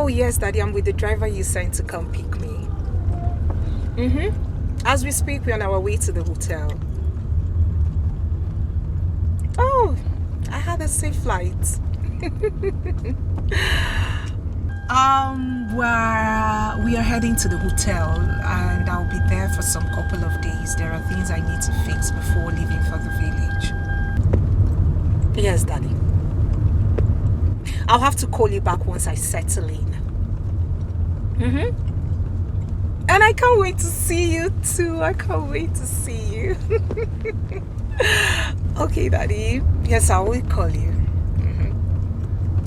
Oh yes, Daddy, I'm with the driver you sent to come pick me. As we speak, we're on our way to the hotel. Oh, I had a safe flight. We are heading to the hotel and I'll be there for some couple of days. There are things I need to fix before leaving for the village. Yes, Daddy. I'll have to call you back once I settle in. And I can't wait to see you too. I can't wait to see you. Okay, Daddy. Yes, I will call you.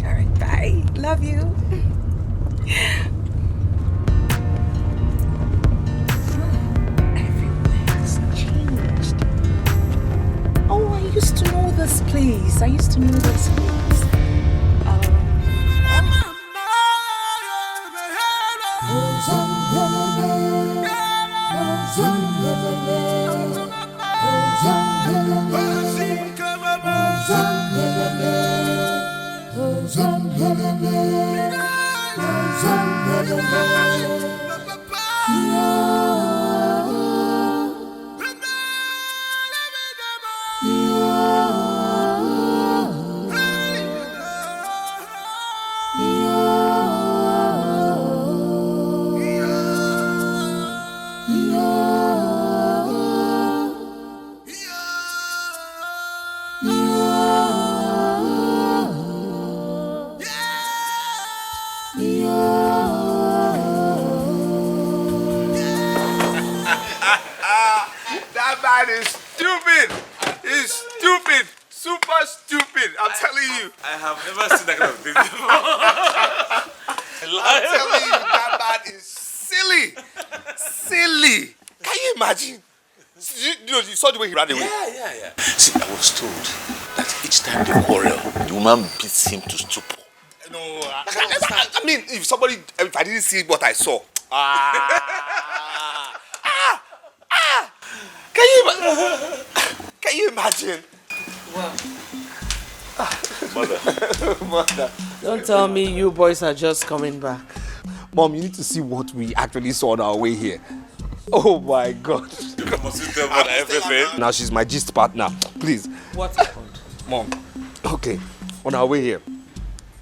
All right, bye. Love you. Everywhere's changed. Oh, I used to know this place. I have never seen that kind of thing before. I'm telling you, that man is silly. Silly. Can you imagine? You saw the way he ran away? Yeah. See, I was told that each time they quarrel, the woman beats him to stupor. No, I mean, if I didn't see what I saw. Can you imagine? Wow. Mother. Don't tell me you boys are just coming back. Mom, you need to see what we actually saw on our way here. Oh my God. You must tell Mother everything. Now she's my gist partner. Please. What happened? Mom. Okay. On our way here,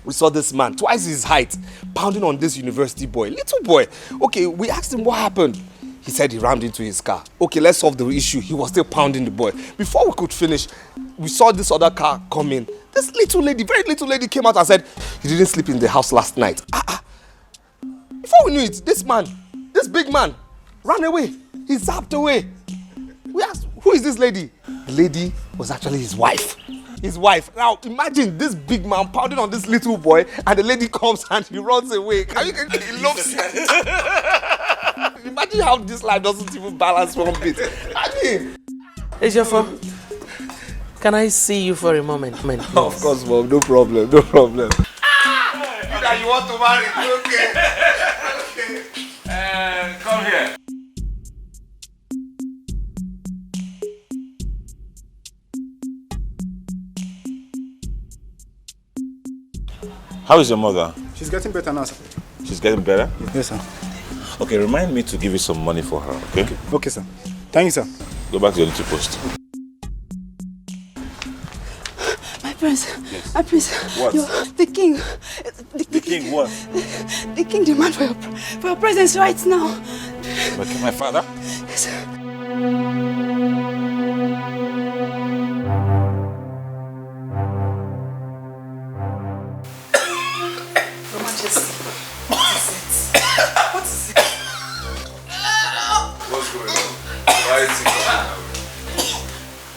we saw this man, twice his height, pounding on this university boy. Little boy. Okay, we asked him what happened. He said he rammed into his car. Okay, let's solve the issue. He was still pounding the boy. Before we could finish, we saw this other car come in. This little lady, very little lady came out and said, "You didn't sleep in the house last night." Before we knew it, this big man, ran away. He zapped away. We asked, who is this lady? The lady was actually his wife. His wife. Now, imagine this big man pounding on this little boy and the lady comes and he runs away. He loves it. Imagine how this life doesn't even balance one bit. I mean... Hey, Jaffa, can I see you for a moment? Of course, Mom. No problem. You that you want to marry. Okay. Come here. How is your mother? She's getting better now, sir. She's getting better? Yes, sir. Okay, remind me to give you some money for her, okay? Okay, sir. Thank you, sir. Go back to your little post. My prince. Yes. My prince. What? The king. The king what? The king demands for your presence right now. Okay, my father? Yes, sir.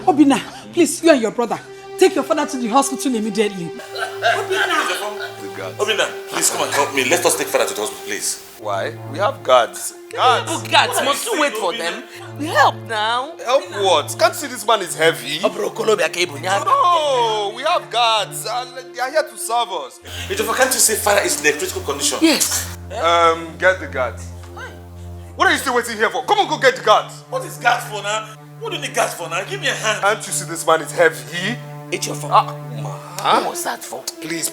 Obina, please, you and your brother, take your father to the hospital immediately. Obina, please come and help me. Let us take father to the hospital, please. Why? We have guards. Guards, must you wait for them? We help now. Help what? Can't you see this man is heavy? No, we have guards. They are here to serve us. Can't you say father is in a critical condition? Yes. Get the guards. What are you still waiting here for? Come on, go get the guards. What is guards for now? What do you need guards for now? Give me a hand. Can't you see this man is heavy? It's your fault. What was that for? Please,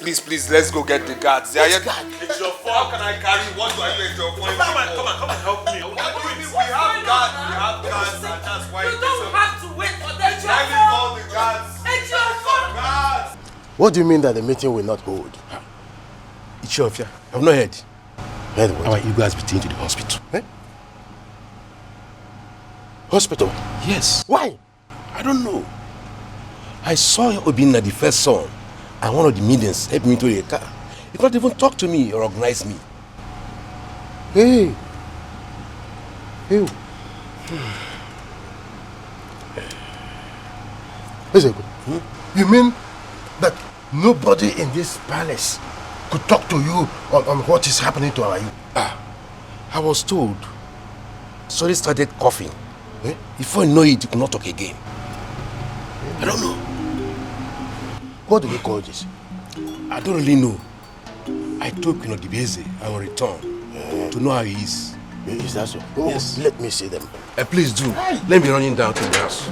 let's go get the guards. They are here. It's your fault. What can I carry? What do I use to appoint? Come on, help me. What do you mean? We have guards, and that's why. You don't have to wait for them. Let me call the guards. It's your fault. Guards! What do you mean that the meeting will not hold? It's your affair. I've not heard. Heard what? How are you guys be taken to the hospital? Eh? Hospital? Yes. Why? I don't know. I saw Obinna, the first son, and one of the medians helped me to the car. He could not even talk to me or recognize me. Hey. Hey. Listen, you mean that nobody in this palace could talk to you on what is happening to our youth? I was told. So he started coughing. Before you know it, he could not talk again. I don't know. What do we call this? I don't really know. I told Queen Odibeze I will return to know how he is. Is that so? Oh, Yes. Let me see them. Please do. Let me be running down to the house.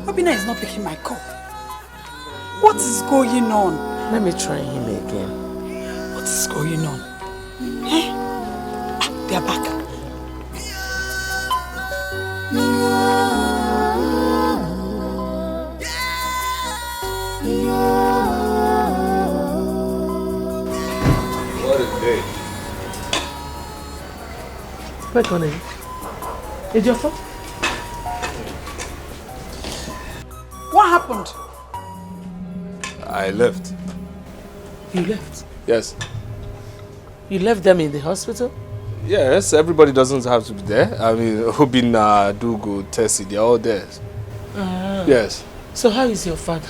Obinna is not picking my call. What is going on? Let me try him again. What is going on? Eh? Ah, they are back. What a day. Where can I? Is your phone? What happened? I left. You left. Yes. You left them in the hospital? Yes, everybody doesn't have to be there. I mean, Obinna, Dugo, Tessie, they're all there. Yes. So how is your father?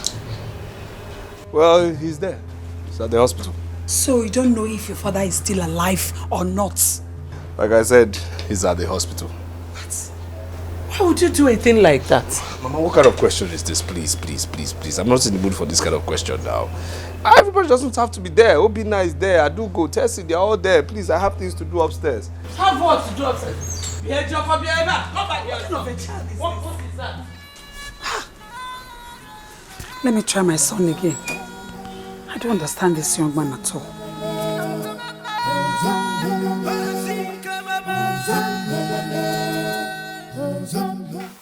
Well, he's there. He's at the hospital. So you don't know if your father is still alive or not? Like I said, he's at the hospital. Why would you do a thing like that? Mama, what kind of question is this? Please, please, please, please. I'm not in the mood for this kind of question now. Everybody doesn't have to be there. Obinna is there. Adugo, Tessie, they're all there. Please, I have things to do upstairs. Have what to do upstairs? Behave your for behavior. Come back here. What kind of a child is What is that? Let me try my son again. I don't understand this young man at all.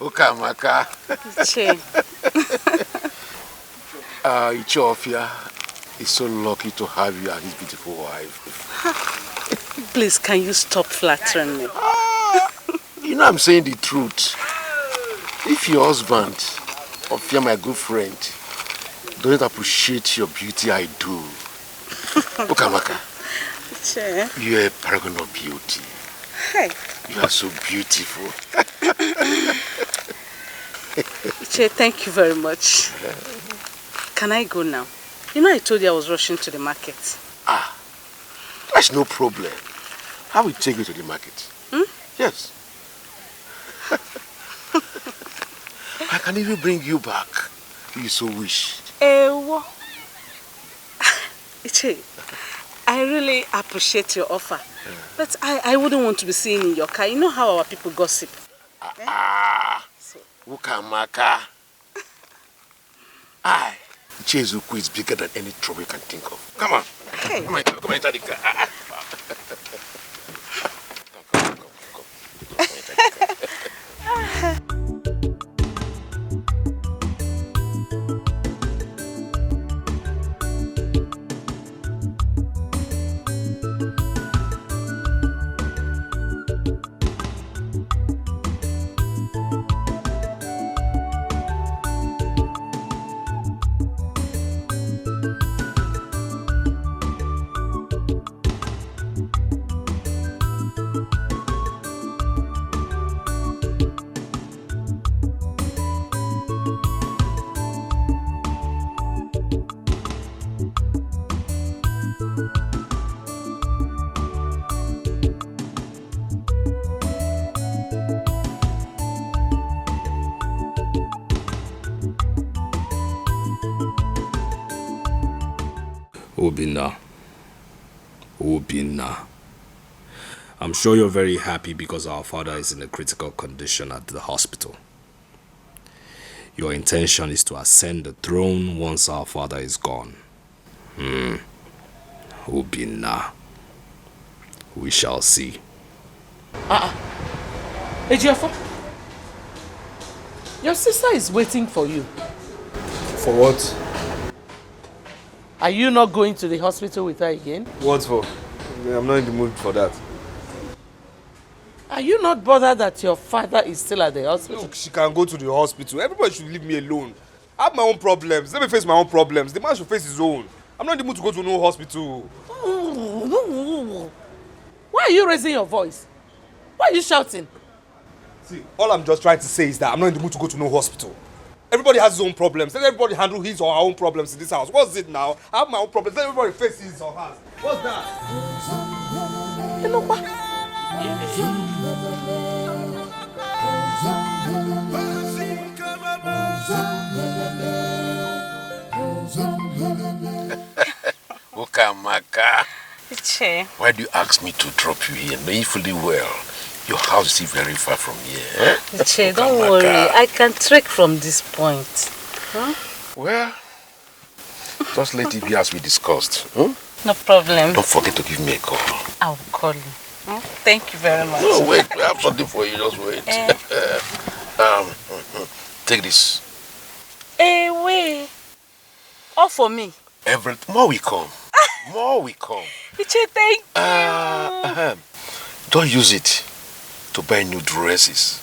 Ukamaka. Che. Ichofia is so lucky to have you and his beautiful wife. Please, can you stop flattering me? You know I'm saying the truth. If your husband, Ofia, my good friend, doesn't appreciate your beauty, I do. Ukamaka, Che. you're a paragon of beauty. Hey. You are so beautiful. Che, thank you very much. Can I go now? You know I told you I was rushing to the market. That's no problem. I will take you to the market. Yes. I can even bring you back if you so wish. Ewo. Che, I really appreciate your offer. But I wouldn't want to be seen in your car. You know how our people gossip. Ukamaka. Chezuku is bigger than any trouble you can think of. Come on. Hey. Come on, enter the car. Obinna. Obinna. I'm sure you're very happy because our father is in a critical condition at the hospital. Your intention is to ascend the throne once our father is gone. Obinna. We shall see. Ejiafo, your sister is waiting for you. For what? Are you not going to the hospital with her again? What for? I'm not in the mood for that. Are you not bothered that your father is still at the hospital? Look, she can go to the hospital. Everybody should leave me alone. I have my own problems. Let me face my own problems. The man should face his own. I'm not in the mood to go to no hospital. Why are you raising your voice? Why are you shouting? See, all I'm just trying to say is that I'm not in the mood to go to no hospital. Everybody has his own problems. Let everybody handle his or her own problems in this house. What's it now? I have my own problems. Let everybody face his or hers. What's that? You know what? Okamaka. Iche. Why do you ask me to drop you here? Knowing fully well your house is very far from here. Iche, don't worry. I can trek from this point. Huh? Well, just let it be as we discussed. No problem. Don't forget to give me a call. I'll call you. Thank you very much. No, wait. We have something for you. Just wait. Take this. Hey, wait. All for me. More we come. More we come. Iche, thank you. Don't use it to buy new dresses.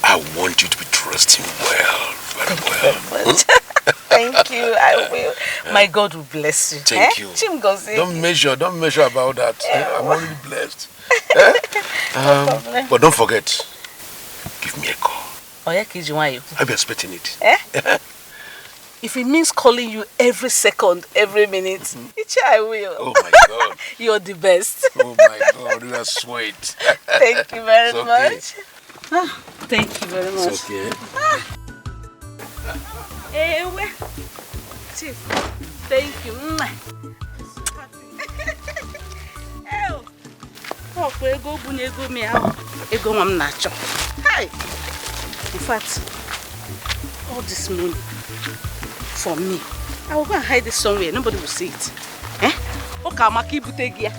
I want you to be dressed in well, very well. Thank you, I will. My God will bless you. Thank you. Chimgozi. Don't measure about that. I'm already blessed. But don't forget, give me a call. Oh, yeah, Kijiwayo. I'll be expecting it. If it means calling you every second, every minute, I will. Oh my God. You're the best. Oh my God, you are sweet. Thank you very okay. much. Thank you very much. It's okay. Chief, thank you. In fact, all this money for me, I will go and hide this somewhere. Nobody will see it. Okay, I'm going to take it.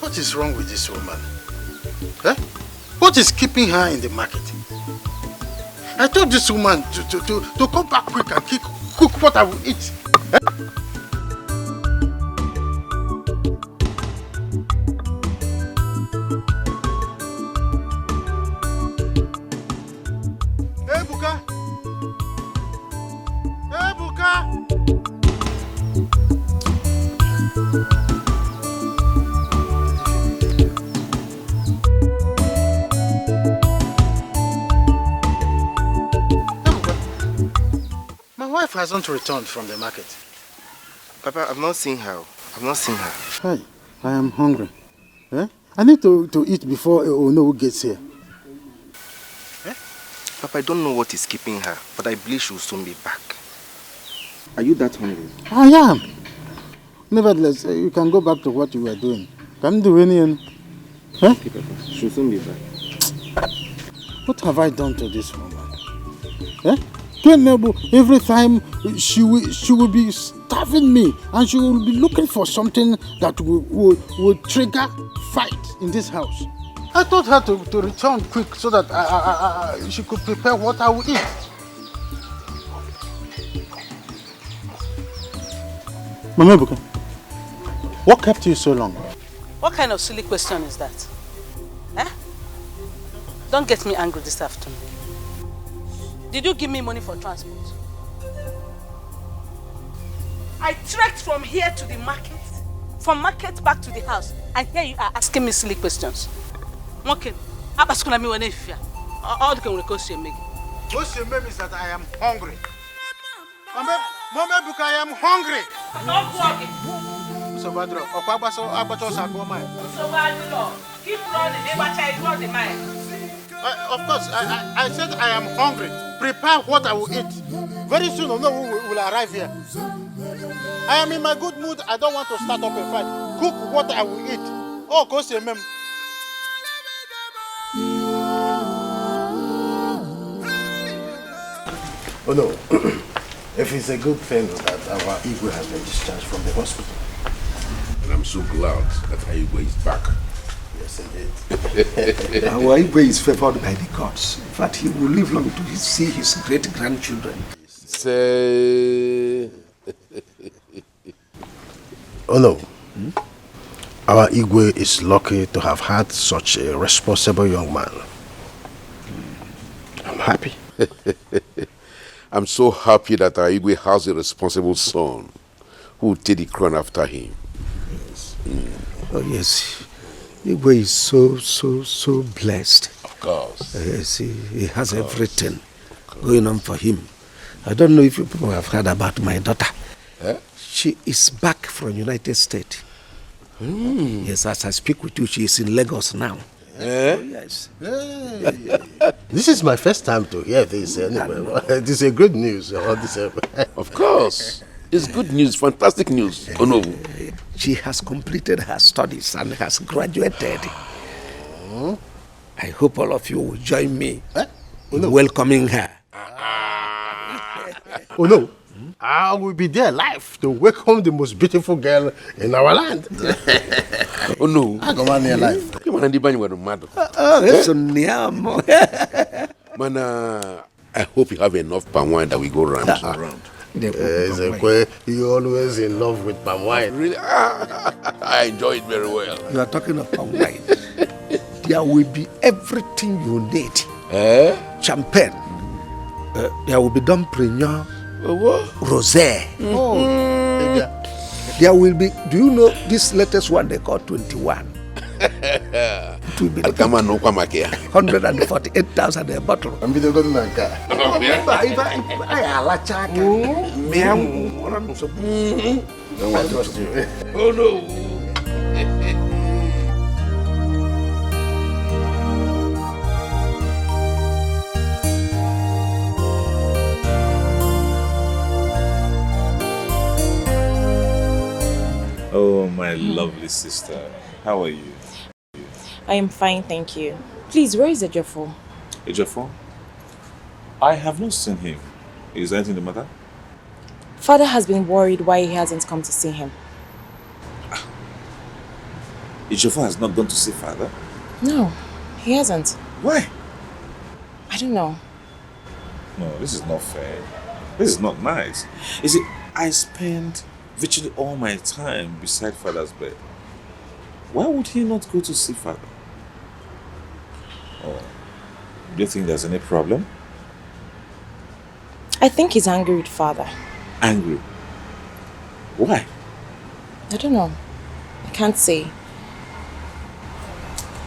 What is wrong with this woman? What is keeping her in the market? I told this woman to come back quick and cook what I will eat. Hey, Buka! Hey, Buka! My wife hasn't returned from the market. Papa, I've not seen her. Hi, I am hungry. I need to eat before Ono gets here. Papa, I don't know what is keeping her, but I believe she will soon be back. Are you that hungry? I am. Nevertheless, you can go back to what you were doing. Can't do anything. Okay, Papa. She will soon be back. What have I done to this woman? Every time she will be starving me, and she will be looking for something that will trigger fight in this house. I told her to return quick so that she could prepare what I will eat. Mama Buka, what kept you so long? What kind of silly question is that? Don't get me angry this afternoon. Did you give me money for transport? I trekked from here to the market, from market back to the house, and here you are asking me silly questions. Okay, all the can request you make. What you mean is that I am hungry. Mama, I am hungry. So Badro, keep running, ignore the mind. Of course, I said I am hungry. Prepare what I will eat. Very soon, no one will arrive here. I am in my good mood. I don't want to start up a fight. Cook what I will eat. Oh, cause you mem. Oh no. If it's a good thing that our Igwe has been discharged from the hospital. And I'm so glad that Igwe is back. Yes, indeed. Our Igwe is favored by the gods. In fact, he will live long to see his great-grandchildren. Say... Oh no. Our Igwe is lucky to have had such a responsible young man. I'm happy. I'm so happy that our Igwe has a responsible son who will take the crown after him. Yes. Oh yes. Igwe is so blessed. Of course. Yes, he has everything going on for him. I don't know if you people have heard about my daughter. She is back from United States. Yes, as I speak with you, she is in Lagos now. Oh, yes. This is my first time to hear this anyway. This is good news. Of course. It's good news, fantastic news. Oh no. She has completed her studies and has graduated. I hope all of you will join me in welcoming her. Oh no. I will be there live to welcome the most beautiful girl in our land. Oh no. I go on here live. Man, I hope you have enough palm wine that we go round. You're always in love with palm wine. Really? I enjoy it very well. You are talking of palm wine. There will be everything you need. Champagne. There will be Dom Perignon. Rosé. There will be, do you know this latest one they call 21? It will be 148,000 a bottle. I'm going to go Oh no. Oh, my lovely sister. How are you? I am fine, thank you. Please, where is Ejiofor? Ejiofor? I have not seen him. Is anything the matter? Father has been worried why he hasn't come to see him. Ejiofor has not gone to see father? No, he hasn't. Why? I don't know. No, this is not fair. This is not nice. You see, I spend virtually all my time beside father's bed. Why would he not go to see father? Oh, do you think there's any problem? I think he's angry with father. Angry? Why? I don't know. I can't say.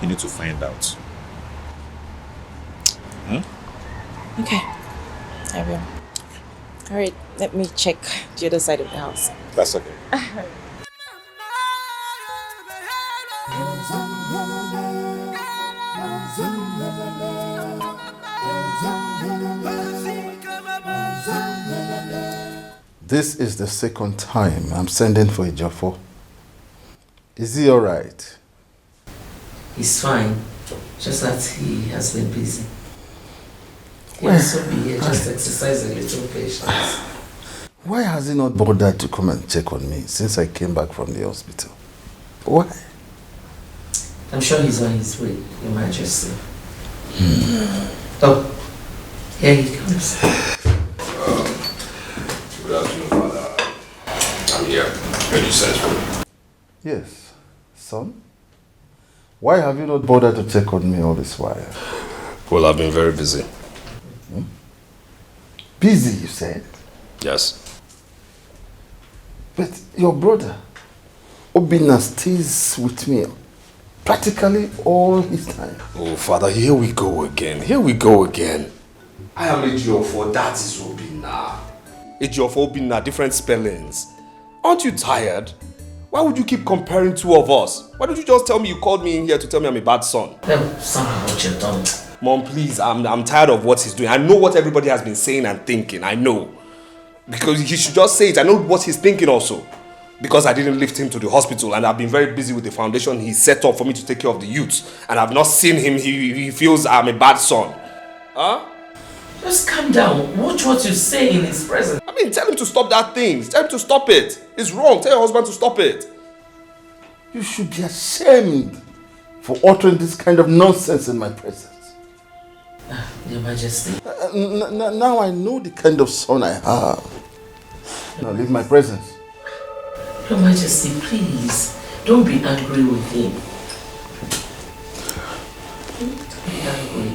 You need to find out. Okay, I will. Alright, let me check the other side of the house. That's okay. This is the second time I'm sending for Ejiofor. Is he alright? He's fine, just that he has been busy. He will also be here, just exercise a little patience. Why has he not bothered to come and check on me since I came back from the hospital? Why? I'm sure he's on his way, Your Majesty. Oh, here he comes. Good afternoon, Father. I'm here. Can you search for me? Yes. Son? Why have you not bothered to check on me all this while? Well, I've been very busy. Busy, you said? Yes. But your brother, Obinna, stays with me practically all his time. Oh, Father, here we go again. Here we go again. I am Ejiofor, that is Obinna. Ejiofor, Obinna, different spellings. Aren't you tired? Why would you keep comparing two of us? Why don't you just tell me you called me in here to tell me I'm a bad son? Son, what you've done. Mom, please, I'm tired of what he's doing. I know what everybody has been saying and thinking. I know. Because he should just say it. I know what he's thinking also. Because I didn't lift him to the hospital and I've been very busy with the foundation he set up for me to take care of the youth. And I've not seen him. He feels I'm a bad son. Huh? Just calm down. Watch what you say in his presence. I mean, tell him to stop that thing. Tell him to stop it. It's wrong. Tell your husband to stop it. You should be ashamed for uttering this kind of nonsense in my presence. Your Majesty. Now I know the kind of son I have. Now leave my presence. Your Majesty, please. Don't be angry with him. Don't be angry.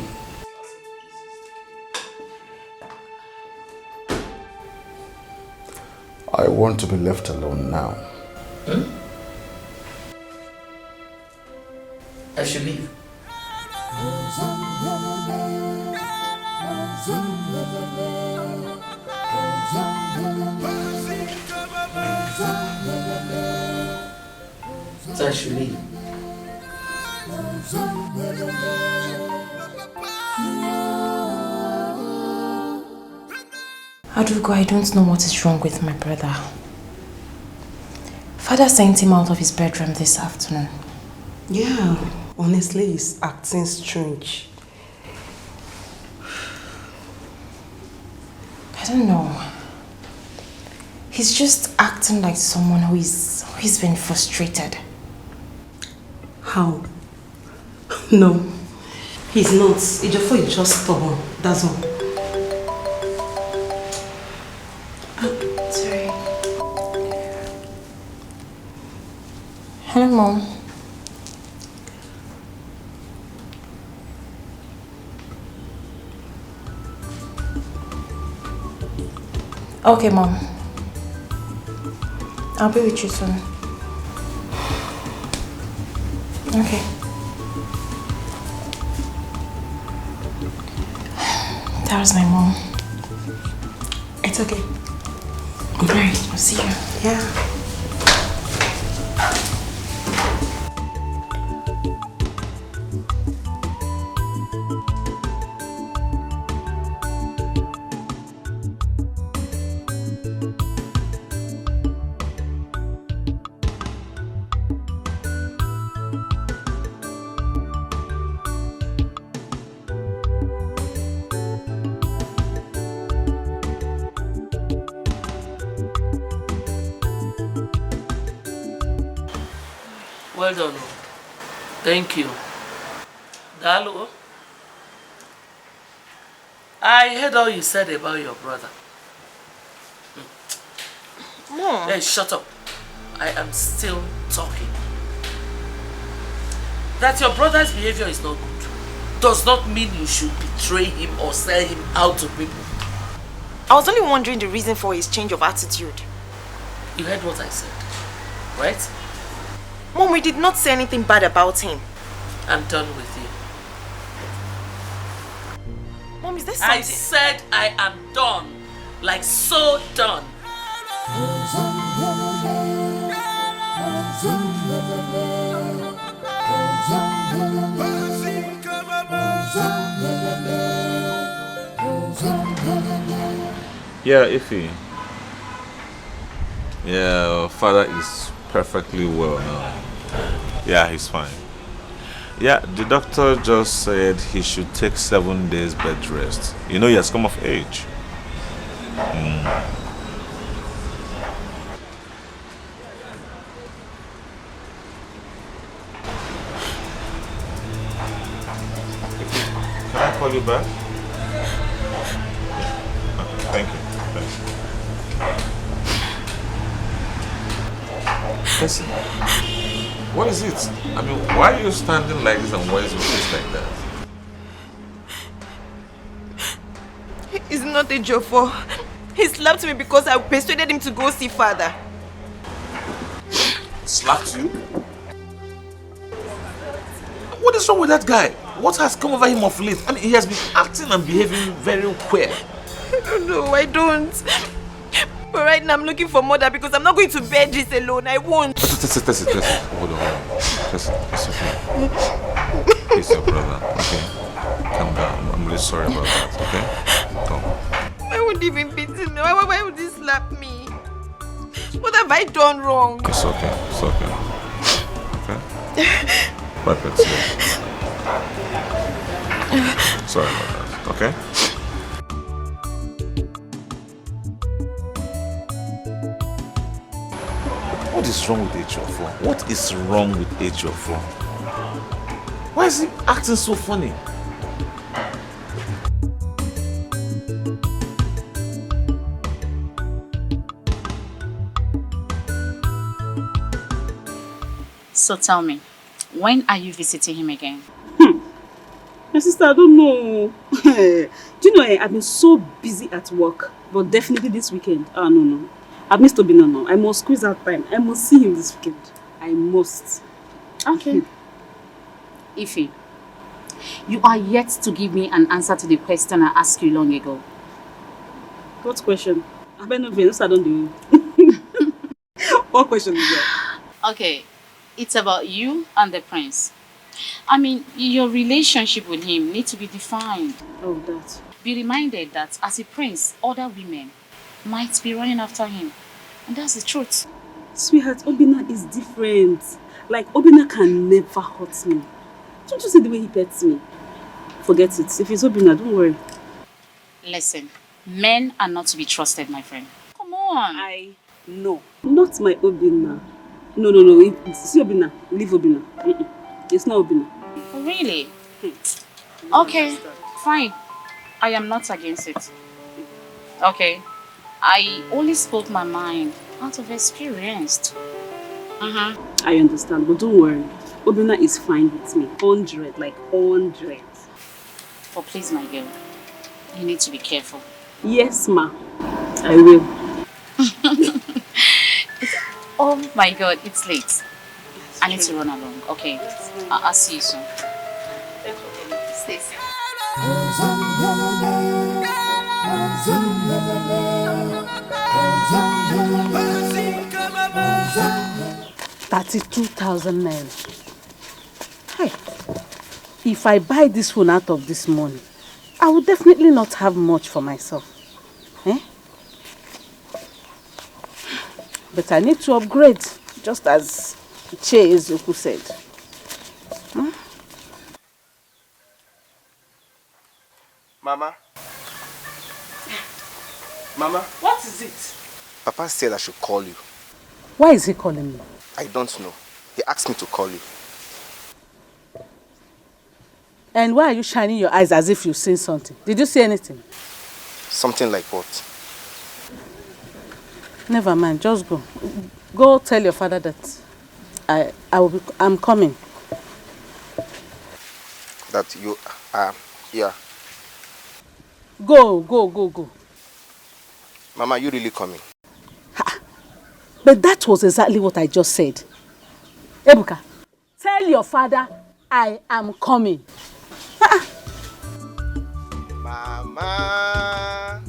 I want to be left alone now. I should leave. So I should leave. Adugo, I don't know what is wrong with my brother. Father sent him out of his bedroom this afternoon. Yeah, honestly, he's acting strange. I don't know. He's just acting like someone who's been frustrated. How? No, he's not. Ejiofor is just stubborn, that's all. Sorry. Hello, Mom. Okay, Mom. I'll be with you soon. Okay. That was my mom. It's okay. Alright, I'll see you. Yeah. Well done. Thank you. Dalo, I heard all you said about your brother. Mom. Hey, shut up. I am still talking. That your brother's behavior is not good does not mean you should betray him or sell him out to people. I was only wondering the reason for his change of attitude. You heard what I said, right? Mom, we did not say anything bad about him. I'm done with you. Mom, is there something? I said I am done. Like so done. Yeah, Ify. Yeah, father is perfectly well now. Yeah, he's fine. Yeah, the doctor just said he should take 7 days bed rest. You know, he has come of age. Can I call you back? Yeah. Okay, thank you. Thanks. Listen, what is it? I mean, why are you standing like this and why is your face like that? not Ejiofor. He slapped me because I persuaded him to go see father. Slapped you? What is wrong with that guy? What has come over him of late? I mean, he has been acting and behaving very queer. I don't know, I don't. But right now I'm looking for mother because I'm not going to bear this alone. I won't. Tess. Hold on. Tess, it's okay. He's your brother, okay? Calm down. I'm really sorry about that, okay? Come. Why would he even beat me? Why would he slap me? What have I done wrong? It's okay. Okay? Wipe your tears. Sorry about that, okay? What is wrong with Ejiofor? What is wrong with Ejiofor? Why is he acting so funny? So tell me, when are you visiting him again? My sister, I don't know. Do you know, I've been so busy at work, but definitely this weekend. No. I've missed Obina now. I must squeeze out time. I must see him this weekend. I must. Okay. Ify, you are yet to give me an answer to the question I asked you long ago. What question? I don't know. I don't do. What question is that? Okay, it's about you and the prince. I mean, your relationship with him needs to be defined. Oh, that. Be reminded that as a prince, other women might be running after him. And that's the truth. Sweetheart, Obina is different. Like, Obina can never hurt me. Don't you see the way he pets me? Forget it. If it's Obina, don't worry. Listen, men are not to be trusted, my friend. Come on. No. Not my Obina. No. See Obina. Leave Obina. It's not Obina. Really? Okay, fine. I am not against it. Okay. I only spoke my mind out of experience. I understand, but don't worry. Obina is fine with me. 100, like 100. Oh, please, my girl. You need to be careful. Yes, ma. I will. Oh my God, it's late. I need to run along. Okay. I'll see you soon. Stay safe. 32,000 naira. Hey, if I buy this phone out of this money, I will definitely not have much for myself. But I need to upgrade, just as Che Ezoku said. Mama? What is it? Papa said I should call you. Why is he calling me? I don't know. He asked me to call you. And why are you shining your eyes as if you've seen something? Did you see anything? Something like what? Never mind, just go. Go tell your father that I'm coming. That you are here. Go. Mama, you really coming? But that was exactly what I just said. Ebuka, tell your father I am coming. Mama.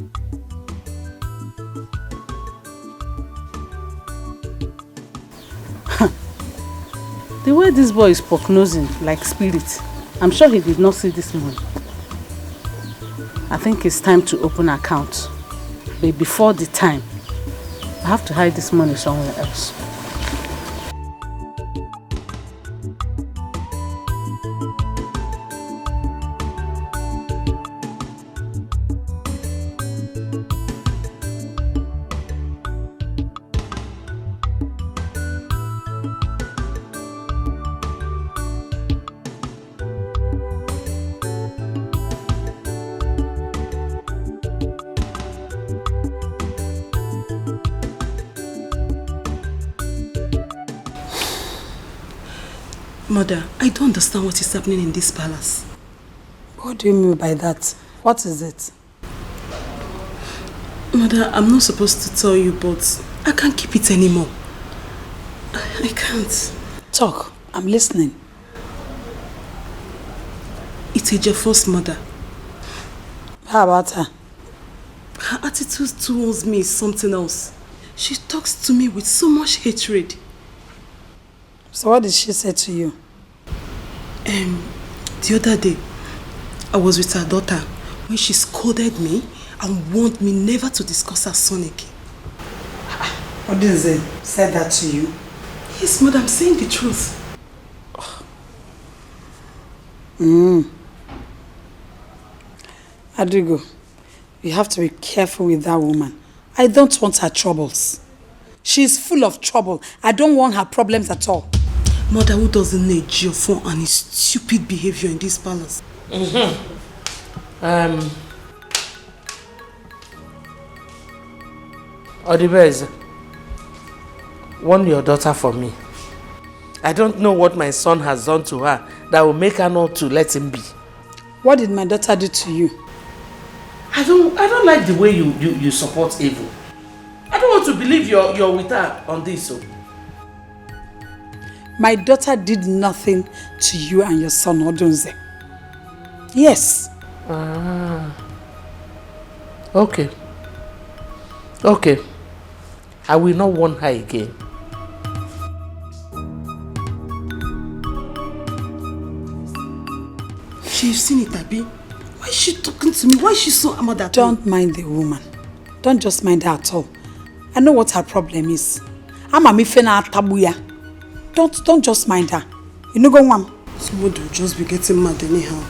The way this boy is poke-nosing like spirit, I'm sure he did not see this money. I think it's time to open an account. But before the time, I have to hide this money somewhere else. Mother, I don't understand what is happening in this palace. What do you mean by that? What is it? Mother, I'm not supposed to tell you, but I can't keep it anymore. I can't. Talk. I'm listening. It's Ejiofor's mother. How about her? Her attitude towards me is something else. She talks to me with so much hatred. So what did she say to you? The other day, I was with her daughter when she scolded me and warned me never to discuss her son again. What did they say that to you? Yes, Mother, I'm saying the truth. Adrigo, you have to be careful with that woman. I don't want her troubles. She's full of trouble. I don't want her problems at all. Mother, who doesn't need Ejiofor and his stupid behavior in this palace? Odibeze, warn your daughter for me. I don't know what my son has done to her that will make her not to let him be. What did my daughter do to you? I don't like the way you support evil. I don't want to believe you're with her on this. So. My daughter did nothing to you and your son, Odunze. Yes. Okay. Okay. I will not warn her again. She's seen it, Abi. Why is she talking to me? Why is she so mad at me? Don't mind the woman. Don't just mind her at all. I know what her problem is. Don't just mind her. You know, go on. Somebody will just be getting mad anyhow.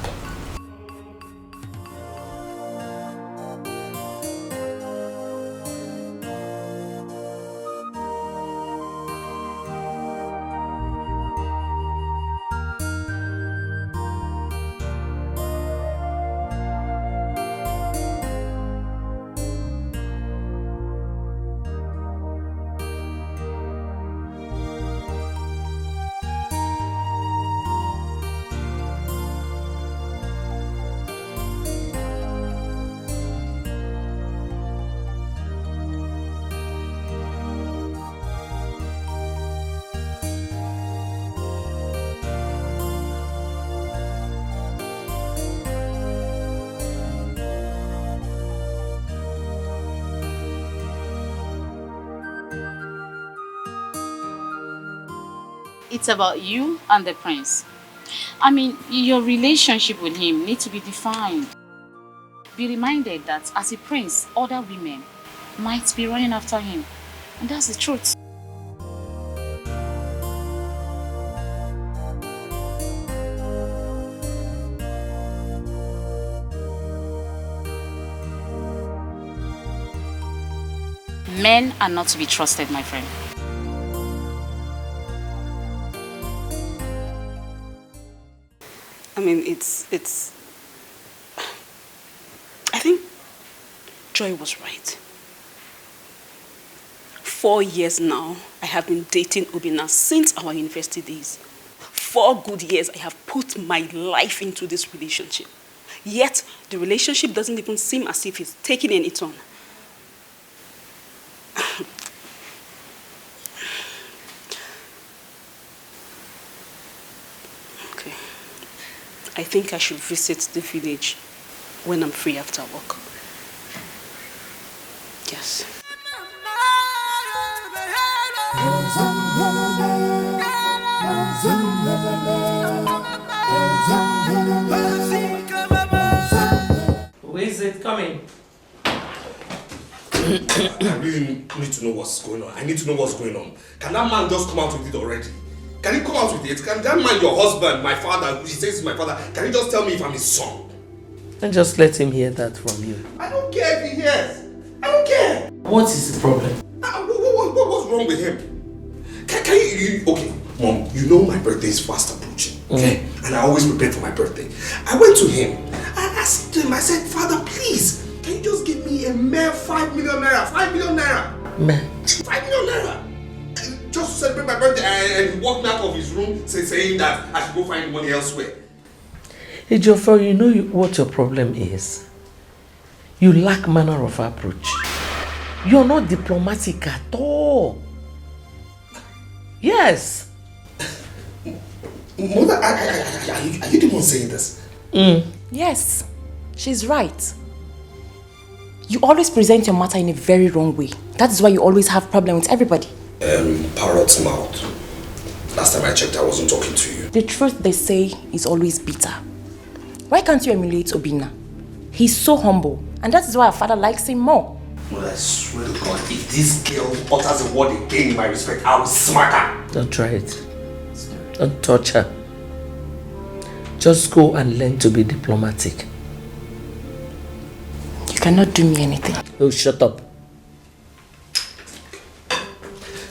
It's about you and the prince. I mean, your relationship with him needs to be defined. Be reminded that as a prince, other women might be running after him. And that's the truth. Men are not to be trusted, my friend. I mean, I think Joy was right. 4 years now, I have been dating Obinna since our university days. 4 good years I have put my life into this relationship. Yet, the relationship doesn't even seem as if it's taking any turn. I think I should visit the village when I'm free after work. Yes. Where is it coming? I really need to know what's going on. I need to know what's going on. Can that man just come out with it already? Can he come out with it? Can that man, your husband, my father, he says he's my father, can he just tell me if I'm his son? And just let him hear that from you. I don't care if he hears. I don't care. What is the problem? What's wrong with him? Can you, okay, Mom, you know my birthday is fast approaching, okay? And I always prepare for my birthday. I went to him. I said to him, I said, Father, please, can you just give me a mere 5 million naira? 5 million naira. Man. 5 million naira. Just to celebrate my birthday, and he walked me out of his room saying that I should go find money elsewhere. Hey, Ejiofor, you know what your problem is? You lack manner of approach. You're not diplomatic at all. Yes. Mother, are you the one saying this? Yes, she's right. You always present your matter in a very wrong way. That is why you always have problems with everybody. Parrot's mouth. Last time I checked, I wasn't talking to you. The truth they say is always bitter. Why can't you emulate Obinna? He's so humble, and that is why our father likes him more. Mother, I swear to God, if this girl utters a word again in my respect, I will smack her. Don't try it. Don't touch her. Just go and learn to be diplomatic. You cannot do me anything. Oh, shut up.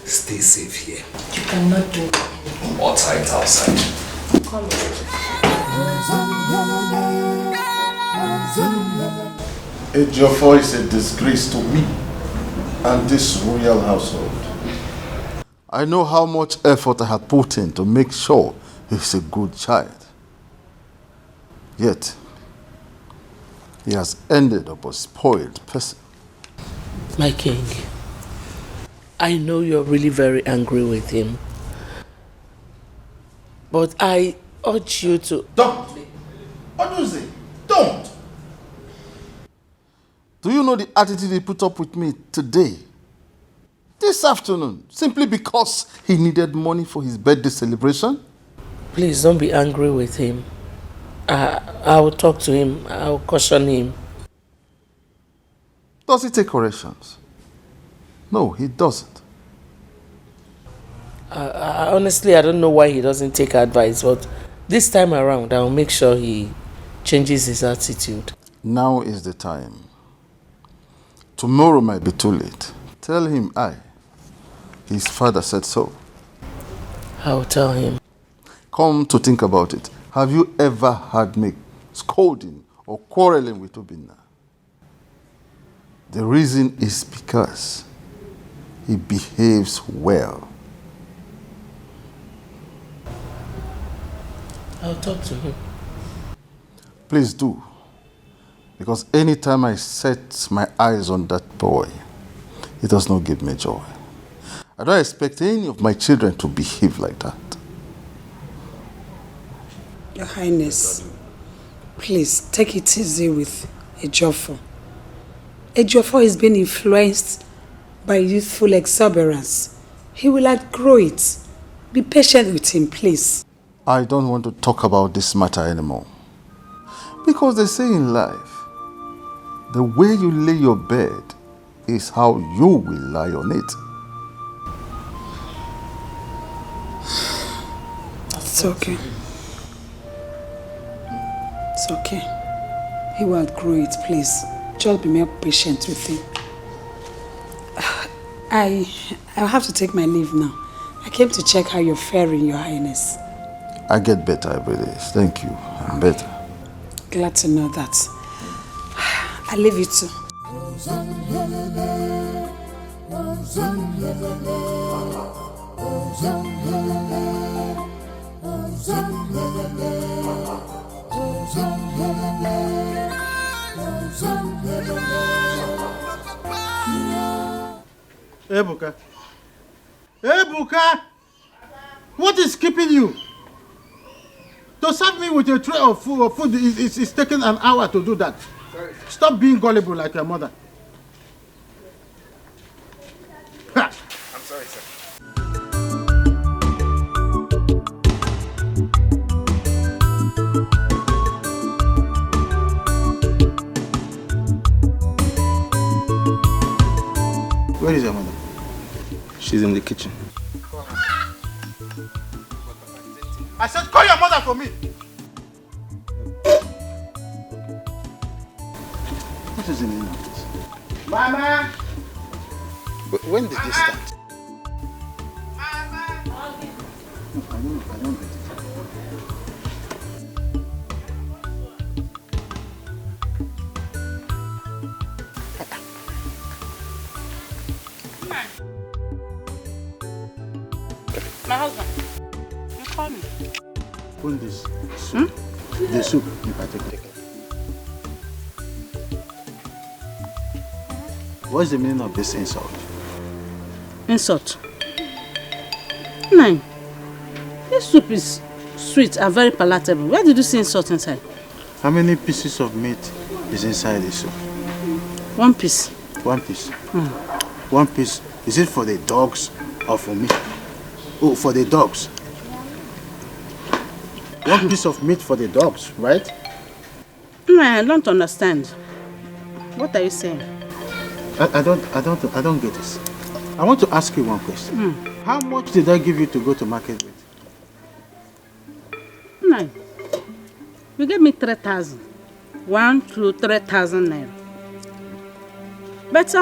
Stay safe here. You cannot do anything. Or tight outside. Come Ejiofor is a disgrace to me and this royal household. I know how much effort I had put in to make sure he's a good child. Yet, he has ended up a spoiled person. My king, I know you're really very angry with him. But I urge you to... Don't! What do you say? Don't! Do you know the attitude he put up with me today? This afternoon, simply because he needed money for his birthday celebration? Please don't be angry with him. I will talk to him. I will caution him. Does he take corrections? No, he doesn't. Honestly, I don't know why he doesn't take advice, but this time around, I will make sure he changes his attitude. Now is the time. Tomorrow might be too late. Tell him his father said so. I will tell him. Come to think about it. Have you ever heard me scolding or quarreling with Obinna? The reason is because he behaves well. I'll talk to him. Please do. Because anytime I set my eyes on that boy, it does not give me joy. I don't expect any of my children to behave like that. Your Highness, please take it easy with Ejiofor. Ejiofor is being influenced by youthful exuberance. He will outgrow it. Be patient with him, please. I don't want to talk about this matter anymore. Because they say in life, the way you lay your bed is how you will lie on it. It's okay. It's okay. He will outgrow it, please. Just be more patient with him. I'll have to take my leave now. I came to check how you're faring, Your Highness. I get better every day. Thank you. I'm better. Glad to know that. I leave you too. Ebuka. Ebuka! What is keeping you? To serve me with a tray of food is taking an hour to do that. Sorry. Stop being gullible like your mother. I'm sorry, sir. Where is your mother? She's in the kitchen. I said call your mother for me. What is the name of this? Mama! But when did this start? I don't get it. My husband, you call me. Open this soup. The soup, if I take it. What's the meaning of this insult? Insult? Nine. This soup is sweet and very palatable. Where did you see insult inside? How many pieces of meat is inside the soup? 1 piece. 1 piece? 1 piece. Is it for the dogs or for me? Oh, for the dogs. 1 piece of meat for the dogs, right? No, I don't understand. What are you saying? I don't get this. I want to ask you one question. How much did I give you to go to market with? 9. You gave me 3,000. 1 to 3,000 naira. But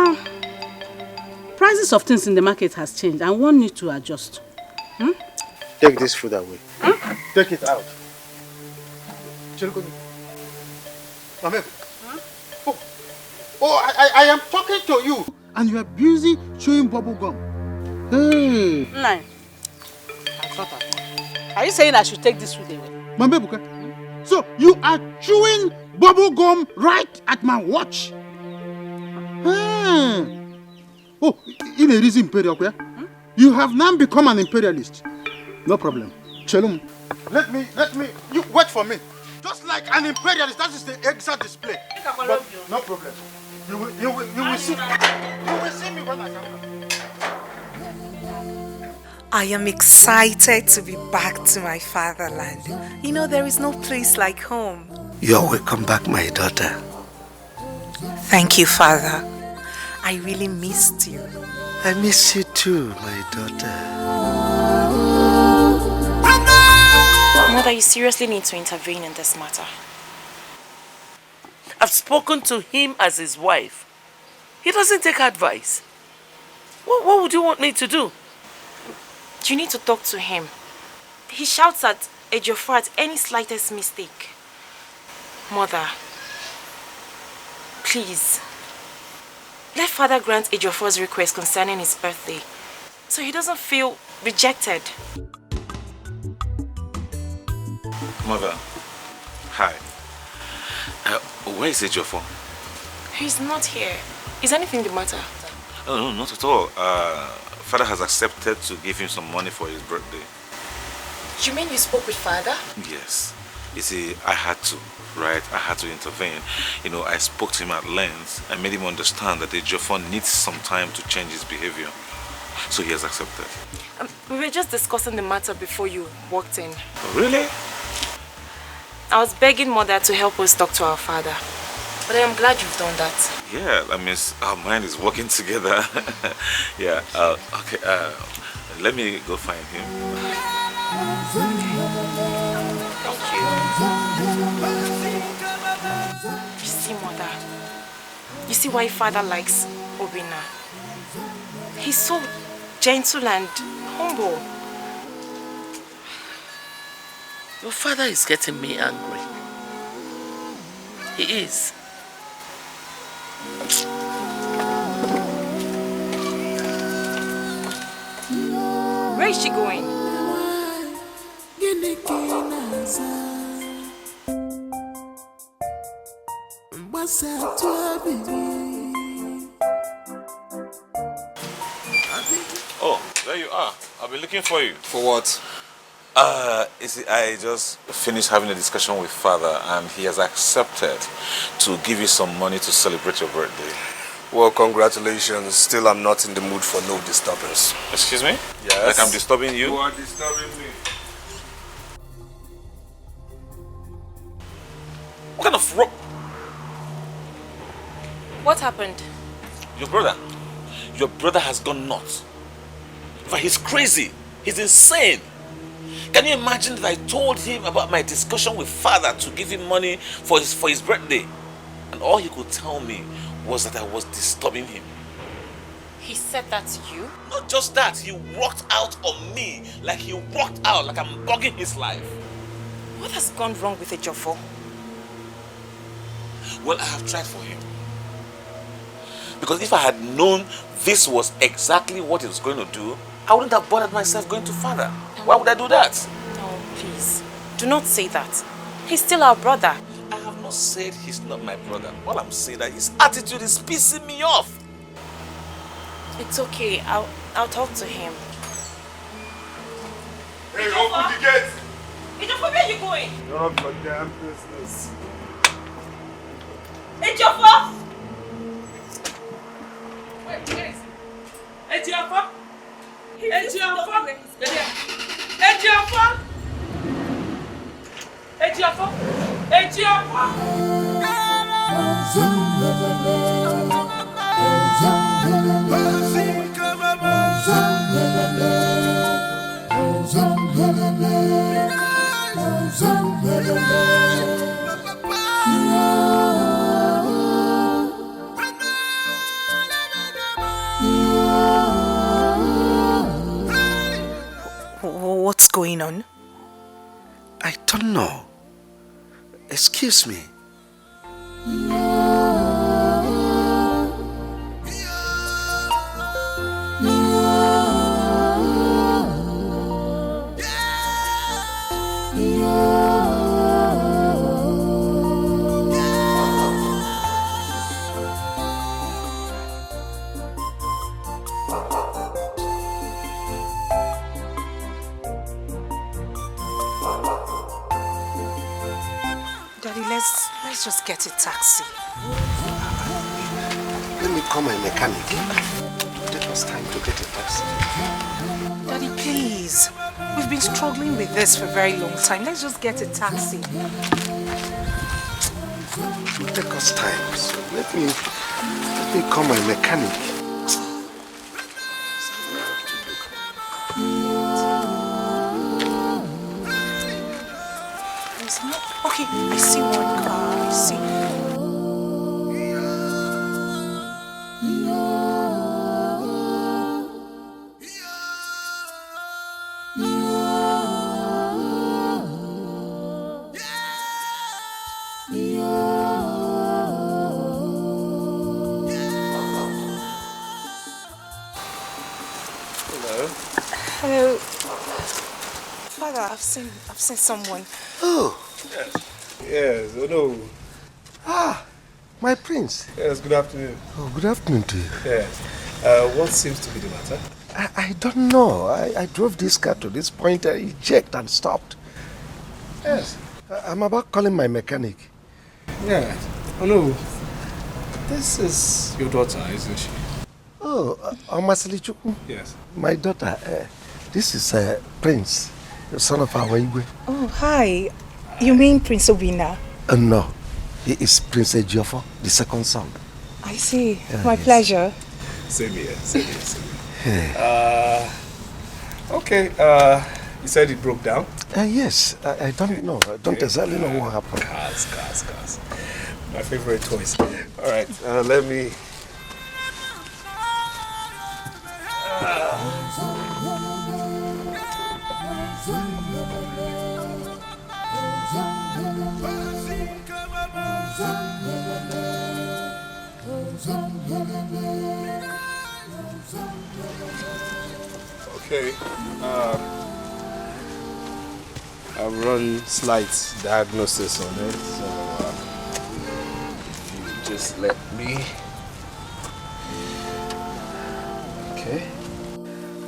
prices of things in the market has changed and one need to adjust. Take this food away. Take it out. I am talking to you. And you are busy chewing bubble gum. Hey. Nine. I thought I thought. Are you saying I should take this food away? Mambebuka, so you are chewing bubble gum right at my watch? Oh, in a reason imperial, you have now become an imperialist. No problem. Chelum, let me, you wait for me. Just like an imperialist, that is the exact display. But no problem. You will see. You will see me when I come back. I am excited to be back to my fatherland. You know, there is no place like home. You are welcome back, my daughter. Thank you, Father. I really missed you. I miss you too, my daughter. Mother, you seriously need to intervene in this matter. I've spoken to him as his wife. He doesn't take advice. What would you want me to do? You need to talk to him. He shouts at Ejiofor at any slightest mistake. Mother, please, let Father grant Ejiofor's request concerning his birthday, so he doesn't feel rejected. Mother, hi. Where is Ejiofor? He's not here. Is anything the matter? Oh, no, not at all. Father has accepted to give him some money for his birthday. You mean you spoke with Father? Yes. You see, I had to, right? I had to intervene. You know, I spoke to him at length. I made him understand that Ejiofor needs some time to change his behavior. So he has accepted. We were just discussing the matter before you walked in. Oh, really? I was begging Mother to help us talk to our father. But I am glad you've done that. Yeah, I mean, our mind is working together. Yeah, okay, let me go find him. Thank you. You see, Mother, you see why Father likes Obina. He's so gentle and humble. Your father is getting me angry. He is. Where is she going? Oh, there you are. I've been looking for you. For what? You see, I just finished having a discussion with Father and he has accepted to give you some money to celebrate your birthday. Well, congratulations. Still, I'm not in the mood for no disturbance. Excuse me? Yes. Like I'm disturbing you? You are disturbing me. What kind of What happened? Your brother has gone nuts. In fact, he's crazy. He's insane. Can you imagine that I told him about my discussion with Father to give him money for his birthday? And all he could tell me was that I was disturbing him. He said that to you? Not just that, he walked out on me like I'm bugging his life. What has gone wrong with Ejiofor? Well, I have tried for him. Because if I had known this was exactly what he was going to do, I wouldn't have bothered myself going to Father. Why would I do that? No, please. Do not say that. He's still our brother. I have not said he's not my brother. All I'm saying that his attitude is pissing me off. It's okay. I'll talk to him. Hey, open the gate! Ejiofor, where are you going? None of your damn business. Ejiofor! Wait, where is he? Ejiofor! Ejiofor! Ejiofor! Ejiofor! Ejiofor! What's going on? I don't know. Excuse me. Daddy, let's just get a taxi. Let me call my mechanic. Take us time to get a taxi. Daddy, please. We've been struggling with this for a very long time. Let's just get a taxi. It will take us time. So let me call my mechanic. Okay, I see one car. I see. Hello. Father, I've seen someone. Oh. Yes, oh no. Ah, my prince. Yes, good afternoon. Oh, good afternoon to you. Yes. What seems to be the matter? I don't know. I drove this car to this point and it checked and stopped. Yes. I'm about calling my mechanic. Yeah. Oh no. This is your daughter, isn't she? Oh, Omasilichukwu? Yes. My daughter. This is Prince, the son of our Igwe. Oh, hi. You mean Prince Obina? No, he is Prince Ejiofor, the second son. I see. My yes. pleasure. Same here, same here, same here. Hey. Okay, you said it broke down? Yes, I don't know. I don't exactly know what happened. Cars. My favorite toys. All right, let me... Okay, I've run slight diagnosis on it, so if you just let me. Okay.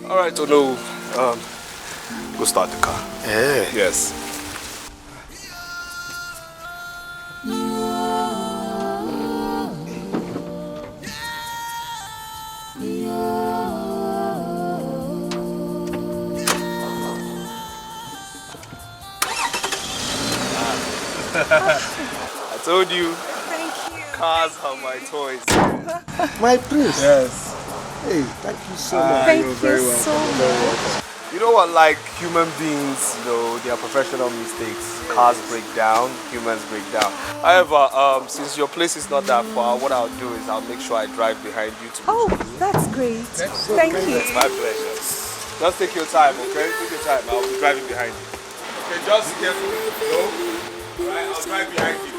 All right, Ono, go start the car. Yeah. Yes. I told you. Thank you. Cars are my toys. My prince. Yes. Hey, thank you so much. Thank you're you very welcome. so Very welcome. You know what, like human beings, they are professional mistakes. Cars break down, humans break down. However, since your place is not that far, what I'll do is I'll make sure I drive behind you to... Oh, that's great. Thank you. It's my pleasure. Just take your time, okay? Take your time. I'll be driving behind you. Okay, just be careful. Go. Alright, I'll drive behind you.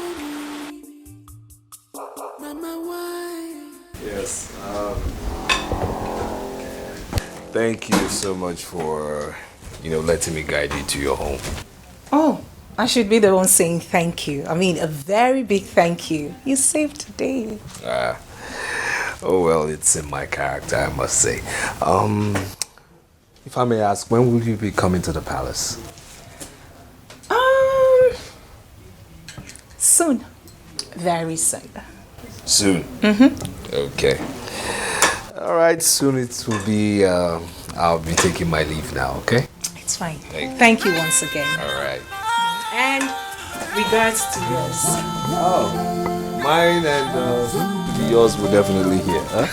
Yes. Thank you so much for, letting me guide you to your home. Oh, I should be the one saying thank you. I mean, a very big thank you. You saved today. Oh well, it's in my character, I must say. If I may ask, when will you be coming to the palace? Soon. Very soon. Soon? Okay. All right, soon it will be, I'll be taking my leave now, okay? It's fine. Thank you once again. All right. And regards to yours. Oh, mine and yours will definitely hear, huh?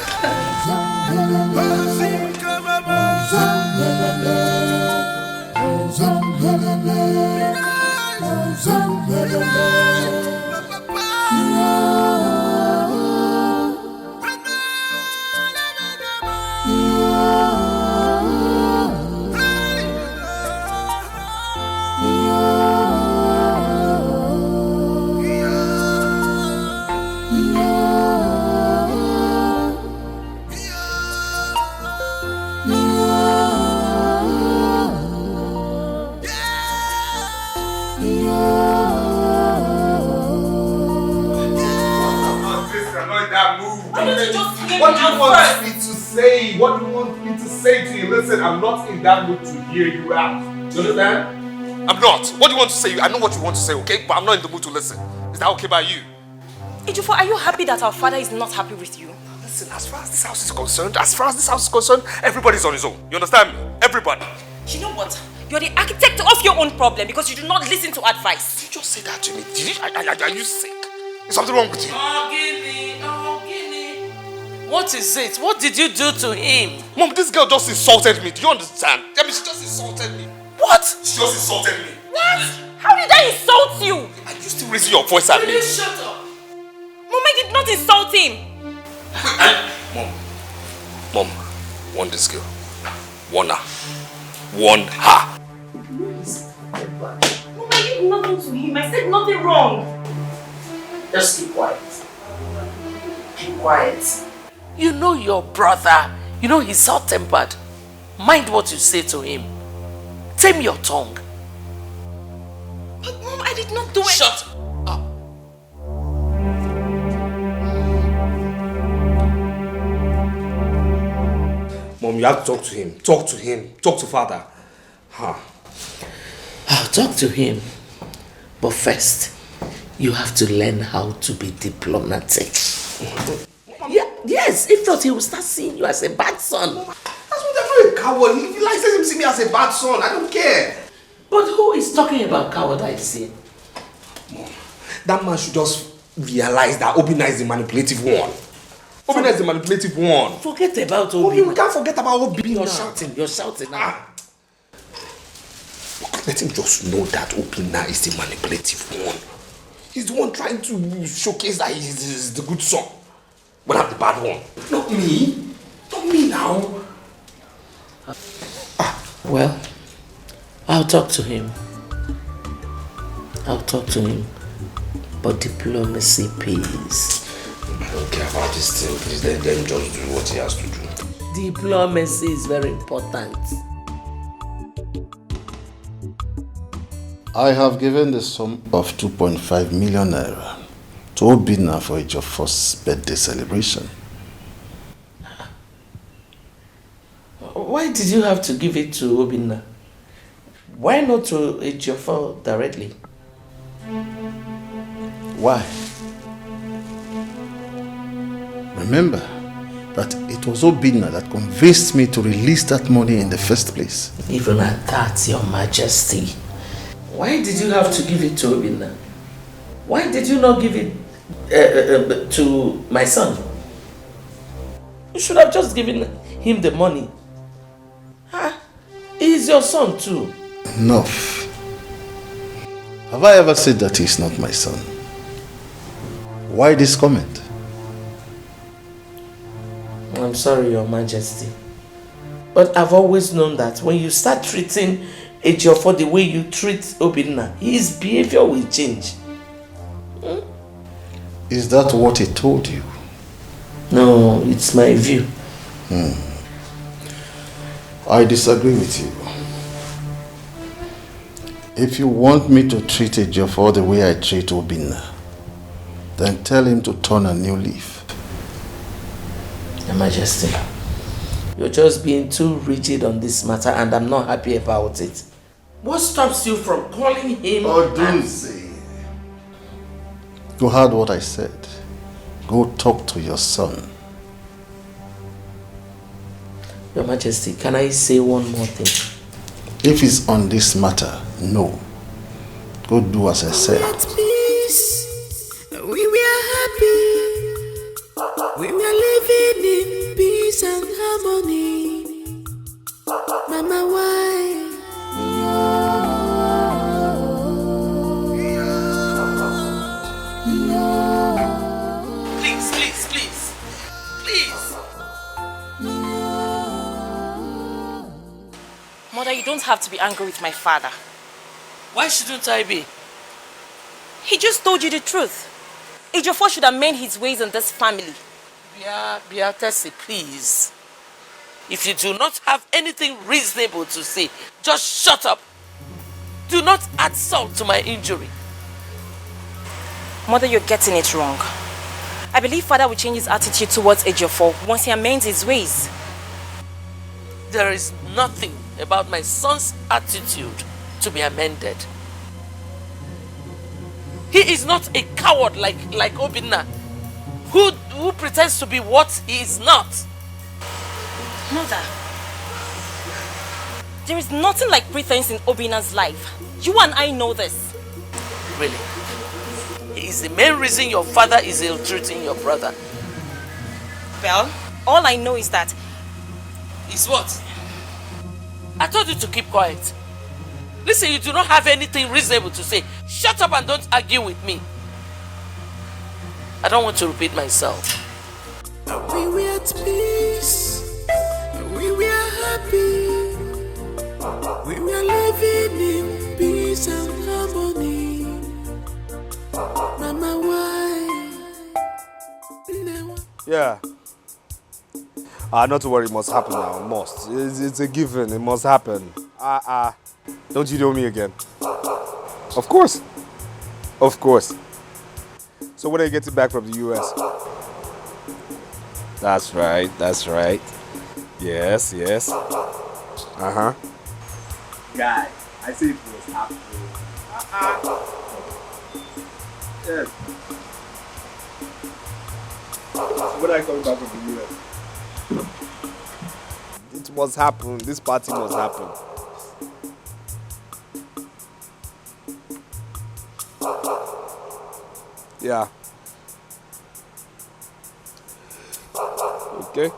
What do you want me to say? What do you want me to say to you? Listen, I'm not in that mood to hear you out. Do you understand? I'm not. What do you want to say? I know what you want to say, okay? But I'm not in the mood to listen. Is that okay by you? Ejiofor, are you happy that our father is not happy with you? Listen, as far as this house is concerned, everybody's on his own. You understand me? Everybody. You know what? You're the architect of your own problem because you do not listen to advice. Did you just say that to me? Are you sick? Is something wrong with you? What is it? What did you do to him? Mom, this girl just insulted me. Do you understand? I mean, she just insulted me. What? She just insulted me. What? How did I insult you? Are you still raising your voice at me? Will you shut up? Mom, I did not insult him. Mom, warn this girl. Warn her. Warn her. Mom, I did nothing to him. I said nothing wrong. Just keep quiet. Keep quiet. You know your brother. You know he's hot-tempered. Mind what you say to him. Tame your tongue. But Mom, I did not do it. Shut up. Mom, you have to talk to him. Talk to him. Talk to father. Huh. I'll talk to him. But first, you have to learn how to be diplomatic. Yeah, yes, if not, he will start seeing you as a bad son. That's what a coward. He likes him see me as a bad son. I don't care. But who is talking about cowardice here? Mom, that man should just realize that Obinna is the manipulative one. Obinna is the manipulative one. Forget about Obinna. We can't forget about Obinna. You're shouting now. Let him just know that Obinna is the manipulative one. He's the one trying to showcase that he's the good son. But I'm the bad one. Not me. Not me now. Well, I'll talk to him. But diplomacy pays. I don't care about this thing. Please let them just do what he has to do. Diplomacy is very important. I have given the sum of 2.5 million naira to Obinna for Ejiofor's birthday celebration. Why did you have to give it to Obinna? Why not to Ejiofor directly? Why? Remember that it was Obinna that convinced me to release that money in the first place. Even at that, Your Majesty. Why did you have to give it to Obinna? Why did you not give it to my son? You should have just given him the money. He's your son too. Enough. Have I ever said that he's not my son? Why this comment? I'm sorry, Your Majesty. But I've always known that when you start treating Ejiofor the way you treat Obinna, his behavior will change. Is that what he told you? No, it's my view. I disagree with you. If you want me to treat Ejiofor the way I treat Obinna, then tell him to turn a new leaf. Your Majesty, you're just being too rigid on this matter and I'm not happy about it. What stops you from calling him? Odunze. You heard what I said. Go talk to your son. Your Majesty, can I say one more thing? If it's on this matter, no. Go do as I said. We were happy. We were living in peace and harmony. Mama, why? Please. Mother, you don't have to be angry with my father. Why shouldn't I be? He just told you the truth. Ejiofor should amend his ways in this family. Tessie, please. If you do not have anything reasonable to say, just shut up. Do not add salt to my injury. Mother, you're getting it wrong. I believe father will change his attitude towards Ejiofor once he amends his ways. There is nothing about my son's attitude to be amended. He is not a coward like Obinna, who pretends to be what he is not. Mother, there is nothing like pretense in Obinna's life. You and I know this. Really? He is the main reason your father is ill-treating your brother. Well, all I know is that... Is what? I told you to keep quiet. Listen, you do not have anything reasonable to say. Shut up and don't argue with me. I don't want to repeat myself. We were at peace. We were happy. We were living in peace and harmony. Mama, why? Yeah. Not to worry, it must happen now. It must. It's a given. It must happen. Don't you know me again? Of course. Of course. So when are you getting back from the US? That's right. That's right. Yes. Uh-huh. Guy, I say it was happening. Yes. So when are you coming back from the US? It must happen. This party must happen. Yeah. Okay.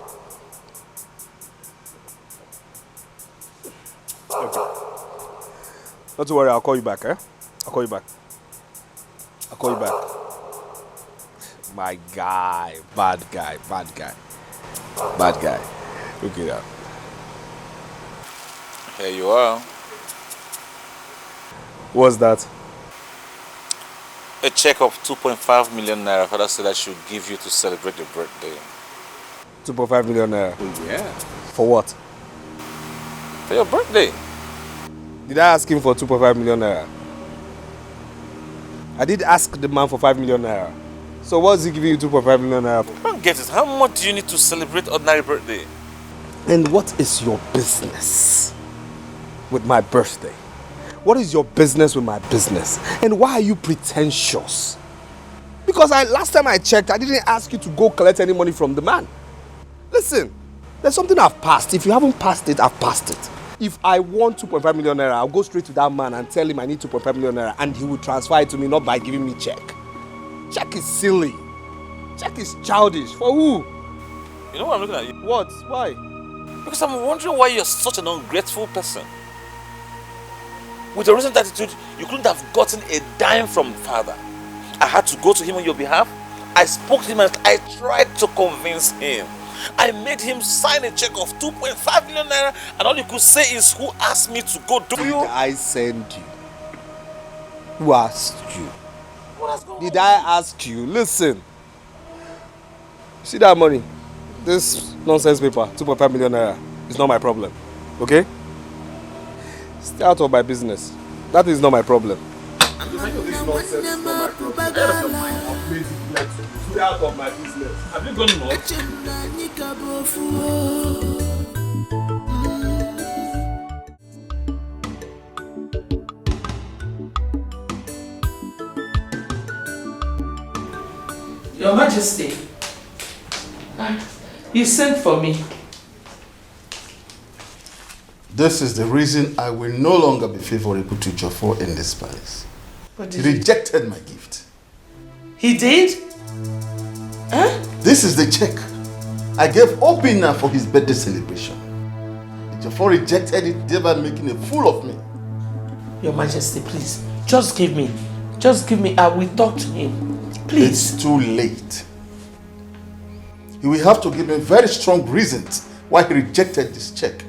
Not to worry, I'll call you back, I'll call you back. My guy, bad guy. Look it up. Here you are. What's that? A check of 2.5 million naira. Father said I should give you to celebrate your birthday. 2.5 million naira? Yeah. For what? For your birthday. Did I ask him for 2.5 million naira? I did ask the man for 5 million naira. So what's he giving you 2.5 million naira for? I don't get it. How much do you need to celebrate ordinary birthday? And what is your business with my birthday? What is your business with my business? And why are you pretentious? Because last time I checked, I didn't ask you to go collect any money from the man. Listen, there's something I've passed. If you haven't passed it, I've passed it. If I want 2.5 million naira, I'll go straight to that man and tell him I need 2.5 million naira and he will transfer it to me, not by giving me check. Check is silly. Check is childish. For who? You know what I'm looking at you? What? Why? Because I'm wondering why you're such an ungrateful person. With a recent attitude, you couldn't have gotten a dime from father. I had to go to him on your behalf. I spoke to him and I tried to convince him. I made him sign a check of 2.5 million naira and all you could say is, who asked me to go do you? Did I send you? Who asked you? Did I ask you? Listen. See that money? This nonsense paper, 2.5 million naira, is not my problem. Okay? Stay out of my business. That is not my problem. This nonsense is not my problem. Stay out of my business. Have you gone north? Your Majesty, you sent for me. This is the reason I will no longer be favorable to Jofo in this palace. He rejected my gift. He did? Huh? This is the check I gave Obinna for his birthday celebration. Jofo rejected it, thereby making a fool of me. Your Majesty, please, just give me. I will talk to him. Please. It's too late. He will have to give me very strong reasons why he rejected this check.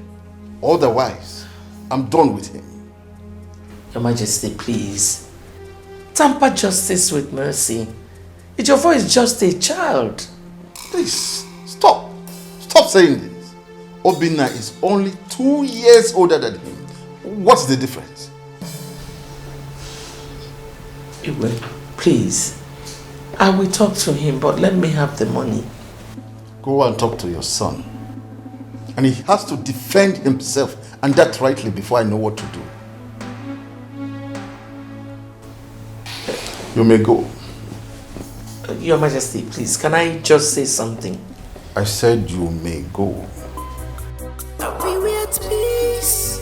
Otherwise, I'm done with him. Your Majesty, please. Tamper justice with mercy. Ejiofor is just a child. Please, stop. Stop saying this. Obinna is only 2 years older than him. What's the difference? Please. I will talk to him, but let me have the money. Go and talk to your son. And he has to defend himself, and that rightly, before I know what to do. You may go. Your Majesty, please, can I just say something? I said you may go. We were at peace.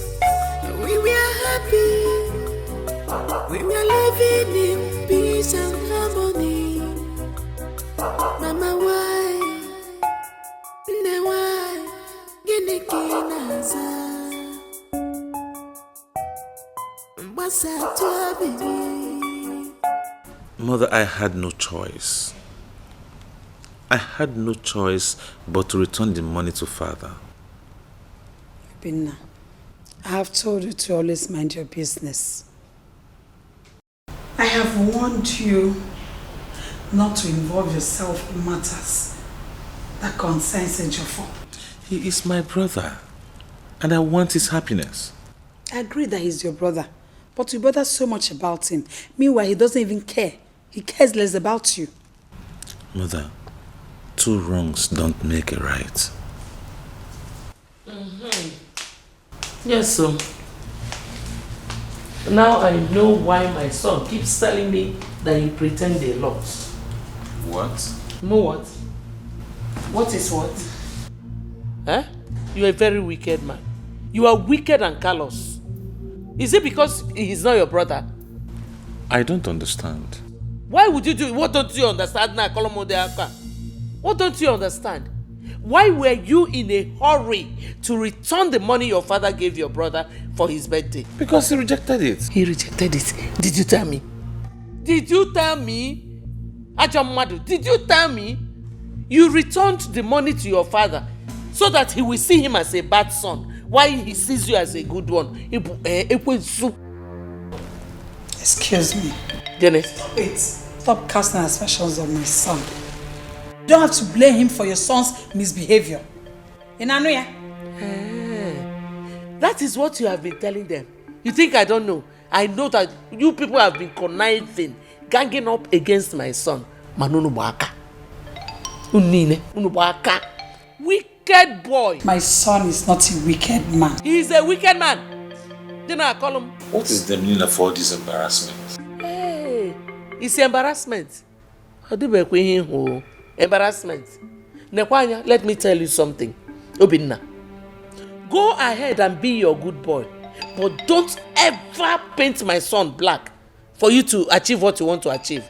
We were happy. We were living in peace and harmony. Mama, why? Why? Mother, I had no choice. I had no choice but to return the money to father. Binna, I have told you to always mind your business. I have warned you not to involve yourself in matters that concerns Ejiofor. He is my brother, and I want his happiness. I agree that he's your brother, but you bother so much about him. Meanwhile, he doesn't even care. He cares less about you. Mother, 2 wrongs don't make a right. Yes, sir. Now I know why my son keeps telling me that you pretend a lot. What? Know what? What is what? Huh? You are a very wicked man. You are wicked and callous. Is it because he is not your brother? I don't understand. Why would you do it? What don't you understand now? What don't you understand? Why were you in a hurry to return the money your father gave your brother for his birthday? Because he rejected it. He rejected it. Did you tell me? Did you tell me? Ajamadu, did you tell me? You returned the money to your father so that he will see him as a bad son while he sees you as a good one. Excuse me. Janet. Wait. Stop casting aspersions on my son. You don't have to blame him for your son's misbehavior. That is what you have been telling them. You think I don't know? I know that you people have been conniving, ganging up against my son. Manunubaka. Unubaka. Wicked boy. My son is not a wicked man. He is a wicked man. Then I call him. What is the meaning of all this embarrassment? Hey, it's embarrassment. Embarrassment. Nekwanya, let me tell you something. Obinna, go ahead and be your good boy, but don't ever paint my son black for you to achieve what you want to achieve.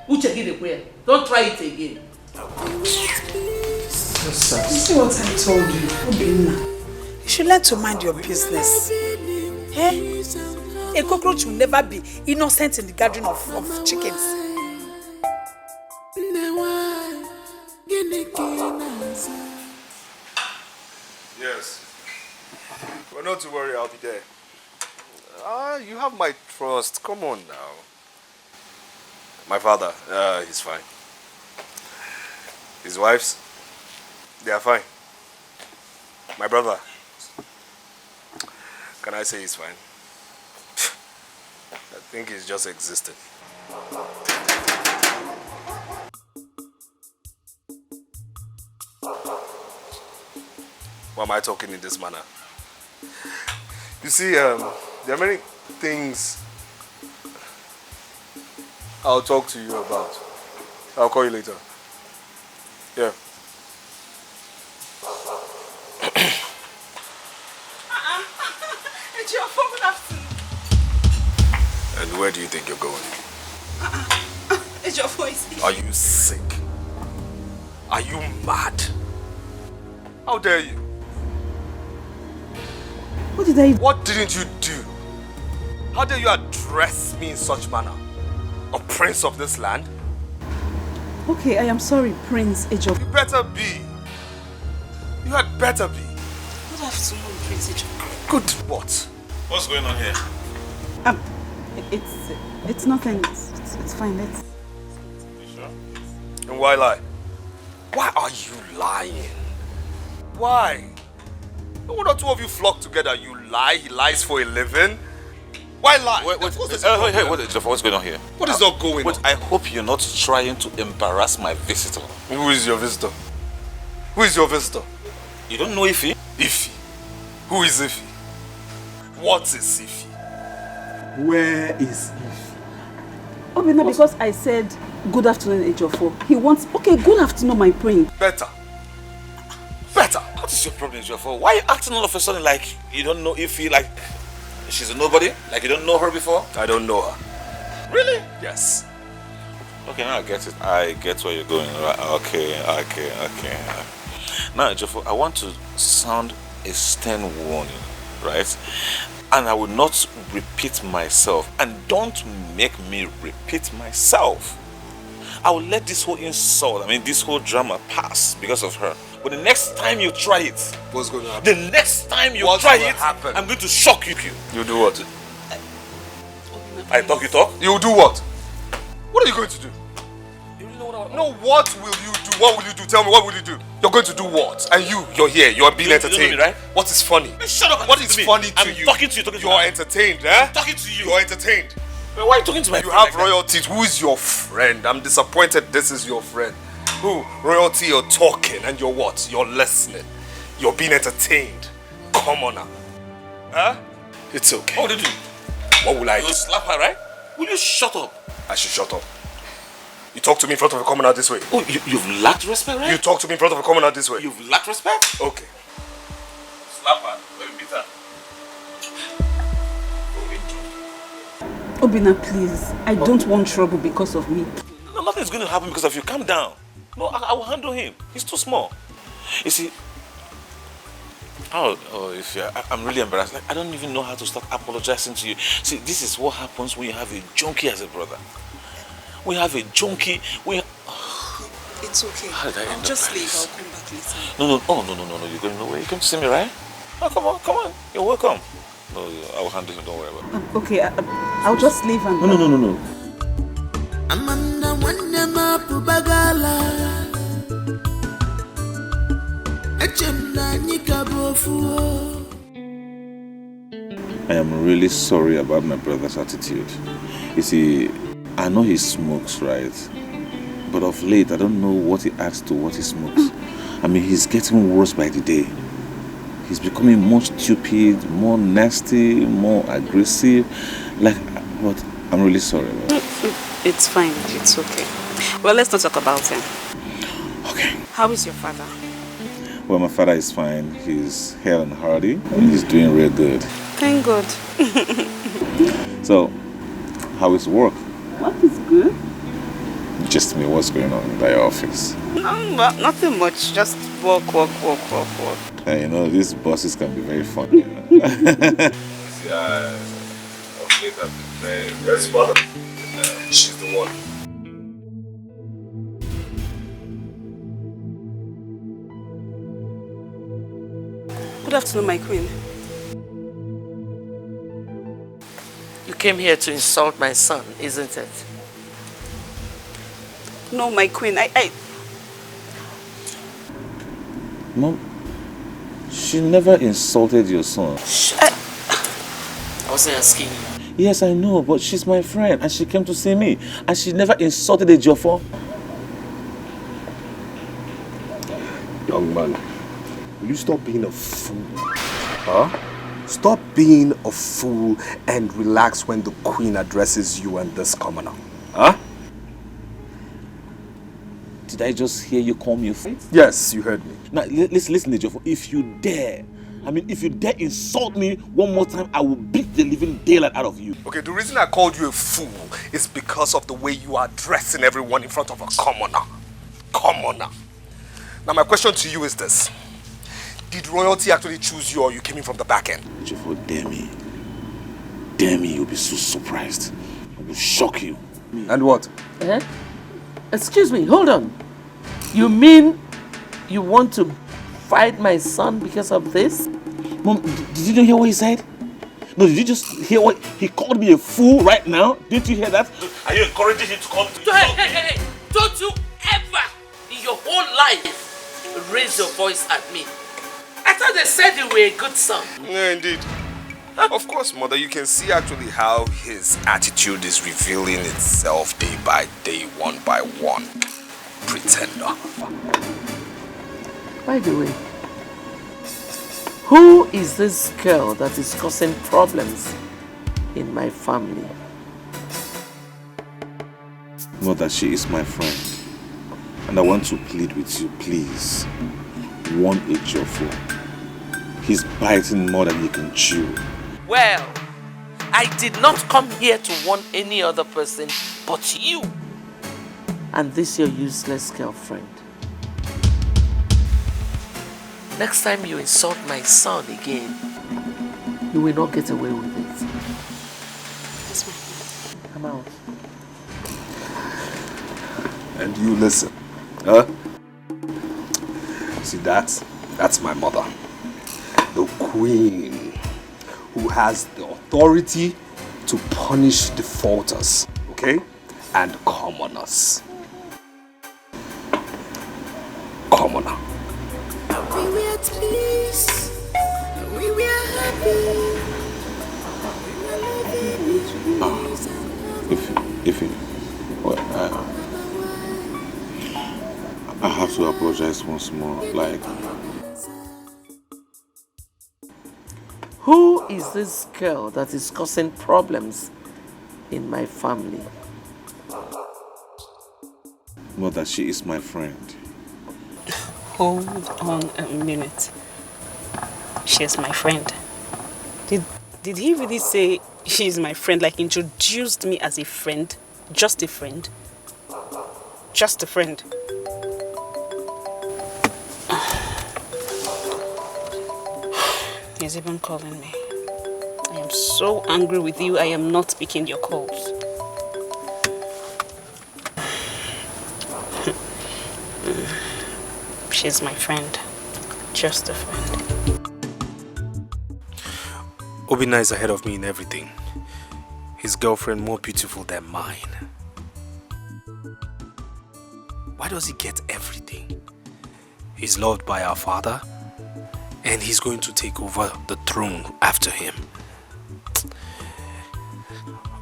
Don't try it again. You see what I told you, Obinna? You should learn to mind your business. Eh? A cockroach will never be innocent in the gathering of chickens. Yes. Well, not to worry, I'll be there. You have my trust. Come on now. My father, he's fine. His wives, they are fine. My brother, can I say he's fine? I think he's just existing. Why am I talking in this manner? You see, there are many things I'll talk to you about. I'll call you later. Yeah. It's your phone afternoon. And where do you think you're going? It's your voice. Are you sick? Are you mad? How dare you? What did I... What didn't you do? How dare you address me in such manner? A prince of this land? Okay, I am sorry, Prince Ejiofor. You better be. You had better be. Good afternoon, Prince Ejiofor. Good what? What's going on here? It's nothing. It's fine. Let's... You sure? And why lie? Why are you lying? Why? One or two of you flock together, you lie, he lies for a living. Why lie? Wait, what's going on here? What is not going on? I hope you're not trying to embarrass my visitor. Who is your visitor? Who is your visitor? You don't know Ify? Ify? Who is Ify? What is Ify? Where is Ify? Obina, because I said good afternoon, Ejiofor. He wants... Okay, good afternoon, my prince. Better. What is your problem, Ejiofor? Why are you acting all of a sudden like you don't know Ify, like she's a nobody? Like you don't know her before? I don't know her. Really? Yes. Okay, now I get it. I get where you're going. Okay. Now, Ejiofor, I want to sound a stern warning, right? And I will not repeat myself. And don't make me repeat myself. I will let this whole insult, this whole drama pass because of her. But the next time you try it, what's going to happen? The next time you try it, I'm going to shock you. You do what? I talk, you talk? You do what? What are you going to do? No, what will you do? What will you do? Tell me, what will you do? You're going to do what? And you're here, you're being entertained. You know me, right? What is funny? Shut up. What is funny to you? I'm talking to you. You're entertained, eh? I'm talking to you. You're entertained. Why are you talking to my friend? You have royalty. Who is your friend? I'm disappointed this is your friend. Who? Royalty, you're talking and you're what? You're listening. You're being entertained. Come on now. Huh? It's okay. What would you do? What will I do? You slap her, right? Will you shut up? I should shut up. You talk to me in front of a commoner this way. Oh, you've lacked respect, right? You talk to me in front of a commoner this way. You've lacked respect? Okay. Slap her. Let me beat her. Obina, please. I don't want trouble because of me. No, nothing's going to happen because of you. Calm down. No, I will handle him. He's too small. You see, I'm really embarrassed. Like, I don't even know how to start apologizing to you. See, this is what happens when you have a junkie as a brother. We have a junkie. It's okay. I'll just leave. I'll come back later. No. You're going nowhere. You came to see me, right? Oh, come on. You're welcome. No, I will handle it. Don't worry about it. Okay, I'll just leave and... No. Amanda Wandema Pubagala Echemna Nikabofu. I am really sorry about my brother's attitude. You see, I know he smokes, right? But of late, I don't know what he adds to what he smokes. He's getting worse by the day. He's becoming more stupid, more nasty, more aggressive. But I'm really sorry about it. It's fine. It's okay. Well, let's not talk about him. Okay. How is your father? Well, my father is fine. He's hale and hearty, and he's doing real good. Thank God. So, how is work? What is good? Just me, what's going on in your office? Nothing much. Just work. These bosses can be very funny. She's the one. Good afternoon, my queen. You came here to insult my son, isn't it? No, my queen, I... Mom, she never insulted your son. I wasn't asking you. Yes, I know, but she's my friend and she came to see me. And she never insulted Ejiofor. Young man, will you stop being a fool? Huh? Stop being a fool and relax when the queen addresses you and this commoner. Huh? Did I just hear you call me a fool? Yes, you heard me. Now, listen, Ejiofor. If you dare insult me one more time, I will beat the living daylight out of you. Okay, the reason I called you a fool is because of the way you are addressing everyone in front of a commoner. Commoner. Now, my question to you is this. Did royalty actually choose you or you came in from the back end? Ejiofor, dare me. Dare me, you'll be so surprised. I will shock you. And what? Excuse me, hold on. You mean you want to fight my son because of this? Mom, did you not hear what he said? No, did you just hear what he called me a fool right now? Didn't you hear that? Are you encouraging him to call me? Hey! Don't you ever in your whole life raise your voice at me. I thought they said you were a good son. Yeah, indeed. Of course, Mother, you can see actually how his attitude is revealing itself day by day, one by one. Pretender. By the way, who is this girl that is causing problems in my family? Mother, she is my friend. And I want to plead with you, please. Warn Ejiofor. He's biting more than he can chew. Well, I did not come here to warn any other person but you and this your useless girlfriend. Next time you insult my son again, you will not get away with it. I'm out. And you listen, huh? See, that's my mother. The queen who has the authority to punish defaulters, okay? And commoners. Commoner. We were at peace. We were happy. I have to apologize once more. Who is this girl that is causing problems in my family? Mother, she is my friend. Hold on a minute. She's my friend. Did he really say she's my friend? Like introduced me as a friend? Just a friend? Just a friend? He's even calling me. I am so angry with you, I am not picking your calls. She's my friend. Just a friend. Obinna is ahead of me in everything. His girlfriend more beautiful than mine. Why does he get everything? He's loved by our father, and he's going to take over the throne after him.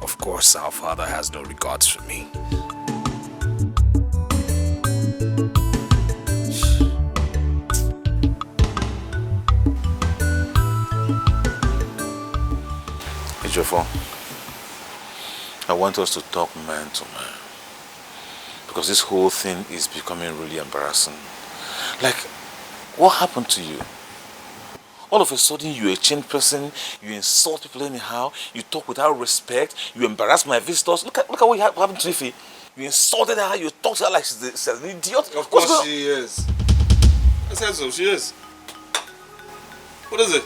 Of course, our father has no regards for me. Ejiofor, I want us to talk man to man. Because this whole thing is becoming really embarrassing. Like, what happened to you? All of a sudden, you're a changed person, you insult people anyhow, you talk without respect, you embarrass my visitors. Look at what happened to Ify. You insulted her, you talked to her like she's an idiot. Of course she is. I said so, she is. What is it?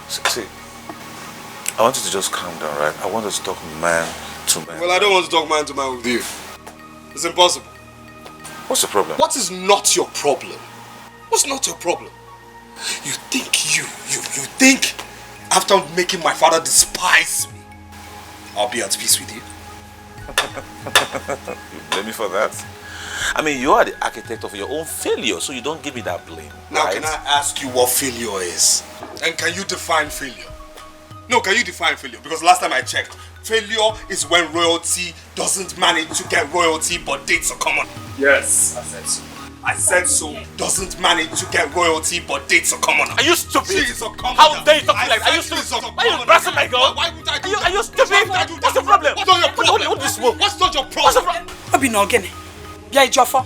See, I want you to just calm down, right? I want us to talk man to man. Well, I don't want to talk man to man with you. It's impossible. What's the problem? What is not your problem? What's not your problem? You think after making my father despise me, I'll be at peace with you? You blame me for that? I mean, you are the architect of your own failure, so you don't give me that blame. Now, right? Can I ask you what failure is? And can you define failure? No, can you define failure? Because last time I checked, failure is when royalty doesn't manage to get royalty but dates are common. Yes, I said so. I said so. Doesn't manage to get royalty but dates a commoner. Are you stupid? She is a commoner. How dare you talk to me like that? Are you stupid? Why are you embarrassing my girl? Why would I do that? Are you stupid? What's the problem? What's not your problem? What do you smoke? What's not your problem? Obina Ogene, yeah, Jofo,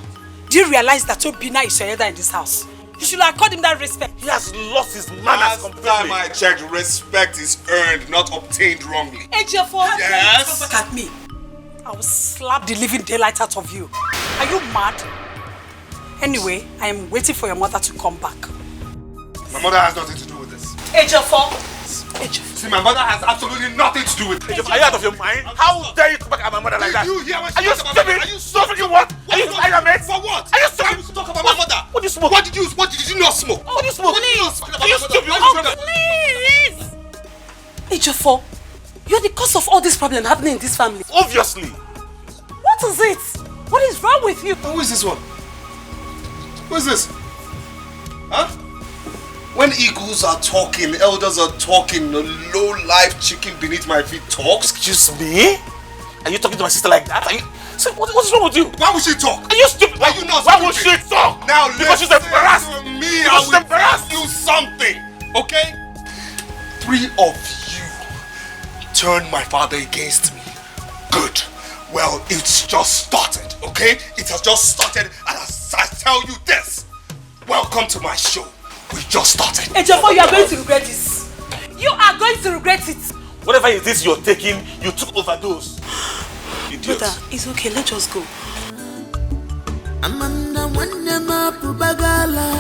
do you realize that Obina is your elder in this house? You should accord him that respect. He has lost his manners completely. Last time I checked, respect is earned, not obtained wrongly. Hey, Jofo, yes? look at me. I will slap the living daylight out of you. Are you mad? Anyway, I am waiting for your mother to come back. My mother has nothing to do with this. Hey, Jofo. See, my mother has absolutely nothing to do with it. Are you out of your mind? How dare you talk about my mother like that? You hear what Are you stupid? Are you stupid? What? Are you tired, mate? For what? Are you stupid? Why would you talk about my mother? What do you smoke? What did you not smoke? What do you smoke? Are you stupid? Please! Hey, Jofo, you're the cause of all this problem happening in this family. Obviously. What is it? What is wrong with you? Who is this one? Who is this? Huh? When eagles are talking, elders are talking, the low-life chicken beneath my feet talks. Excuse me? Are you talking to my sister like that? Are you... So what's wrong with you? Why would she talk? Are you stupid? Are you not Why stupid? would she talk? Now because she's embarrassed. Me, because she's I will embarrassed. tell you something, okay? 3 of you turned my father against me. Good. Well, it's just started, okay? It has just started, and as I tell you this, welcome to my show. We just started. Hey, Jofo, you are going to regret this. You are going to regret it. Whatever it is you're taking, you took overdose. Idiot. Brother, it's okay. Let's just go. Amanda Wanyama Pubagala.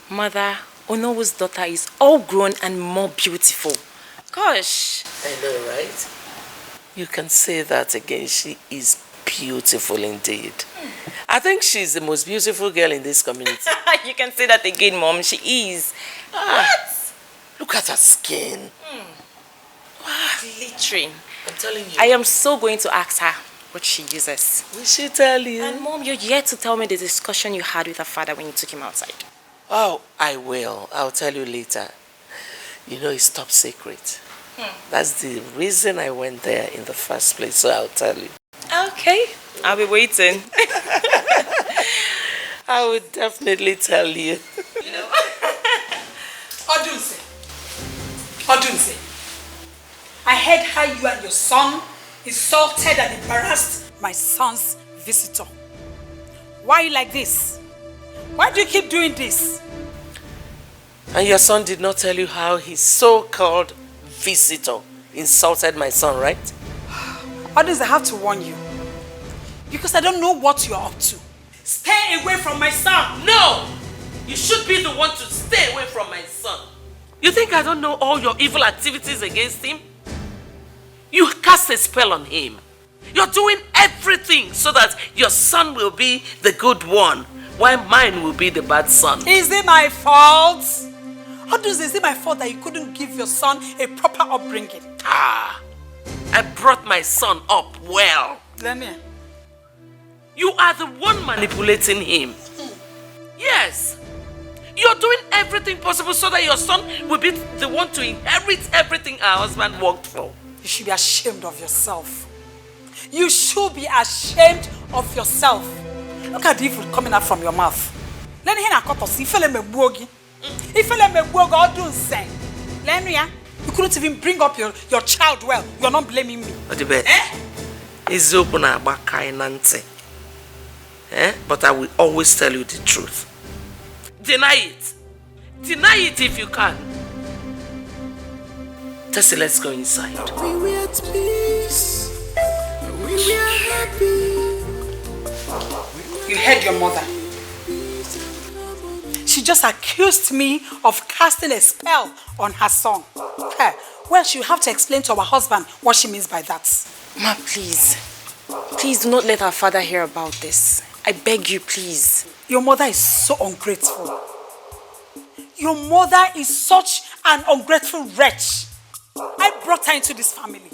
Mother, Onowo's daughter is all grown and more beautiful. Gosh. I know, right? You can say that again. She is beautiful indeed. I think she's the most beautiful girl in this community. You can say that again, Mom. She is. What? Look at her skin. Glittering. I'm telling you. I am so going to ask her what she uses. Will she tell you? And Mom, you're yet to tell me the discussion you had with her father when you took him outside. Oh, I will. I'll tell you later. You know, it's top secret. That's the reason I went there in the first place, so I'll tell you. Okay, I'll be waiting. I would definitely tell you. Odunse, I heard how you and your son insulted and embarrassed my son's visitor. Why are you like this? Why do you keep doing this? And your son did not tell you how his so-called visitor insulted my son, right? Odunse, I have to warn you. Because I don't know what you're up to. Stay away from my son! No! You should be the one to stay away from my son. You think I don't know all your evil activities against him? You cast a spell on him. You're doing everything so that your son will be the good one, while mine will be the bad son. Is it my fault? Odunse, is it my fault that you couldn't give your son a proper upbringing? I brought my son up well. Let me. You are the one manipulating him. Yes. You're doing everything possible so that your son will be the one to inherit everything our husband worked for. You should be ashamed of yourself. You should be ashamed of yourself. Look at the evil coming out from your mouth. Let me hear Akotos. You couldn't even bring up your child well. You're not blaming me. It's open about kindness. But I will always tell you the truth. Deny it. Deny it if you can. Tessie, let's go inside. We were at peace. We were happy. You heard your mother. She just accused me of casting a spell on her son. Well, she'll have to explain to her husband what she means by that. Ma, please. Please do not let our father hear about this. I beg you, please. Your mother is so ungrateful. Your mother is such an ungrateful wretch. I brought her into this family.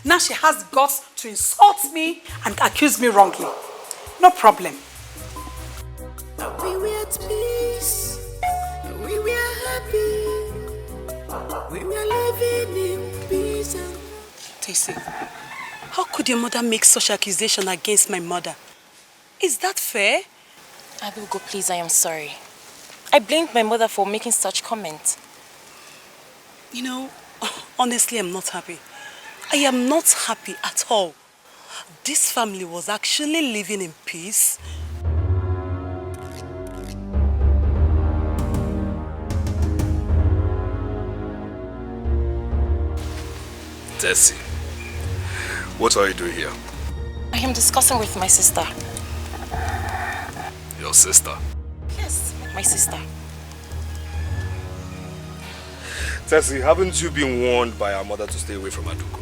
Now she has guts to insult me and accuse me wrongly. No problem. We were at peace. We were happy. We were living in peace. Tasty. How could your mother make such accusation against my mother? Is that fair? Adugo, please, I am sorry. I blamed my mother for making such comments. You know, honestly, I'm not happy. I am not happy at all. This family was actually living in peace. Tessie, what are you doing here? I am discussing with my sister. Your sister? Yes, my sister. Tessie, haven't you been warned by our mother to stay away from Adugo?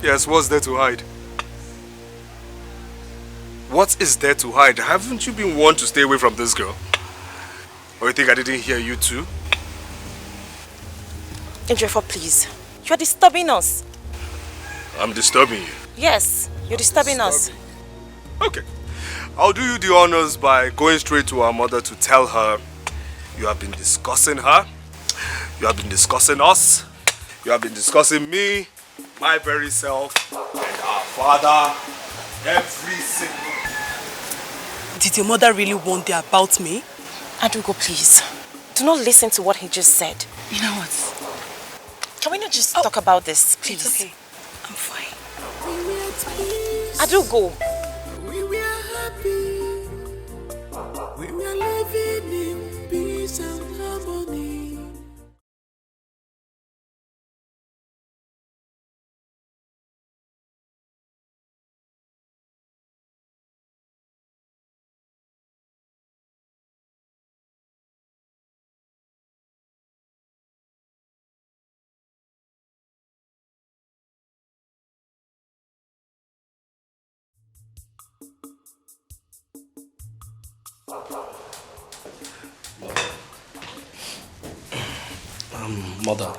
Yes, what's there to hide? What is there to hide? Haven't you been warned to stay away from this girl? Or you think I didn't hear you too? Ejiofor, please. You are disturbing us. I'm disturbing you. Yes, you're disturbing us. Okay. I'll do you the honors by going straight to our mother to tell her you have been discussing her, you have been discussing us, you have been discussing me, my very self, and our father, every single... Did your mother really wonder about me? Adugo, please. Do not listen to what he just said. You know what? Can we not just talk about this, please? It's okay. I'm fine. Adugo. We were happy. We were living in peace and harmony. Mother,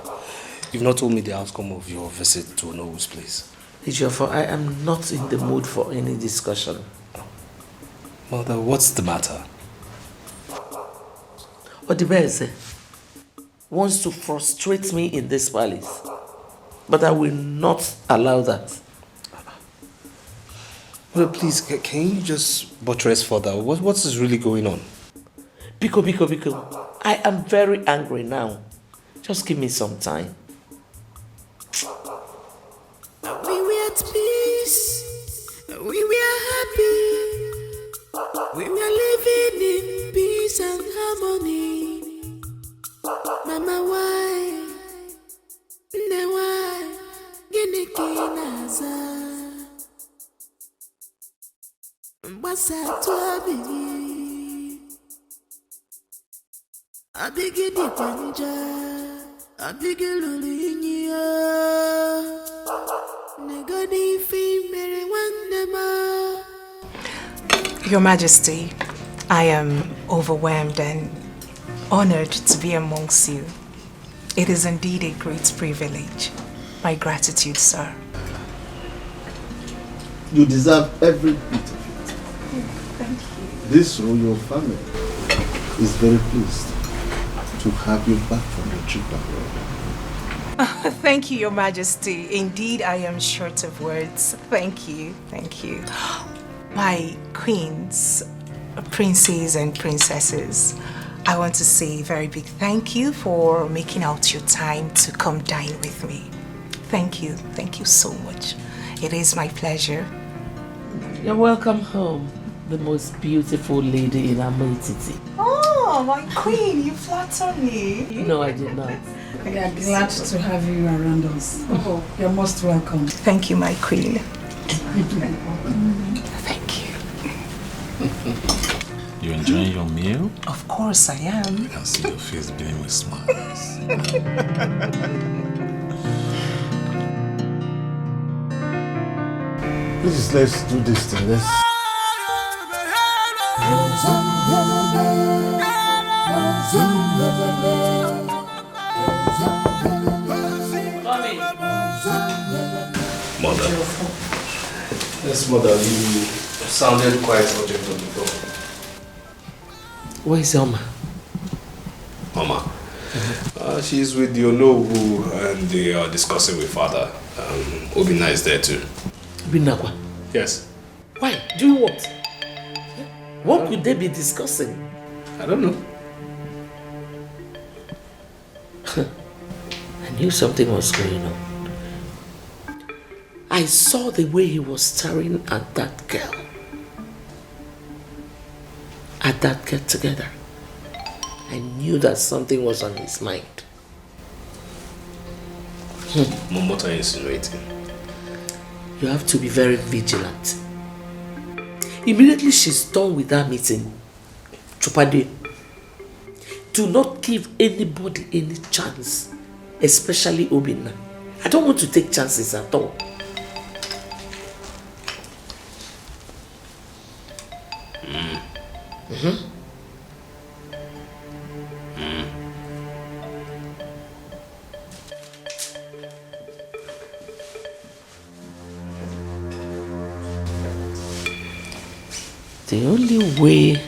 you've not told me the outcome of your visit to Noah's place. Ejiofor, I am not in the mood for any discussion. Mother, what's the matter? Odibeze wants to frustrate me in this palace, but I will not allow that. Well, please, can you just buttress further? What is really going on? Biko, I am very angry now. Just give me some time. We were at peace. We were happy. We were living in peace and harmony. Mama, why? Why? Genekinaza. Mbasa tuabi. Abigidi kwanja. Abigilurinya. Negodi fi mere wandema. Your Majesty, I am overwhelmed and honored to be amongst you. It is indeed a great privilege. My gratitude, sir. You deserve every bit of it. Thank you. This royal family is very pleased to have you back from your trip abroad. Thank you, Your Majesty. Indeed, I am short of words. Thank you. Thank you. My queens, princes and princesses, I want to say a very big thank you for making out your time to come dine with me. Thank you. Thank you so much. It is my pleasure. You're welcome home, the most beautiful lady in Amoititi. Oh, my queen, you flatter me. No, I did not. We are glad to have you around us. Oh, you're most welcome. Thank you, my queen. Thank you. You enjoying your meal? Of course I am. I can see your face beaming with smiles. Please, let's do this thing. Let's... Mother. Yes, Mother, you sounded quite urgent on the phone. Where is Elma? Mama, She's with Yonobu and they are discussing with father. Obina is there too. Obinakwa? Yes. Why? Doing what? What could they be discussing? I don't know. I knew something was going on. I saw the way he was staring at that girl. At that get together. I knew that something was on his mind. What are you insinuating? You have to be very vigilant. Immediately she's done with that meeting, Chopade, do not give anybody any chance, especially Obina. I don't want to take chances at all. The only way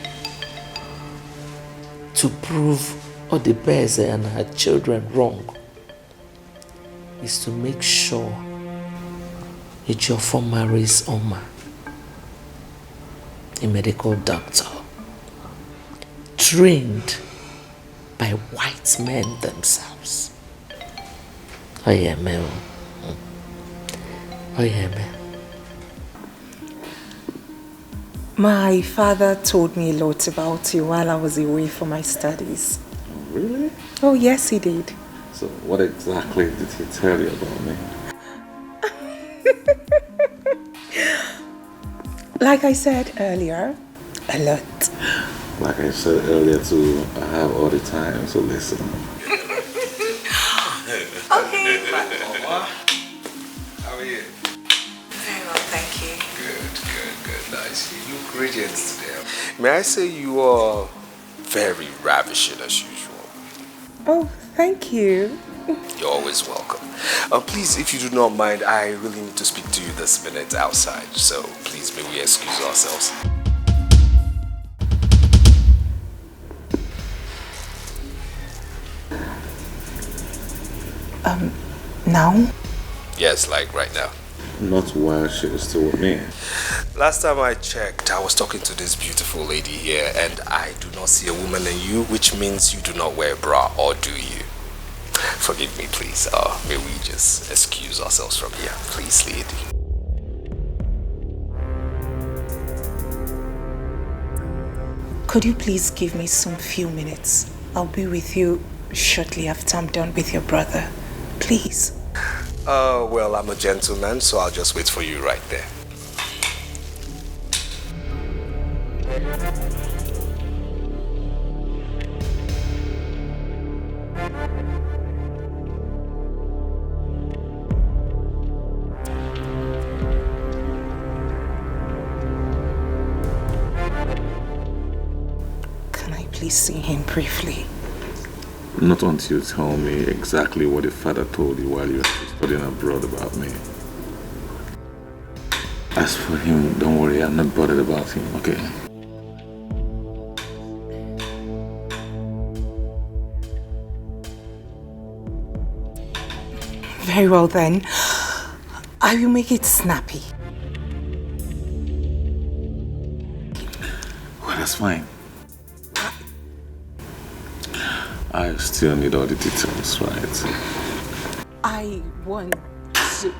to prove Odebeze and her children wrong is to make sure Ejiofor marries Oma, a medical doctor, trained by white men themselves. Oyeme. My father told me a lot about you while I was away for my studies. Really? Oh, yes, he did. So what exactly did he tell you about me? Like I said earlier, a lot. Like I said earlier too, I have all the time, so listen. Okay. How are you? Very well, thank you. Good. Nice. You look radiant today. May I say you are very ravishing as usual. Oh, thank you. You're always welcome. Please, if you do not mind, I really need to speak to you this minute outside. So please, may we excuse ourselves. Now? Yes, like right now. Not while she is still with me. Last time I checked, I was talking to this beautiful lady here, and I do not see a woman in you, which means you do not wear a bra, or do you? Forgive me, please. May we just excuse ourselves from here, please, lady. Could you please give me some few minutes? I'll be with you shortly after I'm done with your brother. Please. Well, I'm a gentleman, so I'll just wait for you right there. Can I please see him briefly? Not until you tell me exactly what your father told you while you were studying abroad about me. As for him, don't worry, I'm not bothered about him, okay? Very well then. I will make it snappy. Well, that's fine. I still need all the details, right? I want to...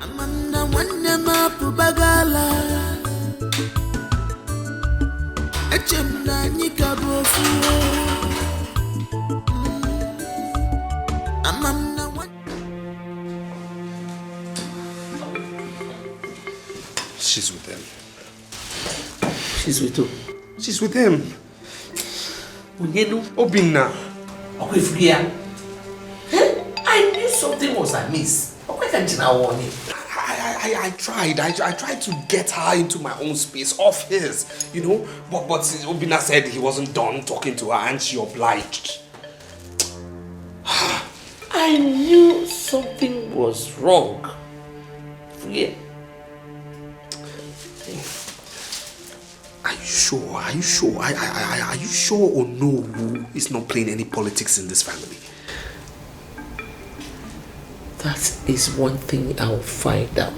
She's with him. She's with who? She's with him. Obina. I knew something was amiss. Why can't you now warn him? I tried to get her into my own space, off his, you know, but Obina said he wasn't done talking to her and she obliged. I knew something was wrong. Yeah. Are you sure? Are you sure? Are you sure or no? Is not playing any politics in this family? That is one thing I'll find out.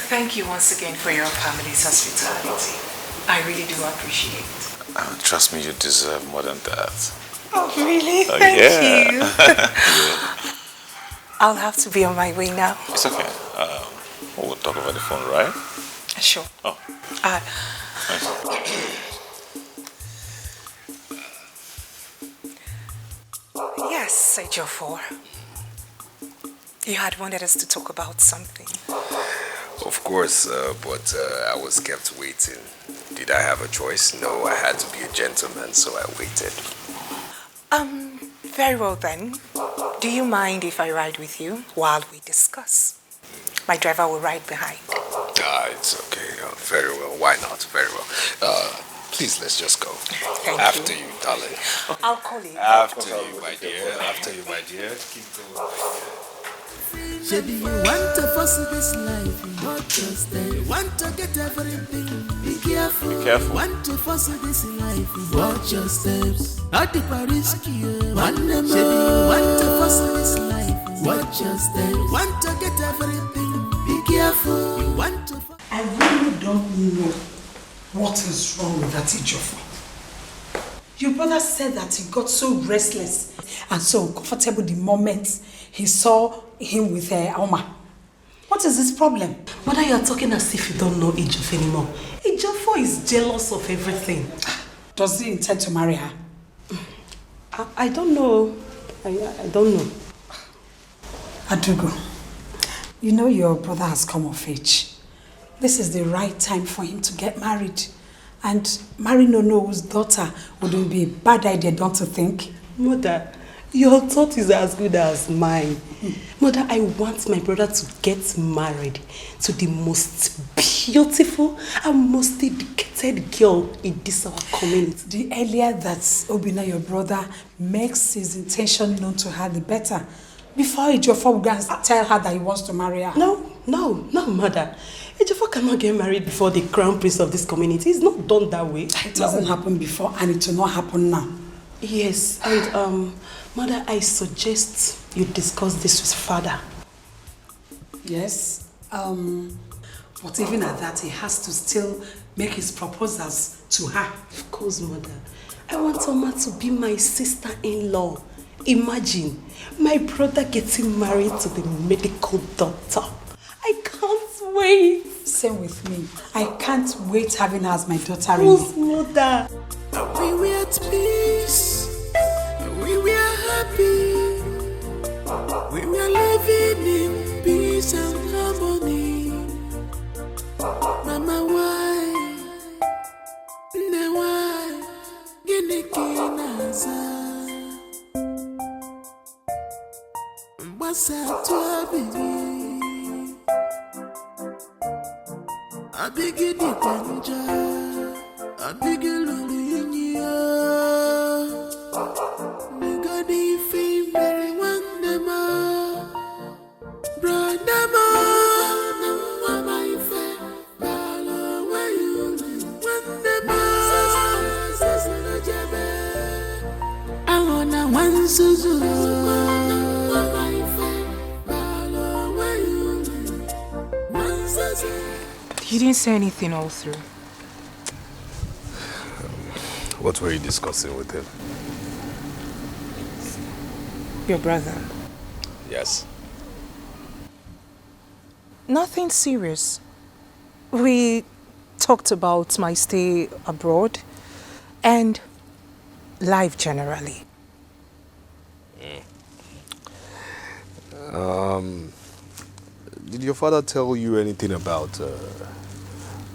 Thank you once again for your family's hospitality. I really do appreciate it. Trust me, you deserve more than that. Oh, really? Oh, Thank yeah. you. Yeah. I'll have to be on my way now. It's okay. We'll talk over the phone, right? Sure. Oh. Yes, Ejiofor. You had wanted us to talk about something. Of course, but I was kept waiting. Did I have a choice? No, I had to be a gentleman, so I waited. Very well then. Do you mind if I ride with you while we discuss? My driver will ride behind. It's okay. Very well. Why not? Very well. Please, let's just go. Thank After you. you, darling. I'll call you. After you, my dear. After you, my dear. Keep going, my dear. Baby, you want to fuss this life, but just you want to get everything. Be careful. Be careful. Want to fuss this life, watch your steps. At the risk you want them. Baby, you want to fuss this life, watch your steps. Want to get everything. Be careful. You want to. I really don't know what is wrong with that Ejiofor. Your brother said that he got so restless and so uncomfortable the moment he saw him with Oma. What is this problem? Mother, you are talking as if you don't know Ejiofor anymore. Ejiofor is jealous of everything. Does he intend to marry her? I don't know. I don't know. Adugo, you know your brother has come of age. This is the right time for him to get married. And marrying Nono's daughter wouldn't be a bad idea, don't you think? Mother, your thought is as good as mine. Mother, I want my brother to get married to the most beautiful and most dedicated girl in this our community. The earlier that Obina, your brother, makes his intention known to her, the better. Before Ejiofor will go and tell her that he wants to marry her. No, Mother. Ejiofor cannot get married before the crown prince of this community. It's not done that way. It doesn't happen before and it will not happen now. Yes, and Mother, I suggest you discuss this with Father. Yes, but even at that, he has to still make his proposals to her. Of course, Mother. I want Oma to be my sister-in-law. Imagine, my brother getting married to the medical doctor. I can't wait. Same with me. I can't wait having her as my daughter. Who's Mother? We were at peace. We were happy. We were living in peace and harmony. Mama, why? Why? What's up to baby? I begin the danger. I begin looking you. Nigga, feel very wonderful. Brother, my friend, follow where you wonderful. I wanna one Suzu. You didn't say anything all through. What were you discussing with him? Your brother. Yes. Nothing serious. We talked about my stay abroad and life generally. Did your father tell you anything about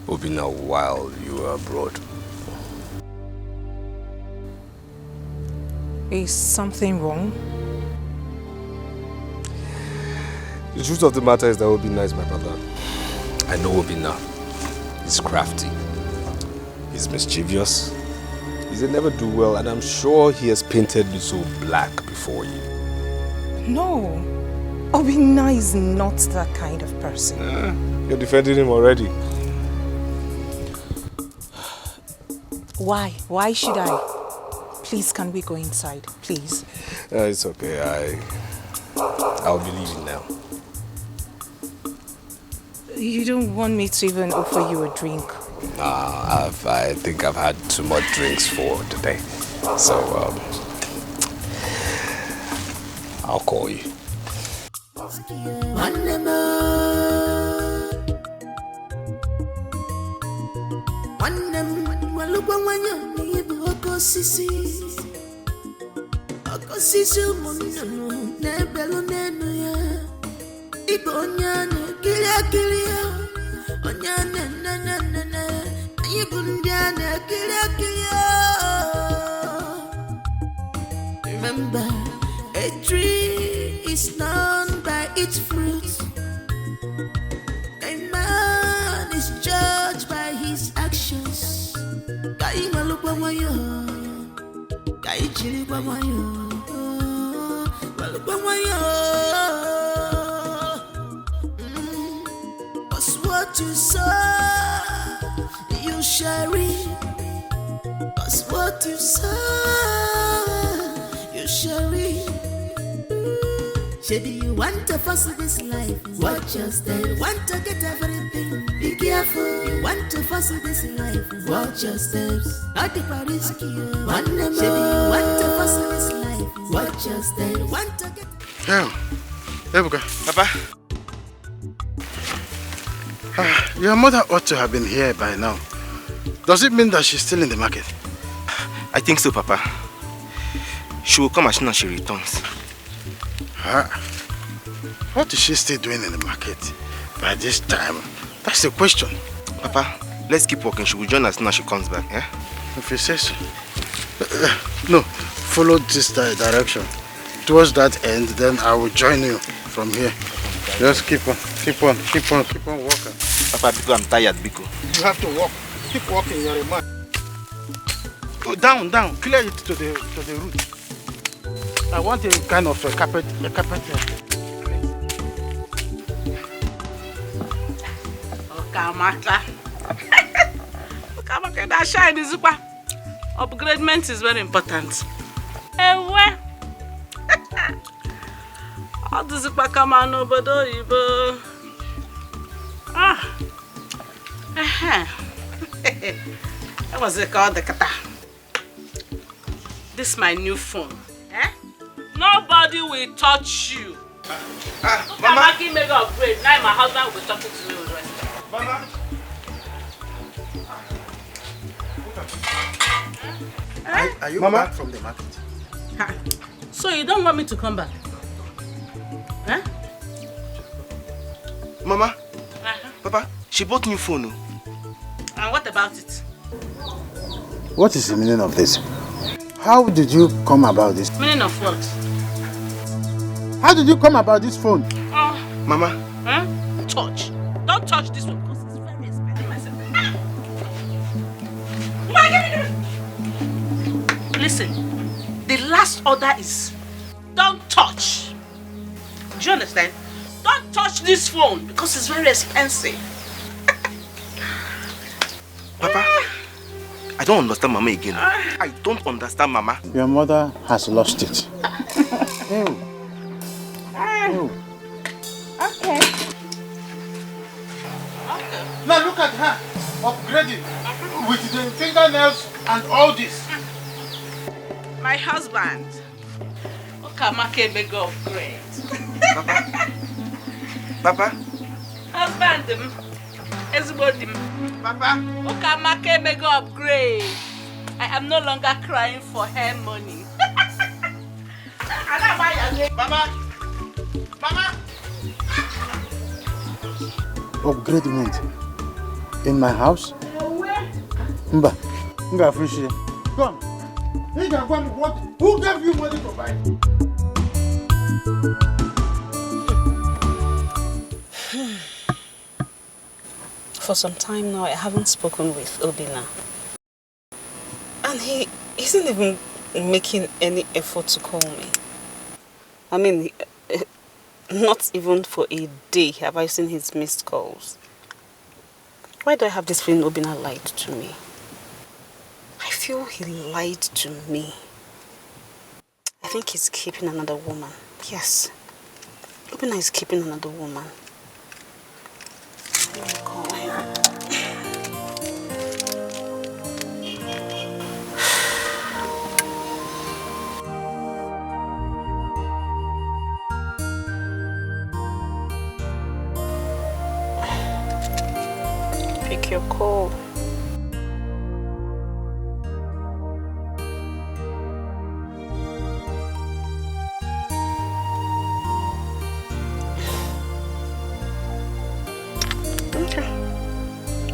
Obina while you were abroad? Is something wrong? The truth of the matter is that Obina is my brother. I know Obina. He's crafty. He's mischievous. He's a never-do-well, and I'm sure he has painted you so black before you. No. Obina is not that kind of person. You're defending him already. Why? Why should I? Please, can we go inside? Please. It's okay. I'll be leaving now. You don't want me to even offer you a drink? I think I've had too much drinks for today. So, I'll call you. Remember, a tree is known by its fruit. A man is judged by his actions. Kai malupamayo, kai chiripamayo, malupamayo. Cause what you sow, you shall reap. Cause what you sow, you shall reap. Maybe you want to fuss this life, watch your step. You want to get everything, be careful. You want to fuss this life, watch your steps. Not the risky. Maybe you want to fuss this life, watch your steps. You want to get. Ebuka. Papa. Your mother ought to have been here by now. Does it mean that she's still in the market? I think so, Papa. She will come as soon as she returns. What is she still doing in the market by this time? That's the question. Papa, let's keep walking. She will join us as soon as she comes back, eh? If you say so. No, follow this direction. Towards that end, then I will join you from here. Just keep on walking. Papa, Biko, I'm tired, Biko. You have to walk. Keep walking, you're a man. Go down, clear it to the root. I want a kind of a carpet here. Okamaka, that shine is super. Upgradement is very important. Ewe. All this is come on over there. That was called the kata. This is my new phone. Nobody will touch you. Mama, give me a break. Now my husband will be talking to me with respect. Mama. Are you back from the market? So you don't want me to come back? Huh? Mama, Papa, she bought new phone. And what about it? What is the meaning of this? How did you come about this? Meaning of what? How did you come about this phone? Mama. Huh? Touch. Don't touch this one because it's very expensive myself. Listen, the last order is don't touch. Do you understand? Don't touch this phone because it's very expensive. Papa, I don't understand Mama again. I don't understand Mama. Your mother has lost it. Okay. Now look at her, upgrading with the fingernails and all this. My husband. Okamake may go upgrade. Papa. Husband. Everybody. Papa. Okamake may go upgrade. I am no longer crying for her money. Mama. Upgradement in my house? Mba free. Come. Who gave you money to buy? For some time now, I haven't spoken with Obina. And he isn't even making any effort to call me. I mean, not even for a day have I seen his missed calls. Why do I have this feeling Obina lied to me? I feel he lied to me. think he's keeping another woman. Yes. Obinna is keeping another woman. Let me call him. Pick your call.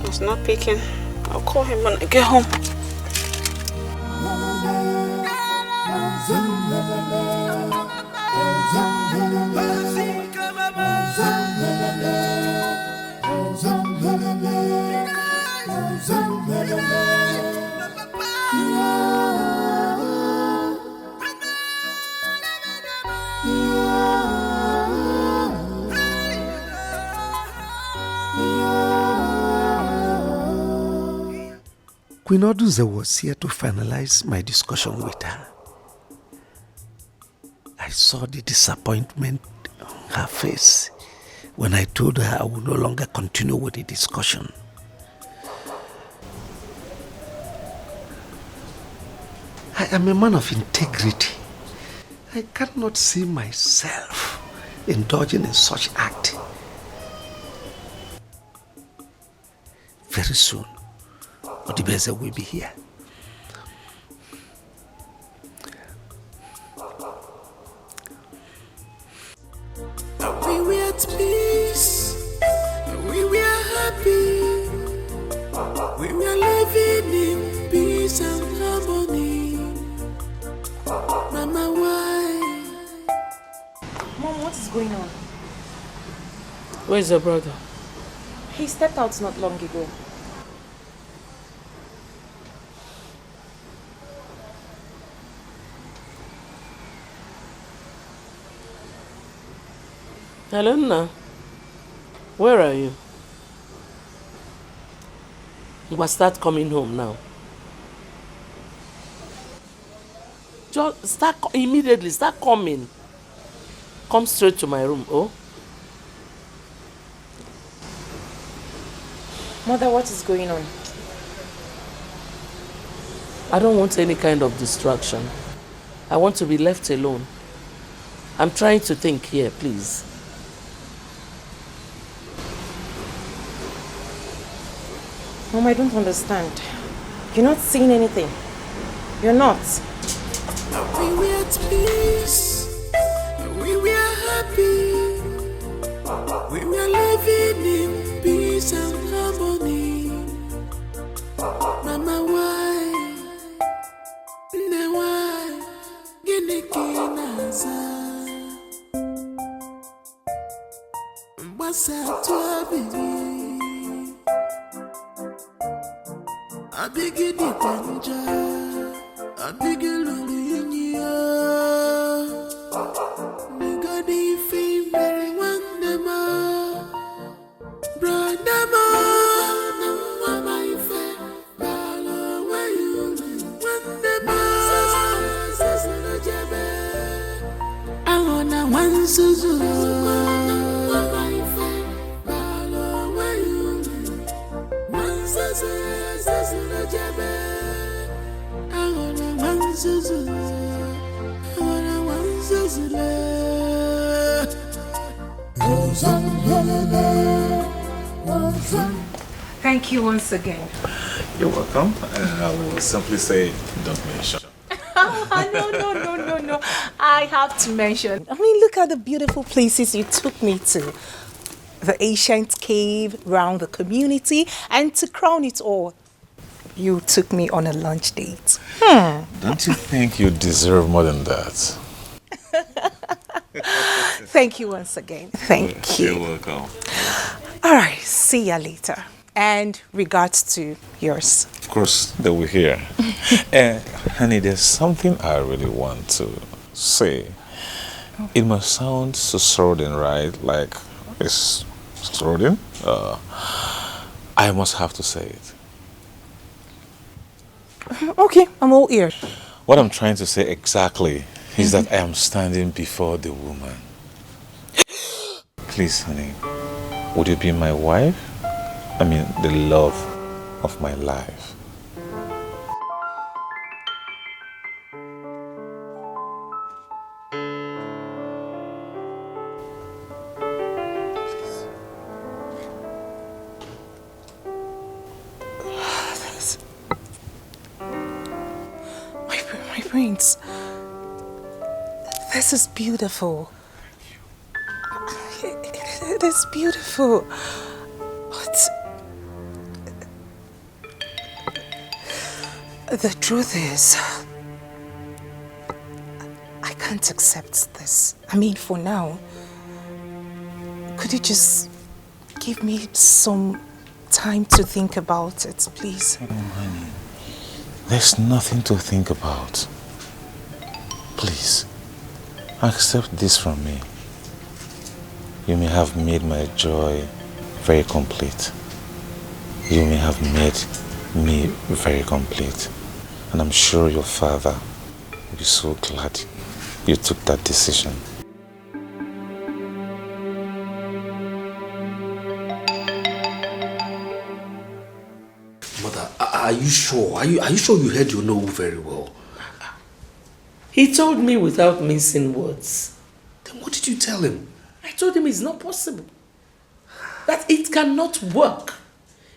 He's not picking. I'll call him when I get home. Queen Oduze was here to finalize my discussion with her. I saw the disappointment on her face when I told her I would no longer continue with the discussion. I am a man of integrity. I cannot see myself indulging in such act. Very soon, Odibeze will be here. We were at peace, we were happy, we were living in peace and harmony. Mama, why? Mom, what is going on? Where's your brother? He stepped out not long ago. Helena, where are you? You must start coming home now. Just start immediately, start coming. Come straight to my room, oh? Mother, what is going on? I don't want any kind of distraction. I want to be left alone. I'm trying to think here, please. Mom, I don't understand. You're not seeing anything. You're not. We were at peace, we were happy, we were living in peace and harmony. Mama, why? Ne why? Gini kinaza. Mbasa tuabiri. Abigi di panja, abigi lulinya. Nigadi fi very wandema, brandema. Mama ife, bala wayu wandema. Sasa jebe, I want Suzu. Mama ife, bala wayu wandema. Thank you once again. You're welcome. I will simply say, don't mention. No. I have to mention. I mean, look at the beautiful places you took me to. The ancient cave, round the community, and to crown it all, you took me on a lunch date. Don't you think you deserve more than that? Thank you once again. Thank you. You're welcome. All right, see ya later. And regards to yours. Of course, they will hear. Honey, there's something I really want to say. It must sound so sordid, right? Like it's sordid. I must have to say it. Okay, I'm all ears. What I'm trying to say exactly is that I am standing before the woman. Please, honey, would you be my wife? I mean, the love of my life. My prince. This is beautiful. It is beautiful. But the truth is, I can't accept this. I mean, for now, could you just give me some time to think about it, please? Oh, honey, there's nothing to think about. Please, accept this from me. You may have made my joy very complete. You may have made me very complete. And I'm sure your father will be so glad you took that decision. Mother, are you sure? Are you sure you heard your no very well? He told me without mincing words. Then what did you tell him? I told him it's not possible. That it cannot work.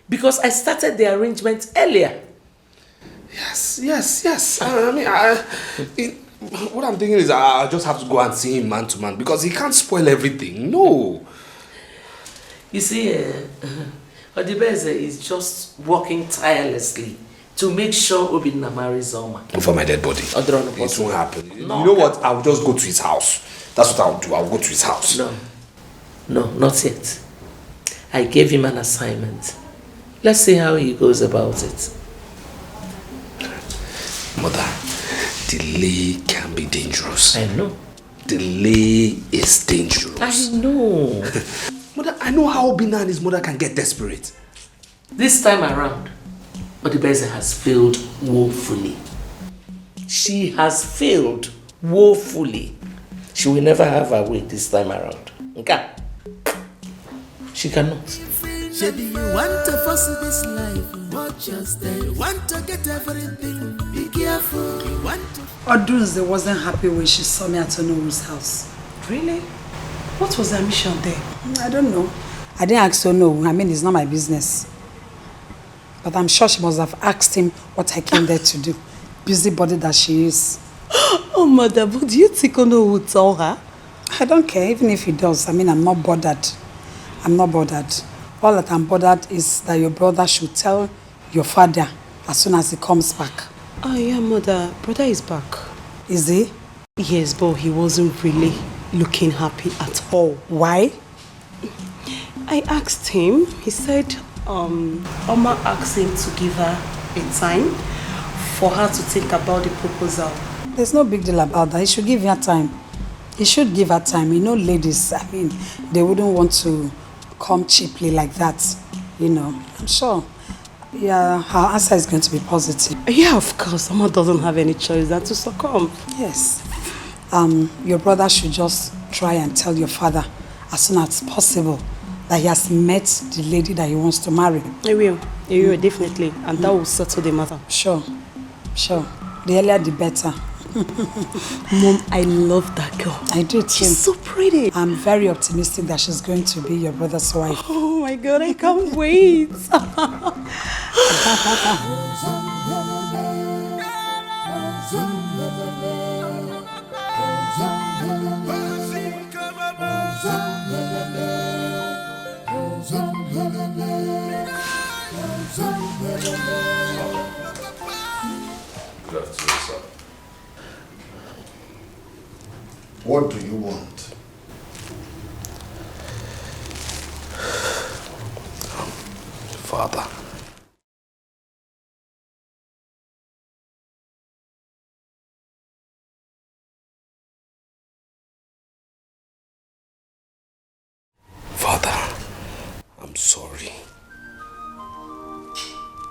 Because I started the arrangement earlier. Yes. What I'm thinking is I just have to go and see him man to man because he can't spoil everything. No. You see, Odibeze is just working tirelessly to make sure Obinna marries Oma. For my dead body. It won't happen. No, you know what? I'll just go to his house. That's what I'll do. I'll go to his house. No, not yet. I gave him an assignment. Let's see how he goes about it. Mother, delay can be dangerous. I know. Delay is dangerous. I know. Mother, I know how Obinna and his mother can get desperate. This time around, Odibeze has failed woefully. She has failed woefully. She will never have her way this time around. Okay? She cannot. Maybe you want to fuss this life, watch your step. You want to get everything, be careful. You want to... Odunze wasn't happy when she saw me at Onoru's house. Really? What was her mission there? I don't know. I didn't ask Ono. I mean, it's not my business. But I'm sure she must have asked him what I came there to do. Busybody that she is. Oh, mother, but do you think Ono would tell her? I don't care, even if he does. I mean, I'm not bothered. I'm not bothered. All that I'm bothered is that your brother should tell your father as soon as he comes back. Oh, yeah, mother. Brother is back. Is he? Yes, but he wasn't really looking happy at all. Why? I asked him. He said Oma asked him to give her a time for her to think about the proposal. There's no big deal about that. He should give her time. He should give her time. You know, ladies, I mean, they wouldn't want to come cheaply like that. You know, I'm sure. Yeah, her answer is going to be positive. Yeah, of course. Oma doesn't have any choice than to succumb. Yes. Your brother should just try and tell your father as soon as possible that he has met the lady that he wants to marry. He will, definitely. And that will settle the matter. Sure. The earlier the better. Mom, I love that girl. I do too. She's so pretty. I'm very optimistic that she's going to be your brother's wife. Oh my God, I can't wait. Good afternoon, sir. What do you want? Father. Father, I'm sorry.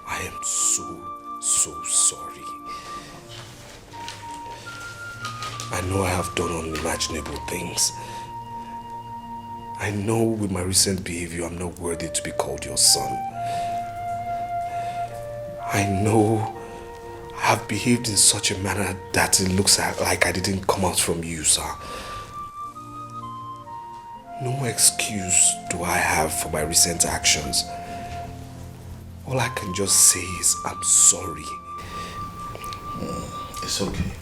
I am so sorry. I know I have done unimaginable things. I know with my recent behavior I'm not worthy to be called your son. I know I have behaved in such a manner that it looks like I didn't come out from you, sir. No excuse do I have for my recent actions. All I can just say is I'm sorry. It's okay.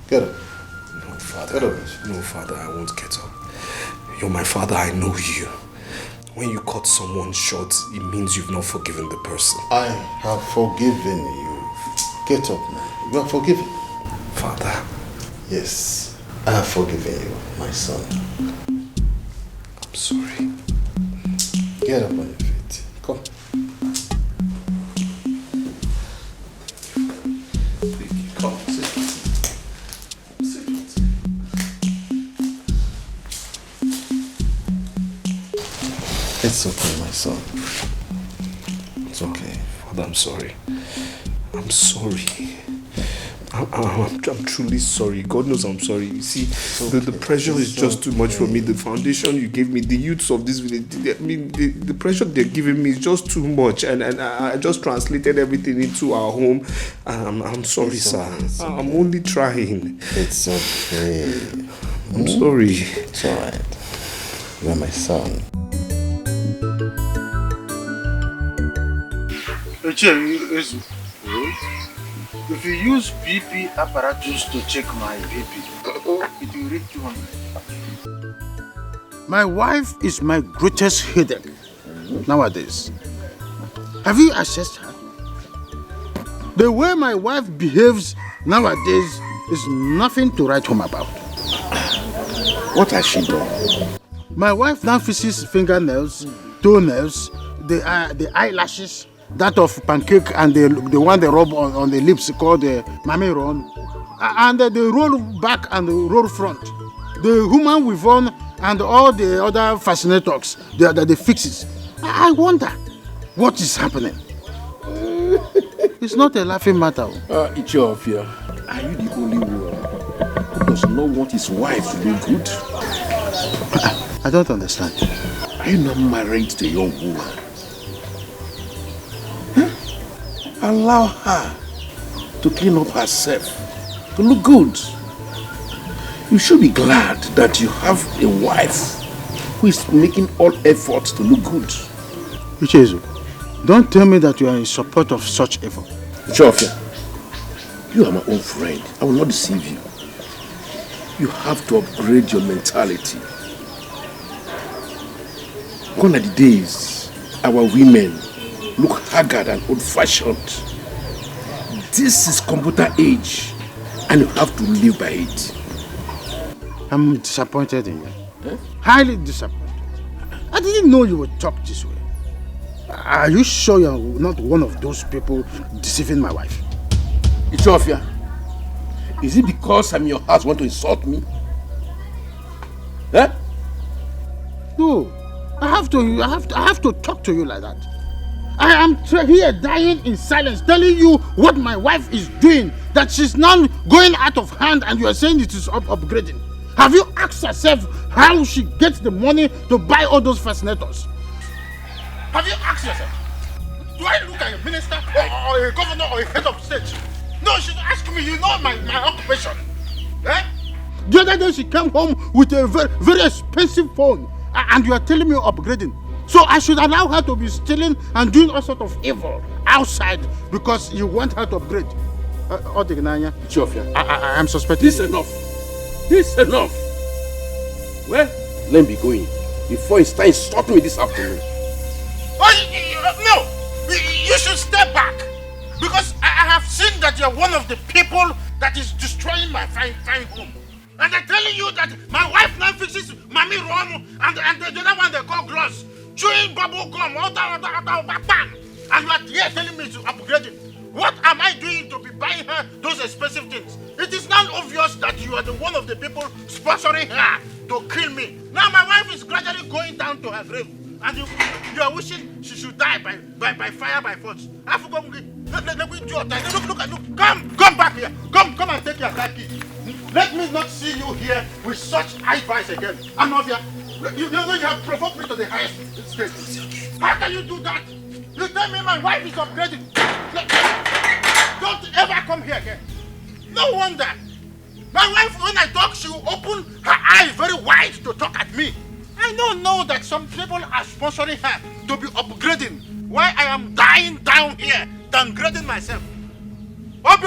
Get up. No, Father. Get up. No, Father, I won't get up. You're my father, I know you. When you cut someone short, it means you've not forgiven the person. I have forgiven you. Get up now. You are forgiven. Father. Yes, I have forgiven you, my son. I'm sorry. Get up on your feet. Come. Come, sit. It's okay, my son. It's okay. Father, I'm sorry. I'm sorry. I'm truly sorry. God knows I'm sorry. You see, the pressure is just too much for me. The foundation you gave me, the youths of this village, the pressure they're giving me is just too much. And I just translated everything into our home. I'm sorry, sir. I'm only trying. It's okay. I'm sorry. It's alright. You are my son. If you use BP apparatus to check my BP, it will read 200. My wife is my greatest headache nowadays. Have you assessed her? The way my wife behaves nowadays is nothing to write home about. What has she done? My wife now fixes fingernails, toenails, the eyelashes, that of pancake and the one they rub on the lips called the mami ron, and the roll back and the roll front, the human weave on and all the other fascinators, the fixes. I wonder what is happening. It's not a laughing matter. Ichiofia, are you the only one who does not want his wife to be good? I don't understand. Are you not married to a young woman? Allow her to clean up herself, to look good. You should be glad that you have a wife who is making all efforts to look good. Uchezu, don't tell me that you are in support of such effort. Chofia, you are my own friend. I will not deceive you. You have to upgrade your mentality. Gone are the days our women look haggard and old-fashioned. This is computer age, and you have to live by it. I'm disappointed in you. Highly disappointed. I didn't know you would talk this way. Are you sure you're not one of those people deceiving my wife? Ichofia, is it because I'm your husband want to insult me? No, I have to talk to you like that. I am here dying in silence, telling you what my wife is doing, that she's now going out of hand and you are saying it is upgrading. Have you asked yourself how she gets the money to buy all those fascinators? Have you asked yourself? Do I look like a minister or a governor or a head of state? No, she's asking me, you know my occupation. The other day she came home with a very, very expensive phone and you are telling me upgrading. So I should allow her to be stealing and doing all sort of evil outside because you want her to upgrade. Chinenye, I am suspecting. This enough. This enough. Well, let me be going before it's time to stop me this afternoon. No! You should step back because I have seen that you're one of the people that is destroying my fine home. And I'm telling you that my wife now fixes Mami Ron and the other one they call gloss. Chewing bubble gum, bang, and you are here telling me to upgrade it. What am I doing to be buying her those expensive things? It is now obvious that you are the one of the people sponsoring her to kill me. Now my wife is gradually going down to her grave, and you are wishing she should die by fire by force. I forgot. Look, come back here. Come and take your car key. here with such advice again. Amavia, you know you have provoked me to the highest stage. How can you do that? You tell me my wife is upgrading. Don't ever come here again. No wonder. My wife, when I talk, she will open her eyes very wide to talk at me. I don't know that some people are sponsoring her to be upgrading. Why I am dying down here, downgrading myself. Oh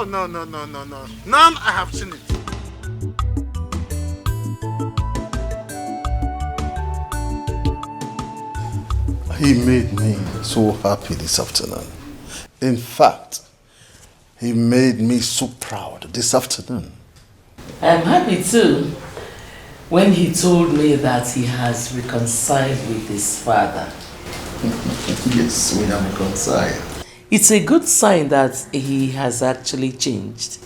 no. None I have seen it. He made me so happy this afternoon. In fact, he made me so proud this afternoon. I'm happy too when he told me that he has reconciled with his father. Yes, we are reconciled. It's a good sign that he has actually changed.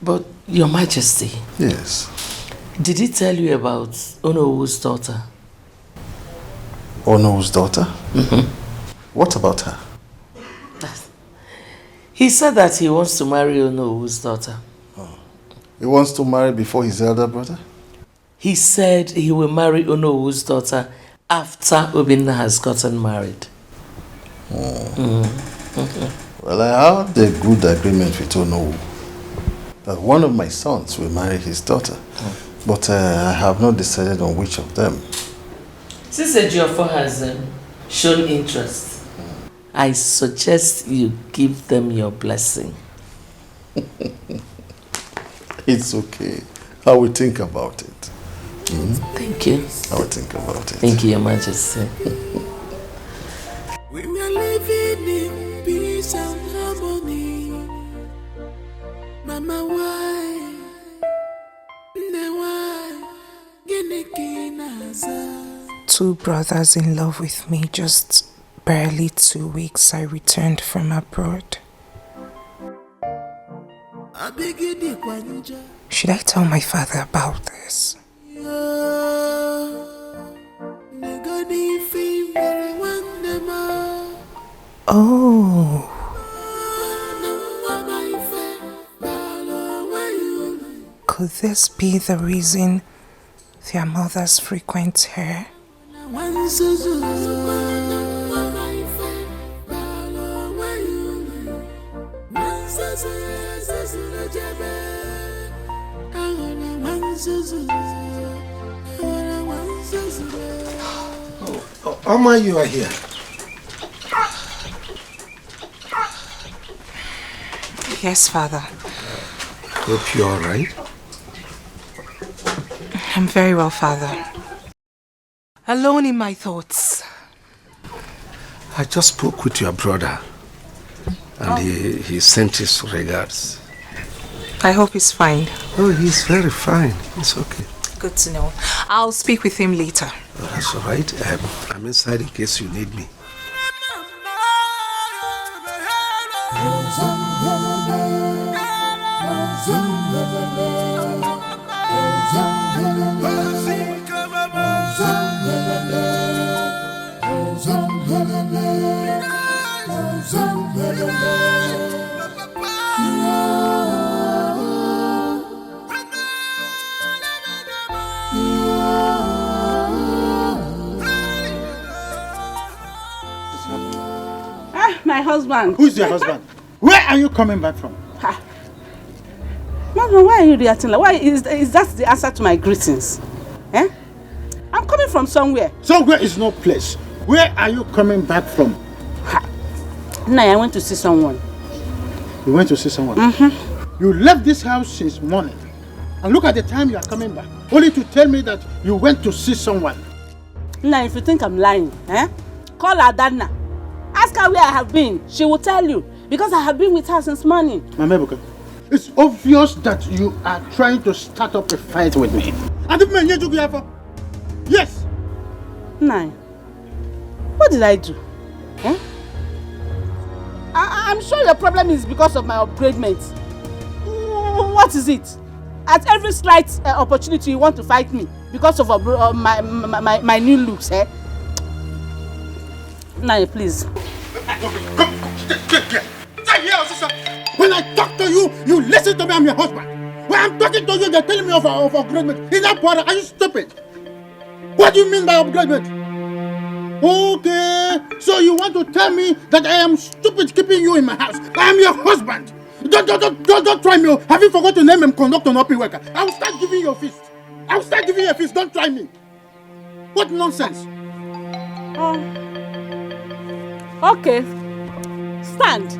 But Your Majesty. Yes. Did he tell you about Onowu's daughter? Onowu's daughter? What about her? He said that he wants to marry Onowu's daughter. He wants to marry before his elder brother? He said he will marry Onowu's daughter after Obinna has gotten married. Well, I had a good agreement with Onowu that one of my sons will marry his daughter. But I have not decided on which of them. Since Ejiofor has shown interest, I suggest you give them your blessing. It's okay. I will think about it. Thank you. I will think about it. Thank you, Your Majesty. We are living in peace and harmony. Mama, why? Two brothers in love with me. Just barely 2 weeks I returned from abroad. Should I tell my father about this? Oh. Could this be the reason their mothers frequent her? Oma, you are here. Yes, Father. Hope you're all right. I'm very well, Father. Alone in my thoughts. I just spoke with your brother and he sent his regards. I hope he's fine. Oh, he's very fine. It's okay. Good to know. I'll speak with him later. Oh, that's all right. I'm inside in case you need me. My husband. Who's your husband? Where are you coming back from? Mama, why are you reacting like? Why is that the answer to my greetings? Eh? I'm coming from somewhere. Somewhere is no place. Where are you coming back from? No, I went to see someone. You went to see someone? You left this house since morning. And look at the time you are coming back. Only to tell me that you went to see someone. Now, if you think I'm lying, call Adana. Ask her where I have been. She will tell you. Because I have been with her since morning. Mama Ebuka, it's obvious that you are trying to start up a fight with me. Yes. Nine. What did I do? I'm sure your problem is because of my upgradement. What is it? At every slight opportunity you want to fight me because of my new looks, Nine, please. I hear, sister? When I talk to you, you listen to me, I'm your husband. When I'm talking to you, they're telling me of upgradement. Is that brother? Are you stupid? What do you mean by upgradement? Okay, so you want to tell me that I am stupid keeping you in my house? I am your husband. Don't try me. Have you forgot to name him conductor and up worker? I will start giving you a fist. I will start giving you a fist. Don't try me. What nonsense? Okay. Stand.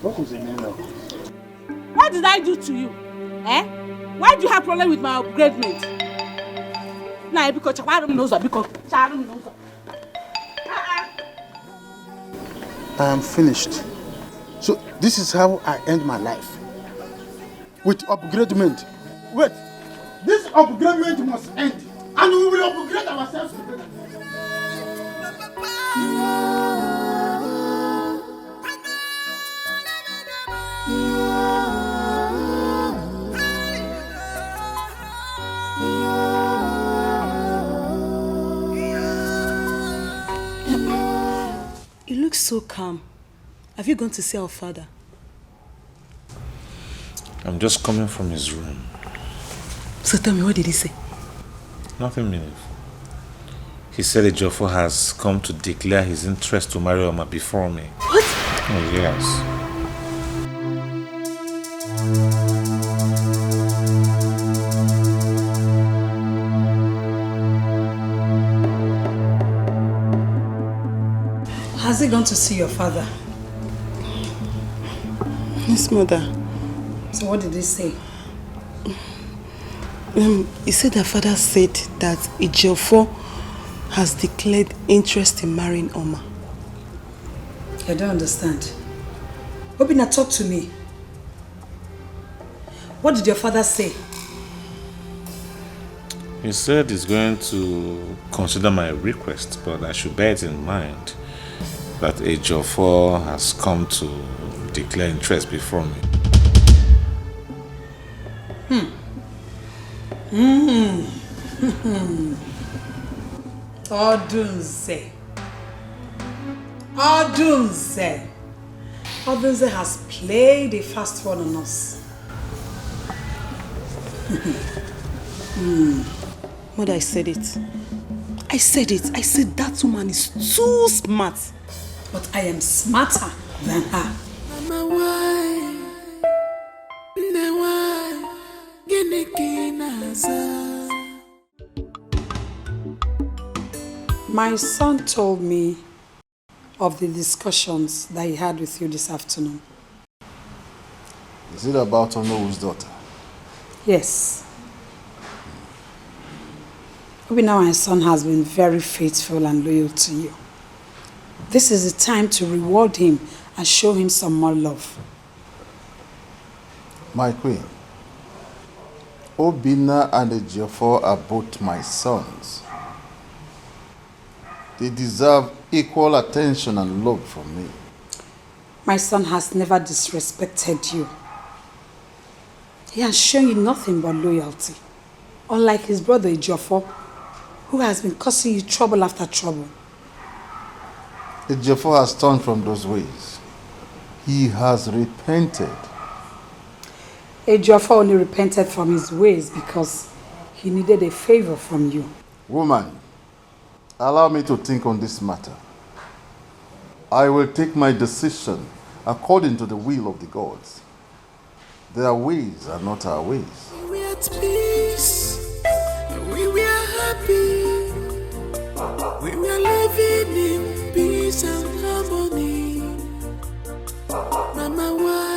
What is the name of? What did I do to you? Eh? Why do you have problem with my upgradement? Nah, because Charum knows that. Because Charum knows that. I am finished. So this is how I end my life. With upgradement. Wait. This upgradement must end. And we will upgrade ourselves together. You look so calm. Have you gone to see our father? I'm just coming from his room. So tell me, what did he say? Nothing meaningful. He said Ejiofor has come to declare his interest to marry Oma before me. What? Oh, yes. Has he gone to see your father? Yes, mother. So what did he say? He said that father said that Ejiofor has declared interest in marrying Oma. I don't understand. Obina, talk to me. What did your father say? He said he's going to consider my request, but I should bear it in mind that Ejiofor has come to declare interest before me. Odunze. Odunze. Odunze has played a fast one on us. Mother, I said it. I said that woman is too smart. But I am smarter than her. My son told me of the discussions that he had with you this afternoon. Is it about Onowo's daughter? Yes. Obina, my son has been very faithful and loyal to you. This is the time to reward him and show him some more love. My queen, Obina and Ejiofor are both my sons. They deserve equal attention and love from me. My son has never disrespected you. He has shown you nothing but loyalty. Unlike his brother Ejiofor, who has been causing you trouble after trouble. Ejiofor has turned from those ways. He has repented. Ejiofor only repented from his ways because he needed a favor from you. Woman, allow me to think on this matter. I will take my decision according to the will of the gods. Their ways are not our ways. We are at peace. We are happy. We are living in peace and harmony. Mama, why?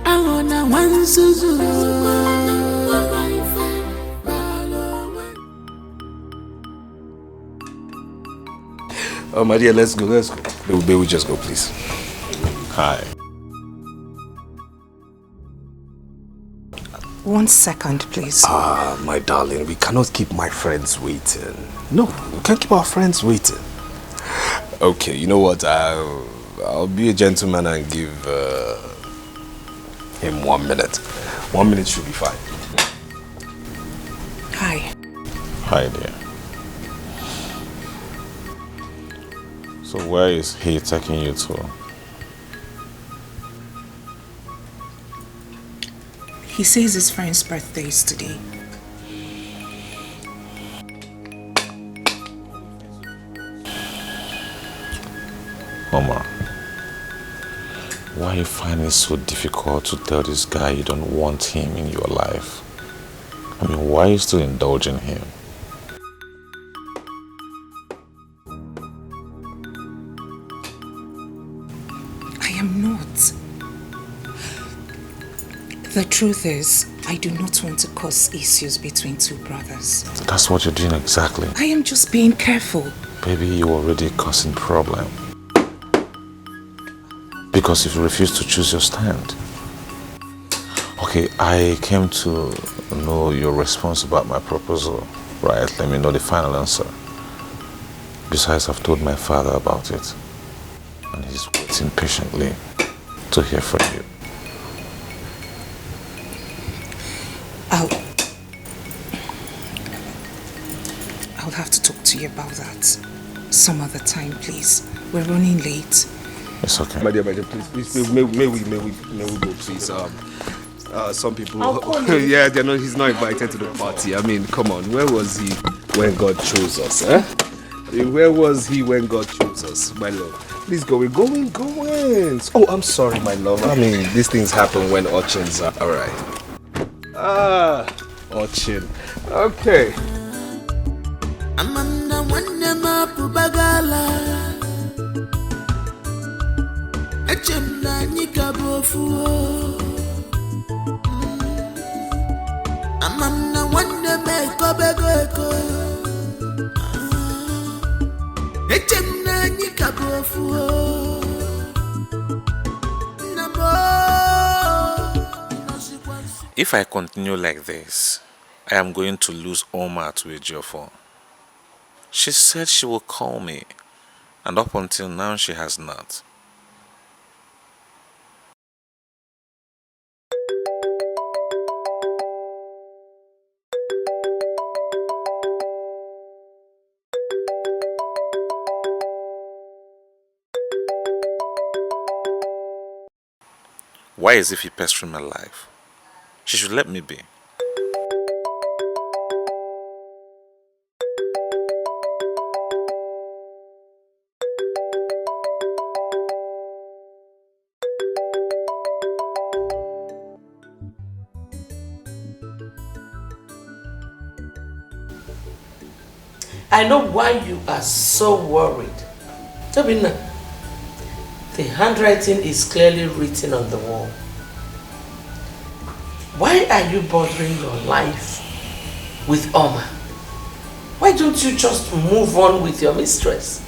I wanna one Suzu. Oh, my dear, let's go. May we just go, please? Hi. 1 second, please. My darling, we cannot keep my friends waiting. No, we can't keep our friends waiting. Okay, you know what? I'll be a gentleman and give him 1 minute. 1 minute should be fine. Hi. Hi there. So where is he taking you to? He says his friend's birthday is today. Omar, why are you finding it so difficult to tell this guy you don't want him in your life? I mean, why are you still indulging him? I am not. The truth is, I do not want to cause issues between two brothers. That's what you're doing exactly. I am just being careful. Baby, you're already causing problem. Because if you refuse to choose your stand. Okay, I came to know your response about my proposal. Right, let me know the final answer. Besides, I've told my father about it. And he's waiting patiently to hear from you. I'll have to talk to you about that some other time, please. We're running late. It's okay. My dear, please, may we go, please. Some people, yeah, he's not invited to the party. I mean, come on, where was he when God chose us, eh? I mean, where was he when God chose us, my love? Please go, we're going. Oh, I'm sorry, my love. I mean, these things happen when urchins are, all right. Urchin. Okay. Amanda wanema pubagala Echemna nyikabofu Amanda waneme kobego Echemna nyikabofu If I continue like this, I am going to lose Omar to Ejiofor. She said she will call me, and up until now she has not. Why is he pestering my life? She should let me be. I know why you are so worried. Tobina, the handwriting is clearly written on the wall. Why are you bothering your life with Oma? Why don't you just move on with your mistress?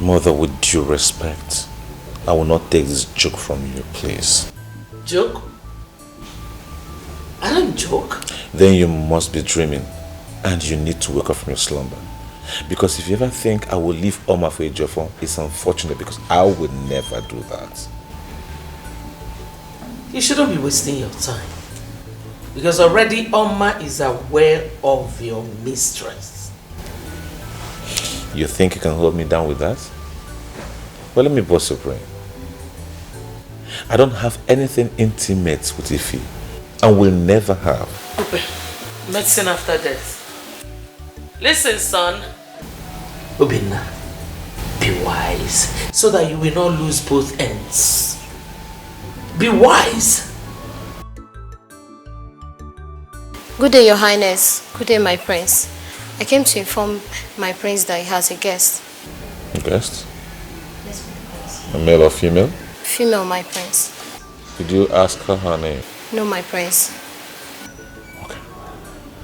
Mother, with due respect, I will not take this joke from you, please. Joke? I don't joke. Then you must be dreaming, and you need to wake up from your slumber. Because if you ever think I will leave Oma for Ejiofor, it's unfortunate because I would never do that. You shouldn't be wasting your time. Because already Oma is aware of your mistress. You think you can hold me down with that? Well, let me bust your brain. I don't have anything intimate with Ife, and will never have. Medicine after death. Listen, son. Obinna, be wise so that you will not lose both ends. Be wise. Good day, Your Highness. Good day, my prince. I came to inform my prince that he has a guest. A guest? A male or female? Female, my prince. Did you ask her name? No, my prince.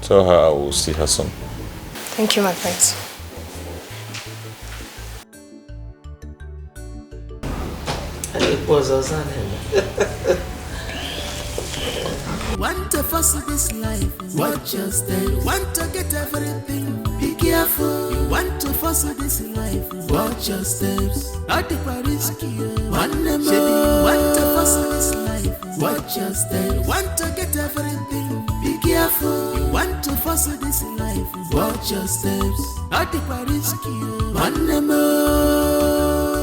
Tell her I will see her soon. Thank you, my prince. was Ozanema. Want to fuss this life, watch your step. Want to get everything, be careful. You want to fuss this life, watch your steps. Not take a risk, one more. You want to fuss this life, watch your steps. Want to get everything, be careful. You want to fuss this life, watch your steps. Not take a risk, one more.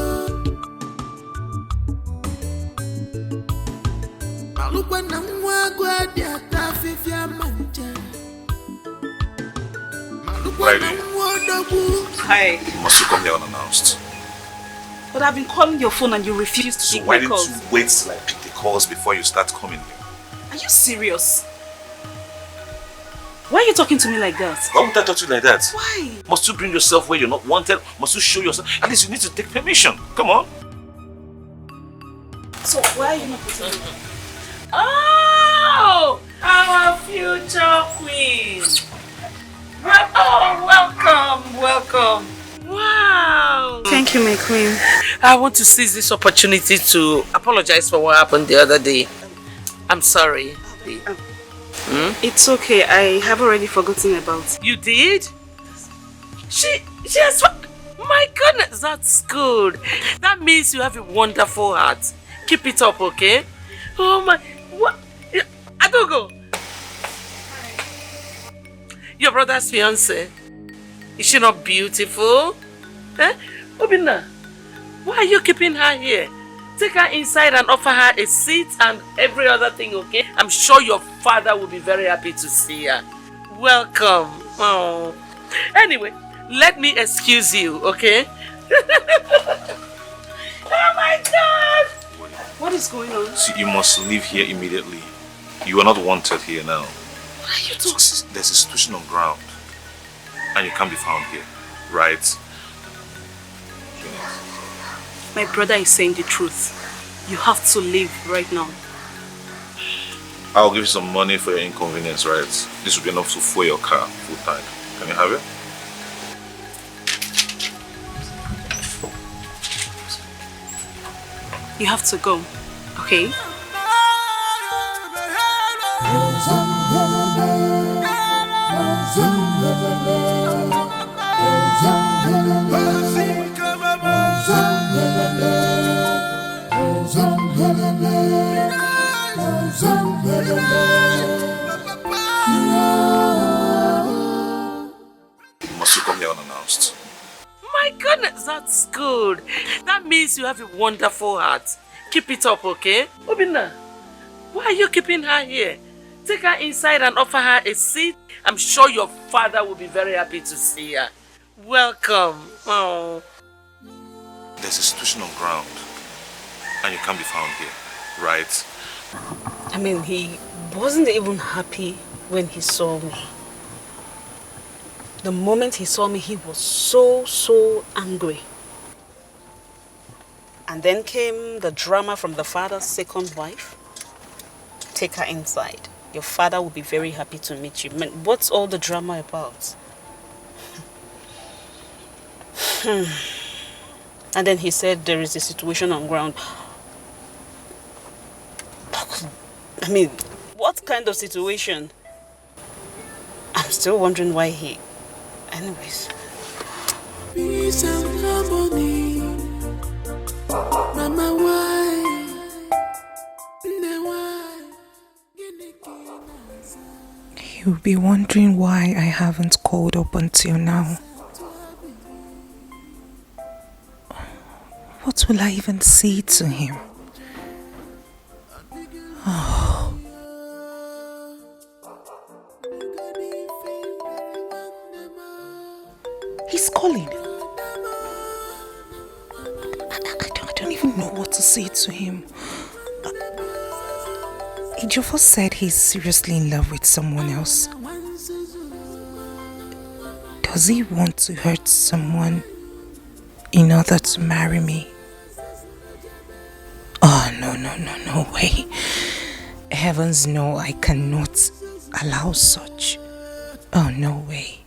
Hi. Must you come here unannounced? But I've been calling your phone and you refuse to So pick why my didn't calls. you wait till I pick the calls before you start coming here? Are you serious? Why are you talking to me like that? Why would I talk to you like that? Why? Must you bring yourself where you're not wanted? Must you show yourself? At least you need to take permission. Come on. So why are you not putting me? Oh, our future queen. Welcome. Wow. Thank you, my queen. I want to seize this opportunity to apologize for what happened the other day. I'm sorry. It's okay. I have already forgotten about it. You did? She has... My goodness, that's good. That means you have a wonderful heart. Keep it up, okay? Oh my... What? Adogo! Your brother's fiancé. Is she not beautiful? Eh? Obinna, why are you keeping her here? Take her inside and offer her a seat and every other thing, okay? I'm sure your father will be very happy to see her. Welcome. Oh. Anyway, let me excuse you, okay? Oh my God! What is going on? See, you must leave here immediately. You are not wanted here now. What are you talking? There's a situation on ground. And you can't be found here, right? My brother is saying the truth. You have to leave right now. I'll give you some money for your inconvenience, right? This will be enough to fuel your car full time. Can you have it? You have to go, okay? Must you come here unannounced? My goodness, that's good. That means you have a wonderful heart. Keep it up, okay? Obinna, why are you keeping her here? Take her inside and offer her a seat. I'm sure your father will be very happy to see her. Welcome. Oh. There's a situation on ground. And you can't be found here, right? I mean, he wasn't even happy when he saw me. The moment he saw me, he was so angry. And then came the drama from the father's second wife. Take her inside. Your father will be very happy to meet you. Man, what's all the drama about? And then he said there is a situation on ground. I mean, what kind of situation? I'm still wondering why he... Anyways. Peace and harmony. Mama, why? You'll be wondering why I haven't called up until now. What will I even say to him? Oh. He's calling. I don't even know what to say to him. Ejiofor said he's seriously in love with someone else. Does he want to hurt someone in order to marry me? Oh, no way. Heavens no, I cannot allow such. Oh, no way.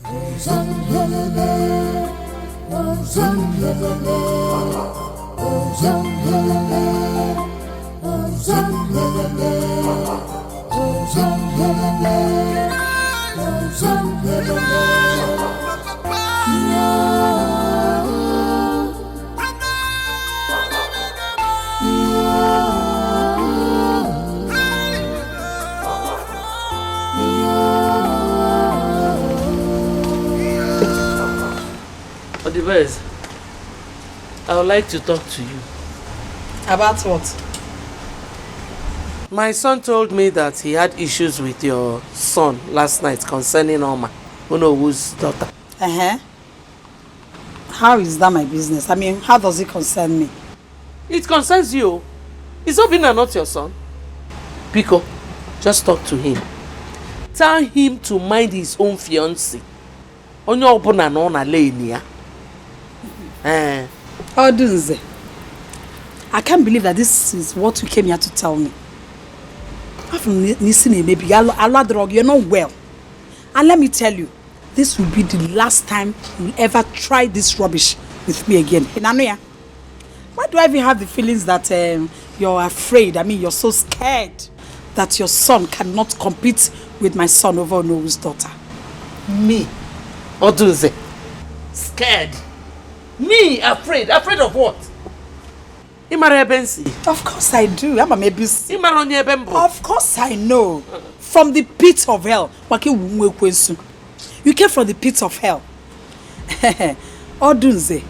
Obez, I would like to talk to you. About what? My son told me that he had issues with your son last night concerning Oma, Unowu's daughter. How is that my business? I mean, how does it concern me? It concerns you. Is Obinna not your son? Pico, just talk to him. Tell him to mind his own fiancé. Onye ọbụna nọ na lane ya. Odunze, I can't believe that this is what you came here to tell me. You're not well. And let me tell you, this will be the last time you'll ever try this rubbish with me again. Why do I even have the feelings that you're afraid? I mean, you're so scared that your son cannot compete with my son over Onowu's daughter. Me? Odunze? Scared? Me? Afraid? Afraid of what? Of course I do. I'm a maybe. Of course I know. From the pit of hell. You came from the pit of hell. Odunze,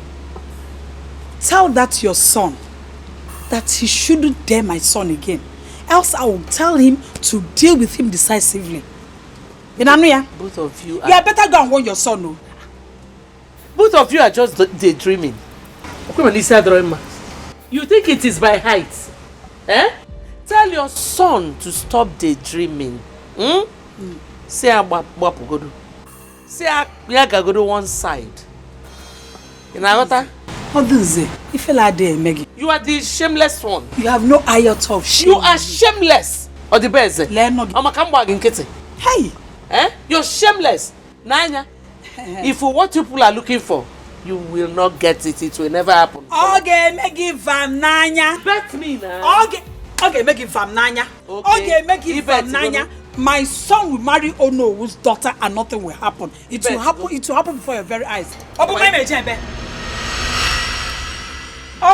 tell that your son that he shouldn't dare my son again. Else I will tell him to deal with him decisively. Both of you are... Yeah, better go and warn your son. No? Both of you are just daydreaming. You think it is by height? Eh? Tell your son to stop daydreaming. Say Abapugodu. Say Yagagodo one side. You know what? You are the shameless one. You have no iota of shame. You are shameless. Or the best. Hey! Eh? You're shameless. Nanya. If what people are looking for, you will not get it. It will never happen. Okay, make it Vam Nanya. Bet me now. Okay, make it Vam Nanya. Okay, make it Vam Nanya. My son will marry Onowu's daughter and nothing will happen. It will happen. It will happen before your very eyes. Oh,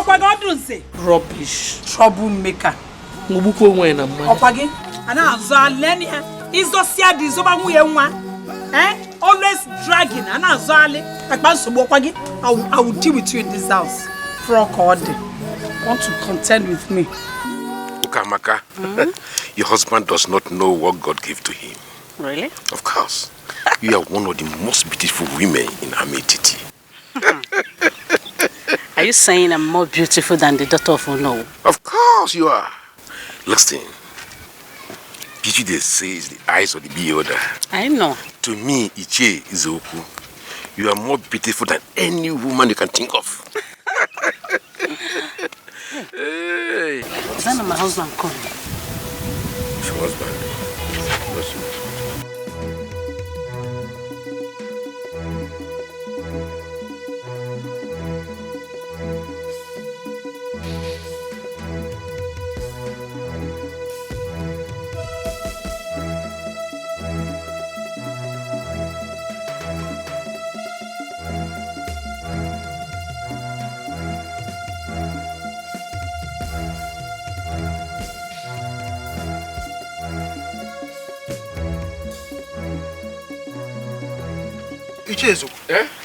my God, don't say. Rubbish. Troublemaker. Opagi. Ana Zalenia. Is the Siadi Zobamu. Always dragging. Ana Zali. I will deal with you in this house. Frog or want to contend with me. Ukamaka, your husband does not know what God gave to him. Really? Of course. You are one of the most beautiful women in Ametiti. Are you saying I'm more beautiful than the daughter of Onowu? Of course you are. Listen, beauty they say is the eyes of the beholder. I know. To me, Iche is Oku. You are more beautiful than any woman you can think of. Hey. Is that not my husband calling? It's your husband.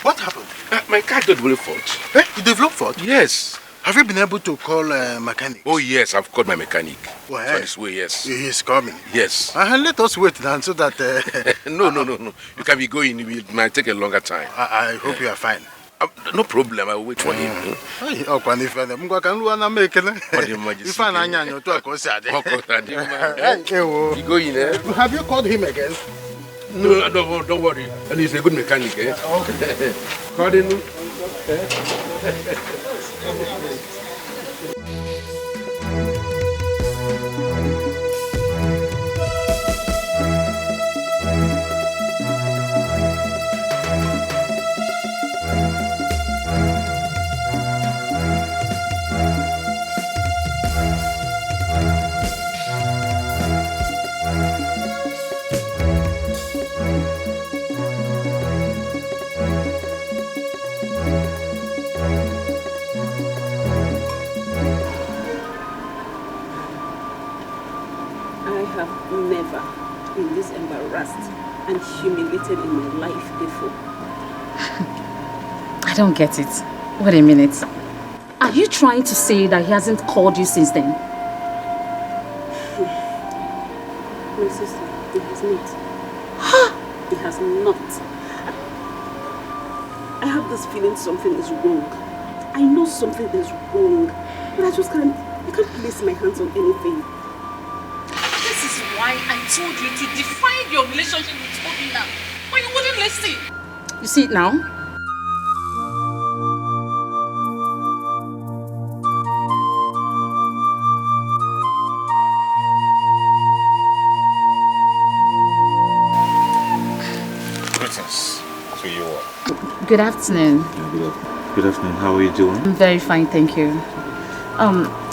What happened? My car got developed fault. You developed fault? Yes. Have you been able to call a mechanic? Oh yes, I've called my mechanic. Well, it's on his way, yes. He's coming? Yes. Let us wait then so that... No. You can be going. It might take a longer time. I hope you are fine. No problem. I will wait for him. Have you called him again? No, don't worry. And he's a good mechanic, eh? Okay. Call him. Never been this embarrassed and humiliated in my life before. I don't get it. Wait a minute. Are you trying to say that he hasn't called you since then? My sister, he has not. He has not. I have this feeling something is wrong. I know something is wrong, but I can't place my hands on anything. This is why I told you to define your relationship with Obina, but you wouldn't listen. You see it now? Greetings to you all. Good afternoon. Good afternoon. How are you doing? I'm very fine, thank you.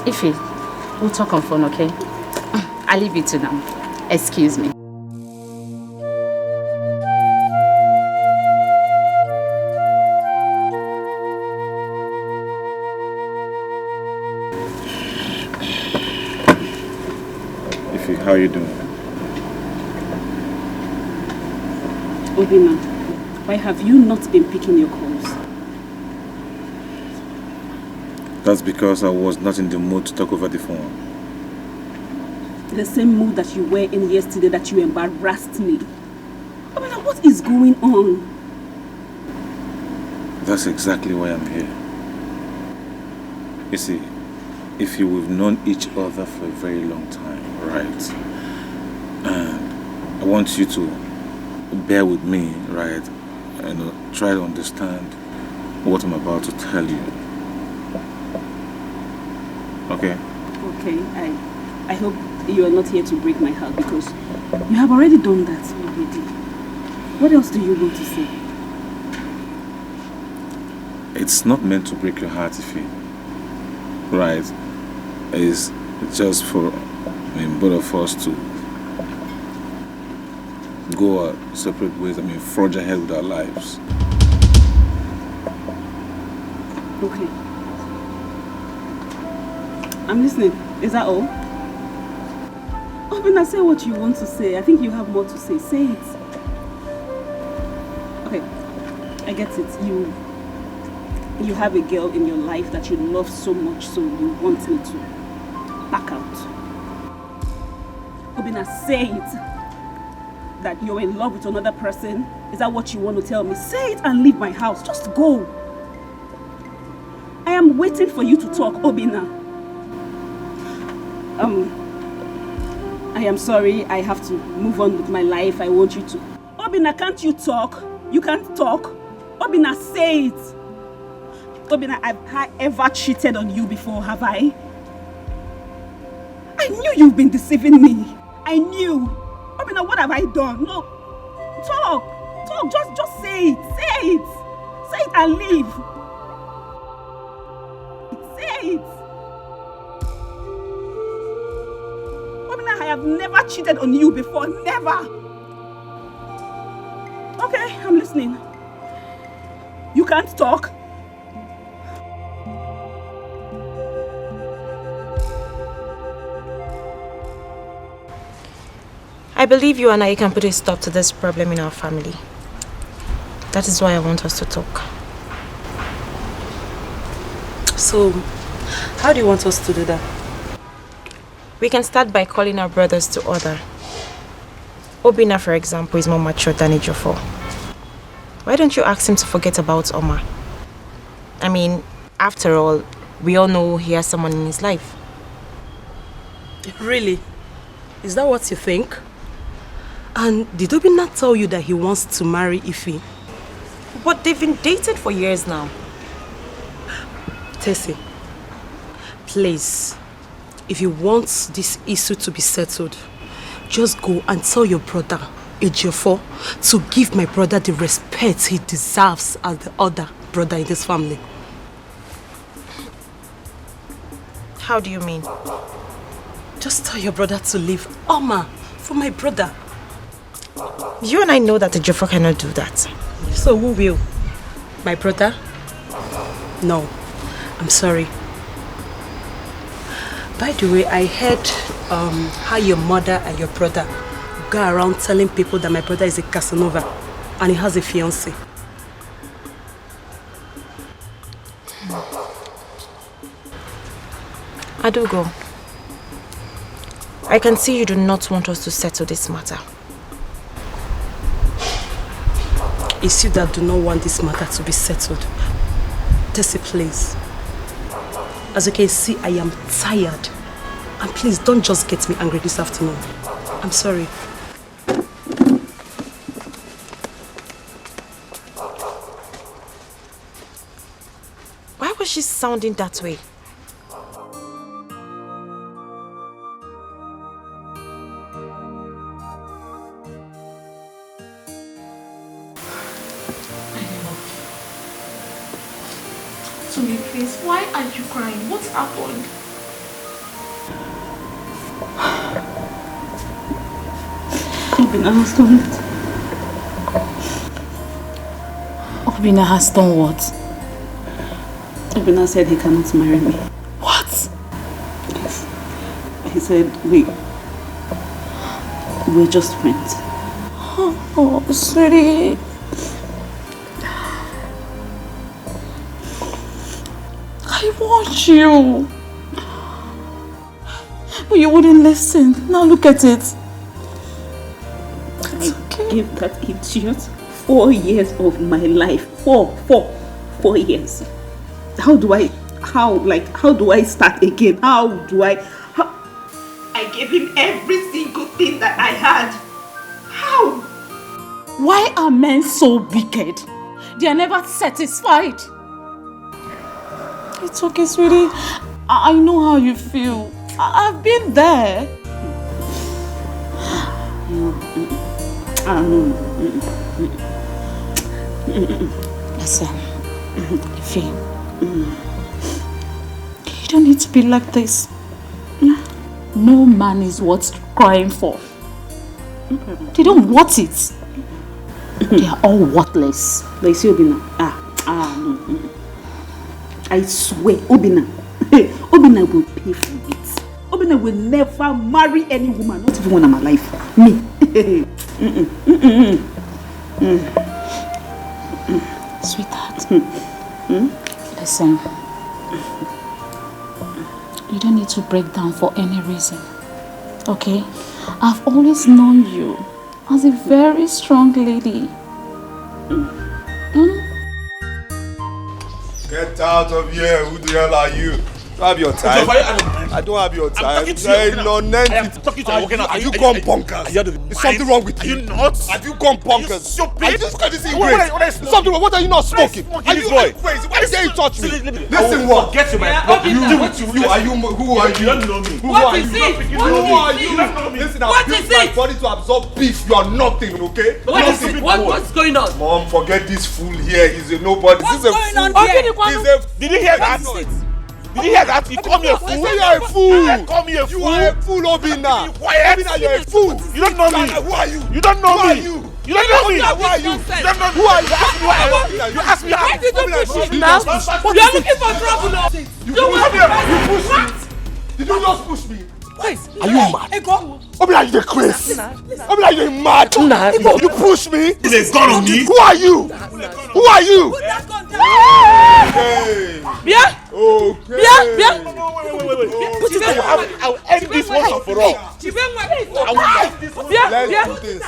Ife, we'll talk on phone, okay? I'll leave you to now. Excuse me. Ife, how are you doing? Obina, why have you not been picking your calls? That's because I was not in the mood to talk over the phone. The same mood that you were in yesterday that you embarrassed me. Obina, what is going on? That's exactly why I'm here. You see, if we've known each other for a very long time, right? And I want you to bear with me, right? And try to understand what I'm about to tell you. Okay? Okay, I hope you are not here to break my heart because you have already done that already. What else do you want to say? It's not meant to break your heart, Ife. Right? It's just for both of us to go our separate ways, forge ahead with our lives. Okay. I'm listening. Is that all? Obina, say what you want to say. I think you have more to say. Say it. Okay. I get it. You have a girl in your life that you love so much, so you want me to back out. Obina, say it. That you're in love with another person? Is that what you want to tell me? Say it and leave my house. Just go. I am waiting for you to talk, Obina. I am sorry. I have to move on with my life. I want you to. Obina, can't you talk? You can't talk. Obina, say it. Obina, have I ever cheated on you before, have I? I knew you've been deceiving me. I knew. Obina, what have I done? No. Talk. Just say it. Say it. Say it and leave. Say it. Obina, I have never cheated on you before. Never. Okay, I'm listening. You can't talk. I believe you and I can put a stop to this problem in our family. That is why I want us to talk. So, how do you want us to do that? We can start by calling our brothers to order. Obina, for example, is more mature than Ejiofor. Why don't you ask him to forget about Oma? I mean, after all, we all know he has someone in his life. Really? Is that what you think? And did Obina tell you that he wants to marry Ife? But they've been dating for years now. Tessie, please, if you want this issue to be settled, just go and tell your brother, Ejiofor, to give my brother the respect he deserves as the other brother in this family. How do you mean? Just tell your brother to leave Oma for my brother. You and I know that Ejiofor cannot do that. So who will? My brother? No, I'm sorry. By the way, I heard how your mother and your brother go around telling people that my brother is a Casanova and he has a fiancé. I do go. I can see you do not want us to settle this matter. It's you that do not want this matter to be settled. Tessie, please. As you can see, I am tired. And please, don't just get me angry this afternoon. I'm sorry. Why was she sounding that way? Please, why are you crying? What happened? Obina has done it. Obina has done what? Obina said he cannot marry me. What? Yes. He said we're just friends. Oh, sweetie. I want you. But you wouldn't listen. Now look at it. I gave that idiot 4 years of my life. 4 years. How do I start again? I gave him every single thing that I had. How? Why are men so wicked? They are never satisfied. It's okay, sweetie. I know how you feel. I've been there. Listen, Ify, you don't need to be like this. No man is worth crying for. They don't want it. They are all worthless. Like, see, Obina. No. I swear, Obina will pay for it. Obina will never marry any woman, not even one in my life. Me. Sweetheart, listen. You don't need to break down for any reason. Okay? I've always known you as a very strong lady. Get out of here. Who the hell are you? I don't have your time. I don't have your time. I'm talking to you. I am talking to you. Have you gone bonkers? Is something wrong with you? Are you nuts? Have you gone bonkers? Stupid. I just got this ingrained. Something wrong. What are you not smoking? Are you crazy? Why dare you touch me? Listen, what? Get you, man. Who are you? Who are you? You don't know me. Who are you? Who are you? Listen, I've built my body to absorb beef. You are nothing, okay? What's going on? Mom, forget this fool here. He's a nobody. What's going on here? Did you hear that? Did you hear that? You call me a fool? I say you're a fool. You call me a fool? You are a fool, Obina. Obina, you're a fool. You don't know me. Who are you? You don't know me. Who are you? You don't know me. Who are you? You don't know me. Who are you? You ask me Why did you push me now? You are looking for trouble now. You pushed me. Did you just push me? Wait. Are you mad? Obina, you crazy. Obina, you mad. You push me. Is a gun on me? Who are you? Who are you? Okay. Yeah. Okay. Yeah. Put it down. I will end this once and for all. Let's do this. Obina, let's do this.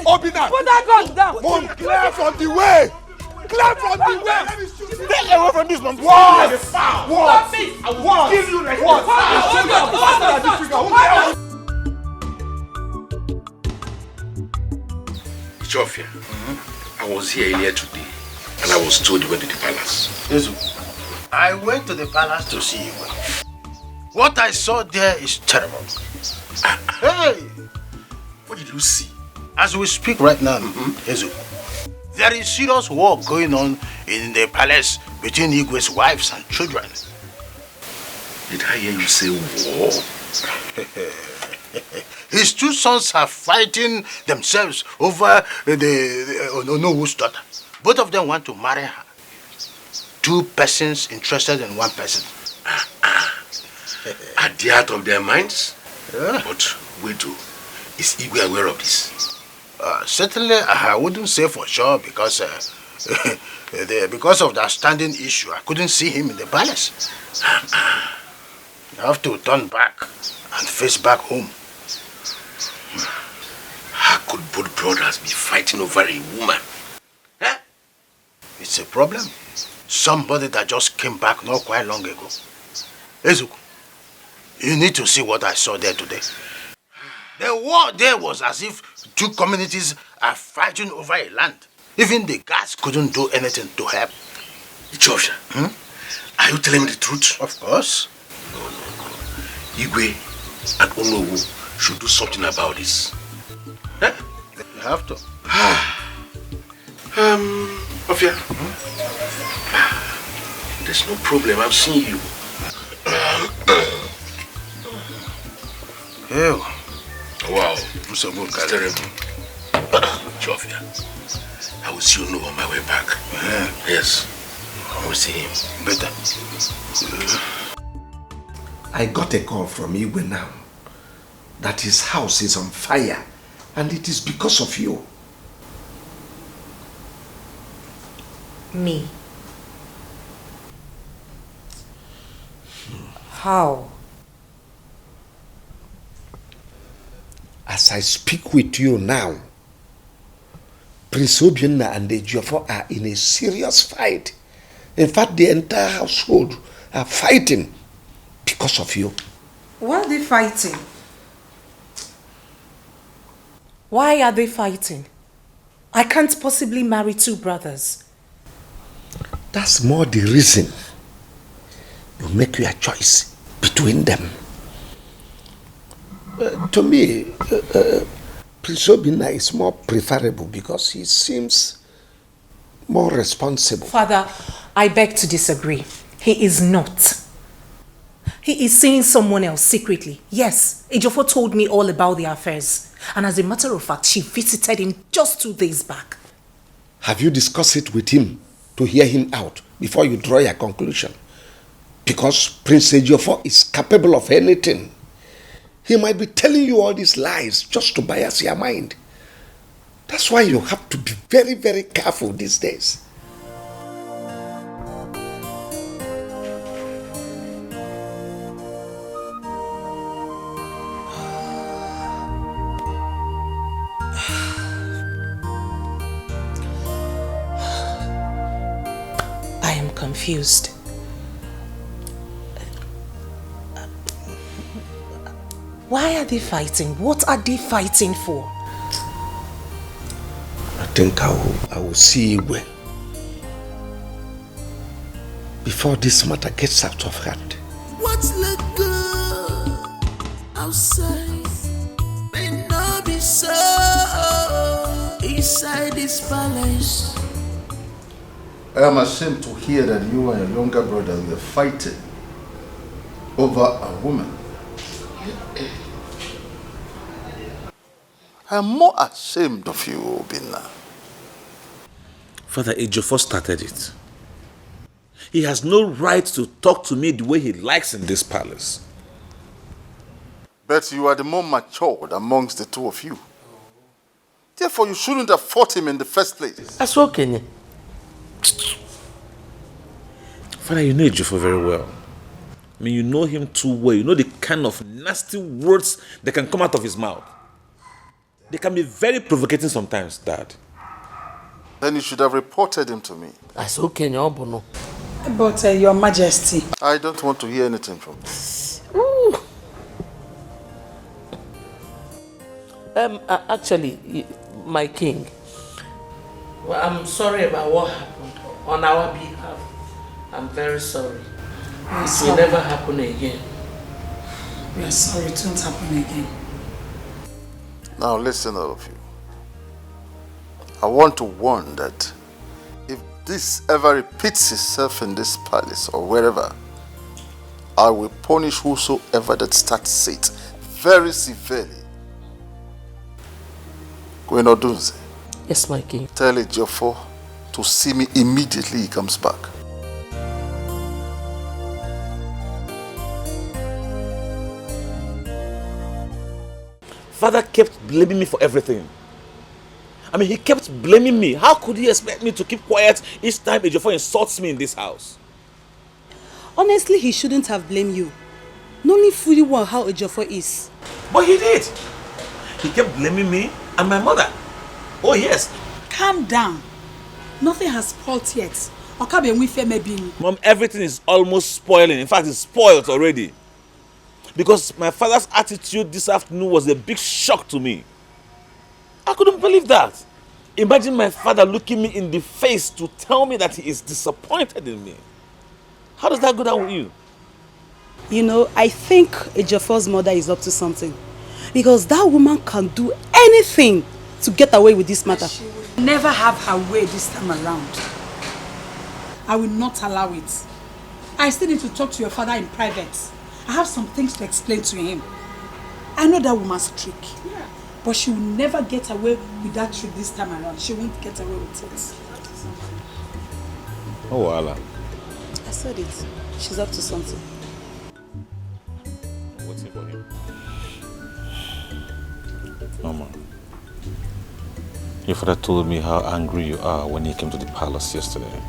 Obina. Put that gun down. Mom, clear from the way. Clear from the way. Stay away from this, man. What? What? I will kill you like what? Chofia, I was here earlier today and I was told you went to the palace. I went to the palace to see you. What I saw there is terrible. Hey! What did you see? As we speak right now, there is serious war going on in the palace between Igwe's wives and children. Did I hear you say war? His two sons are fighting themselves over the Onowu's daughter. Both of them want to marry her. Two persons interested in one person. Are they out of their minds? Yeah. But wait, is Igwe aware of this? Certainly, I wouldn't say for sure because because of that standing issue, I couldn't see him in the palace. You have to turn back and face back home. How could both brothers be fighting over a woman? Huh? It's a problem. Somebody that just came back not quite long ago. Ezuku, you need to see what I saw there today. The war there was as if two communities are fighting over a land. Even the guards couldn't do anything to help. Ichofia, are you telling me the truth? Of course. No. Igwe and Onowu should do something about this. Huh? You have to. Ofia, there's no problem. I'm seeing you. Ew. Wow. So good, terrible. Chofia, I will see you on my way back. Yes. I will see him. Better. I got a call from Igwe now that his house is on fire and it is because of you. Me? How? As I speak with you now, Prince Obianna and Ejiofor are in a serious fight. In fact, the entire household are fighting because of you. Why are they fighting? Why are they fighting? I can't possibly marry two brothers. That's more the reason you make your choice between them. To me, Prince Obianna is more preferable because he seems more responsible. Father, I beg to disagree. He is not. He is seeing someone else secretly. Yes, Ejiofor told me all about the affairs. And as a matter of fact, she visited him just 2 days back. Have you discussed it with him to hear him out before you draw your conclusion? Because Prince Ejiofor is capable of anything. He might be telling you all these lies just to bias your mind. That's why you have to be very, very careful these days. I am confused. Why are they fighting? What are they fighting for? I think I will see Igwe before this matter gets out of hand. What's look good outside may not be so inside this palace. I am ashamed to hear that you and your younger brother were fighting over a woman. I am more ashamed of you, Obinna. Father, Ejiofor started it. He has no right to talk to me the way he likes in this palace. But you are the more matured amongst the two of you. Therefore, you shouldn't have fought him in the first place. That's okay. Father, you know Ejiofor very well. I mean, you know him too well. You know the kind of nasty words that can come out of his mouth. They can be very provocating sometimes, Dad. Then you should have reported him to me. That's okay, Bono. But Your Majesty. I don't want to hear anything from you. Actually, my king, well, I'm sorry about what happened on our behalf. I'm very sorry. It will never happen again. We are sorry, it won't happen again. Now listen, all of you. I want to warn that if this ever repeats itself in this palace or wherever, I will punish whosoever that starts it very severely. Gwenodunze. Yes, my king. Tell Ejiofor to see me immediately he comes back. Father kept blaming me for everything. I mean, he kept blaming me. How could he expect me to keep quiet each time Ejiofor insults me in this house? Honestly, he shouldn't have blamed you. Knowing fully well how Ejiofor is. But he did. He kept blaming me and my mother. Oh yes. Calm down. Nothing has spoiled yet. Mom, everything is almost spoiling. In fact, it's spoiled already. Because my father's attitude this afternoon was a big shock to me. I couldn't believe that. Imagine my father looking me in the face to tell me that he is disappointed in me. How does that go down with you? You know, I think Ejiofor's mother is up to something. Because that woman can do anything to get away with this matter. She will never have her way this time around. I will not allow it. I still need to talk to your father in private. I have some things to explain to him. I know that woman's trick. Yeah. But she will never get away with that trick this time around. She won't get away with it. Oh, Wala. I said it. She's up to something. What's it for him? Mama, your father told me how angry you are when he came to the palace yesterday.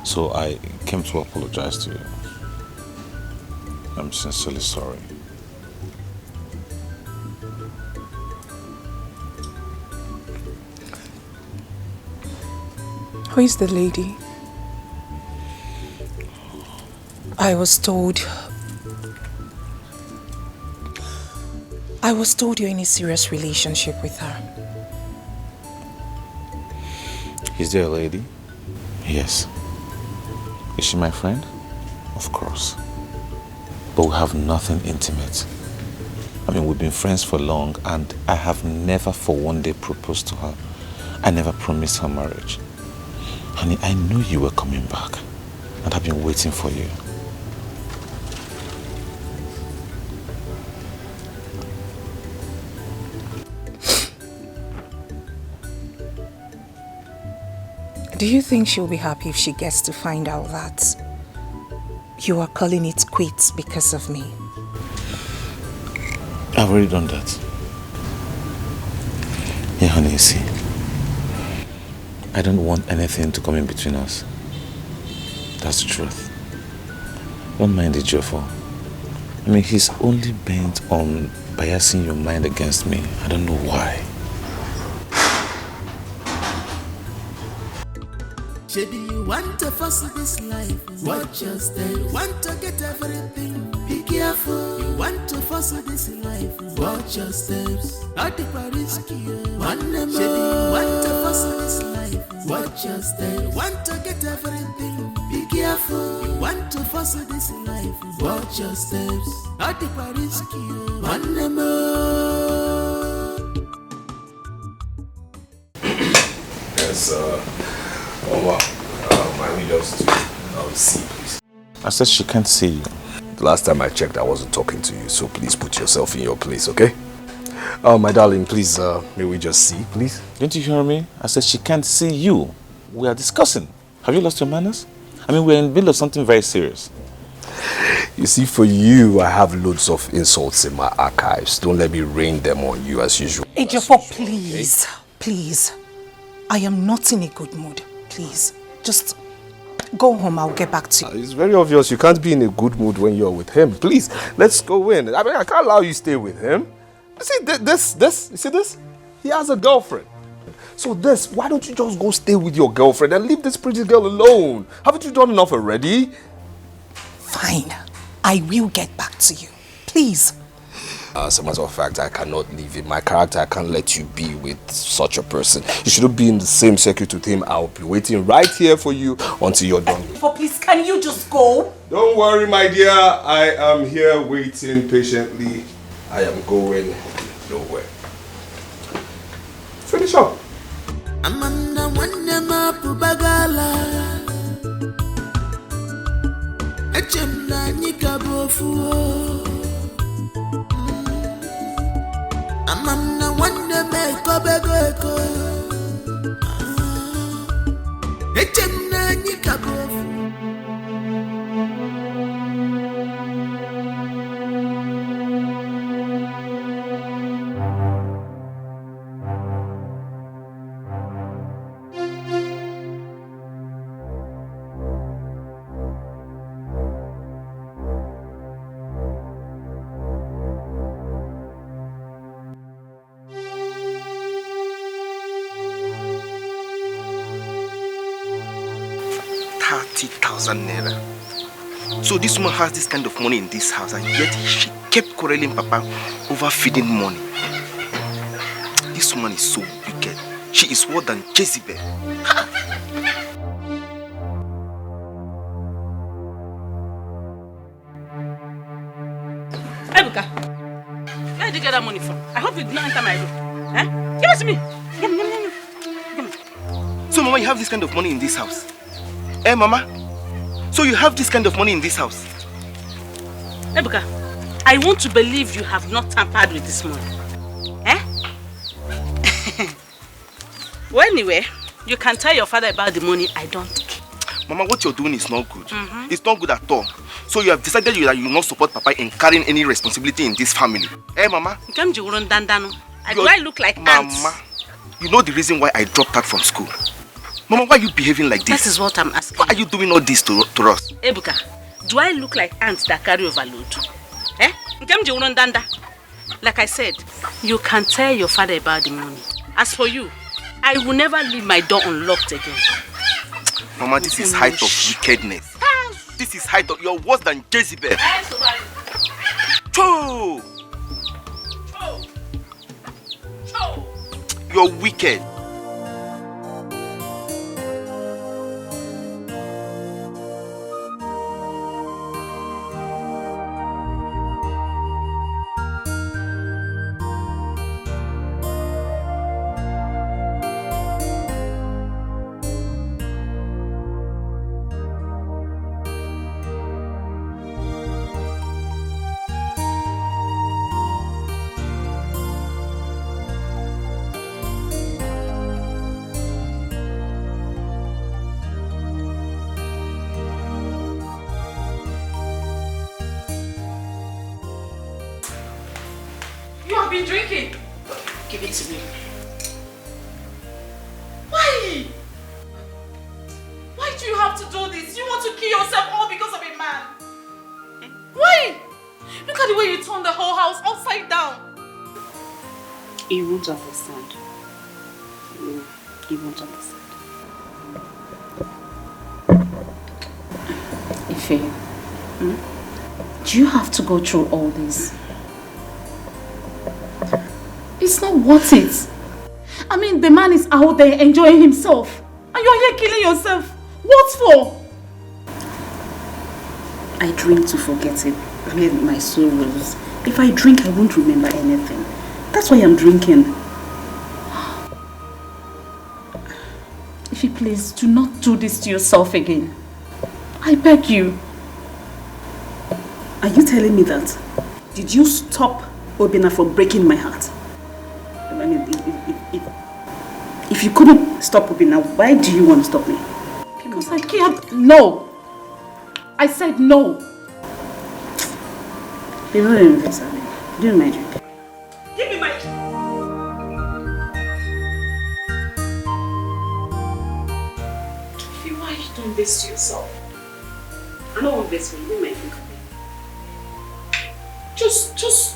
So I came to apologize to you. I'm sincerely sorry. Who is the lady? I was told you're in a serious relationship with her. Is there a lady? Yes. Is she my friend? Of course. But we have nothing intimate. I mean, we've been friends for long and I have never for one day proposed to her. I never promised her marriage. Honey, I knew you were coming back and I've been waiting for you. Do you think she'll be happy if she gets to find out that you are calling it quits because of me? I've already done that. Yeah, honey, you see, I don't want anything to come in between us. That's the truth. Don't mind Ejiofor. I mean, he's only bent on biasing your mind against me. I don't know why. Maybe you want to fuss this life, watch your step. You want to get everything, be careful. You want to fuss this life, watch your steps. Not take a risk, one more. Maybe you want to fuss this life, watch your steps. You want to get everything, be careful. You want to fuss this life, watch your steps. Not take a risk, one more. Yes, Mama, my windows to see, please. I said she can't see you. The last time I checked, I wasn't talking to you, so please put yourself in your place, okay? My darling, please, may we just see, please? Didn't you hear me? I said she can't see you. We are discussing. Have you lost your manners? I mean, we're in the middle of something very serious. You see, for you, I have loads of insults in my archives. Don't let me rain them on you as usual. Ejiofor, please, please. I am not in a good mood. Please, just go home. I'll get back to you. It's very obvious you can't be in a good mood when you're with him. Please, let's go in. I mean, I can't allow you to stay with him. You see, you see this? He has a girlfriend. So why don't you just go stay with your girlfriend and leave this pretty girl alone? Haven't you done enough already? Fine. I will get back to you. Please. As a matter of fact, I cannot leave it. My character, I can't let you be with such a person. You shouldn't be in the same circuit with him. I'll be waiting right here for you until you're done. Please, can you just go? Don't worry, my dear. I am here waiting patiently. I am going nowhere. Finish up. Amanda Wandema Pubagala Echemna Nikabofu Amanda Wandema Kobego Echemna Nikabofu 50,000 naira. So this woman has this kind of money in this house, and yet she kept quarreling Papa over feeding money. This woman is so wicked. She is worse than Jezebel. Ebuka, where did you get that money from? I hope you did not enter my room. Eh? Give it to me. Give me. So Mama, you have this kind of money in this house? Eh, Mama? So you have this kind of money in this house? Ebuka, I want to believe you have not tampered with this money. Eh? Well, anyway, you can tell your father about the money. I don't care. Mama, what you're doing is not good. It's not good at all. So you have decided that you will not support Papa in carrying any responsibility in this family. Eh, Mama? Do I look like ants? Mama, you know the reason why I dropped out from school. Mama, why are you behaving like this? This is what I'm asking. Why are you doing all this to us? Ebuka, do I look like ants that carry overload? Eh? Like I said, you can tell your father about the money. As for you, I will never leave my door unlocked again. Mama, this is height of wickedness. This is height of... You're worse than Jezebel. Cho! You're wicked. Been drinking. Give it to me. Why? Why do you have to do this? You want to kill yourself all because of a man? Why? Look at the way you turned the whole house upside down. You won't understand. You won't understand. Ife, do you have to go through all this? It's not worth it. I mean, the man is out there enjoying himself. And you're here killing yourself. What for? I drink to forget it. My sorrows. If I drink, I won't remember anything. That's why I'm drinking. If you please, do not do this to yourself again. I beg you. Are you telling me that? Did you stop Obina from breaking my heart? I mean, if you couldn't stop Obina, why do you want to stop me? Because I can't. No. I said no. You know what I'm doing my drink. Give me my drink. Why are you doing this to yourself? I don't want this for you. Give me my drink. Just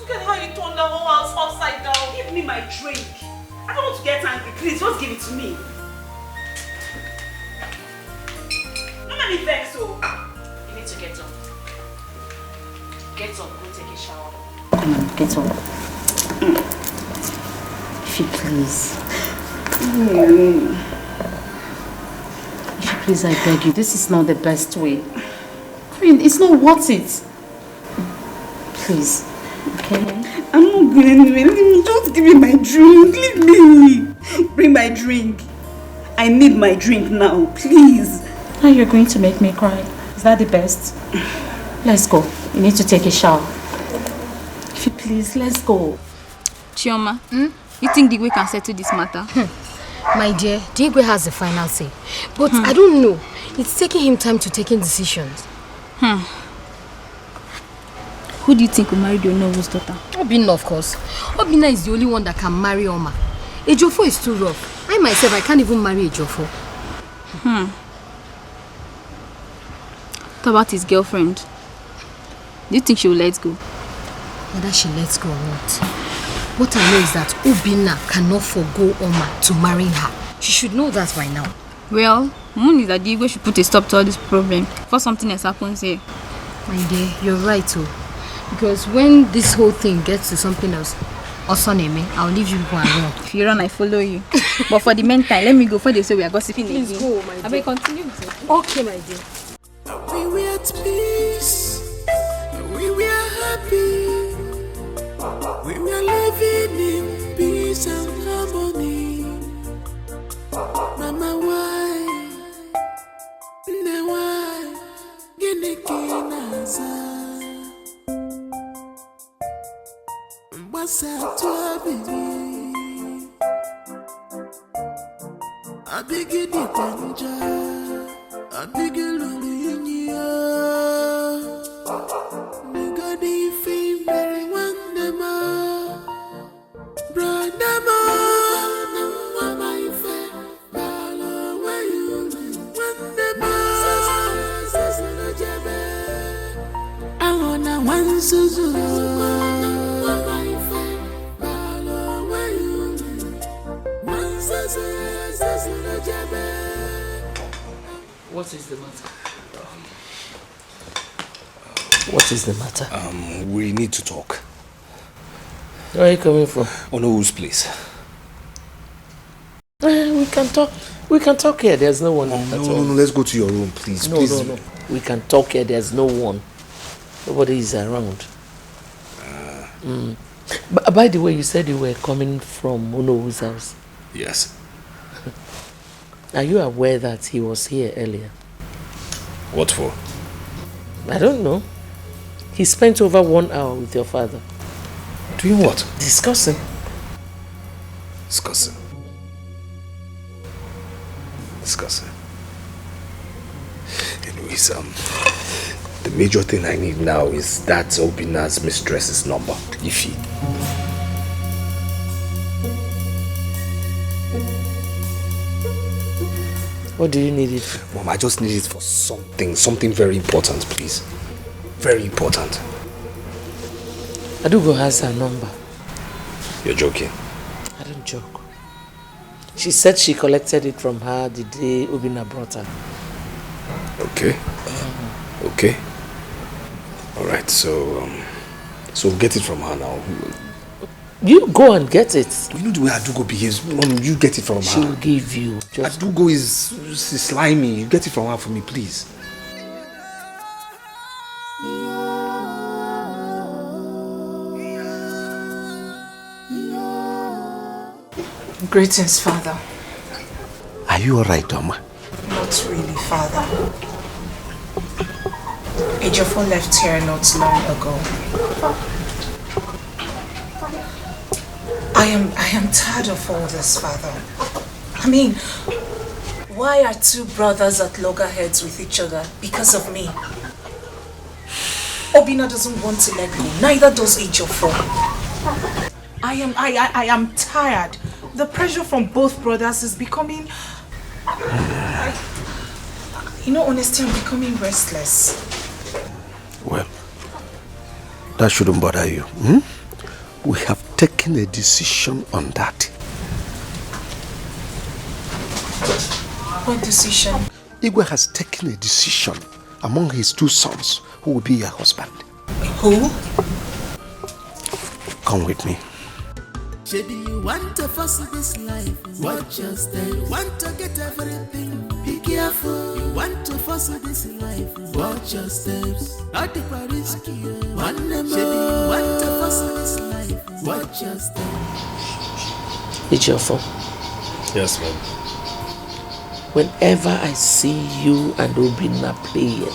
look at how you turned the whole house upside down. Give me my drink. I don't want to get angry. Please, just give it to me. Don't let me vex, so. You need to get up. Get up, go take a shower. Come on, get up. If you please. If you please, I beg you. This is not the best way. I mean, it's not worth it. Please. Okay? I'm not going anywhere. Just give me my drink. Leave me. Bring my drink. I need my drink now. Please. Now you're going to make me cry. Is that the best? Let's go. You need to take a shower. If you please, let's go. Chioma, you think the Igwe can settle this matter? My dear, the Igwe has the final say. But I don't know. It's taking him time to take decisions. Who do you think will marry the Onowo's daughter? Obina, of course. Obina is the only one that can marry Oma. Ejofo is too rough. I myself, I can't even marry Ejofo. What about his girlfriend? Do you think she will let go? Whether she lets go or not. What I know is that Obina cannot forgo Oma to marry her. She should know that by now. Well, Moon is that Diego should put a stop to all this problem before something else happens here. My dear, you're right too. Because when this whole thing gets to something else, Name, I'll leave you go alone. If you run, I follow you. But for the meantime, let me go for they say we are gossiping again. Please go, my dear. I will continue with it. Okay, my dear. We were at peace. We were happy. We were living in peace and harmony. Mama, why? Ne why? Gene kinaza. Mbasa tuabidi. Abigi di panja. Abigi lulunya. Nigadi female wandema. Brother ma. Mama ife. Balo where you live. Wandema. Sasuna jebe. I wanna one suzu. Mama ife. Balo where you live. One sasuna jebe. What is the matter? What is the matter? We need to talk. Where are you coming from? Ono's place. We can talk. We can talk here. There's no one. No, let's go to your room, please. No. We can talk here. There's no one. Nobody is around. But by the way, you said you were coming from Ono's house. Yes. Are you aware that he was here earlier? What for? I don't know. He spent over 1 hour with your father. Doing what? Discussing. Discussing. Anyways, the major thing I need now is that Obina's mistress's number, Ify. What do you need it for? Mom, I just need it for something very important, please. Very important. Adugo has her number. You're joking? I don't joke. She said she collected it from her the day Obina brought her. Okay. Okay. Alright, so get it from her now. You go and get it. You know the way Adugo behaves. Mom, you get it from her. She'll give you. Adugo is slimy. You get it from her for me, please. Greetings, Father. Are you alright, Oma? Not really, Father. Ejiofor left here not long ago. I am tired of all this, Father. I mean, why are two brothers at loggerheads with each other because of me? Obina doesn't want to let go, neither does Ejiofor. I am tired. The pressure from both brothers is becoming... honestly, I'm becoming restless. Well, that shouldn't bother you. We have taken a decision on that. What decision? Igwe has taken a decision among his two sons who will be your husband. Who? Come with me. Maybe you want to fuss this life, watch your step. You want to get everything, be careful. You want to fuss this life, watch your steps. Not the risky, one more. Maybe you want to fuss this life, watch your steps. Ejiofor. Yes, ma'am. Whenever I see you and Obina playing,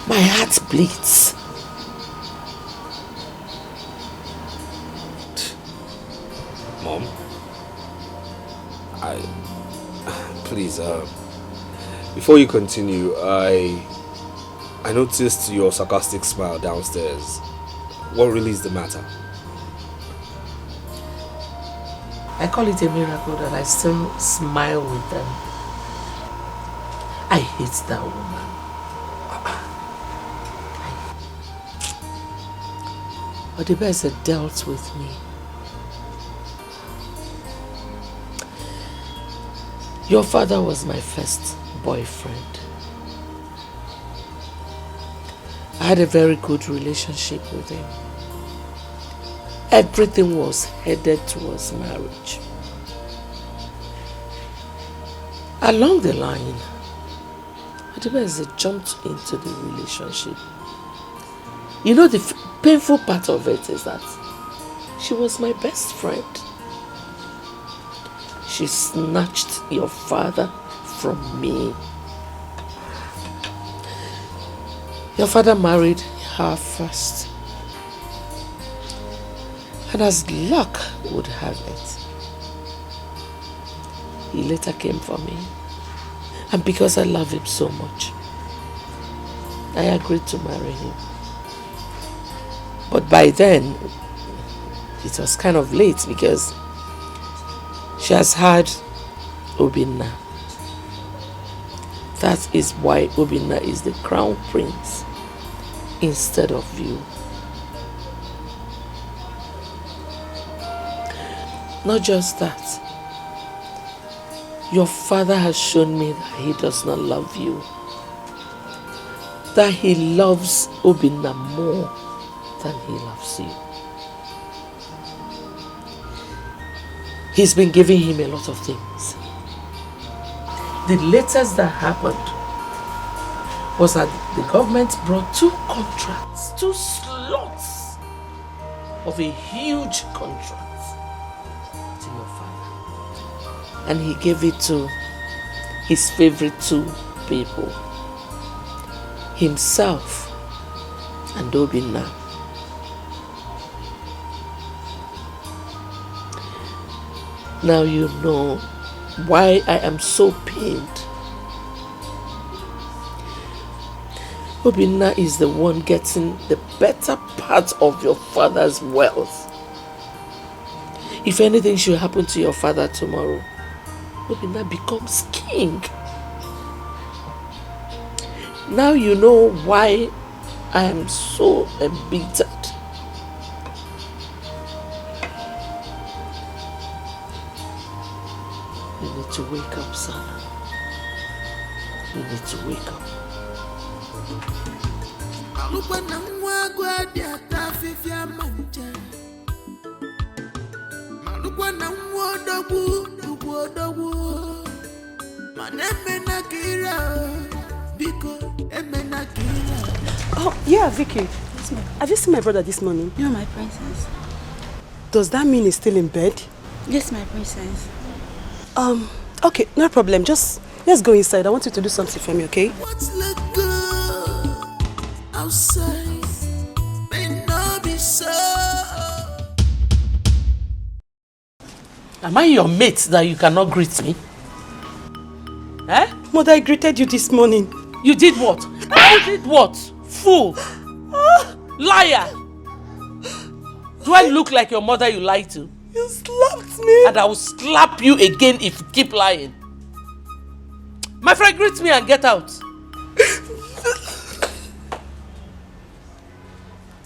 my heart bleeds. Mom, please, before you continue, I noticed your sarcastic smile downstairs. What really is the matter? I call it a miracle that I still smile with them. I hate that woman. But the best that dealt with me. Your father was my first boyfriend. I had a very good relationship with him. Everything was headed towards marriage. Along the line, Adibeze jumped into the relationship. You know, the painful part of it is that she was my best friend. She snatched your father from me. Your father married her first. And as luck would have it, he later came for me. And because I love him so much, I agreed to marry him. But by then, it was kind of late because she has had Obinna. That is why Obinna is the crown prince instead of you. Not just that. Your father has shown me that he does not love you. That he loves Obinna more than he loves you. He's been giving him a lot of things. The latest that happened was that the government brought 2 contracts, 2 slots of a huge contract to your father. And he gave it to his favorite 2 people, himself and Obinna. Now you know why I am so pained. Obinna is the one getting the better part of your father's wealth. If anything should happen to your father tomorrow, Obinna becomes king. Now you know why I am so embittered. You need to wake up, son. You need to wake up. Oh, yeah, Vicky. Have you seen my brother this morning? No, my princess. Does that mean he's still in bed? Yes, my princess. Okay, no problem. Just let's go inside. I want you to do something for me, okay? What's look good outside may not be so. Am I your mate that you cannot greet me? Eh? Mother, I greeted you this morning. You did what? You did what? Fool! Liar! Do I look like your mother you lied to? You slapped me! And I will slap you again if you keep lying. My friend, greet me and get out.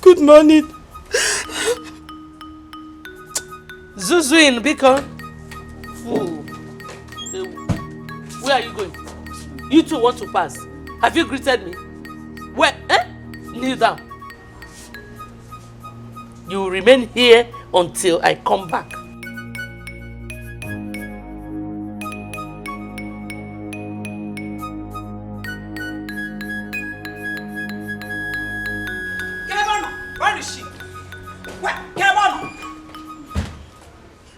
Good morning. Zuzu in Beacon. Fool. Where are you going? You two want to pass. Have you greeted me? Where? Eh? Kneel down. You will remain here until I come back. Where is she? Where?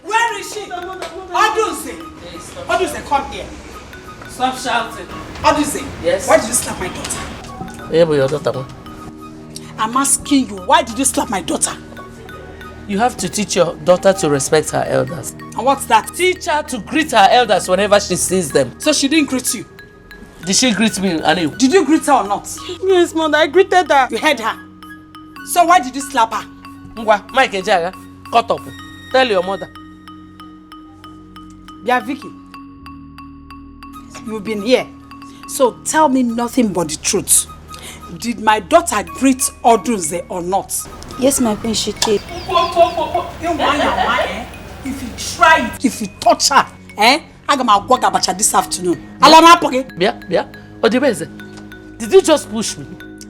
Where is she? Oduze, come here. Stop shouting. Oduze, yes. Why did you slap my daughter? Yeah, but your daughter. I'm asking you, why did you slap my daughter? You have to teach your daughter to respect her elders. And what's that? Teach her to greet her elders whenever she sees them. So she didn't greet you? Did she greet me, Anu? Did you greet her or not? Yes, mother, I greeted her. You heard her. So why did you slap her? Ngwa, Mike Ejaga, cut up. Tell your mother. Yeah, Vicky. You've been here. So tell me nothing but the truth. Did my daughter greet Oduze or not? Yes, my prince, she did. If you try it, if you touch her, I'm going to abacha this afternoon. Alana Yeah. Odibeze, did you just push me?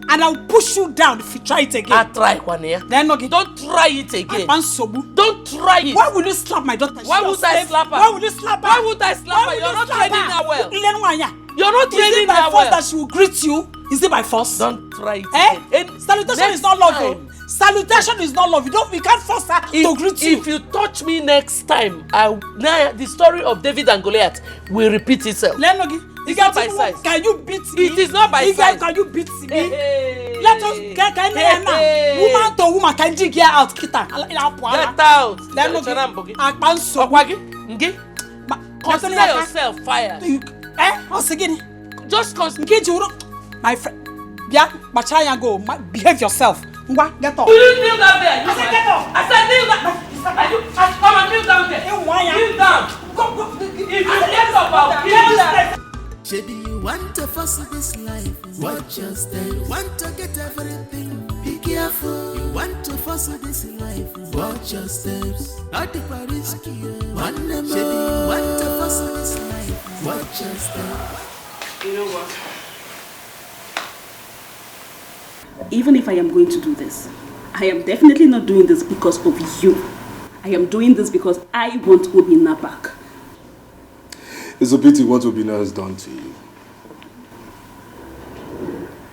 And I'll push you down if you try it again. I'll try one here. Then don't try it again. Don't try it. Why will you slap my daughter? Why would I slap her? Why will you slap her? Why would I slap her? You're not training her well. You're not training her well. Is it by force well. that she will greet you? Is it by force? Don't try it again. Salutation is not love. Salutation is not love. We can't force her to greet you. If you touch me next time, the story of David and Goliath will repeat itself. It's not by size. Can you beat me? It is not by size. Can you beat me? Let us get now. Woman to woman can you get out? Get out. Consider yourself fired. Just consider. My friend. Yeah, Machaya go. Behave yourself. Get up. Will you kneel down there? I said get up. I said kneel down. Come on, kneel down there. Kneel down. If you get up, I'll kill you. Baby, you want to fuss this life? Watch your step. Want to get everything? Be careful. You want to fuss this life? Watch your steps. Not take a risk. One more. Baby, you want to fuss this life? Watch your step. You know what? Even if I am going to do this, I am definitely not doing this because of you. I am doing this because I want Obinna back. It's a pity what Obinna has done to you.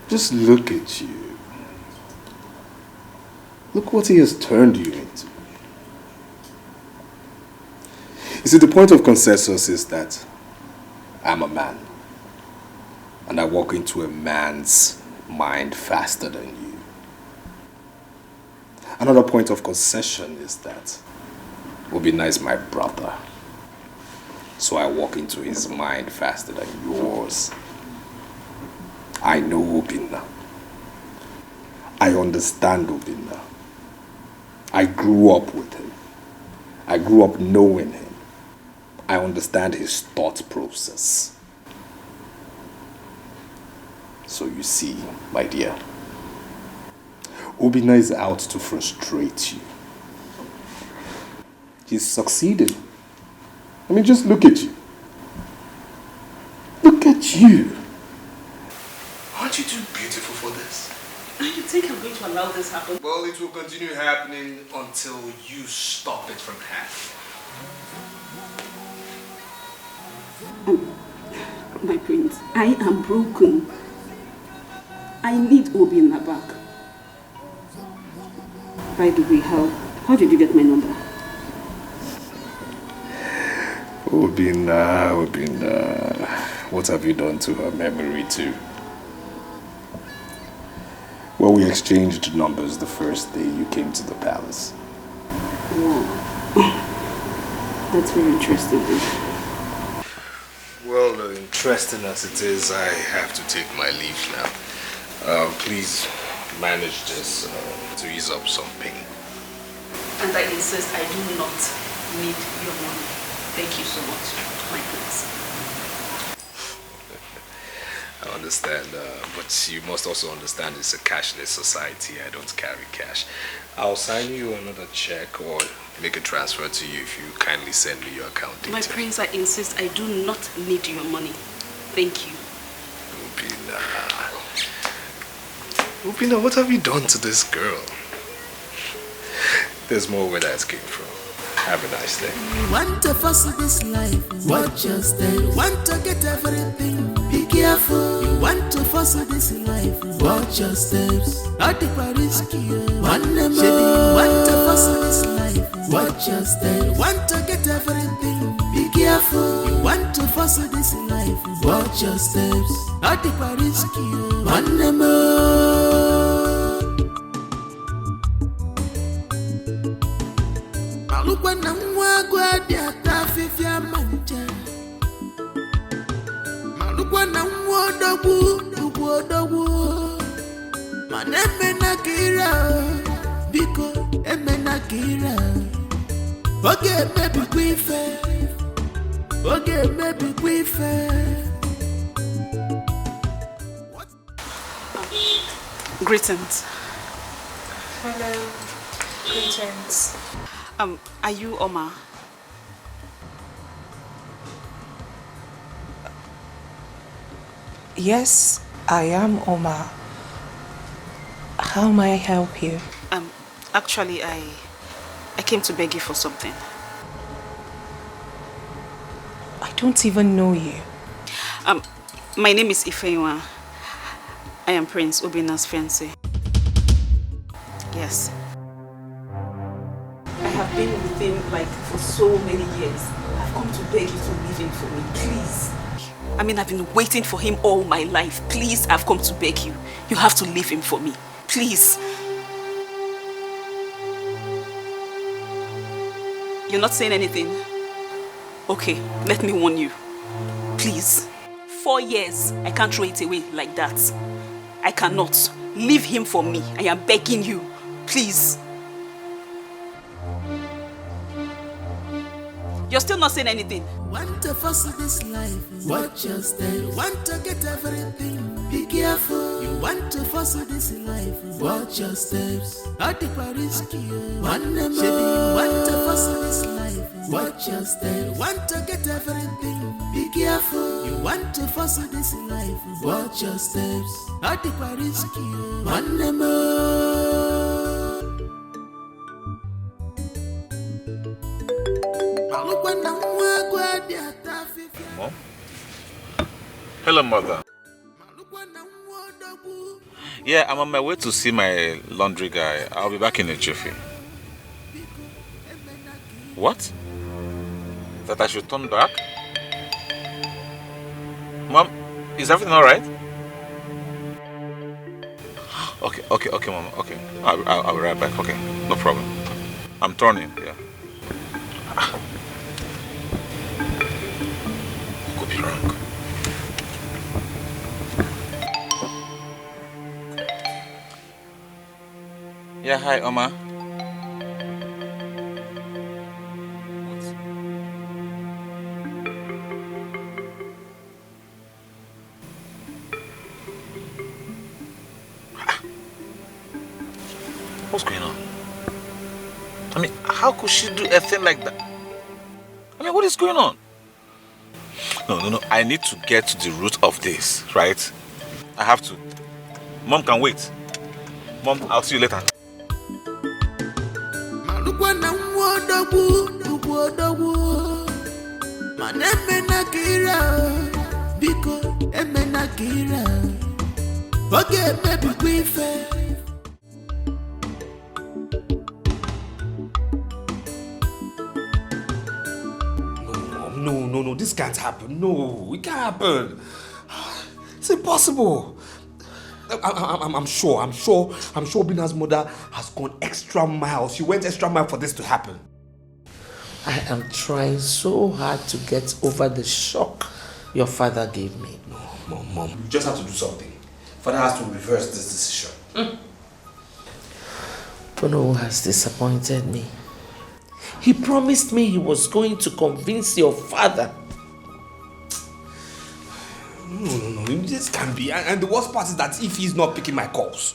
Just look at you. Look what he has turned you into. You see, the point of consensus is that I'm a man. And I walk into a man's mind faster than you. Another point of concession is that Obinna is my brother. So I walk into his mind faster than yours. I know Obinna. I understand Obinna. I grew up with him. I grew up knowing him. I understand his thought process. So you see, my dear, Obinna is out to frustrate you. He's succeeding. I mean, just look at you. Look at you. Aren't you too beautiful for this? You think I'm going to allow this happen? Well, it will continue happening until you stop it from happening. My prince, I am broken. I need Obinna back. By the way, how did you get my number? Obinna, what have you done to her memory too? Well, we exchanged numbers the first day you came to the palace. Wow. That's very interesting. Well, interesting as it is, I have to take my leave now. Please manage this to ease up some pain. And I insist, I do not need your money. Thank you so much, my prince. I understand, but you must also understand it's a cashless society. I don't carry cash. I'll sign you another check or make a transfer to you if you kindly send me your account details. My prince, I insist, I do not need your money. Thank you. Obinna, what have you done to this girl? There's more where that came from. Have a nice day. Want to fuss this life? Watch your step. Want to get everything? Be careful. You want to fuss this life? Watch your steps. Not take a risk. One more. You want to fuss this life? Watch your steps. Want to get everything? Be careful. You want to fuss this life? Watch your steps. Not take a risk. One more. Malukwana mwagwa dia tafifia manje. Malukwana mwodogu, duguodogu. Maneme na kira, biko eme na kira. Oge mebi kwife, oge mebi kwife. Greetings. Hello. Greetings. Are you Oma? Yes, I am Oma. How may I help you? Actually, I came to beg you for something. I don't even know you. My name is Ifeanyi. I am Prince Obina's fiancé. Yes. I have been with him for so many years. I've come to beg you to leave him for me, please. I mean, I've been waiting for him all my life. Please, I've come to beg you. You have to leave him for me. Please. You're not saying anything? Okay, let me warn you. Please. 4 years, I can't throw it away like that. I cannot. Leave him for me. I am begging you. Please. You're still not saying anything. Want to fuss this life, watch your step. Want to get everything, be careful. You want to fuss this life, watch your steps. At the risky, one more. You want to fuss this life, watch your steps. Want to get everything, be careful. You want to fuss this life, watch your steps. At the risky, one more. Mom? Hello, Mother. Yeah, I'm on my way to see my laundry guy. I'll be back in a jiffy. What? That I should turn back? Mom, is everything alright? Okay, Mom. Okay, I'll be right back. Okay, no problem. I'm turning. Yeah. Could be wrong. Yeah, hi, Oma. What's going on? I mean, how could she do a thing like that? I mean, what is going on? No. I need to get to the root of this, right? I have to. Mom can wait. Mom, I'll see you later. No, this can't happen. No, it can't happen. It's impossible. I'm sure Bina's mother has gone extra miles. She went extra mile for this to happen. I am trying so hard to get over the shock your father gave me. No, Mom, you just have to do something. Father has to reverse this decision. Bono has disappointed me. He promised me he was going to convince your father. No, this can't be. And the worst part is that if he's not picking my calls.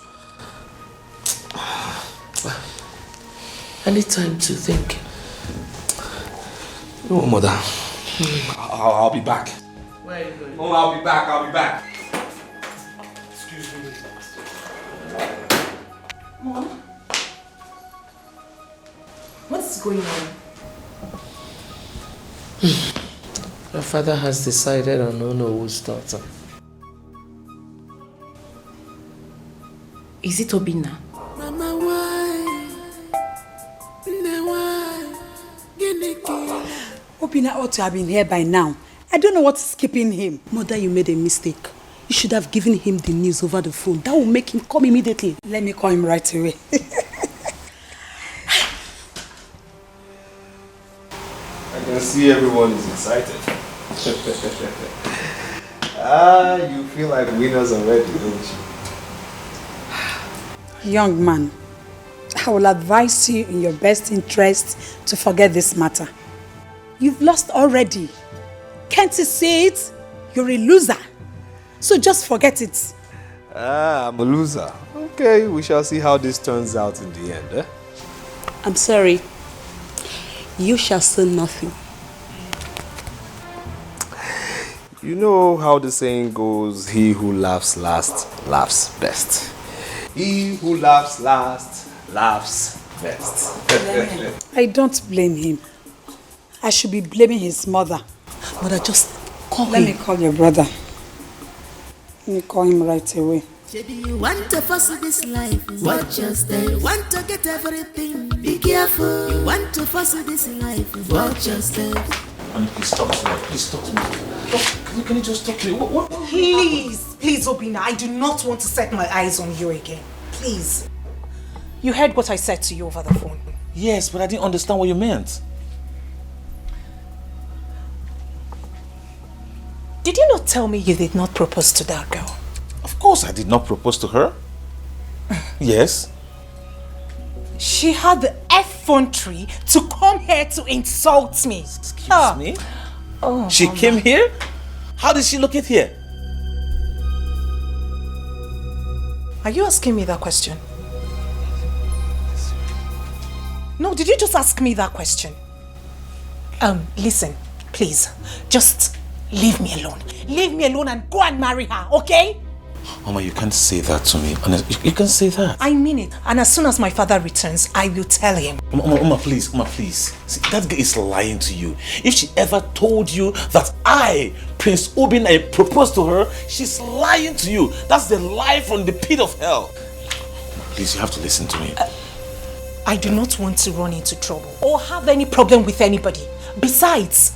I need time to think. No, Mother. I'll be back. Where are you going? Oh, I'll be back. Excuse me. Mom? What's going on? Your father has decided on Onowo's daughter. Is it Obina? Mama, why? Obina ought to have been here by now. I don't know what's keeping him. Mother, you made a mistake. You should have given him the news over the phone. That will make him come immediately. Let me call him right away. I can see everyone is excited. You feel like winners already, don't you? Young man, I will advise you in your best interest to forget this matter. You've lost already. Can't you see it? You're a loser. So just forget it. I'm a loser. Okay, we shall see how this turns out in the end, eh? I'm sorry. You shall say nothing. You know how the saying goes, he who laughs last, laughs best. He who laughs last, laughs best. I don't blame him. I should be blaming his mother. Mother, just call Let him. me call your brother. Let me call him right away. You want to fuss this life, watch your step. You want to get everything, be careful. You want to fuss this life, watch your step. Honey, please talk to me. Please talk to me. Can you just talk to me? What? Please, Obina, I do not want to set my eyes on you again. Please. You heard what I said to you over the phone. Yes, but I didn't understand what you meant. Did you not tell me you did not propose to that girl? Of course I did not propose to her. Yes. She had the effrontery to come here to insult me. Excuse me? Oh, She Mama. came here? How did she locate here? Are you asking me that question? No, did you just ask me that question? Listen, please, just leave me alone. Leave me alone and go and marry her, okay? Mama, you can't say that to me. Honestly, you can't say that. I mean it. And as soon as my father returns, I will tell him. Mama, please. See, that girl is lying to you. If she ever told you that I, Prince Obina, proposed to her, she's lying to you. That's the lie from the pit of hell. Please, you have to listen to me. I do not want to run into trouble or have any problem with anybody. Besides,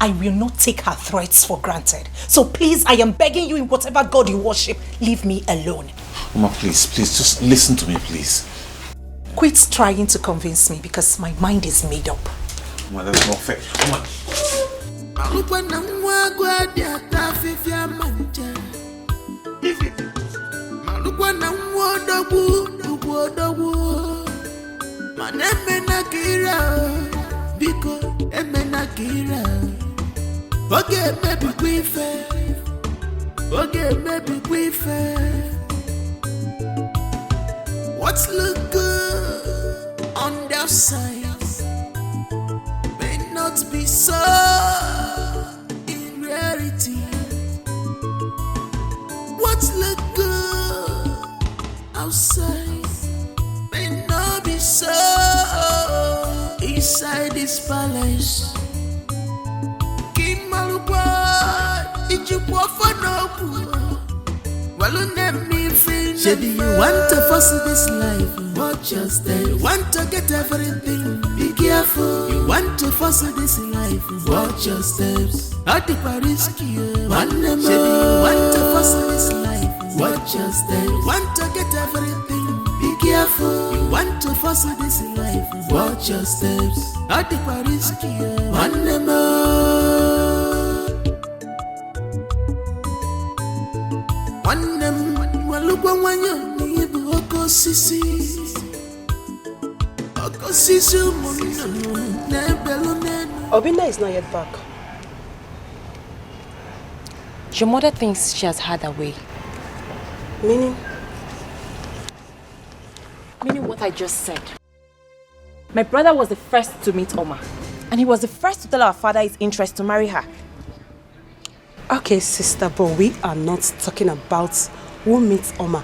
I will not take her threats for granted. So please, I am begging you in whatever God you worship, leave me alone. Mama, please, just listen to me, please. Quit trying to convince me because my mind is made up. Mama, that's not fair. Mama. Okay, maybe we fair. Okay, maybe we fair. What's look good on the outside may not be so in reality. What's look good outside may not be so inside this palace. Maybe you want to fuss this life, watch your step. You want to get everything, be careful. You want to fuss this life, watch your steps. At the risky, you want to fuss this life, watch your steps. You want to get everything, be careful. You want to fuss this life, watch your steps. At the risky, you want Obina is not yet back. Your mother thinks she has had her way. Meaning? Meaning what I just said. My brother was the first to meet Oma. And he was the first to tell our father his interest to marry her. Okay, sister, but we are not talking about who meets Oma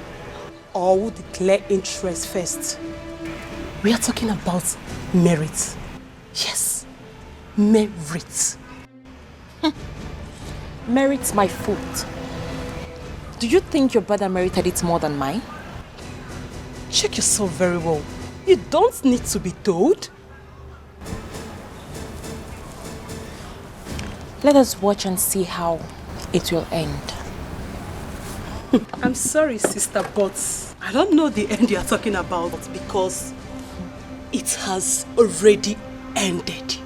or who declare interest first. We are talking about merit. Yes, merit. Merit's my fault. Do you think your brother merited it more than mine? Check yourself very well. You don't need to be told. Let us watch and see how it will end. I'm sorry, sister, but I don't know the end you are talking about because it has already ended.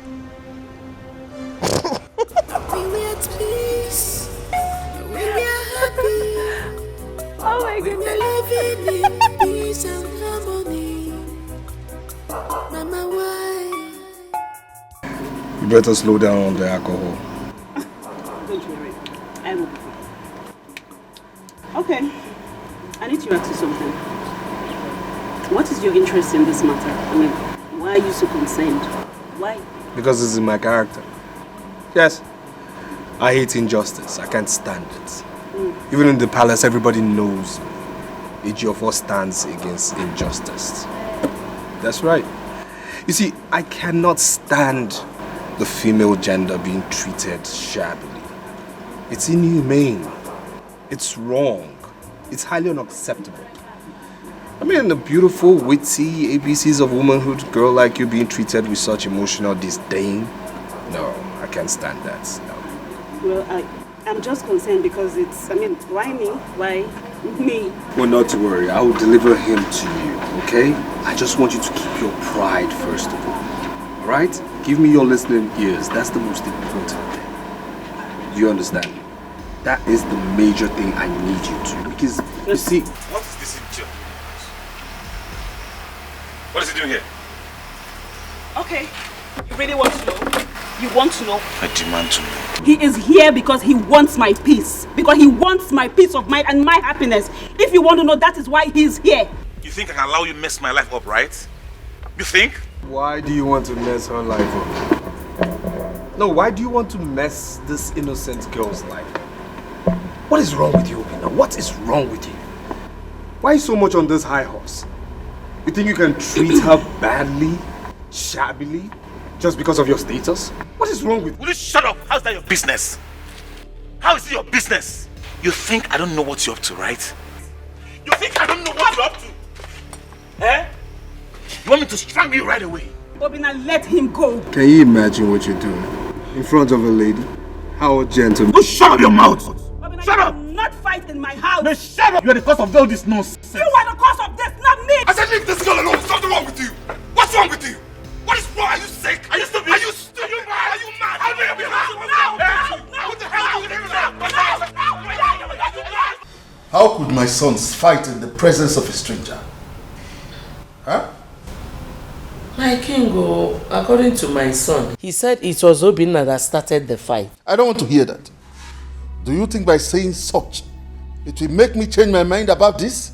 Oh my goodness. Living in peace and harmony. Mama, why? You better slow down on the alcohol. Don't worry, I will. Okay, I need to ask you something. What is your interest in this matter? I mean, why are you so concerned? Why? Because it's in my character. Yes. I hate injustice. I can't stand it. Even in the palace, everybody knows Ejiofor stands against injustice. That's right. You see, I cannot stand the female gender being treated shabbily. It's inhumane. It's wrong. It's highly unacceptable. I mean, a beautiful, witty ABCs of womanhood girl like you being treated with such emotional disdain? No, I can't stand that. No. Well, I'm just concerned because why me? Why me? Well, not to worry. I will deliver him to you, okay? I just want you to keep your pride first of all. Alright? Give me your listening ears. That's the most important thing. You understand? That is the major thing I need you to. Because, you see... What is this idiot? What is he doing here? Okay. You really want to know? You want to know? I demand to know. He is here because he wants my peace. Because he wants my peace of mind and my happiness. If you want to know, that is why he is here. You think I can allow you to mess my life up, right? You think? Why do you want to mess her life up? No, why do you want to mess this innocent girl's life? What is wrong with you, Obina? What is wrong with you? Why so much on this high horse? You think you can treat her badly, shabbily, just because of your status? What is wrong with you? Will you shut up? How's that your business? How is it your business? You think I don't know what you're up to, right? You think I don't know what you're up to? Eh? You want me to strangle you right away? Obina, let him go. Can you imagine what you're doing? In front of a lady? How gentle. Oh, shut up your mouth! Obina, shut up! Not fight in my house. No, shut up! You're the cause of all this nonsense. You are the cause of this, not me. I said leave this girl alone. Something wrong with you. What's wrong with you? What is wrong? Are you sick? Are you stupid? Are you stupid? Are you mad? Are you mad? How dare you be mad? No! What the hell are you doing now? How could my sons fight in the presence of a stranger? Huh? My king, according to my son, he said it was Obinna that started the fight. I don't want to hear that. Do you think by saying such, it will make me change my mind about this?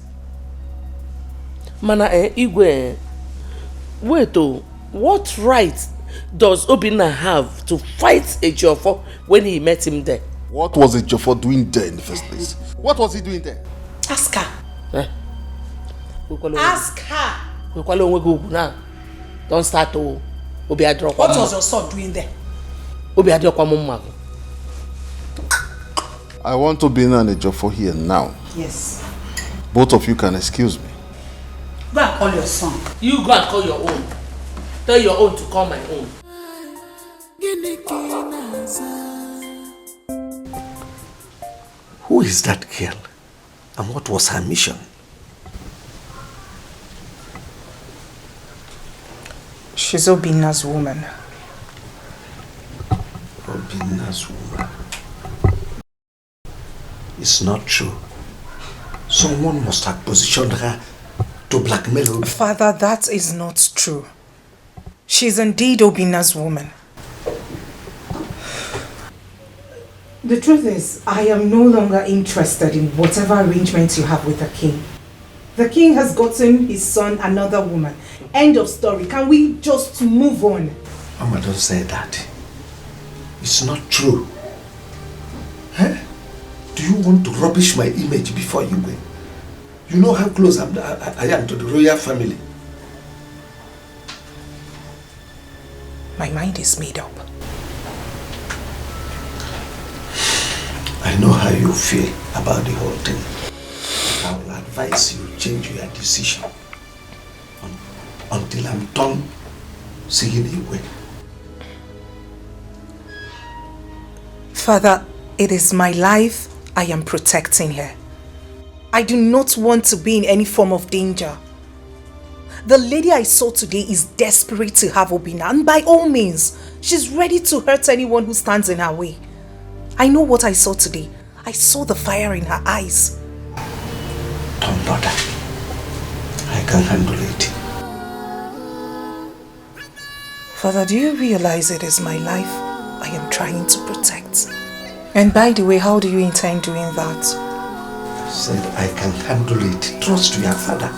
Mana Igwe, wait what right does Obinna have to fight Ejiofor when he met him there? What was Ejiofor doing there in the first place? What was he doing there? Ask her. Ask her. Don't start to Obiadro. What was your son doing there? Obiadro Kwamumma. I want to be in Ejiofor here now. Yes. Both of you can excuse me. Go and call your son. You go and call your own. Tell your own to call my own. Who is that girl? And what was her mission? She's Obinna's woman. Obinna's woman. It's not true. Someone must have positioned her to blackmail Obinna. Father, that is not true. She's indeed Obinna's woman. The truth is, I am no longer interested in whatever arrangements you have with the king. The king has gotten his son another woman. End of story. Can we just move on? Mama, don't say that. It's not true. Huh? Do you want to rubbish my image before you go? You know how close I am to the royal family. My mind is made up. I know how you feel about the whole thing. I will advise you change your decision until I'm done seeing you well. Father, it is my life I am protecting her. I do not want to be in any form of danger. The lady I saw today is desperate to have Obinna, and by all means, she's ready to hurt anyone who stands in her way. I know what I saw today. I saw the fire in her eyes. Don't bother. I can handle it. Father, do you realize it is my life I am trying to protect? And by the way, how do you intend doing that? I said I can handle it. Trust your father.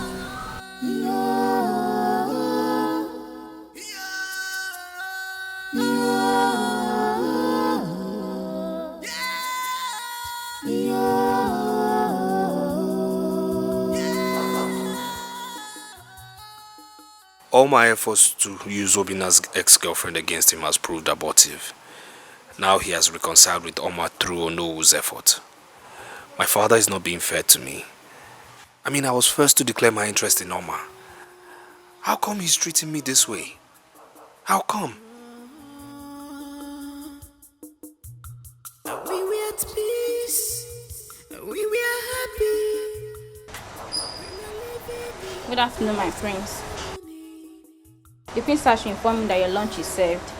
All my efforts to use Obina's ex-girlfriend against him has proved abortive. Now he has reconciled with Oma through Onowu's effort. My father is not being fair to me. I mean, I was first to declare my interest in Oma. How come he's treating me this way? How come? We were at peace. We were happy. Good afternoon, my friends. The prince has informed me that your lunch is served.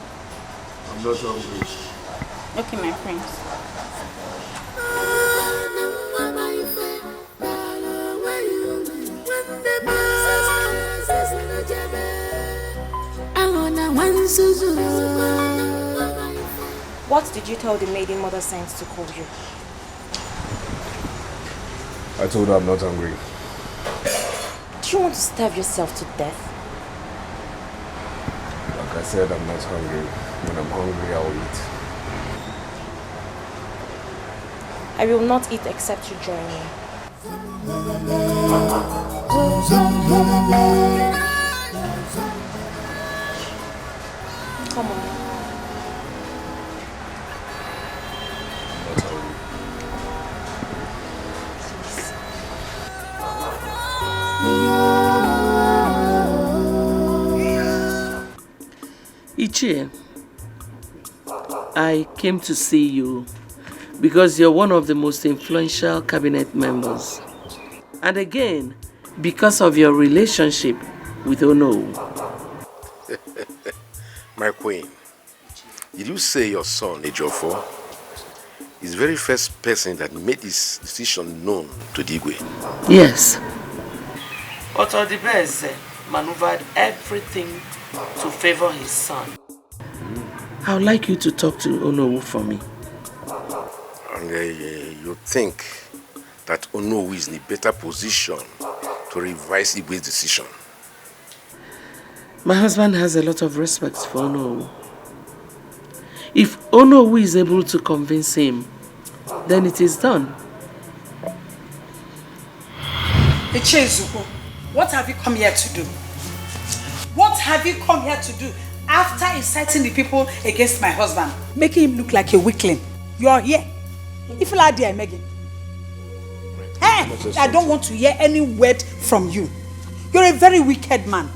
I'm not hungry. Okay, my friends. What did you tell the maiden mother sent to call you? I told her I'm not hungry. Do you want to starve yourself to death? Like I said, I'm not hungry. When I'm hungry, I'll eat. I will not eat except you join me. Come on. Not hungry. Ichie, I came to see you because you're one of the most influential cabinet members. And again, because of your relationship with Ono. My queen, did you say your son, Ejiofor, is the very first person that made this decision known to Digwe? Yes. But Odibeze maneuvered everything to favor his son. I would like you to talk to Onowu for me. And you think that Onowu is in a better position to revise Igwe's decision? My husband has a lot of respect for Onowu. If Onowu is able to convince him, then it is done. Echezuko, what have you come here to do? What have you come here to do after inciting the people against my husband, making him look like a weakling? You are here. If you are there, Megan. Hey, I don't want to hear any word from you. You're a very wicked man.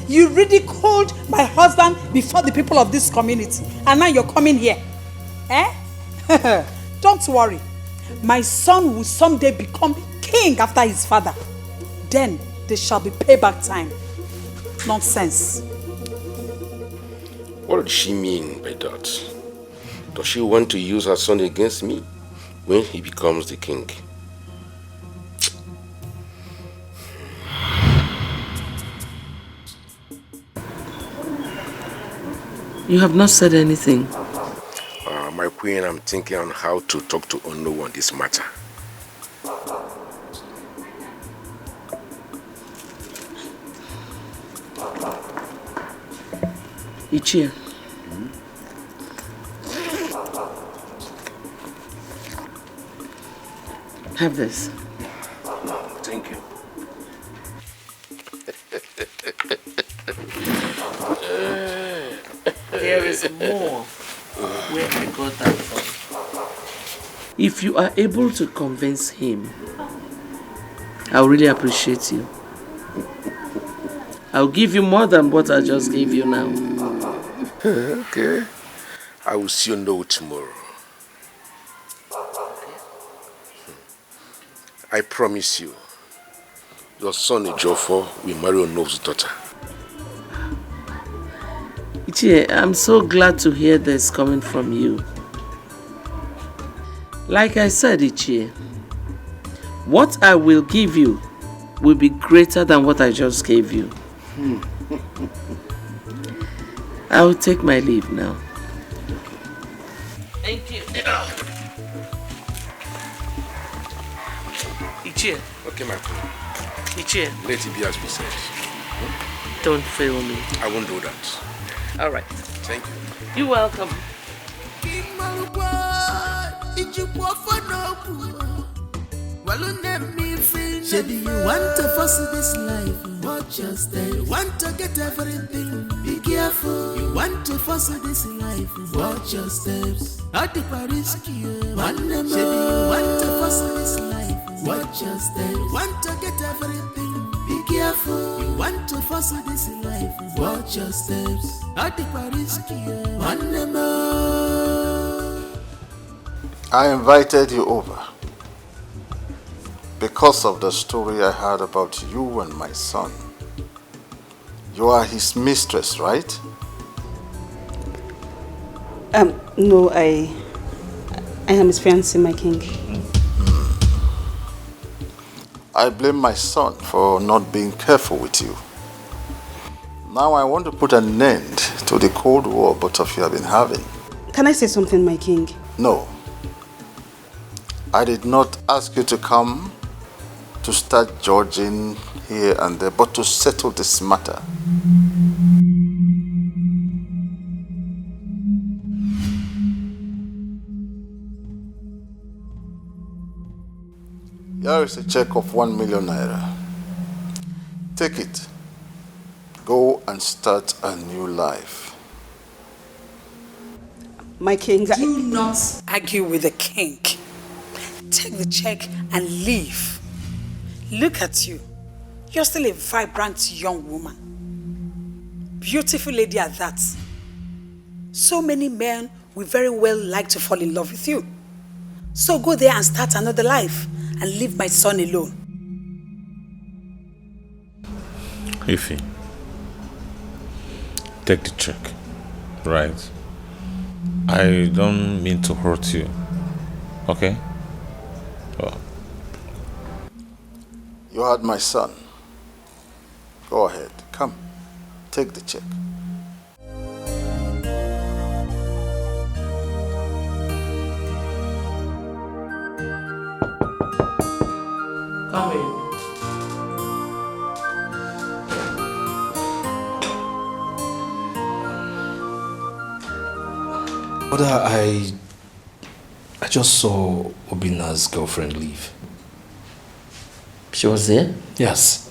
You ridiculed my husband before the people of this community, and now you're coming here. Eh? Don't worry. My son will someday become king after his father. Then there shall be payback time. Nonsense. What does she mean by that? Does she want to use her son against me when he becomes the king? You have not said anything. My queen, I'm thinking on how to talk to Ono on this matter. Ichie. Have this. Thank you. There is more where I got that from. If you are able to convince him, I'll really appreciate you. I'll give you more than what I just gave you now. Okay. I will see you know tomorrow. I promise you, your son Ejiofor will marry Ono's daughter. Ichie, I'm so glad to hear this coming from you. Like I said, Ichie, what I will give you will be greater than what I just gave you. I will take my leave now. Thank you. Ichie. Okay, my friend. Ichie. Let it be as we said. Don't fail me. I won't do that. All right. Thank you. You're welcome. Maybe you want to force this life, watch your step. You want to get everything, be careful. You want to force this life, watch your steps. At the risky, maybe you want to force this life, watch your steps. You want to get everything, be careful. You want to force this life, watch your steps. At the risky, I invited you over because of the story I heard about you and my son. You are his mistress, right? No, I am his fiancée, my king. I blame my son for not being careful with you. Now I want to put an end to the Cold War both of you have been having. Can I say something, my king? No. I did not ask you to come to start judging here and there, but to settle this matter. Here is a check of 1 million naira. Take it. Go and start a new life. My king, do not argue with the king. Take the check and leave. Look at you. You're still a vibrant young woman. Beautiful lady at that. So many men will very well like to fall in love with you. So go there and start another life and leave my son alone. Ify, take the check, right? I don't mean to hurt you, okay? Well. You had my son. Go ahead, come, take the check. Come in. Mother, I just saw Obina's girlfriend leave. She was there? Yes.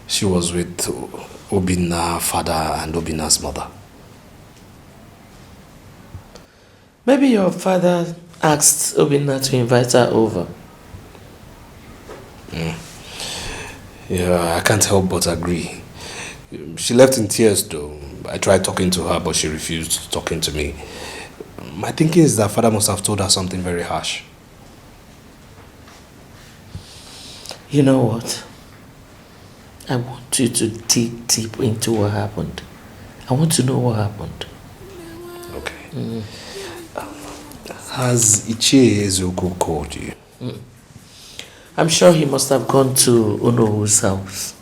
She was with Obina's father and Obina's mother. Maybe your father asked Obina to invite her over. Yeah, I can't help but agree. She left in tears though. I tried talking to her, but she refused talking to me. My thinking is that father must have told her something very harsh. You know what? I want you to dig deep into what happened. I want to know what happened. Okay. Has Ichie Ezeoku called you? I'm sure he must have gone to Onohu's house.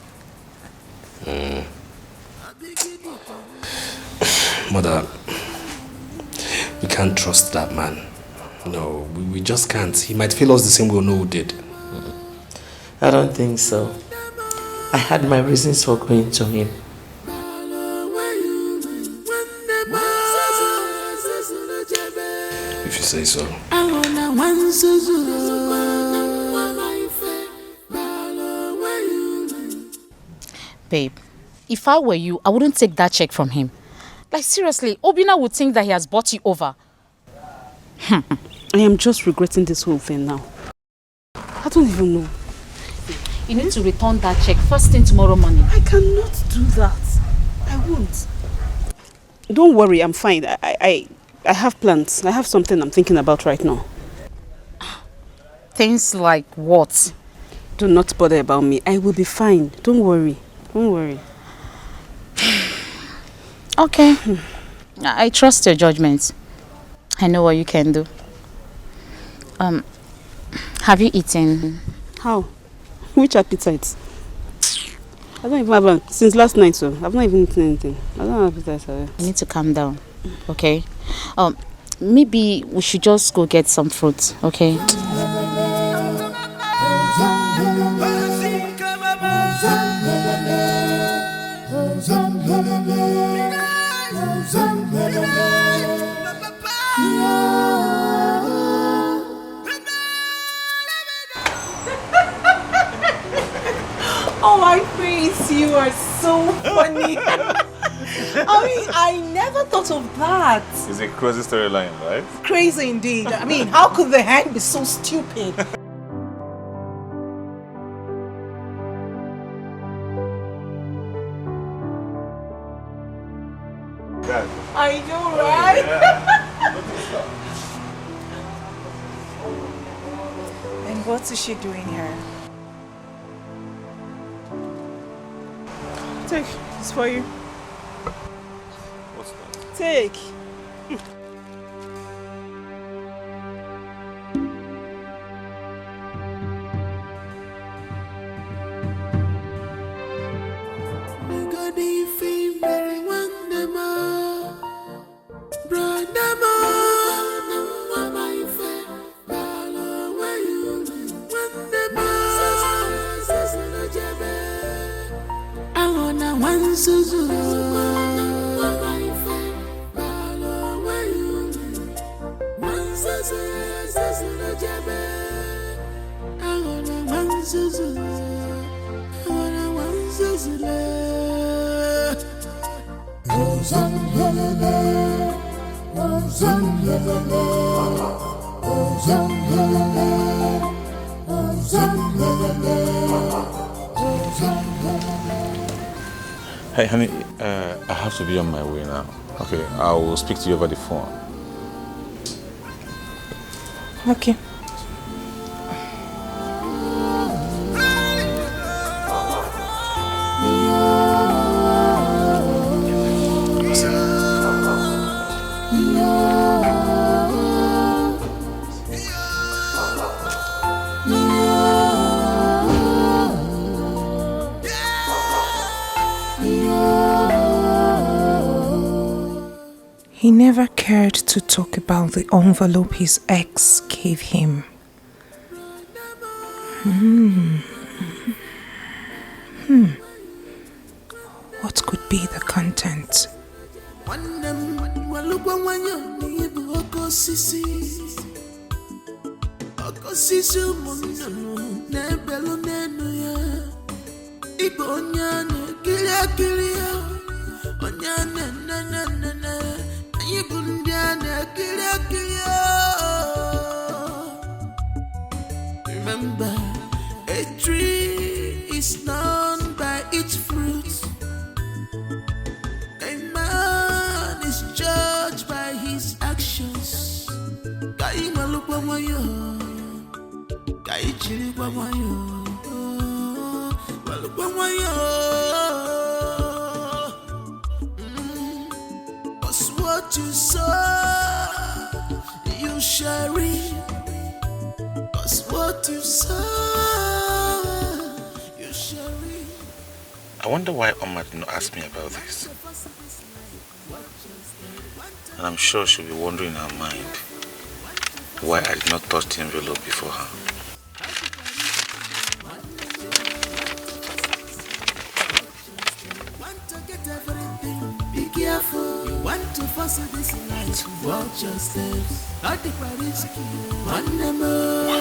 Mother, we can't trust that man. No, we just can't. He might fail us the same way Onohu did. I don't think so. I had my reasons for going to him. If you say so. Babe, if I were you, I wouldn't take that check from him. Like seriously, Obina would think that he has bought you over. I am just regretting this whole thing now. I don't even know. You need to return that check first thing tomorrow morning. I cannot do that. I won't. Don't worry, I'm fine. I have plans. I have something I'm thinking about right now. Things like what? Do not bother about me. I will be fine. Don't worry. Don't worry. Okay. I trust your judgment. I know what you can do. Have you eaten? How? Which appetite? I don't even have one since last night, so I've not even eaten anything. I don't have appetite. You need to calm down, okay? Maybe we should just go get some fruits, okay? Oh, my Prince, you are so funny. I mean, I never thought of that. It's a crazy storyline, right? Crazy indeed. I mean, how could the hen be so stupid? I know, right? And what is she doing here? Take, it's for you. What's that? Take. Hey, honey, I have to be on my way now. Okay, I will speak to you over the phone. Okay. He never cared to talk about the envelope his ex gave him. What could be the content? Remember, a tree is known by its fruits. A man is judged by his actions. Kai malupa mayo, kai chiri pa mayo, malupa mayo. Cause what you sow, you shall reap. Cause what you sow, you shall reap. I wonder why Oma did not ask me about this. And I'm sure she'll be wondering in her mind why I did not touch the envelope before her. Be careful, you want to pass this life. Watch your steps. Not the risky. One more.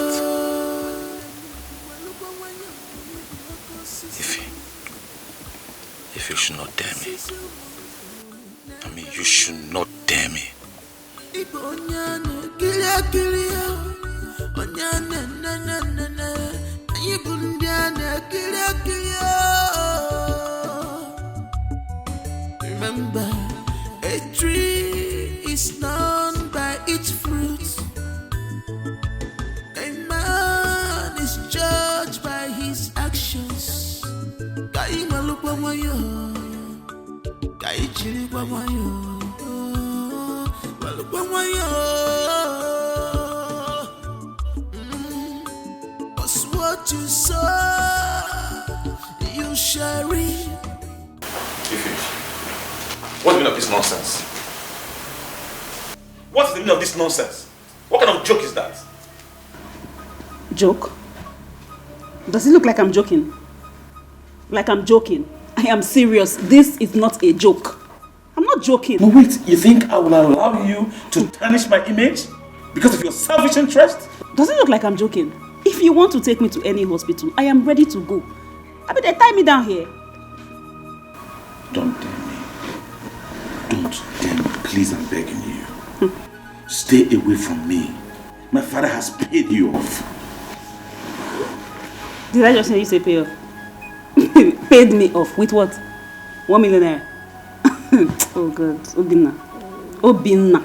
If you should not dare me. I mean, you should not dare me. Remember, a tree is known by its fruits. A man is judged by his actions. Kai malupa mayo, kai chiri pa mayo, malupa mayo. Cause what you sow, you shall reap. What's the meaning of this nonsense? What's the meaning of this nonsense? What kind of joke is that? Joke? Does it look like I'm joking? Like I'm joking? I am serious. This is not a joke. I'm not joking. But wait, you think I will allow you to tarnish my image because of your selfish interest? Does it look like I'm joking? If you want to take me to any hospital, I am ready to go. I mean, they tie me down here. Don't dare me. Don't dare me. Please, I'm begging you. Stay away from me. My father has paid you off. Did I just hear you say pay off? Paid me off. With what? 1 million naira. Oh God. Obinna.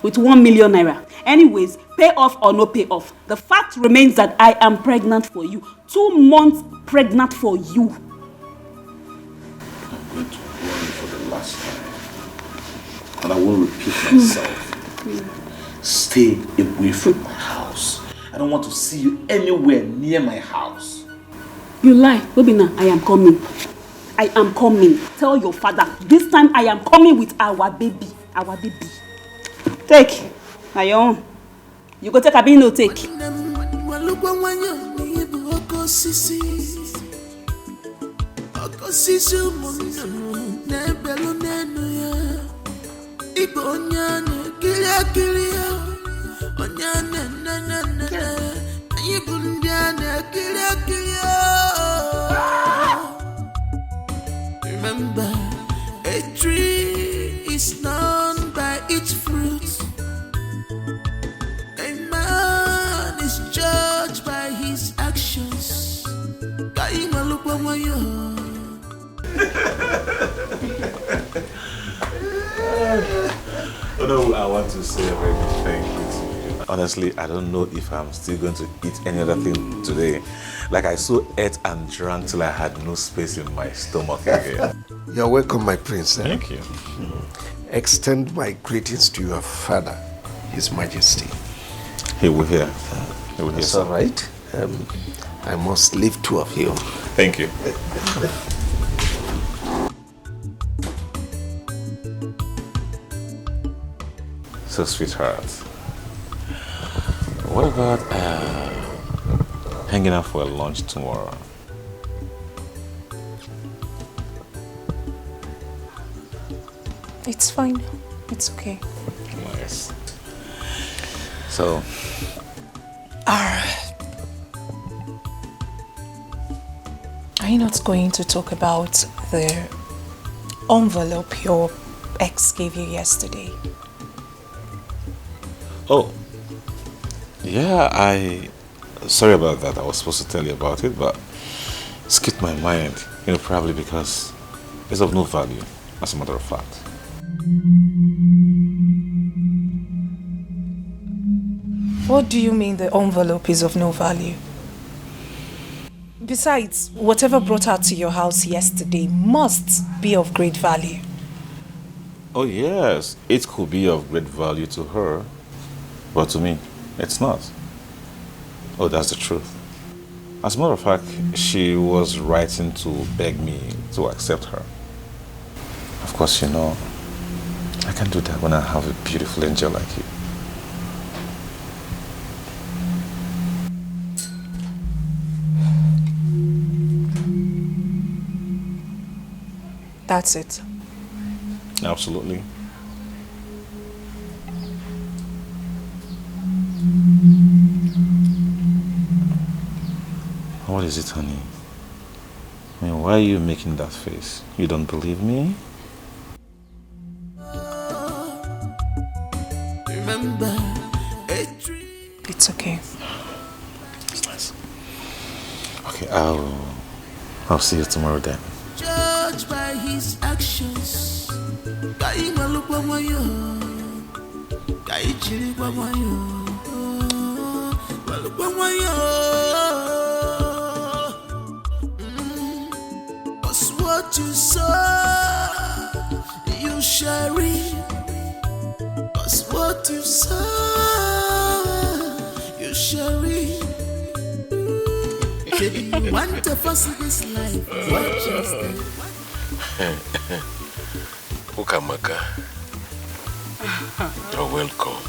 With 1 million naira. Anyways, pay off or no pay off, the fact remains that I am pregnant for you. 2 months pregnant for you. I'm going to warn you for the last time. And I won't repeat myself. Stay away from my house. I don't want to see you anywhere near my house. You lie. Obinna, I am coming. I am coming. Tell your father. This time I am coming with our baby. Our baby. Take. Now your own. You go take a bin, no take. Remember, a tree is known by its fruit. A man is judged by his actions. No, I want to say a very big thank you to you. Honestly, I don't know if I'm still going to eat any other thing today. Like I so ate and drank till I had no space in my stomach again. You're welcome, my prince. Thank you. Extend my greetings to your father, His Majesty. He will hear. He will hear. That's all right. I must leave 2 of you. Thank you. So, sweetheart, what about hanging out for a lunch tomorrow? It's fine. It's okay. Nice. So, are you not going to talk about the envelope your ex gave you yesterday? oh, yeah, sorry about that. I was supposed to tell you about it, but it skipped my mind. Probably because it's of no value, as a matter of fact. What do you mean the envelope is of no value? Besides, whatever brought her to your house yesterday must be of great value. Oh yes, it could be of great value to her, but to me, it's not. Oh, that's the truth. As a matter of fact, she was writing to beg me to accept her. Of course, I can do that when I have a beautiful angel like you. That's it. Absolutely. What is it, honey? Why are you making that face? You don't believe me? Remember, it's okay. It's nice. Okay, I'll see you tomorrow then. Judged by his actions. Cause what you sow, you shall reap. Cause what you sow, you shall reap. If you want to fuss this life, watch your step. Ukamaka, you're welcome.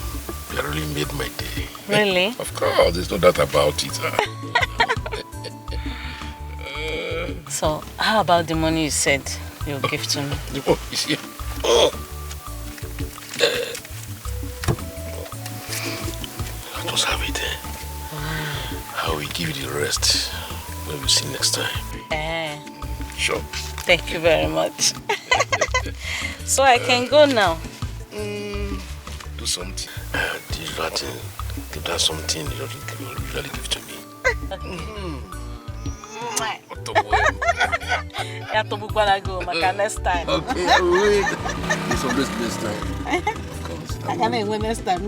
You really made my day. Really? Of course, there's no doubt about it. So, how about the money you said you'll give to me? The money is here. Oh. I just have it. I will give you the rest when we see next time. Sure. Thank you very much. So I can go now. Do something. Give that something you usually give to me. You have to go next time. Okay, wait. It's always next time. Of course. I can win next time.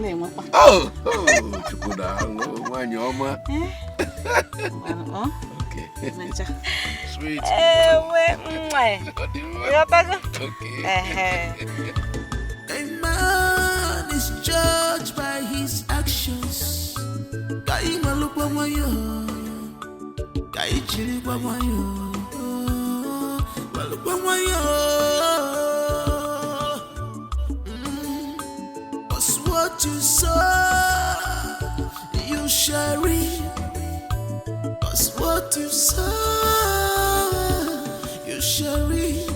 Oh, okay. Sweet. A man is judged by his actions. Kai malupa mayo, kai chiri pa mayo, malupa mayo. Cause what you sow, you shall reap. Cause what you sow, you shall reap.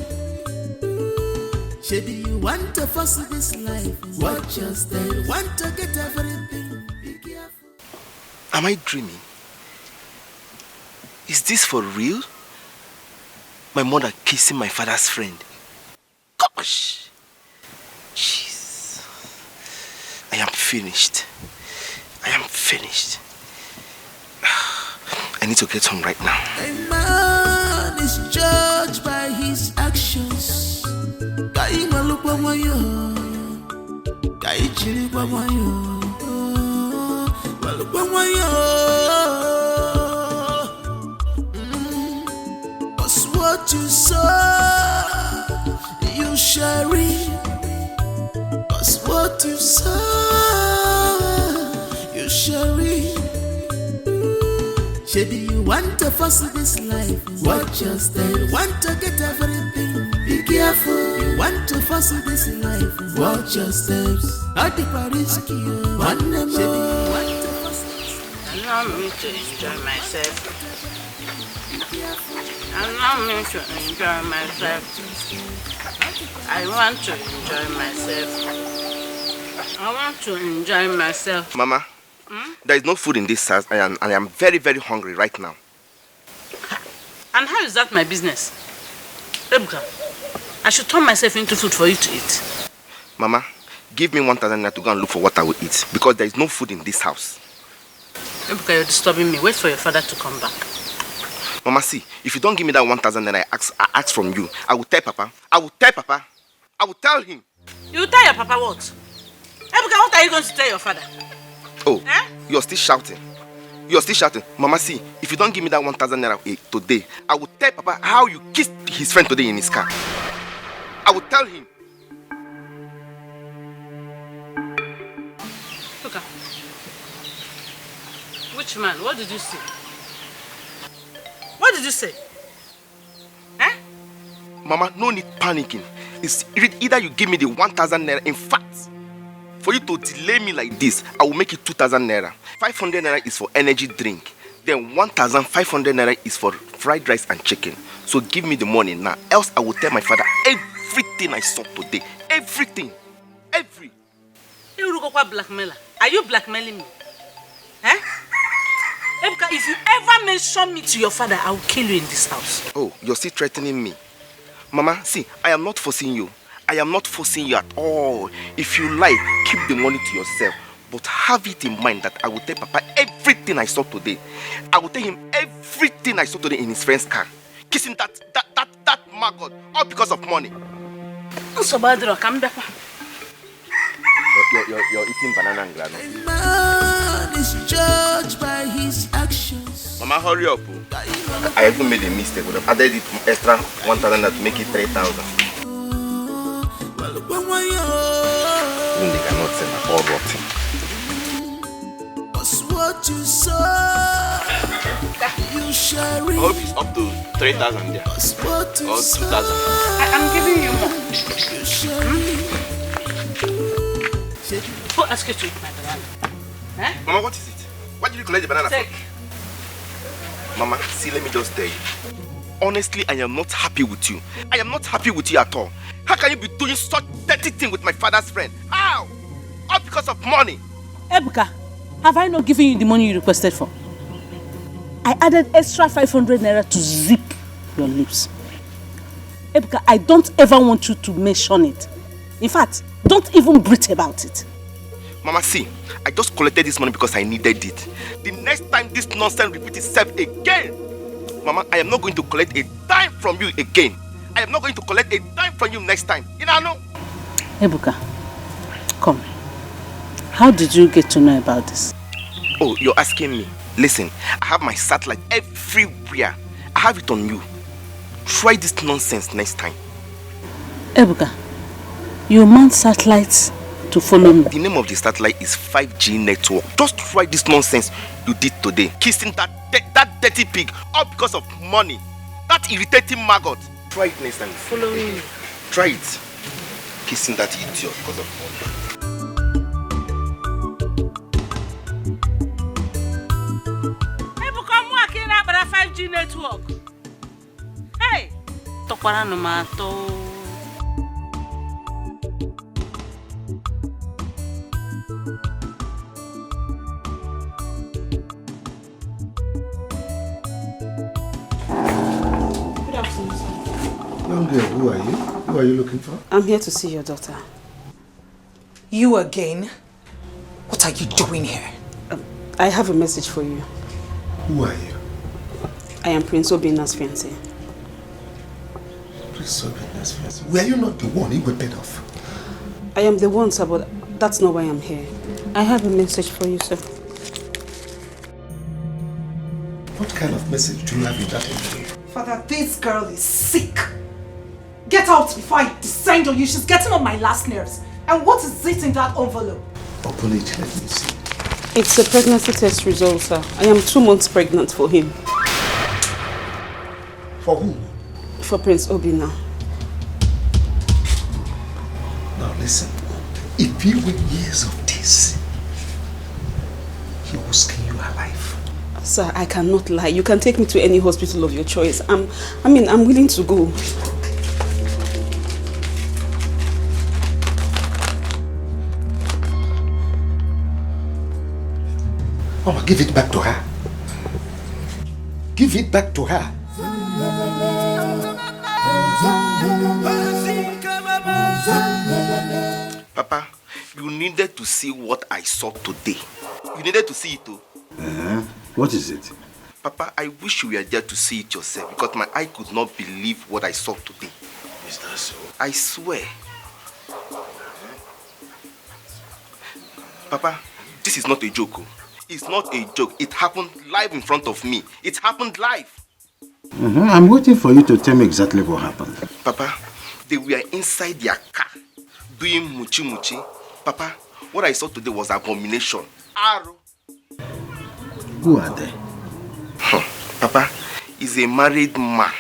Maybe you want to fuss this life. Watch your step. Want to get everything. Be careful. Am I dreaming? Is this for real? My mother kissing my father's friend. Gosh! Jeez. I am finished. I am finished. I need to get home right now. A man is judged by his actions. Kai malupa mayo, kai chiri pa mayo, malupa mayo. Cause what you sow, you shall reap. Cause what you sow, you shall reap. Maybe you want to fuss this life. Watch your step. Want to get everything. Be careful. You want to fuss this life. Watch your steps. At the Paris key. One more. Allow me to enjoy myself. Allow me to enjoy myself. I want to enjoy myself. I want to enjoy myself. Mama, there is no food in this house and I am very, very hungry right now. And how is that my business? Ebuka, I should turn myself into food for you to eat. Mama, give me 1,000 naira to go and look for what I will eat because there is no food in this house. Ebuka, you're disturbing me. Wait for your father to come back. Mama, see, if you don't give me that 1,000 naira I ask from you, I will tell Papa. I will tell Papa. I will tell him. You tell your Papa what? Ebuka, what are you going to tell your father? Oh, you're still shouting. You're still shouting. Mama, see, if you don't give me that 1,000 naira today, I will tell Papa how you kissed his friend today in his car. I will tell him. Look at. Which man? What did you say? What did you say? Mama, no need panicking. It's either you give me the 1,000 naira. In fact, for you to delay me like this, I will make it 2,000 naira. 500 naira is for energy drink. Then 1,500 naira is for fried rice and chicken. So give me the money now. Else I will tell my father everything I saw today. Everything. Every. You look like blackmailer. Are you blackmailing me? Ebuka, if you ever mention me to your father, I will kill you in this house. Oh, you're still threatening me. Mama, see, I am not forcing you. I am not forcing you at all. If you like, keep the money to yourself. But have it in mind that I will tell Papa everything I saw today. I will tell him everything I saw today in his friend's car. Kissing that maggot, all because of money. You're eating banana and granite. A man is judged by his actions. Mama, hurry up. I even made a mistake. I added it extra 1,000 to make it 3,000. Even they cannot say my all rotten. Cause what you sow, you shall reap. I hope it's up to 3,000 there. Or 2,000. I'm giving you more. You shall reap. Who asked you to eat my banana? Mama, what is it? Why did you collect the banana Take. from? Mama, see, let me just tell you. Honestly, I am not happy with you. I am not happy with you at all. How can you be doing such dirty thing with my father's friend? How? All because of money. Ebuka, have I not given you the money you requested for? I added extra 500 naira to zip your lips. Ebuka, I don't ever want you to mention it. In fact, don't even breathe about it. Mama, see, I just collected this money because I needed it. The next time this nonsense repeats itself again, Mama, I am not going to collect a dime from you again. I am not going to collect a dime from you next time. You know? Ebuka, come. How did you get to know about this? Oh, you're asking me. Listen, I have my satellite everywhere. I have it on you. Try this nonsense next time. Ebuka, you mount satellites to follow me. The name of the satellite is 5G network. Just try this nonsense you did today. Kissing that dirty pig all because of money. That irritating maggot. Try it next time. Follow me. Try it. Kissing that idiot because of money. Ebuka mwaki na bara 5G network. Hey! Tokwara no mato. Young girl, who are you? Who are you looking for? I'm here to see your daughter. You again? What are you doing here? I have a message for you. Who are you? I am Prince Obina's fiancé. Prince Obina's fiancé? Were you not the one he got paid off? I am the one, sir, but that's not why I'm here. I have a message for you, sir. What kind of message do you have in that envelope? Father, this girl is sick. Get out before I descend on you. She's getting on my last nerves. And what is it in that envelope? Open it, let me see. It's a pregnancy test result, sir. I am 2 months pregnant for him. For who? For Prince Obina. Now listen, if you win years of this, he will skin you alive. Sir, I cannot lie. You can take me to any hospital of your choice. I'm willing to go. Mama, give it back to her. Give it back to her. Papa, you needed to see what I saw today. You needed to see it too. What is it? Papa, I wish you were there to see it yourself because my eye could not believe what I saw today. Is that so? I swear. Papa, this is not a joke. It's not a joke. It happened live in front of me. It happened live. I'm waiting for you to tell me exactly what happened. Papa, they were inside their car doing muchi muchi. Papa, what I saw today was abomination. Arrow. Who are they? Papa, is a married man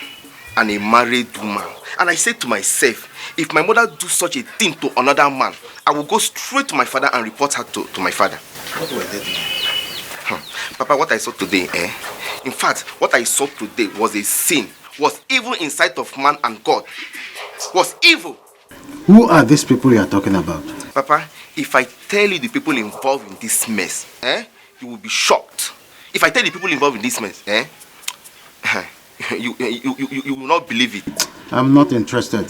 and a married woman. And I said to myself, if my mother do such a thing to another man, I will go straight to my father and report her to my father. What were they doing? Papa, what I saw today, in fact, what I saw today was a sin. Was evil in sight of man and God. Was evil. Who are these people you are talking about? Papa, if I tell you the people involved in this mess, you will be shocked. If I tell the people involved in this mess, you will not believe it. I'm not interested.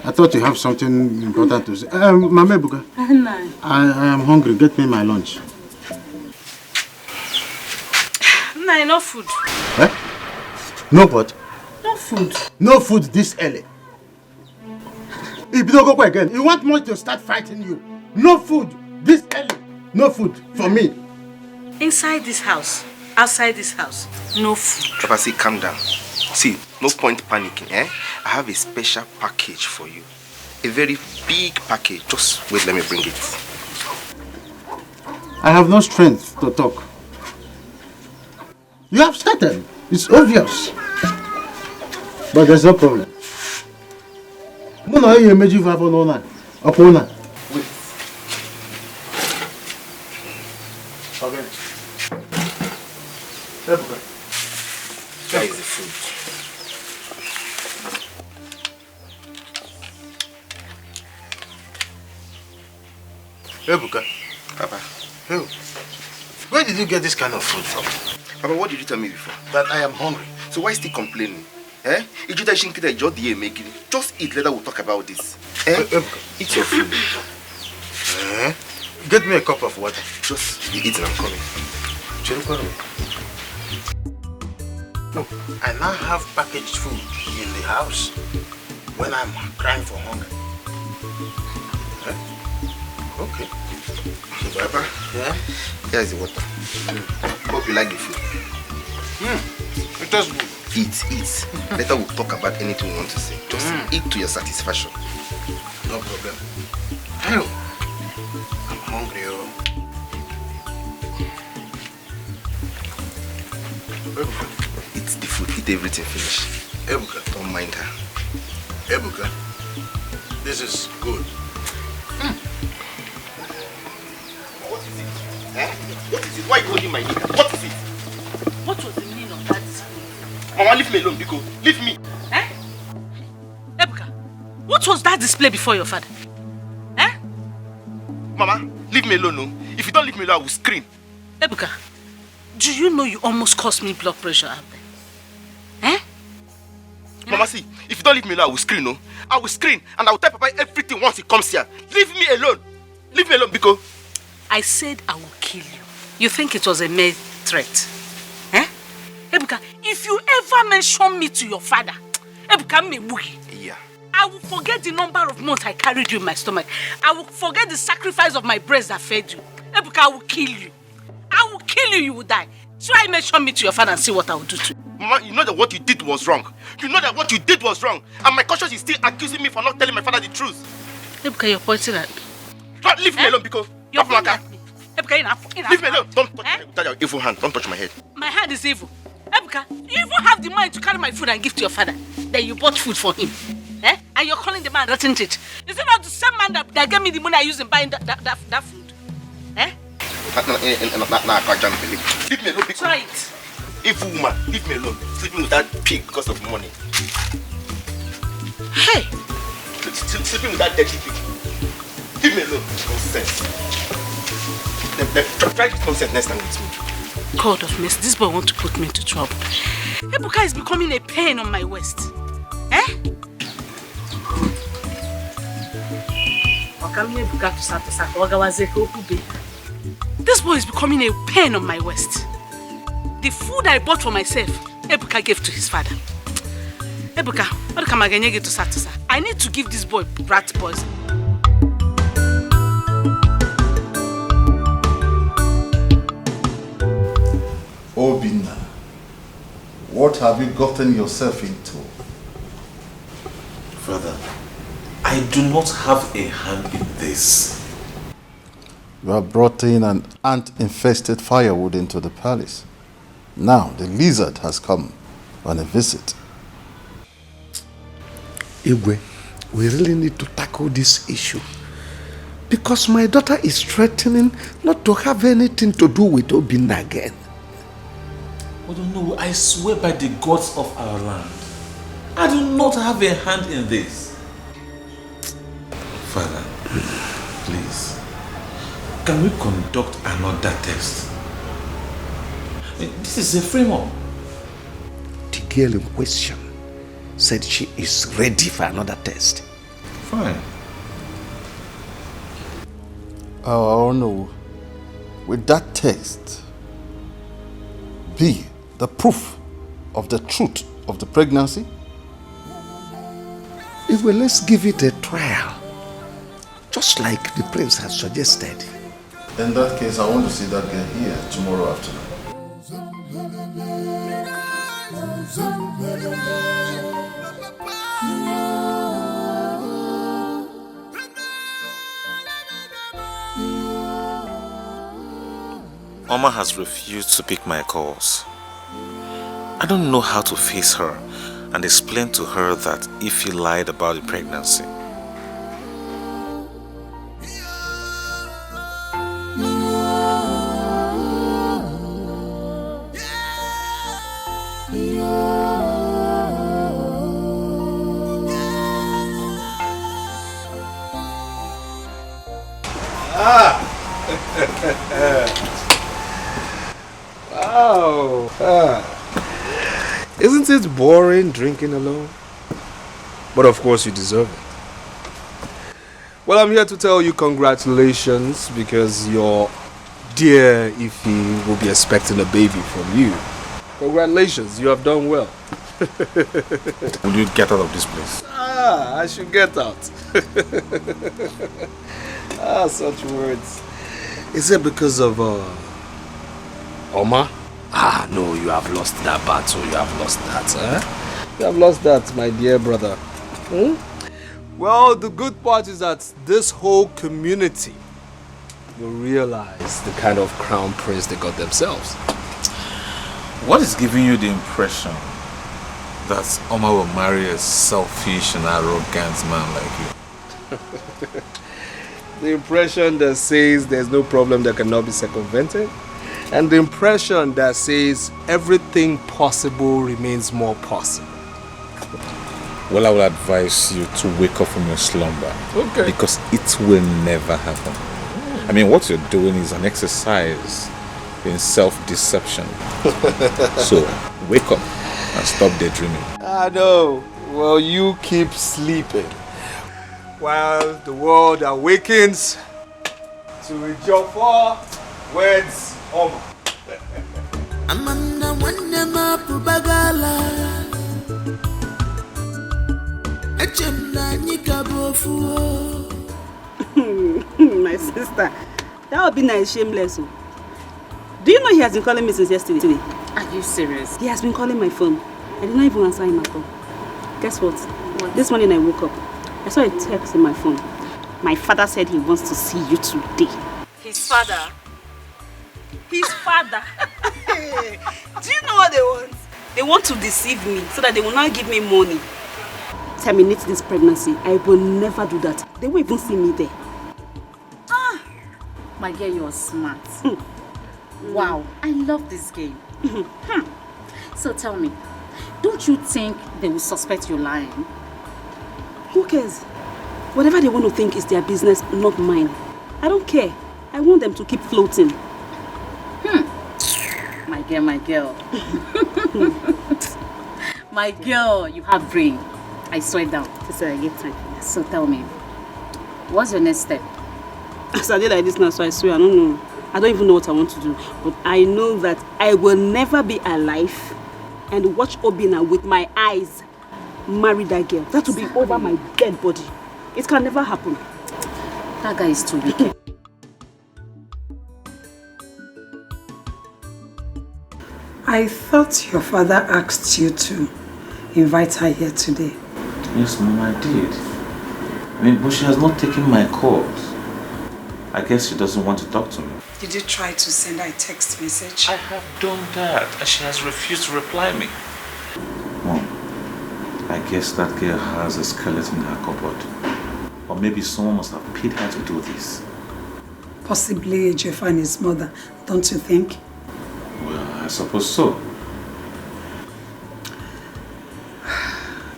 I thought you have something important to say. Mama Ebuka, I am hungry. Get me my lunch. No, no food. No what? No food. No food this early. If you don't go again, you want me to start fighting you. No food this early. No food for me. Inside this house, outside this house, no food. Papa, see, calm down. See, no point panicking, I have a special package for you. A very big package. Just wait, let me bring it. I have no strength to talk. You have started. It's obvious. But there's no problem. Wait. Okay. Where is the food? Ebuka. Papa. Who? Where did you get this kind of food from? Papa, what did you tell me before? That I am hungry. So why still complaining? Eh? Just eat, later we'll talk about this. Eh? Eat your food. Get me a cup of water. Just be eating, I'm coming. No, I now have packaged food in the house when I'm crying for hunger. Okay. Baba, yeah? Here's the water. Hope you like the food. It does good. Eat. Later we'll talk about anything you want to say. Just eat to your satisfaction. No problem. Hell, I'm hungry. Eat the food, eat everything, finish. Ebuka. Don't mind her. Ebuka, this is good. What is it? Eh? What is it? Why are you holding my nigga? What is it? What was the meaning of that display? Mama, leave me alone, Biko. Leave me. Eh? Ebuka, what was that display before your father? Eh? Mama, leave me alone, no? If you don't leave me alone, I will scream. Ebuka, do you know you almost caused me blood pressure out there? Eh? Mama, see, if you don't leave me alone, I will scream, no? I will scream and I will tell Papa everything once he comes here. Leave me alone. Leave me alone, Biko. I said I will kill you. You think it was a mere threat? Eh? Ebuka, if you ever mention me to your father, Ebuka me bugi. Yeah. I will forget the number of months I carried you in my stomach. I will forget the sacrifice of my breast that fed you. Ebuka, I will kill you. I will kill you, you will die. Try mention me to your father and see what I will do to you. Mama, you know that what you did was wrong. You know that what you did was wrong. And my conscience is still accusing me for not telling my father the truth. Ebuka, you're pointing at me. Don't leave me alone, because you're pointing at me. Ebuka, leave me alone. Don't touch my head. With your evil hand. Don't touch my head. My hand is evil. Ebuka, you even have the mind to carry my food and give to your father. Then you bought food for him. Eh? And you're calling the man rotten teeth. Is it not the same man that gave me the money I used in buying that food? Eh? Leave me alone. Try it. Evil woman, leave me alone. Sleeping with that pig because of money. Hey! Sleeping with that dirty pig. Leave me alone. Nonsense. Try this nonsense next time with me. God of mercy, this boy wants to put me into trouble. Ebuka is becoming a pain on my waist. Eh? This boy is becoming a pain on my waist. The food I bought for myself, Ebuka gave to his father. Ebuka, what can I get to Satusa? I need to give this boy rat poison. Obinna, what have you gotten yourself into? Father, I do not have a hand in this. You have brought in an ant-infested firewood into the palace. Now the lizard has come on a visit. Igwe, we really need to tackle this issue. Because my daughter is threatening not to have anything to do with Obinna again. Oh no, I swear by the gods of our land, I do not have a hand in this. Father, please, can we conduct another test? This is a frame-up. The girl in question said she is ready for another test. Fine. Oh no. With that test be the proof of the truth of the pregnancy? Well, let's give it a trial. Just like the prince has suggested. In that case, I want to see that girl here tomorrow afternoon. Oma has refused to pick my calls. I don't know how to face her and explain to her that if he lied about the pregnancy. Wow. Isn't it boring drinking alone? But of course you deserve it. Well, I'm here to tell you congratulations because your dear Ify will be expecting a baby from you. Congratulations, you have done well. Will you get out of this place? I should get out. Such words. Is it because of Oma? No, you have lost that battle. You have lost that, You have lost that, my dear brother. Well, the good part is that this whole community will realize the kind of crown prince they got themselves. What is giving you the impression that Oma will marry a selfish and arrogant man like you? The impression that says there's no problem that cannot be circumvented, and the impression that says everything possible remains more possible. Well, I will advise you to wake up from your slumber. Okay. Because it will never happen. I mean, what you're doing is an exercise in self-deception. So, wake up and stop daydreaming. I know. Well, you keep sleeping while the world awakens to Ejiofor weds Oma. Amanda wanema pubagala Echemna nyikabofu. My sister, that would be nice, shameless. Do you know he has been calling me since yesterday? Are you serious? He has been calling my phone. I did not even answer him at all. Guess what? This morning I woke up. I saw a text in my phone. My father said he wants to see you today. His father? His father? Do you know what they want? They want to deceive me so that they will not give me money. Terminate this pregnancy. I will never do that. They won't even see me there. My girl, you are smart. Wow, I love this game. So tell me, don't you think they will suspect you lying? Who cares? Whatever they want to think is their business, not mine. I don't care. I want them to keep floating. My girl. My girl, you have brain. I swear down. So I get time. So tell me, what's your next step? As I did like this now, so I swear, I don't know. I don't even know what I want to do. But I know that I will never be alive and watch Obinna with my eyes marry that girl. That will be over my dead body. It can never happen. That guy is too wicked. I thought your father asked you to invite her here today. Yes, Mom, I did. But she has not taken my calls. I guess she doesn't want to talk to me. Did you try to send her a text message? I have done that, and she has refused to reply me. Mom, I guess that girl has a skeleton in her cupboard. Or maybe someone must have paid her to do this. Possibly Ejiofor and his mother, don't you think? Well, I suppose so.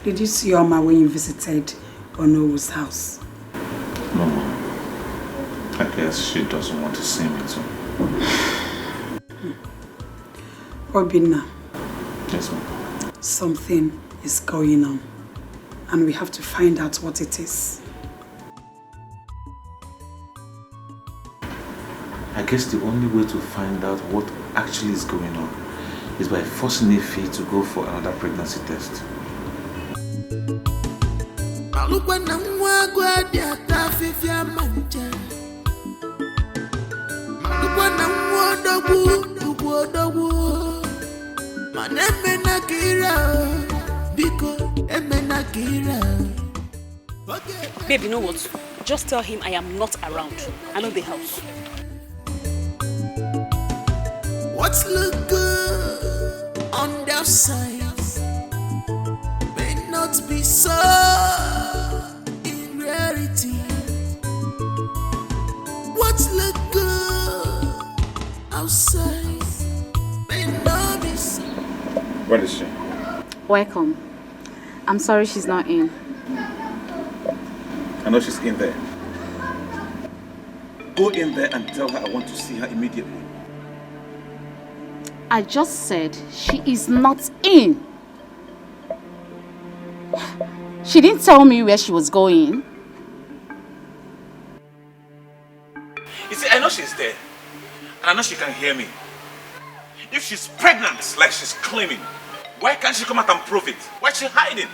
Did you see Oma when you visited Onowo's house? No, Mom. I guess she doesn't want to see me too. Obinna. Yes, Mom. Something is going on. And we have to find out what it is. I guess the only way to find out what actually is going on is by forcing Ify to go for another pregnancy test. Babe, you know what? Just tell him I am not around. I know the house. What's look good on their sides may not be so in reality. What's look good outside may not be so. What is she? Welcome. I'm sorry she's not in. I know she's in there. Go in there and tell her I want to see her immediately. I just said she is not in. She didn't tell me where she was going. You see, I know she's there. And I know she can hear me. If she's pregnant, like she's claiming, why can't she come out and prove it? Why is she hiding?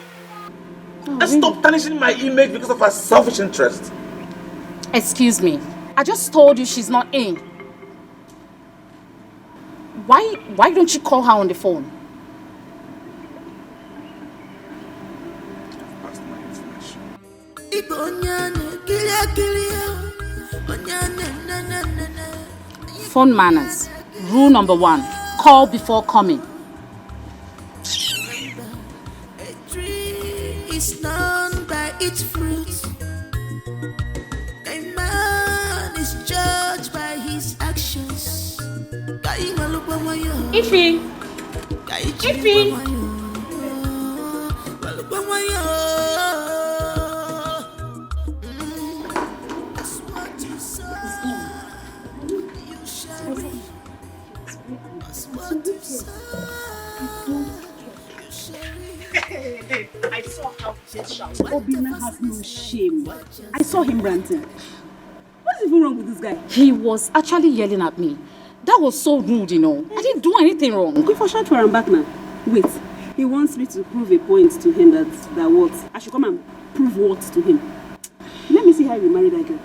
And stop tarnishing my image because of her selfish interest. Excuse me. I just told you she's not in. Why don't you call her on the phone? Phone manners. Rule number 1. Call before coming. A tree is known by its fruit. A man is judged by his actions. Ify! Ify! I saw how Obina has no shame. I saw him ranting. What's even wrong with this guy? He was actually yelling at me. That was so rude, you know. I didn't do anything wrong. Okay, for sure, I'm back now. Wait, he wants me to prove a point to him that what? I should come and prove what to him? Let me see how you marry that girl.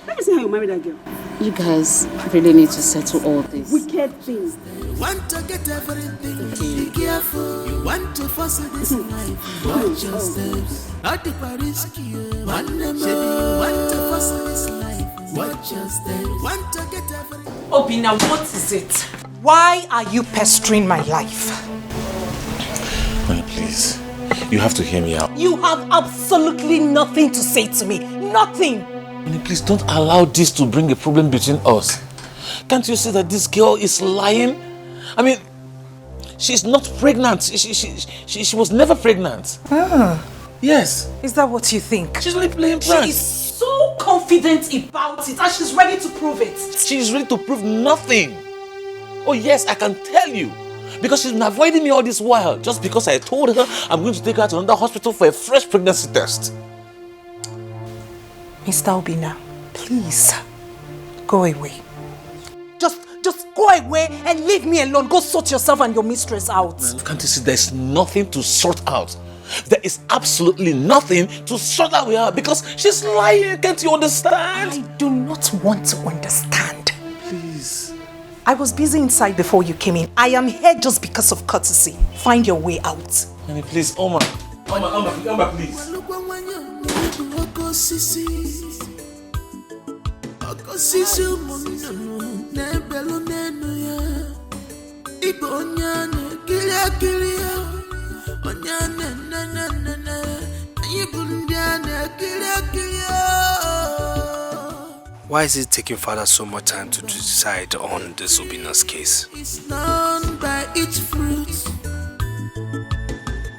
Let me see how you marry that girl. You guys really need to settle all this. Wicked things. You want to get everything, be careful. You want to foster this life, watch your steps. At the risky, you want to foster this life, watch your steps. Want to get everything. Obina, what is it? Why are you pestering my life? Honey, please. You have to hear me out. You have absolutely nothing to say to me. Nothing. Honey, please don't allow this to bring a problem between us. Can't you see that this girl is lying? I mean, she's not pregnant. She was never pregnant. Ah. Yes. Is that what you think? She's only playing pranks. She is so confident about it and she's ready to prove it. She's ready to prove nothing. Oh yes, I can tell you. Because she's been avoiding me all this while. Just because I told her I'm going to take her to another hospital for a fresh pregnancy test. Mr. Obina, please, go away. Just go away and leave me alone. Go sort yourself and your mistress out. Man, can't you see there's nothing to sort out? There is absolutely nothing to sort out with her because she's lying. Can't you understand? I do not want to understand. Please. I was busy inside before you came in. I am here just because of courtesy. Find your way out. Honey, please, Oma, please. Why is it taking father so much time to decide on this Obina's case? It's known by its fruit.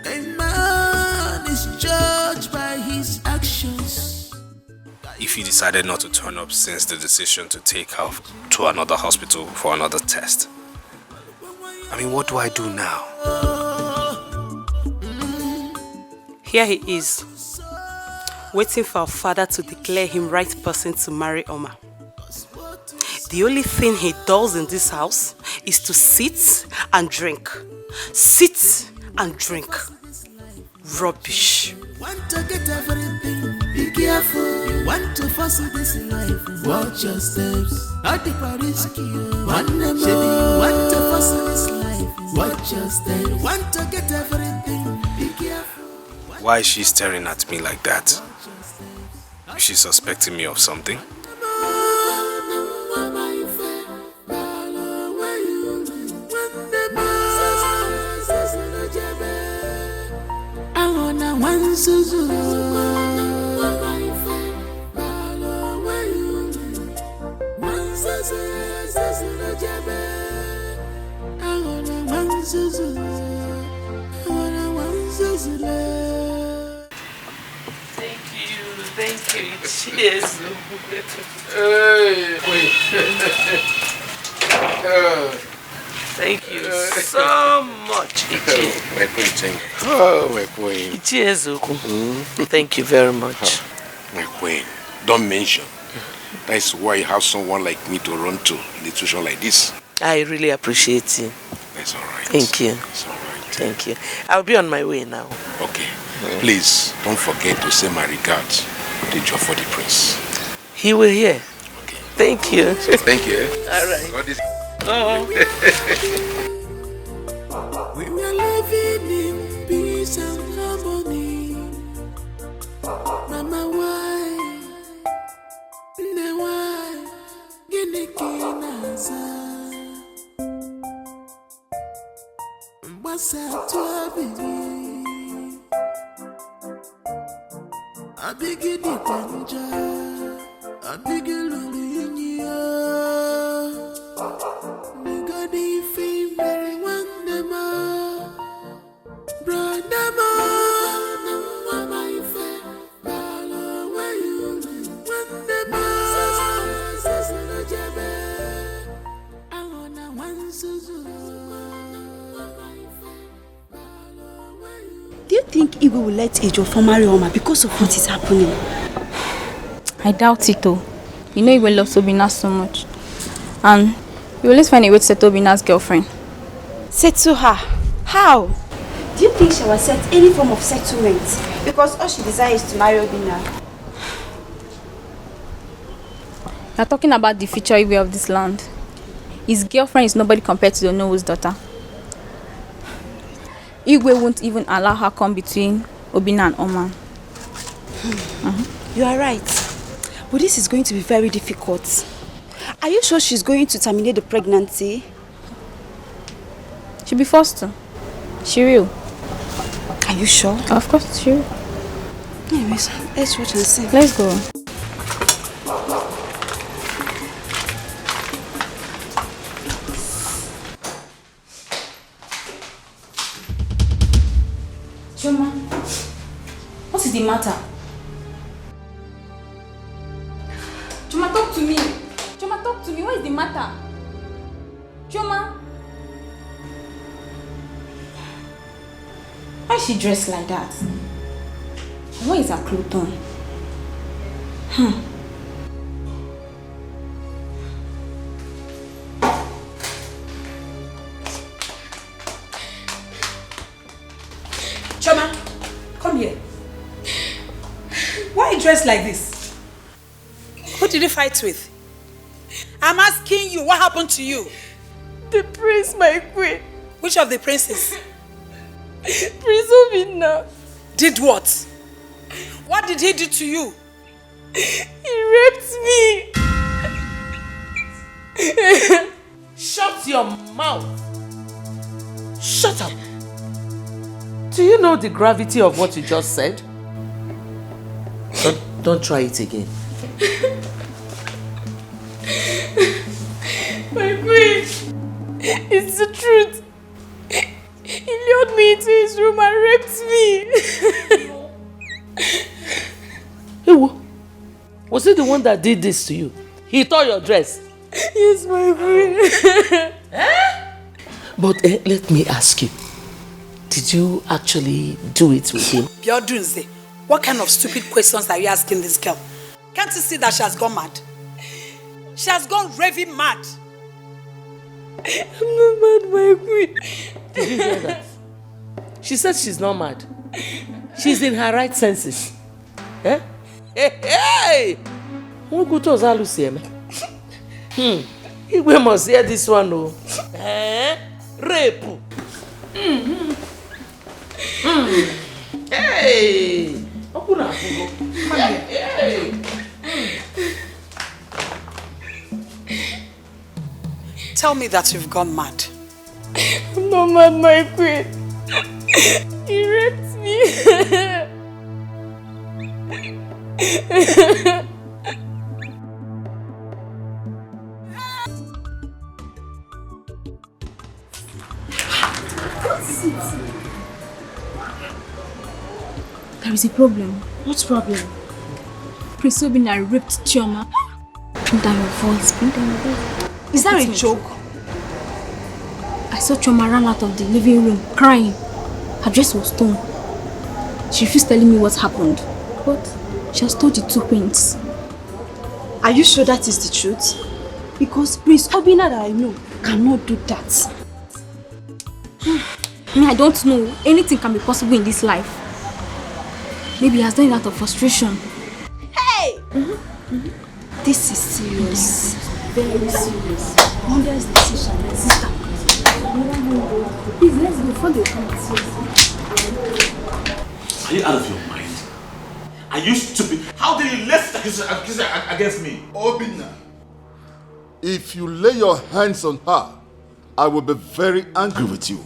A man is judged by his actions. If he decided not to turn up since the decision to take her to another hospital for another test, I mean, what do I do now? Here he is, waiting for our father to declare him right person to marry Oma. The only thing he does in this house is to sit and drink. Sit and drink. Rubbish. Want to get everything, be careful. You want to foster this life, watch your steps. At the risky, you want to foster this life, watch your steps. Want to get everything, be careful. Why is she staring at me like that? Is she suspecting me of something? Thank you. Cheers. Thank you so much, Ichie. My queen, thank you. Oh, my queen. Ichie Ezoku. Thank you very much. My queen, don't mention. That's why you have someone like me to run to in a situation like this. I really appreciate you. That's all right. Thank you. That's all right. Thank you. I'll be on my way now. Okay. Please, don't forget to say my regards to Jofo the Prince. He will hear. Okay. Thank you. Thank you. All right. God is... We are living in peace and harmony. Mama, why? Ne why? Gini kinaza. Mbasa tuabidi. Abigi di panja. Abigi lulinya. Nigadi fi very wonderma. Brother ma. Mama ife. Balo where you live. Wonderma. Sasa jebe. I wanna one suzu. Do you think Igwe will let Ejiofor marry Oma because of what is happening? I doubt it though. You know Igwe loves Obinna so much. And he will always find a way to settle Obinna's girlfriend. Settle her? How? Do you think she will accept any form of settlement? Because all she desires is to marry Obinna. You're talking about the future Igwe of this land. His girlfriend is nobody compared to the Onowo's daughter. Igwe won't even allow her come between Obinna and Oma. You are right. But this is going to be very difficult. Are you sure she's going to terminate the pregnancy? She'll be forced to. She will. Are you sure? Of course she will. Anyways, let's watch and see. Let's go. Choma, what is the matter? Choma, talk to me. Choma, talk to me. What is the matter? Choma. Why is she dressed like that? And why is her clothes on? Choma, come here. Why are you dressed like this? Who did you fight with? I'm asking you, what happened to you? The prince, my queen. Which of the princes? Prince Obinna. Did what? What did he do to you? He raped me. Shut your mouth. Shut up. Do you know the gravity of what you just said? Don't try it again. My queen, it's the truth. He lured me into his room and raped me. Ewo, was he the one that did this to you? He tore your dress? Yes, my queen. But let me ask you. Did you actually do it with him? Biodunze, what kind of stupid questions are you asking this girl? Can't you see that she has gone mad? She has gone raving mad. I'm not mad, my queen. Did you hear that? She said she's not mad. She's in her right senses. Eh? Hey! Who go to Ozalusieme? We must hear this one, no? Rape. Hey! Open up. Hey! Tell me that you've gone mad. I'm not mad, my queen. He raped me. There is a problem. What problem? Prince Obinna raped Chioma. Bring down your voice. Bring down your voice. Is that a joke? saw Choma run out of the living room crying. Her dress was torn. She refused telling me what happened, but she has told the two queens. Are you sure that is the truth? Because Prince Obina that I know cannot do that. I don't know. Anything can be possible in this life. Maybe he has done it out of frustration. Hey! This is serious. Very serious. Mother's decision, my sister. Please, let's go before they come. Are you out of your mind? Are you stupid? How dare you lift accusation against me? Obina, if you lay your hands on her, I will be very angry with you.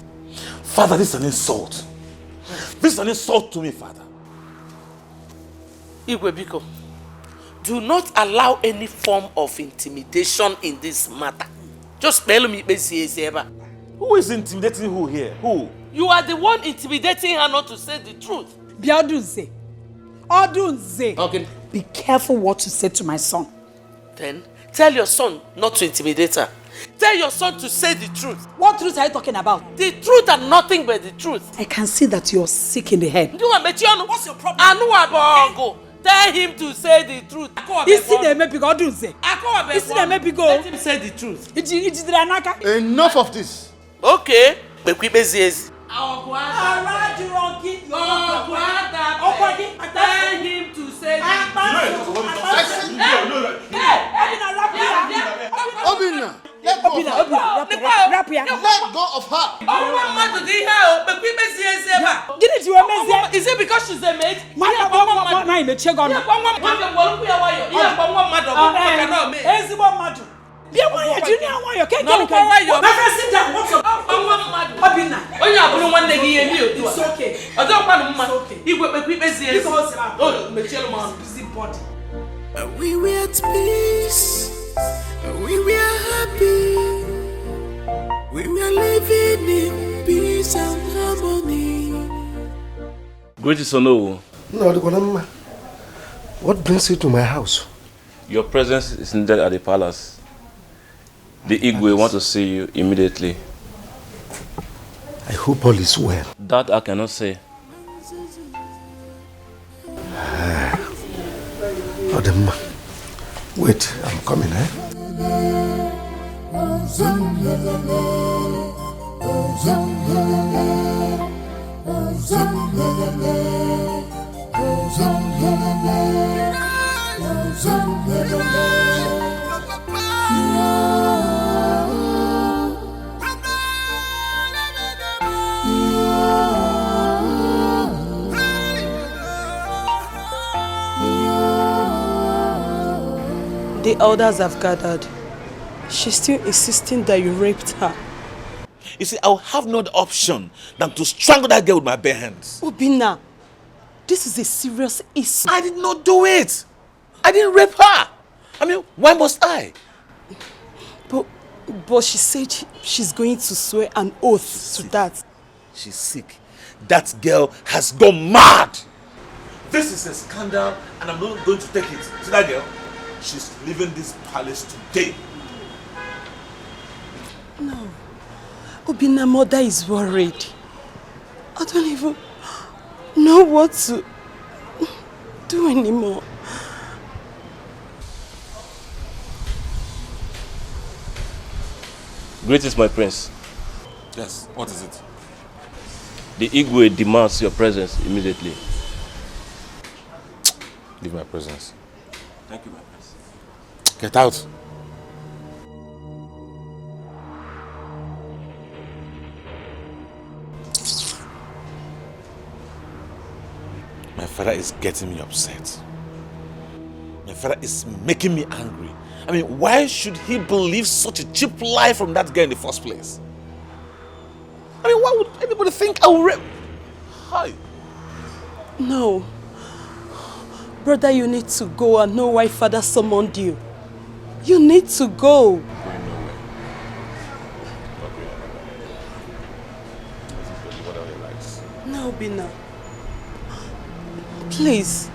Father, this is an insult. This is an insult to me, Father. Igwebiko, do not allow any form of intimidation in this matter. Just spell me. Who is intimidating who here? Who? You are the one intimidating her not to say the truth. Biodunze. Odunze. Okay. Be careful what you say to my son. Then tell your son not to intimidate her. Tell your son to say the truth. What truth are you talking about? The truth and nothing but the truth. I can see that you're sick in the head. What's your problem? Tell him to say the truth. Let him say the truth. Enough of this. Okay. Tell him to say the truth. Obina, let go of her. Let go of her. Is it because she's a maid? We were at peace. We were happy. We were living in peace and harmony. Greatest Ono. No, what brings you to my house? Your presence is needed at the palace. The Igwe want to see you immediately. I hope all is well. That I cannot say. Odemma, wait, I'm coming, eh? The elders have gathered. She's still insisting that you raped her. You see, I'll have no other option than to strangle that girl with my bare hands. Obina, this is a serious issue. I did not do it. I didn't rape her. I mean, why must I? But she said she's going to swear an oath to that. She's sick. That girl has gone mad. This is a scandal and I'm not going to take it. See that girl? She's leaving this palace today. No. Obina's mother is worried. I don't even know what to do anymore. Greetings, my prince. Yes, what is it? The Igwe demands your presence immediately. Leave my presence. Thank you, my prince. Get out. My father is getting me upset. My father is making me angry. I mean, why should he believe such a cheap lie from that girl in the first place? I mean, why would anybody think I will rape? Hi. No. Brother, you need to go and know why father summoned you. You need to go. No, Bina. Please.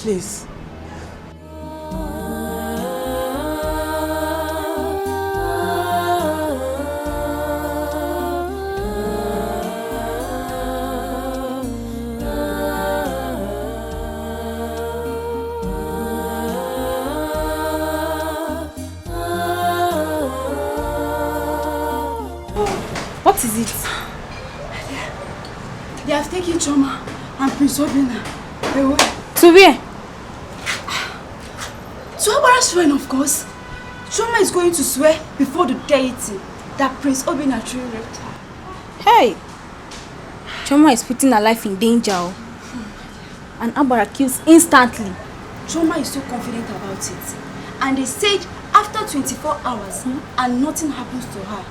Please. What is it? They have taken Choma and Prince Obinna away. To where? To Abara's shrine, of course. Choma is going to swear before the deity that Prince Obinna truly raped her. Hey! Choma is putting her life in danger. And Abara kills instantly. Choma is so confident about it. And they said after 24 hours and nothing happens to her,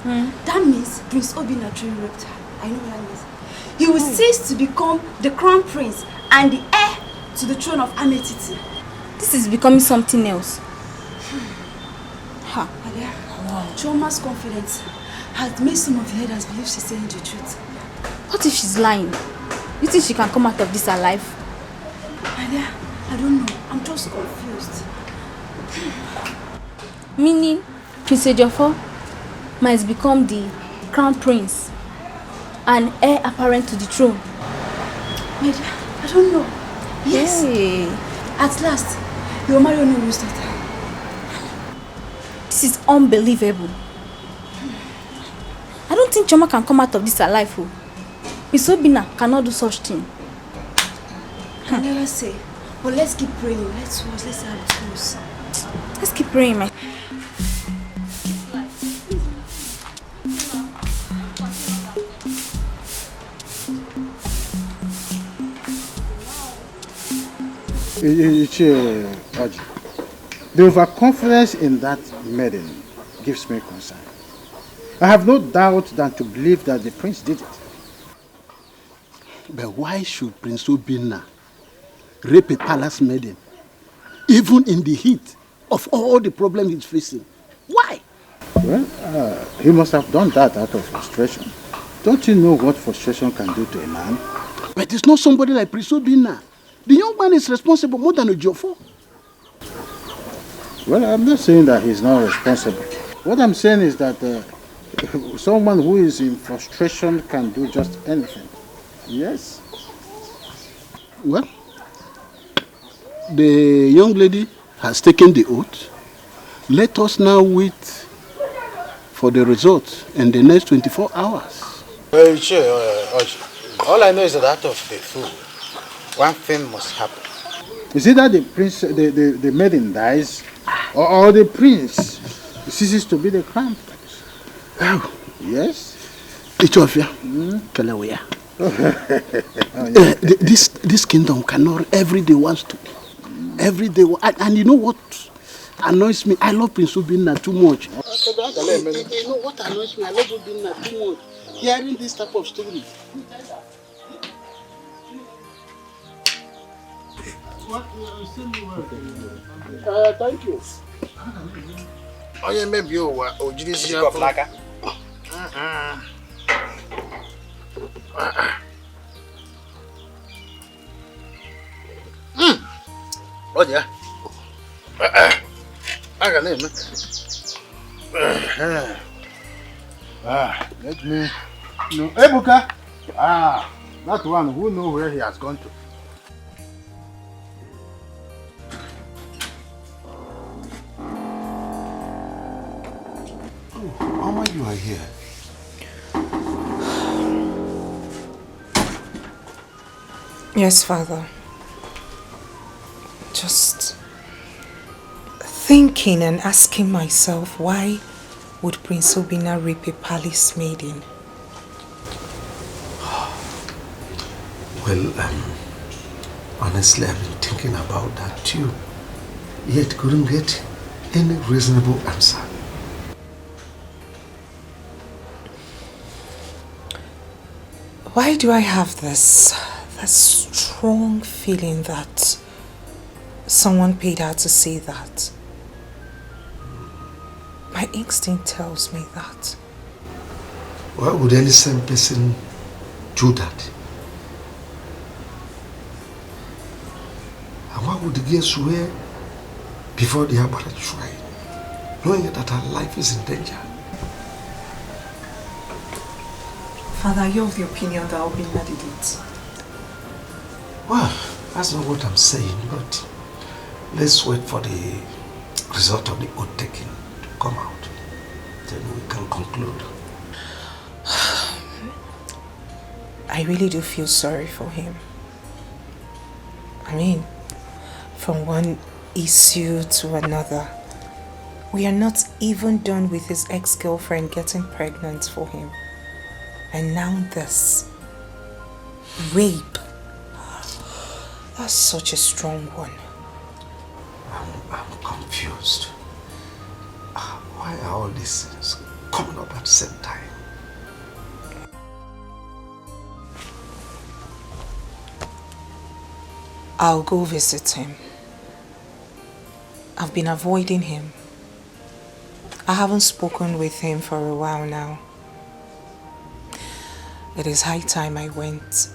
that means Prince Obinna truly raped her. I know what that means. He will cease to become the crown prince and the heir to the throne of Ametiti. This is becoming something else. Ha. Choma's confidence has made some of the elders believe she's saying the truth. What if she's lying? You think she can come out of this alive? Alia, I don't know. I'm just confused. Meaning, Prince Ejiofor might become the crown prince and heir apparent to the throne. My dear, I don't know. Yes. Hey. At last, you will marry Onoru's daughter. This is unbelievable. I don't think Choma can come out of this alive. Prince Obinna cannot do such thing. I never say. But let's keep praying. Let's watch. Let's see how it goes. Let's keep praying, my. The overconfidence in that maiden gives me concern. I have no doubt than to believe that the prince did it. But why should Prince Obinna rape a palace maiden, even in the heat of all the problems he's facing? Why? Well, he must have done that out of frustration. Don't you know what frustration can do to a man? But it's not somebody like Prince Obinna. The young man is responsible more than Ejiofor. Well, I'm not saying that he's not responsible. What I'm saying is that someone who is in frustration can do just anything. Yes. Well, the young lady has taken the oath. Let us now wait for the result in the next 24 hours. Well, all I know is that out of the two, one thing must happen. Is it that the prince, the maiden dies, or the prince ceases to be the crown prince? Oh, yes. Ichofia, Kalawea. This kingdom cannot every day wants to. Every day, and you know what annoys me? I love Prince Obinna too much. You know what annoys me? I love Obinna too much. Hearing this type of story. Thank you. Oh, yeah, maybe you were Ojidisi. Oh, yeah. I got it, Let me know. Hey, Buka. That one, who knows where he has gone to? Mama, you are here. Yes, Father. Just thinking and asking myself, why would Prince Obinna rape a palace maiden? Well, honestly, I've been thinking about that too. Yet couldn't get any reasonable answer. Why do I have this strong feeling that someone paid her to say that? My instinct tells me that. Why would any same person do that? And why what would the girl swear before the Abarat shrine, knowing that her life is in danger? Father, you're of the opinion that Obinna did it. Well, that's not what I'm saying, but let's wait for the result of the oath taking to come out. Then we can conclude. I really do feel sorry for him. I mean, from one issue to another. We are not even done with his ex-girlfriend getting pregnant for him. And now this. Rape. That's such a strong one. I'm confused. Why are all these things coming up at the same time? I'll go visit him. I've been avoiding him. I haven't spoken with him for a while now. It is high time I went.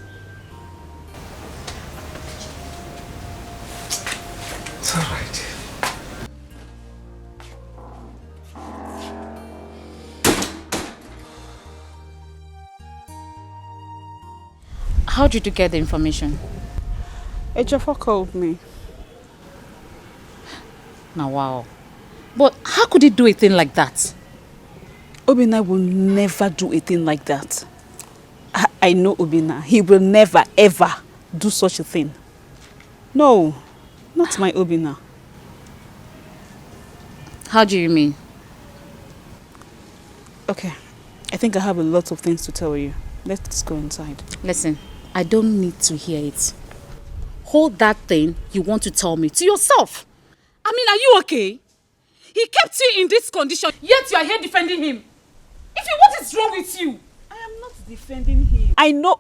It's all right. How did you get the information? Ejiofor called me. Now, wow. But how could he do a thing like that? Obinna will never do a thing like that. I know Obinna. He will never, ever do such a thing. No, not my Obinna. How do you mean? Okay, I think I have a lot of things to tell you. Let's go inside. Listen, I don't need to hear it. Hold that thing you want to tell me to yourself. I mean, are you okay? He kept you in this condition, yet you are here defending him. If you, what is wrong with you? I am not defending him. I know.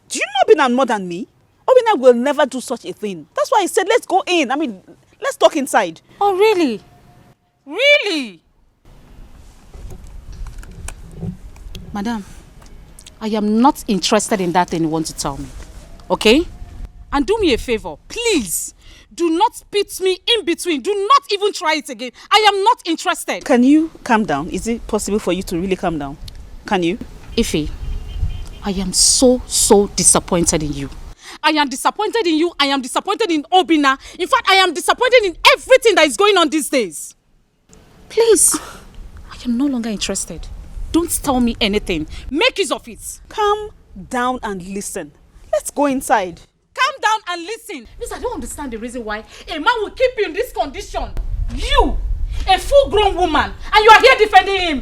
Do you know Obinna more than me? Obinna will never do such a thing. That's why I said let's go in. I mean, let's talk inside. Oh, really? Really? Madam, I am not interested in that thing you want to tell me. Okay? And do me a favor, please. Do not pit me in between. Do not even try it again. I am not interested. Can you calm down? Is it possible for you to really calm down? Can you? Ife, I am so disappointed in you. I am disappointed in you. I am disappointed in Obinna. In fact, I am disappointed in everything that is going on these days. Please, I am no longer interested. Don't tell me anything. Make use of it. Calm down and listen. Let's go inside. Calm down and listen. Because I don't understand the reason why a man will keep you in this condition. You, a full-grown woman, and you are here defending him.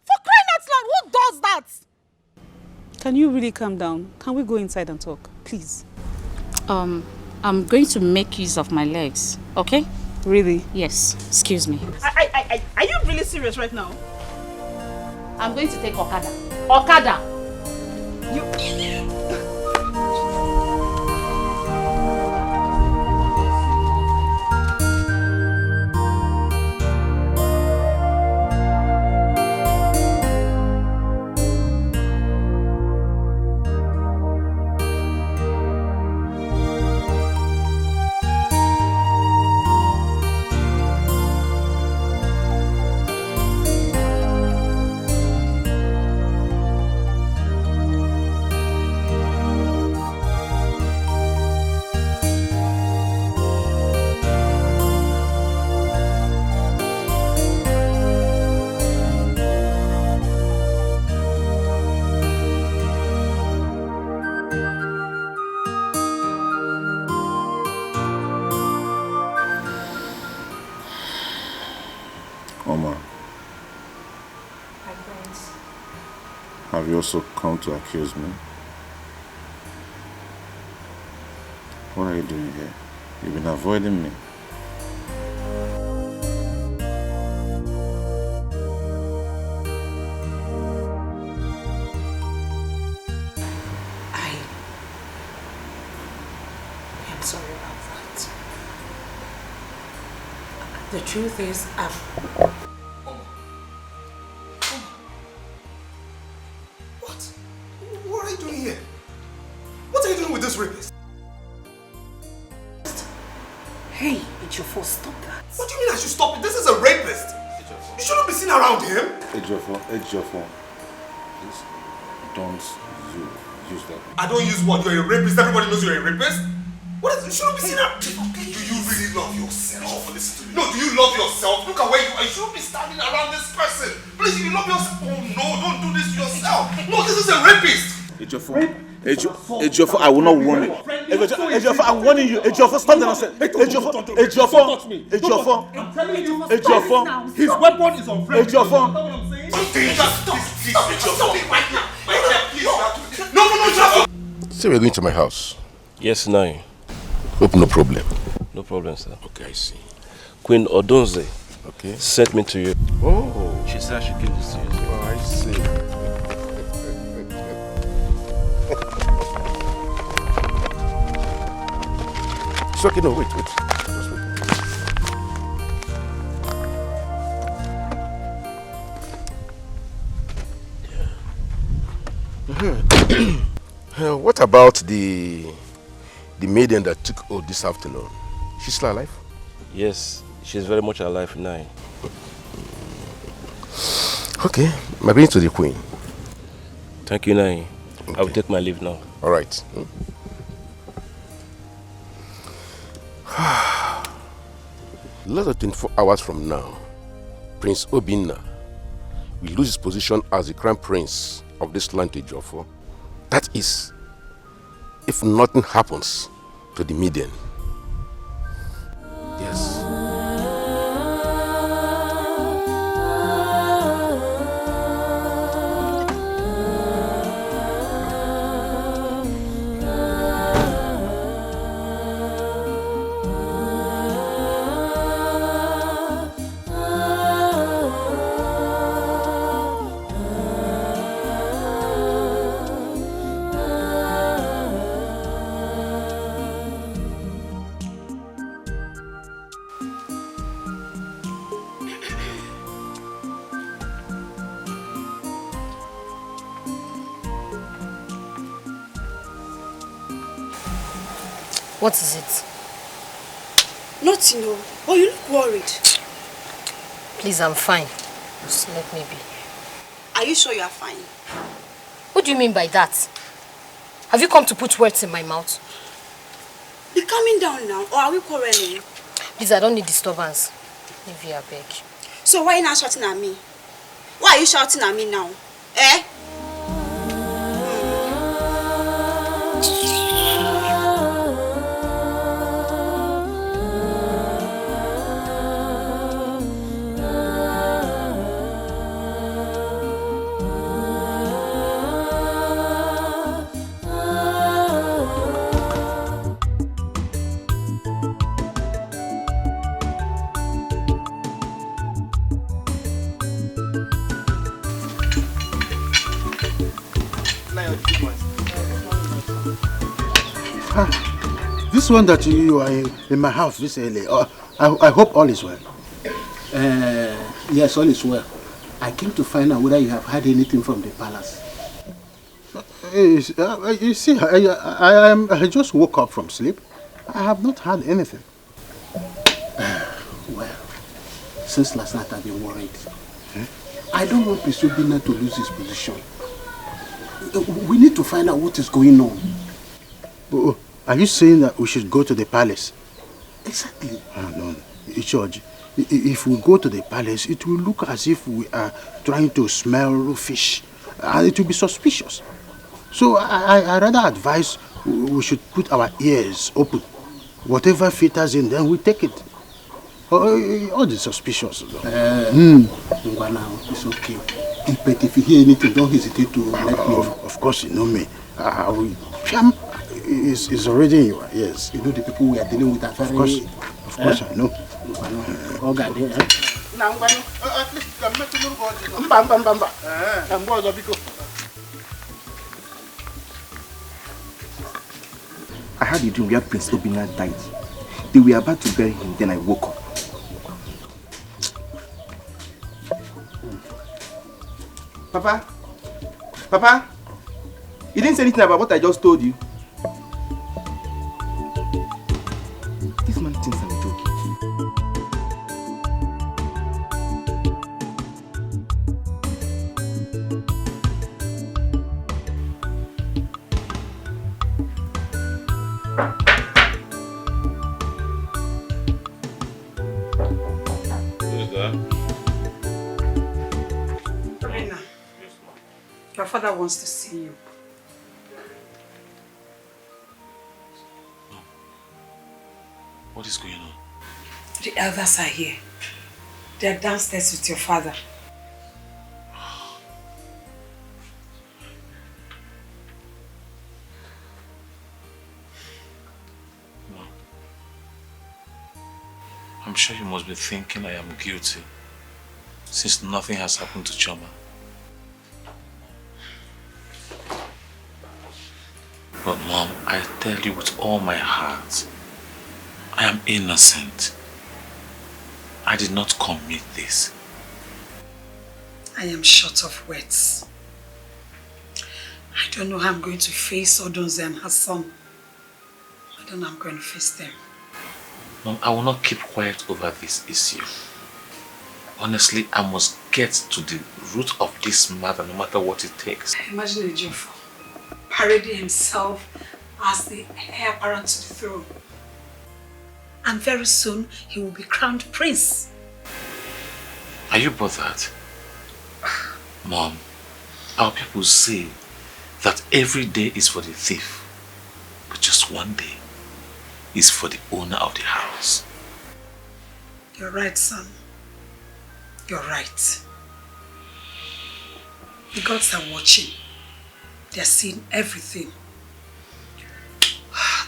For crying out loud, who does that? Can you really calm down? Can we go inside and talk, please? I'm going to make use of my legs, okay? Really? Yes. Excuse me. Are you really serious right now? I'm going to take Okada. Okada! You... Have you also come to accuse me? What are you doing here? You've been avoiding me. I'm sorry about that. The truth is, Ejiofor, stop that. What do you mean I should stop it? This is a rapist. You shouldn't be seen around him. Ejiofor, please don't use that. I don't use what? You're a rapist. Everybody knows you're a rapist. What is? You shouldn't be seen around. Do you really love yourself? Listen to me. No, do you love yourself? Look at where you are. You shouldn't be standing around this person. Please, if you love yourself. Oh no, don't do this to yourself. No, this is a rapist. Ejiofor, I will not warn you. Ejiofor, I'm warning you. Ejiofor, stop the nonsense. Ejiofor, His weapon is on Frederick. Ejiofor. No. Say we're going to my house. Yes, Nai. Hope no problem. No problem, sir. Okay, I see. Queen Odonze okay. sent me to you. Oh. She said I should give this to you. Oh, I see. It's okay, no, wait. Just wait. What about the maiden that took oath this afternoon? She's still alive? Yes, she's very much alive now. Okay, I'm bringing to the queen. Thank you, Nai. Okay. I will take my leave now. All right. Less than 24 hours from now, Prince Obinna will lose his position as the crown prince of this land to Ejiofor. That is, if nothing happens to the maiden. Yes. What is it? Nothing, no. Oh, you look worried. Please, I'm fine. Just let me be. Are you sure you are fine? What do you mean by that? Have you come to put words in my mouth? Be calming down now, or are we quarreling? Please, I don't need disturbance. Leave here, I beg. So why are you not shouting at me? Why are you shouting at me now? Eh? This one that you are in my house this early, I hope all is well. Yes, all is well. I came to find out whether you have heard anything from the palace. You see, I just woke up from sleep. I have not heard anything. Well, since last night I've been worried. I don't want Prince Obinna to lose his position. We need to find out what is going on. Are you saying that we should go to the palace? Exactly. No, George. If we go to the palace, it will look as if we are trying to smell fish, and it will be suspicious. So I rather advise we should put our ears open. Whatever filters in, then we take it. All the suspicious. Now, it's okay. But if you hear anything, don't hesitate to let me know. Of course, you know me. Is already in your ears. You know the people we are dealing with are very... Of course, I know. I had a dream where Prince Obinna died. They were about to bury him, then I woke up. Papa, you didn't say anything about what I just told you. This man thinks I'm joking. father wants to see you. What is going on? The elders are here. They are downstairs with your father. No. I'm sure you must be thinking I am guilty, since nothing has happened to Choma. But Mom, I tell you with all my heart, I am innocent. I did not commit this. I am short of words. I don't know how I'm going to face Odunze and her son. I don't know how I'm going to face them. Mom, I will not keep quiet over this issue. Honestly, I must get to the root of this matter, no matter what it takes. Imagine Ejiofor parading himself as the heir apparent to the throne. And very soon, he will be crowned prince. Are you bothered? Mom, our people say that every day is for the thief, but just one day is for the owner of the house. You're right, son. You're right. The gods are watching. They're seeing everything.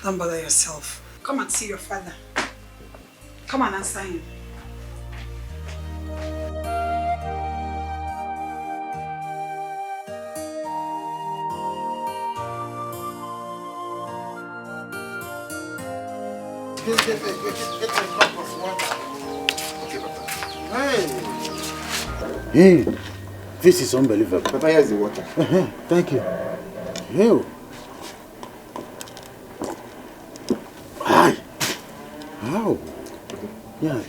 Don't bother yourself. Come and see your father. Come and answer him. Get a cup of water. Okay, Papa. Hey, this is unbelievable. Papa, here's the water. Thank you. Hey. Hi. How? Yeah.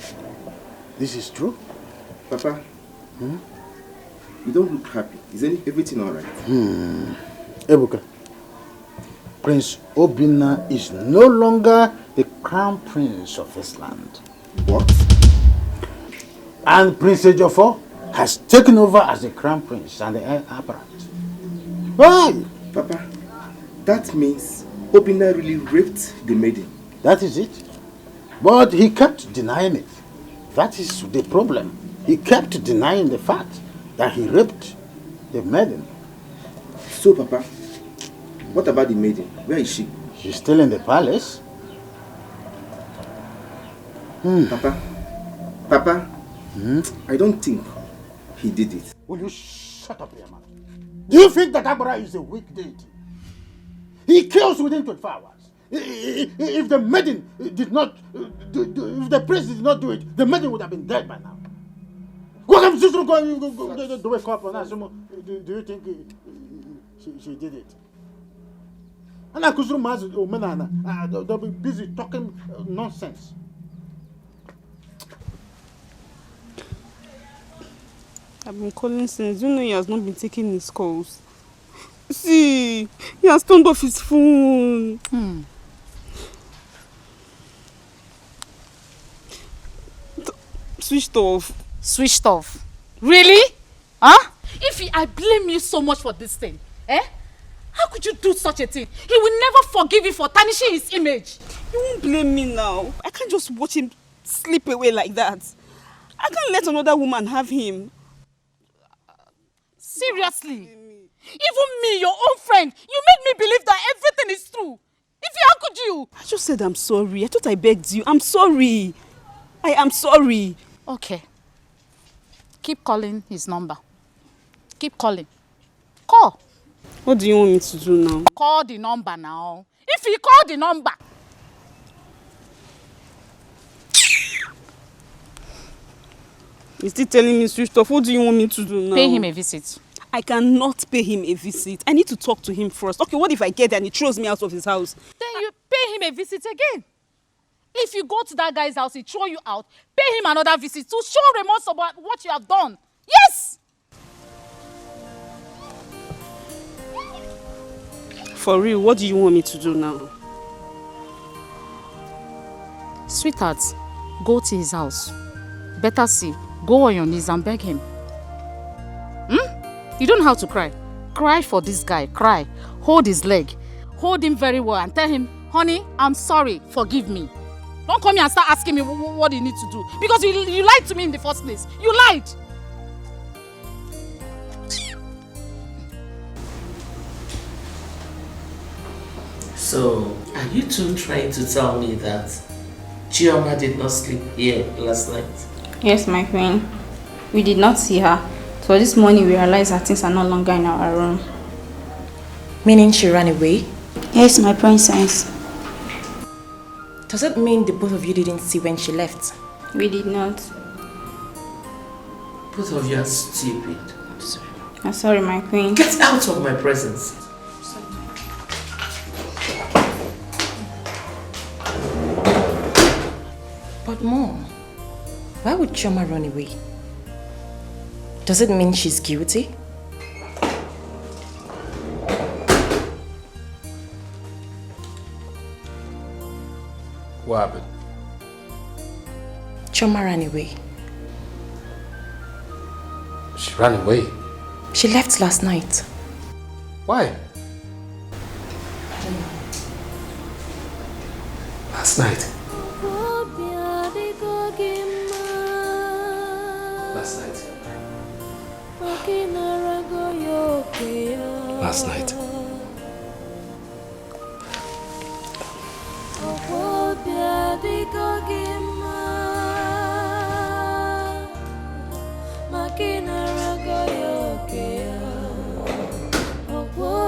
This is true? Papa, you don't look happy. Is everything alright? Ebuka, Prince Obinna is no longer the crown prince of this land. What? And Prince Ejiofor has taken over as the crown prince and the heir apparent. Why? Papa, that means Obinna really raped the maiden. That is it. But he kept denying it. That is the problem. He kept denying the fact that he raped the maiden. So, Papa, what about the maiden? Where is she? She's still in the palace. Papa, I don't think he did it. Will you shut up, your man? Do you think that Abra is a weak deity? He kills within 24 hours. If the maiden did not, if the prince did not do it, the maiden would have been dead by now. Do you think she did it? They'll be busy talking nonsense. I've been calling since. You know he has not been taking his calls. See, he has turned off his phone. Switched off. Switched off? Really? Huh? I blame you so much for this thing, how could you do such a thing? He will never forgive you for tarnishing his image. You won't blame me now. I can't just watch him slip away like that. I can't let another woman have him. Seriously? Even me, your own friend, you made me believe that everything is true. How could you? I just said I'm sorry. I thought I begged you. I'm sorry. I am sorry. Okay. Keep calling his number. Keep calling. Call. What do you want me to do now? Call the number now. If you call the number. He's still telling me switched off. What do you want me to do now? Pay him a visit. I cannot pay him a visit. I need to talk to him first. Okay, what if I get there and he throws me out of his house? Then you pay him a visit again. If you go to that guy's house, he throw you out, pay him another visit to show remorse about what you have done. Yes! For real, what do you want me to do now? Sweetheart, go to his house. Better see, go on your knees and beg him. You don't have to cry. Cry for this guy, cry. Hold his leg. Hold him very well and tell him, honey, I'm sorry, forgive me. Don't come here and start asking me what you need to do. Because you lied to me in the first place. You lied. So, are you two trying to tell me that Chioma did not sleep here last night? Yes, my queen. We did not see her. So this morning we realized that things are no longer in our room. Meaning she ran away? Yes, my princess. Does it mean the both of you didn't see when she left? We did not. Both of you are stupid. I'm sorry, my queen. Get out of my presence. But Mom, why would Chioma run away? Does it mean she's guilty? What happened? Chioma ran away. She ran away? She left last night. Why? Last night? Last night. Last night.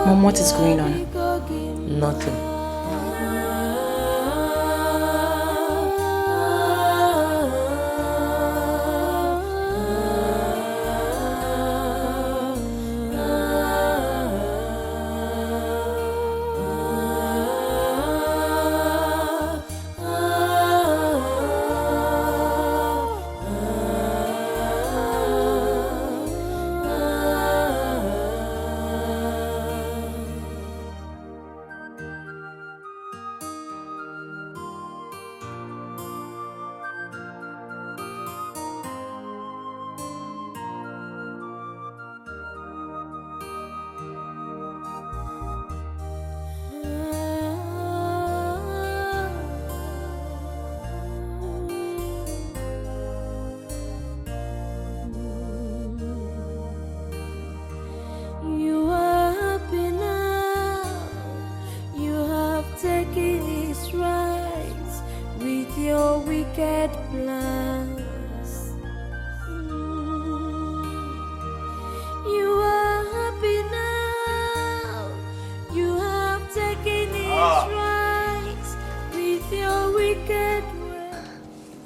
Mom, what is going on? Nothing.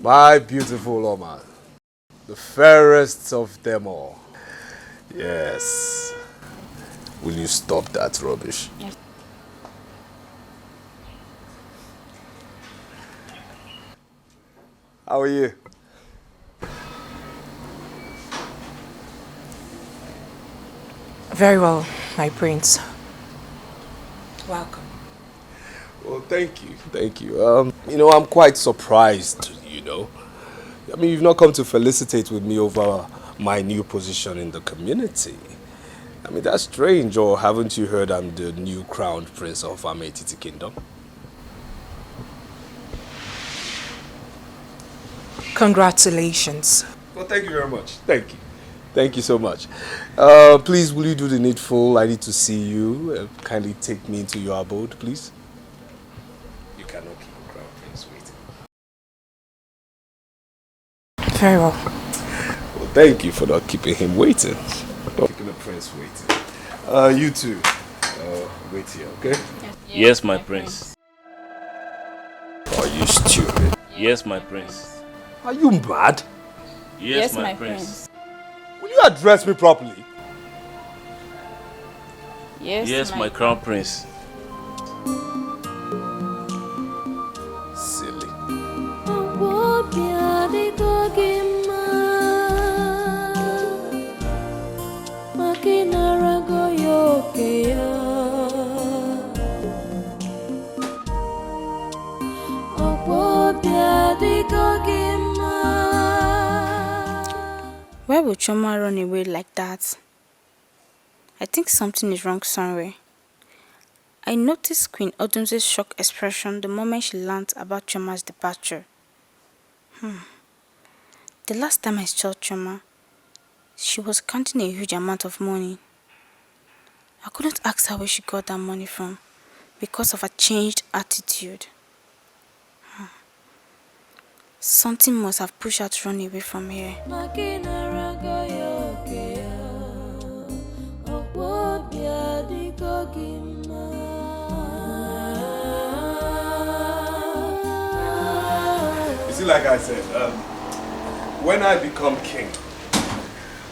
My beautiful Oma, the fairest of them all. Yes. Will you stop that rubbish? Yes. How are you? Very well, my prince. Welcome. Well, thank you. Thank you. You know, I'm quite surprised, you know. I mean, you've not come to felicitate with me over my new position in the community. I mean, that's strange, or haven't you heard I'm the new crowned prince of Ametiti Kingdom? Congratulations. Well, thank you very much. Thank you. Thank you so much. Please, will you do the needful? I need to see you. Kindly take me into your abode, please. You cannot keep a crown prince waiting. Very well. Well, thank you for not keeping him waiting. Not keeping the prince waiting. You too. Wait here, okay? Yes, my prince. Are you stupid? Yes, my prince. Are you mad? Yes, my prince. Will you address me properly? Yes, my crown prince. Silly. Why would Chioma run away like that? I think something is wrong somewhere. I noticed Queen Odumze's shocked expression the moment she learned about Choma's departure. The last time I saw Choma, she was counting a huge amount of money. I couldn't ask her where she got that money from because of her changed attitude. Something must have pushed her to run away from here. You see, like I said, when I become king,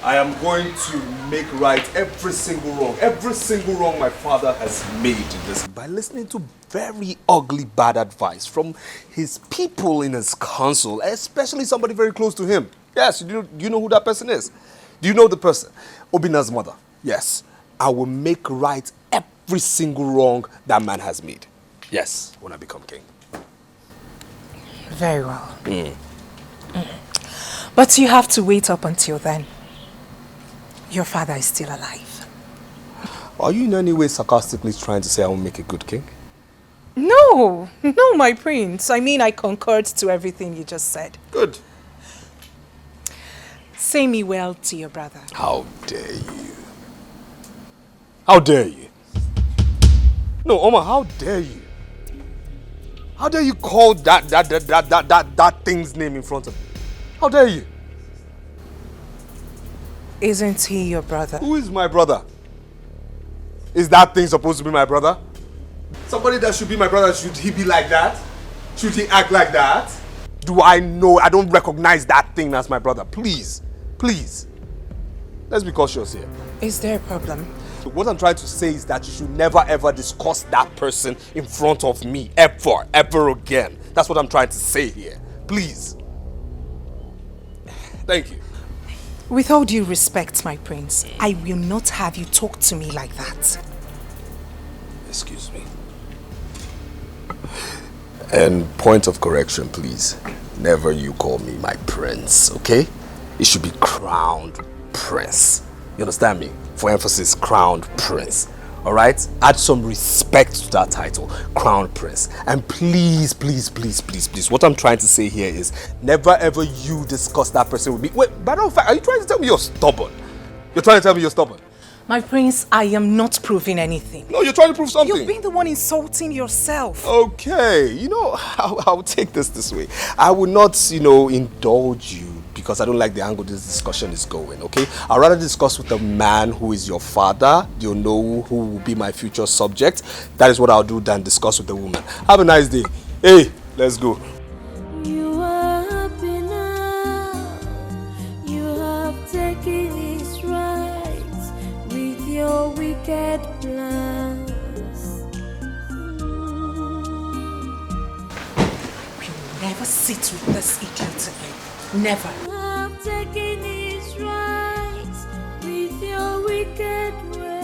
I am going to make right every single wrong my father has made in this by listening to very ugly bad advice from his people in his council, especially somebody very close to him. Yes, do you know who that person is? Do you know the person? Obina's mother. Yes, I will make right every single wrong that man has made. Yes, when I become king. Very well. But you have to wait up until then. Your father is still alive. Are you in any way sarcastically trying to say I will make a good king? No, my prince. I mean, I concurred to everything you just said. Good. Say me well to your brother. How dare you? How dare you? No, Oma, how dare you? How dare you call that thing's name in front of me? How dare you? Isn't he your brother? Who is my brother? Is that thing supposed to be my brother? Somebody that should be my brother, should he be like that? Should he act like that? Do I know? I don't recognize that thing as my brother. Please, please. Let's be cautious here. Is there a problem? What I'm trying to say is that you should never ever discuss that person in front of me. Ever again. That's what I'm trying to say here. Please. Thank you. With all due respect, my prince, I will not have you talk to me like that. Excuse me. And point of correction, please. Never you call me my prince, okay? It should be crowned prince. You understand me? For emphasis, crowned prince. Alright? Add some respect to that title, crown prince. And please, please, please, please, please, what I'm trying to say here is never ever you discuss that person with me. Wait, matter of fact, are you trying to tell me you're stubborn? You're trying to tell me you're stubborn? My prince, I am not proving anything. No, you're trying to prove something. You've been the one insulting yourself. Okay, you know, I'll take this way. I will not, indulge you because I don't like the angle this discussion is going, okay? I'd rather discuss with the man who is your father, you'll know who will be my future subject. That is what I'll do than discuss with the woman. Have a nice day. Hey, let's go. You are happy now. You have taken his right with your wicked plans. We'll never sit with this idiot again. Never. You have taken his right with your wicked ways.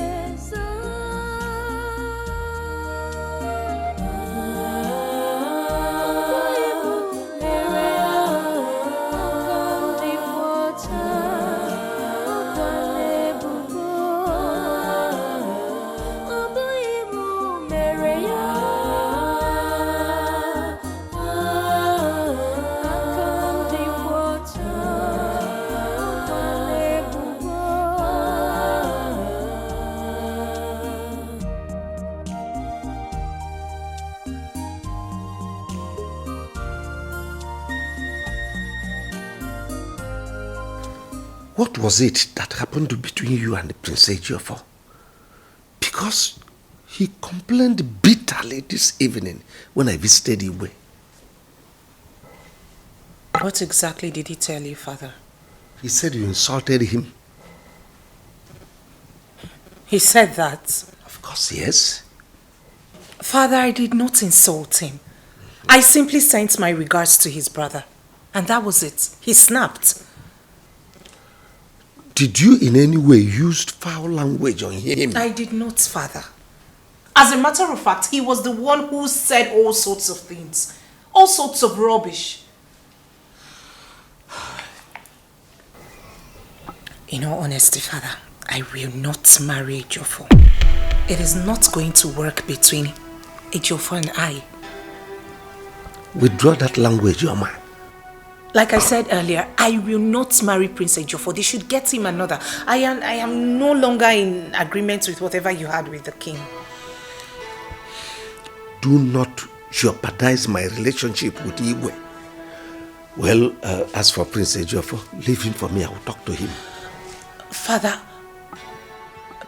What was it that happened between you and the Prince Ejiofor? Because he complained bitterly this evening when I visited Iwe. What exactly did he tell you, father? He said you insulted him. He said that? Of course, yes. Father, I did not insult him. I simply sent my regards to his brother. And that was it. He snapped. Did you in any way use foul language on him? I did not, father. As a matter of fact, he was the one who said all sorts of things. All sorts of rubbish. In all honesty, father, I will not marry Ejiofor. It is not going to work between Ejiofor and I. Withdraw that language, Oma. Like I said earlier, I will not marry Prince Ejiofor. They should get him another. I am no longer in agreement with whatever you had with the king. Do not jeopardize my relationship with Igwe. Well, as for Prince Ejiofor, leave him for me. I will talk to him. Father,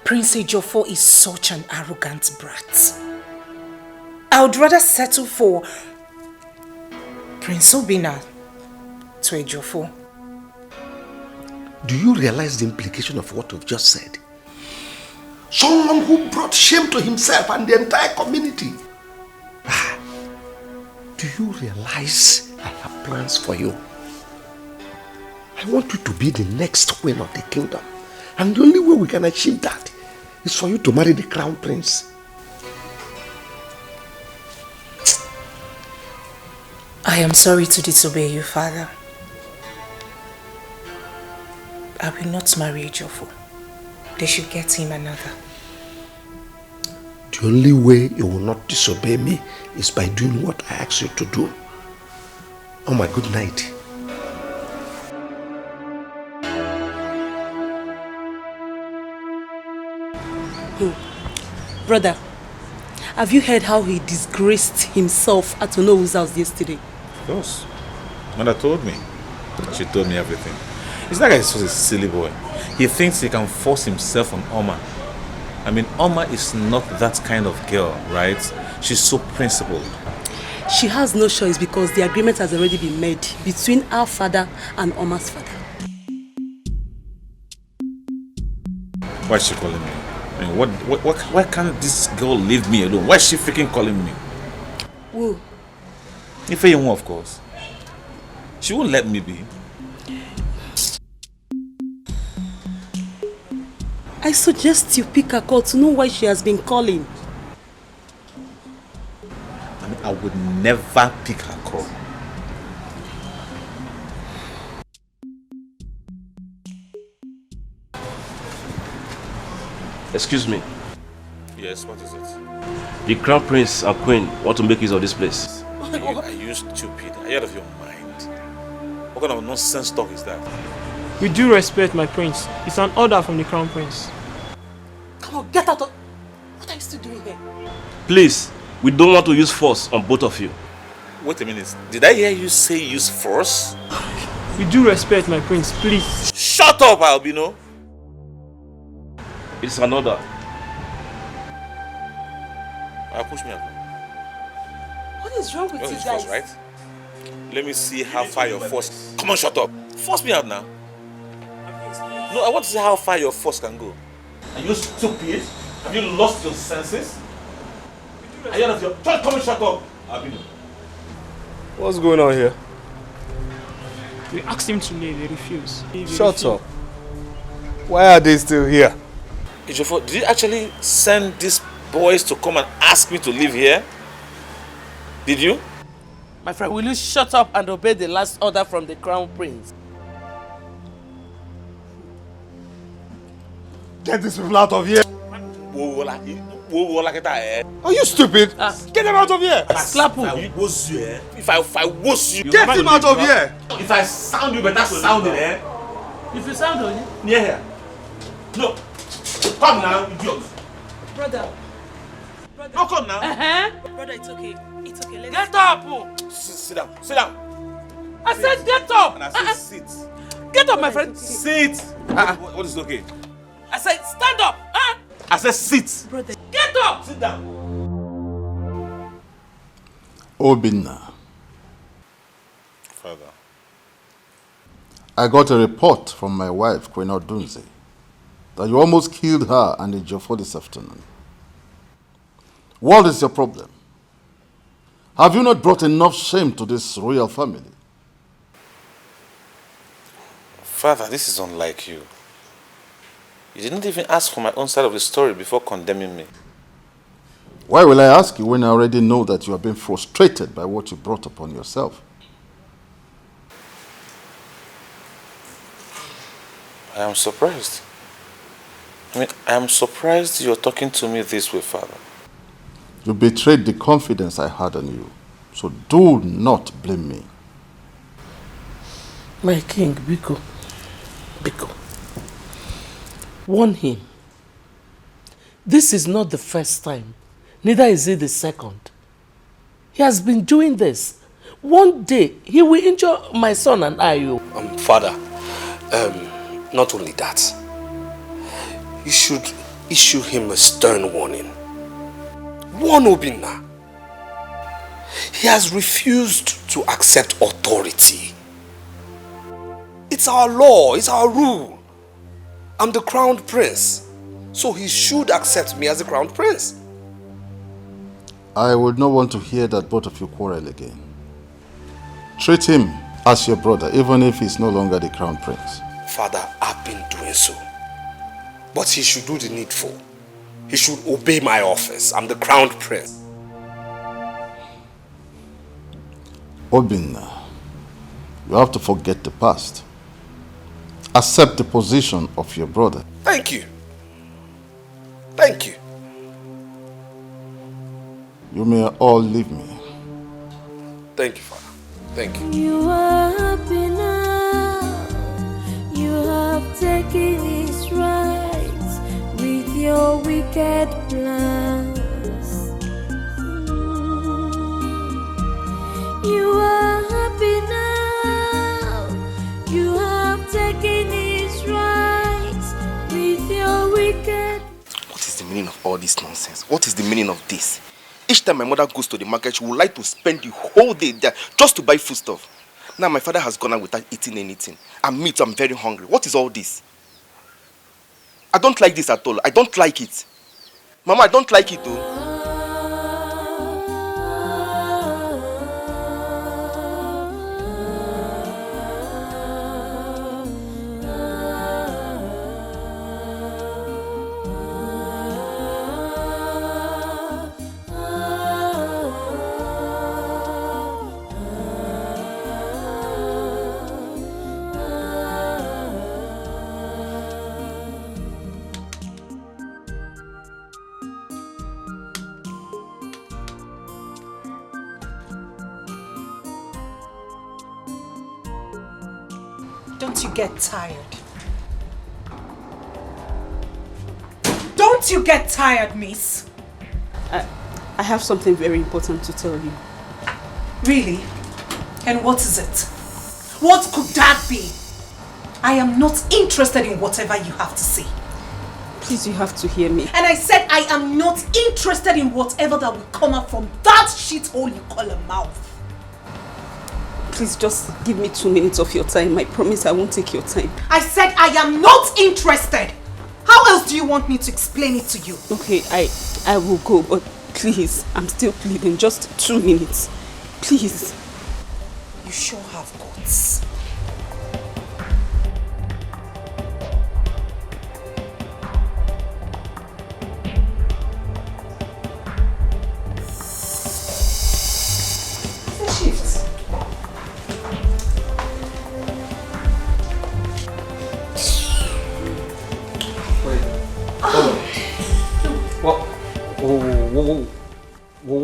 Prince Ejiofor is such an arrogant brat. I would rather settle for Prince Obina to Ejiofor. Do you realize the implication of what you've just said? Someone who brought shame to himself and the entire community. Do you realize I have plans for you? I want you to be the next queen of the kingdom. And the only way we can achieve that is for you to marry the crown prince. I am sorry to disobey you, Father. I will not marry Ejiofor. They should get him another. The only way you will not disobey me is by doing what I ask you to do. Oh my good night. Brother, have you heard how he disgraced himself at Onowu's house yesterday? Of course. Mother told me. She told me everything. It's like he's such a silly boy. He thinks he can force himself on Oma. I mean, Oma is not that kind of girl, right? She's so principled. She has no choice because the agreement has already been made between our father and Oma's father. Why is she calling me? I mean, why can't this girl leave me alone? Why is she freaking calling me? Who? Ifeyonwa, of course. She won't let me be. I suggest you pick a call to know why she has been calling. I mean, I would never pick her call. Excuse me. Yes, what is it? The crown prince and queen want to make use of this place. Are you stupid? Are you out of your mind? What kind of nonsense talk is that? With due respect, my prince, it's an order from the crown prince. Come on, get out of... What are you still doing here? Please, we don't want to use force on both of you. Wait a minute. Did I hear you say use force? With due respect, my prince, please. Shut up, Albino! It's an order. Push me out. What is wrong with you guys? Force, right? Let me see how far your force... Come on, shut up. Force me out now. No, I want to see how far your force can go. Are you stupid? Have you lost your senses? Are you out of your... Come and shut up. Albino. What's going on here? We asked him to leave, he refused. Shut up. Why are they still here? Ejiofor, did you actually send these boys to come and ask me to live here? Did you? My friend, will you shut up and obey the last order from the crown prince? Get these people out of here. Are you stupid? Get them out of here. Slap you. If I was you, get him out of here. If I sound you better sound it, eh? If you sound on you. Near here. No. Come now, idiot. Brother. No, come now. Brother, it's okay. It's okay. Let's get up. Sit down. Sit down. I said get up. And I said sit. Get up, my friend. Sit. What is okay? I said stand up. I said sit. Brother. Get up. Sit down. Obinna. Father. I got a report from my wife, Queen Odunze, that you almost killed her and Ejiofor this afternoon. What is your problem? Have you not brought enough shame to this royal family? Father, this is unlike you. You didn't even ask for my own side of the story before condemning me. Why will I ask you when I already know that you have been frustrated by what you brought upon yourself? I am surprised. I mean, I'm surprised you're talking to me this way, Father. You betrayed the confidence I had on you, so do not blame me. My king, Biko. Warn him. This is not the first time, neither is it the second. He has been doing this. One day, he will injure my son and I. Father, not only that, you should issue him a stern warning. Warn Obinna. He has refused to accept authority. It's our law, it's our rule. I'm the crown prince, so he should accept me as the crown prince. I would not want to hear that both of you quarrel again. Treat him as your brother, even if he's no longer the crown prince. Father, I've been doing so. But he should do the needful. He should obey my office. I'm the crown prince. Obinna, you have to forget the past. Accept the position of your brother. Thank you. Thank you. You may all leave me. Thank you, Father. Thank you. You are happy now. You have taken his rights with your wicked plans. You are happy now. You have taken his rights with your wicked. What is the meaning of all this nonsense? What is the meaning of this? Each time my mother goes to the market, she would like to spend the whole day there just to buy foodstuff. Now my father has gone out without eating anything. And me too, I'm very hungry. What is all this? I don't like this at all. I don't like it. Mama, I don't like it though. Don't you get tired? Don't you get tired, miss? I have something very important to tell you. Really? And what is it? What could that be? I am not interested in whatever you have to say. Please, you have to hear me. And I said I am not interested in whatever that will come up from that shithole you call a mouth. Please just give me 2 minutes of your time. I promise I won't take your time. I said I am not interested. How else do you want me to explain it to you? Okay, I will go, but please, I'm still pleading. Just 2 minutes. Please. You sure have guts.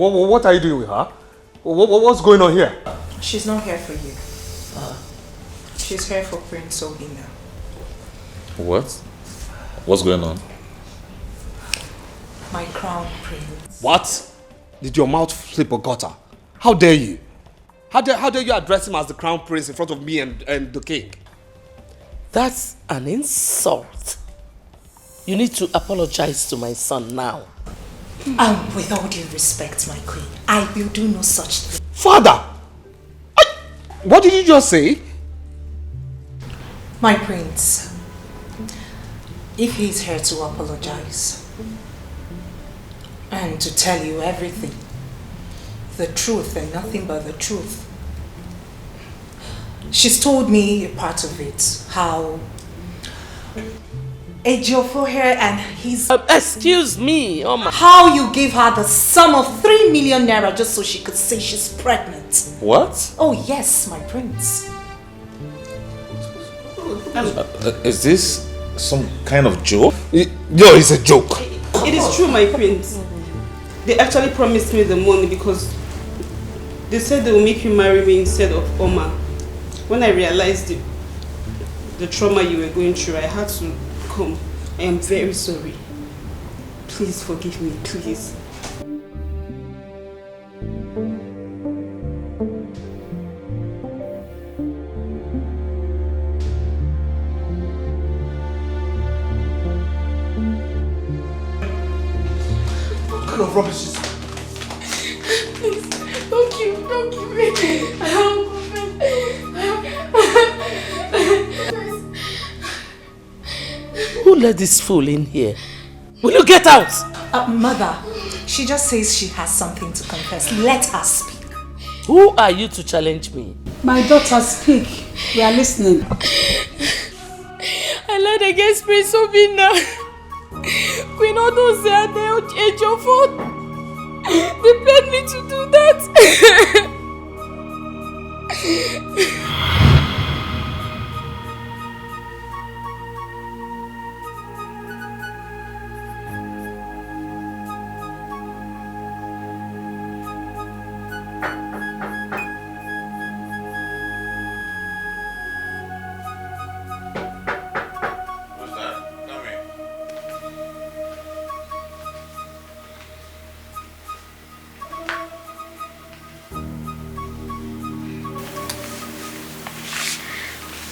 What are you doing with her? What's going on here? She's not here for you. She's here for Prince Obinna. What? What's going on? My crown prince. What? Did your mouth flip a gutter? How dare you? How dare you address him as the crown prince in front of me and the king? That's an insult. You need to apologize to my son now. With all due respect, my queen, I will do no such thing. Father! What did you just say? My prince, if he's here to apologize and to tell you everything, the truth and nothing but the truth. She's told me a part of it, how Ejiofor here and his... excuse me, Oma. How you gave her the sum of 3 million naira just so she could say she's pregnant. What? Oh yes, my prince. Is this some kind of joke? Yo, it's a joke. It is true, my prince. They actually promised me the money because they said they will make you marry me instead of Oma. When I realized the trauma you were going through, I had to come. I am very sorry. Please forgive me, please. What kind of rubbish is Please, don't kill me. Who let this fool in here? Will you get out? Mother, she just says she has something to confess. Let her speak. Who are you to challenge me? My daughter, speak. We are listening. I lied against Prince Obina. Queen Odo said they your fault. They paid me to do that.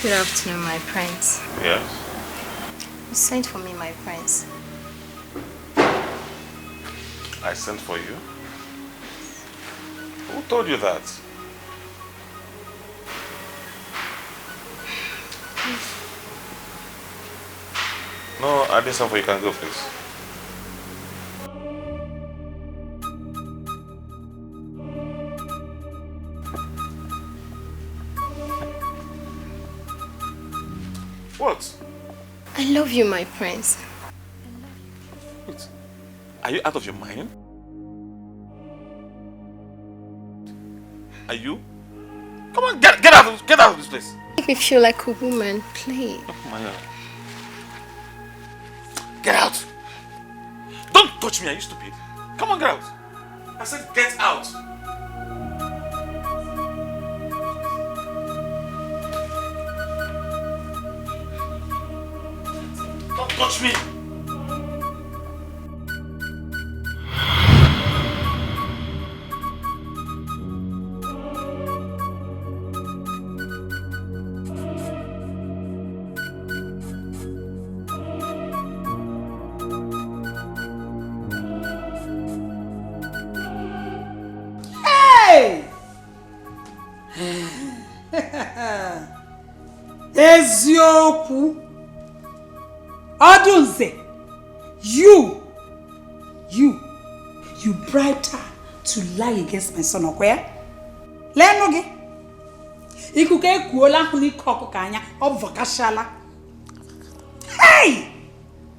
Good afternoon, my prince. Yes. You sent for me, my prince. I sent for you? Who told you that? No, I didn't send for you. You can go, please. What? I love you, my prince. Wait. Are you out of your mind? Are you? Come on, get out of this place. Make me feel like a woman, please. Oh my God. Get out! Don't touch me, are you stupid? Come on, get out! I said get out! Don't touch me! Eziokwu. Odunze, you bribed her to lie against my son, okay? Lenoge. Ikuke kuola huni koko kanya obvakashala. Hey!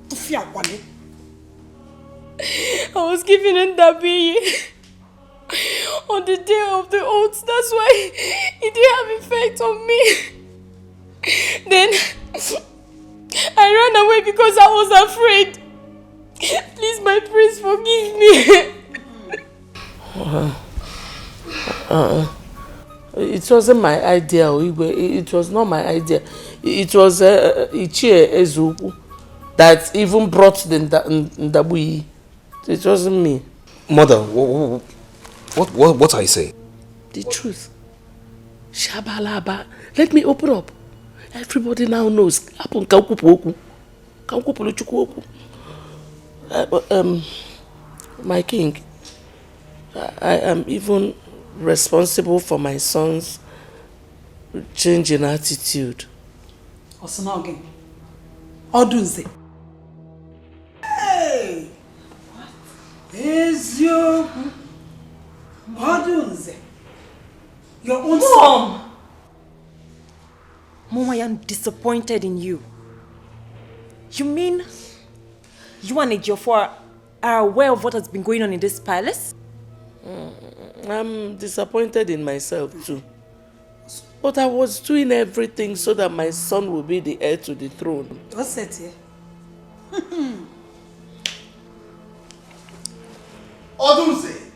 Ufia wale. I was given in Dabi on the day of the oaths. That's why it didn't have effect on me. Then I ran away because I was afraid. Please, my prince, forgive me. It wasn't my idea. It was not my idea. It was Ichie Ezuku that even brought the Ndabui. It wasn't me. Mother, what are you saying? The truth. Shabalaba. Let me open up. Everybody now knows. My king, I am even responsible for my son's change in attitude. Osanoge. Odunze. Hey! Eziokwu. Odunze. Your own son. Mom, I am disappointed in you. You mean you and Ejiofor are aware of what has been going on in this palace? I'm disappointed in myself too. But I was doing everything so that my son will be the heir to the throne. What's that here? Odunze,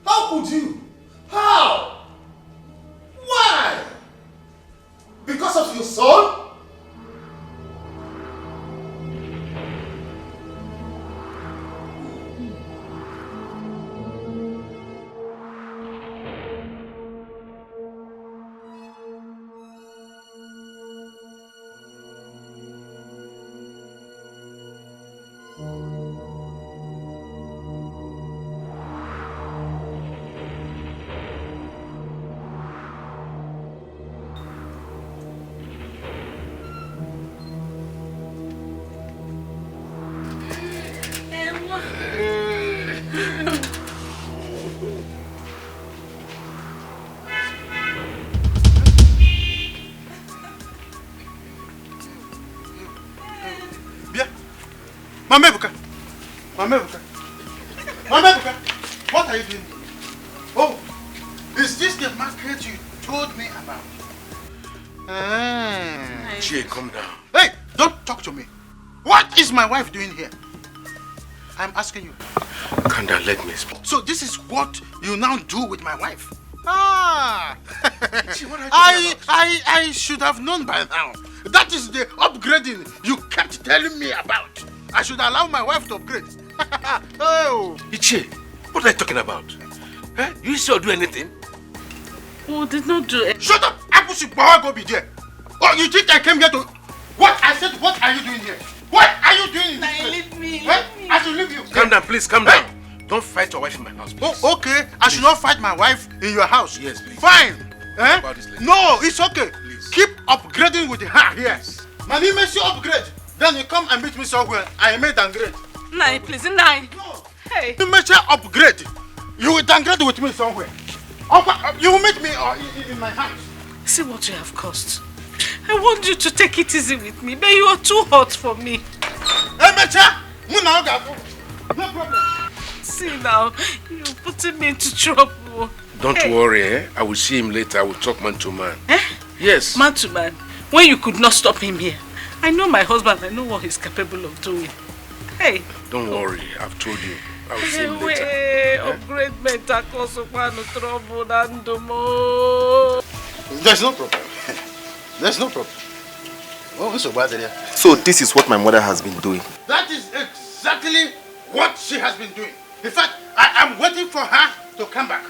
how could you? How? Why? Because of your son? Mama Ebuka, what are you doing? Oh, is this the market you told me about? Jay, come down. Hey, don't talk to me. What is my wife doing here? I'm asking you. Calm down, let me speak. So this is what you now do with my wife? Ah! Gee, what are you talking about? I should have known by now. That is the upgrading you kept telling me about. I should allow my wife to upgrade. Oh! Ichie, what are you talking about? Eh? You sure do anything? We did not do it. Shut up! I go be there. Oh, you think I came here to... What? I said, what are you doing here? What are you doing in this place? Leave me. I should leave you. Calm down, please, calm down. Don't fight your wife in my house, please. Oh, okay. I should not fight my wife in your house. Yes, please. Fine. Eh? About this later. No, it's okay. Please. Keep upgrading with her here. Yes. My name is you upgrade. Then you come and meet me somewhere. I may downgrade. Nai, please, Nai. No. Hey. You make sure upgrade. You will downgrade with me somewhere. You will meet me in my house. See what you have caused. I want you to take it easy with me, but you are too hot for me. Hey, Mecha! No problem. See now, you're putting me into trouble. Don't worry, eh? I will see him later. I will talk man to man. Eh? Yes. Man to man. When you could not stop him here. I know my husband. I know what he's capable of doing. Hey. Don't worry. I've told you. I will see him later. Upgrade mental trouble and There's no problem. There's no problem. Oh, so bad there. So this is what my mother has been doing. That is exactly what she has been doing. In fact, I am waiting for her to come back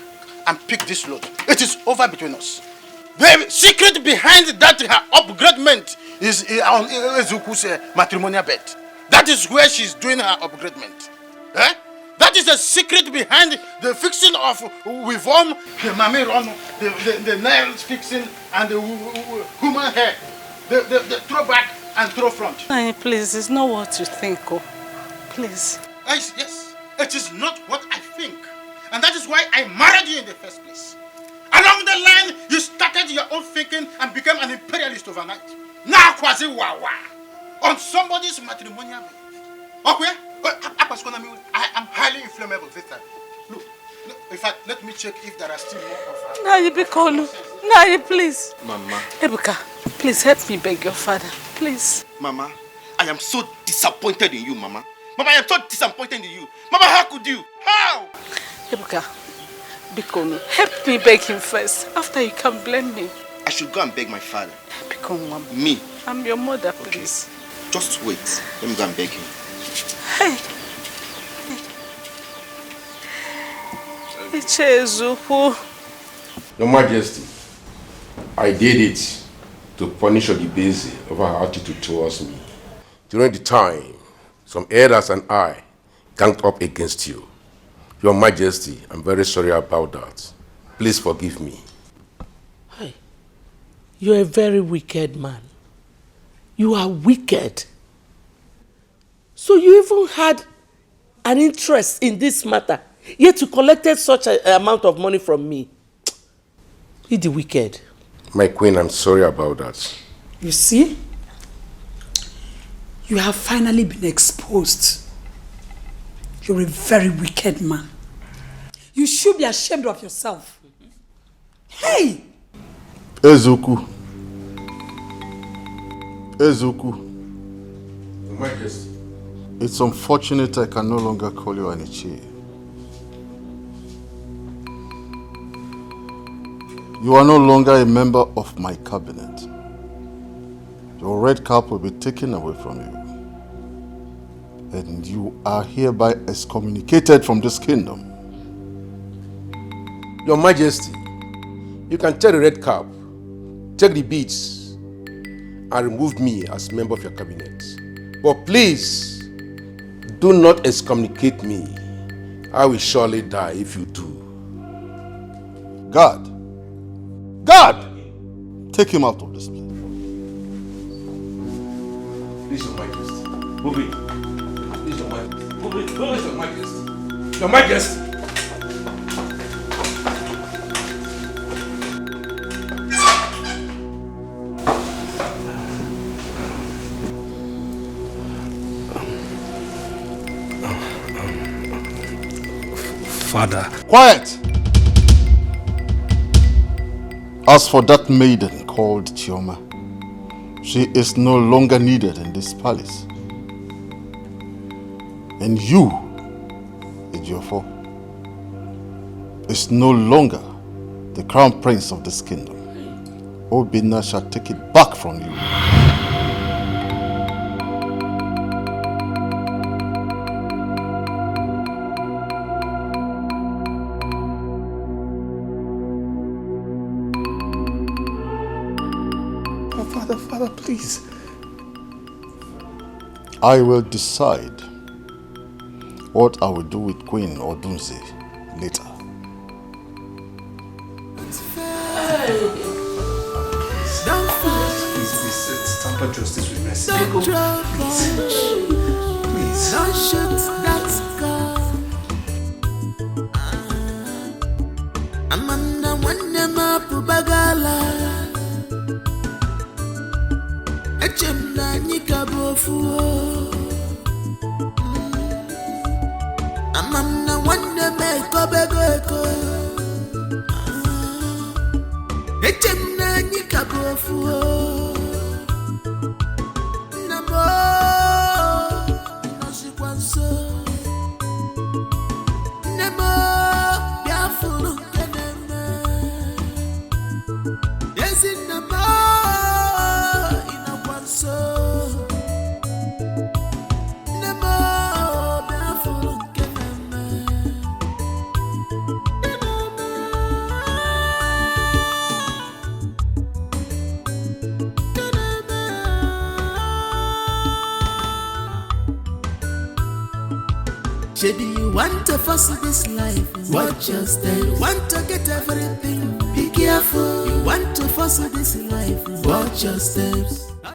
and pick this load. It is over between us. The secret behind that her upgradement is on Ezuku's matrimonial bed. That is where she's doing her upgradement. Eh? That is the secret behind the fixing of reform, the mami run, the nails fixing, and the human hair. The throw back and throw front. Nai, please, it's not what you think, oh. Please. Yes, it is not what I think. And that is why I married you in the first place. Along the line, you started your own thinking and became an imperialist overnight. Now, Kwazi Wawa, on somebody's matrimonial bed. Okay? I am highly inflammable this time. Look, in fact, let me check if there are still more of her. Nai, Bikolu. Nai, please. Mama. Ebuka, please help me beg your father. Please. Mama, I am so disappointed in you, Mama. Mama, I am so disappointed in you. Mama, how could you? How? Ebuka, Bikolu, help me beg him first. After you can blame me. I should go and beg my father. Bikolu, Mama. Me? I'm your mother, please. Okay. Just wait. Let me go and beg him. Hey. Your Majesty, I did it to punish Odibeze over her attitude towards me. During the time, some elders and I ganged up against you. Your Majesty, I'm very sorry about that. Please forgive me. Hey, you're a very wicked man. You are wicked. So you even had an interest in this matter, yet you collected such an amount of money from me. You're the wicked. My queen, I'm sorry about that. You see? You have finally been exposed. You're a very wicked man. You should be ashamed of yourself. Hey! Ezuku. Majesty. It's unfortunate I can no longer call you Anichi. You are no longer a member of my cabinet. Your red cap will be taken away from you. And you are hereby excommunicated from this kingdom. Your Majesty, you can take the red cap, take the beads, and remove me as member of your cabinet. But please, do not excommunicate me. I will surely die if you do. Guard! Guard! Take him out of this place. Please, Your Majesty. Move it. Please, Your Majesty. Move it. Please, Your Majesty. Your Majesty. Father. Quiet! As for that maiden called Chioma, she is no longer needed in this palace. And you, Ejiofor, is no longer the crown prince of this kingdom. Obinna shall take it back from you. Father, please. I will decide what I will do with Queen Odunze later. Please, tamper justice with mercy. Please. Don't shoot that gun. Amanda Wandema Pubagala. Chinenye kabofu. Amanda Wandema Kobego. Chinenye kabofu. Namo. Nashikwanso. Nemo. Biafulu keneme. Yes in Namo. Maybe you want to fuss this life, watch your step. You want to get everything, be careful. You want to fuss this life, watch your steps.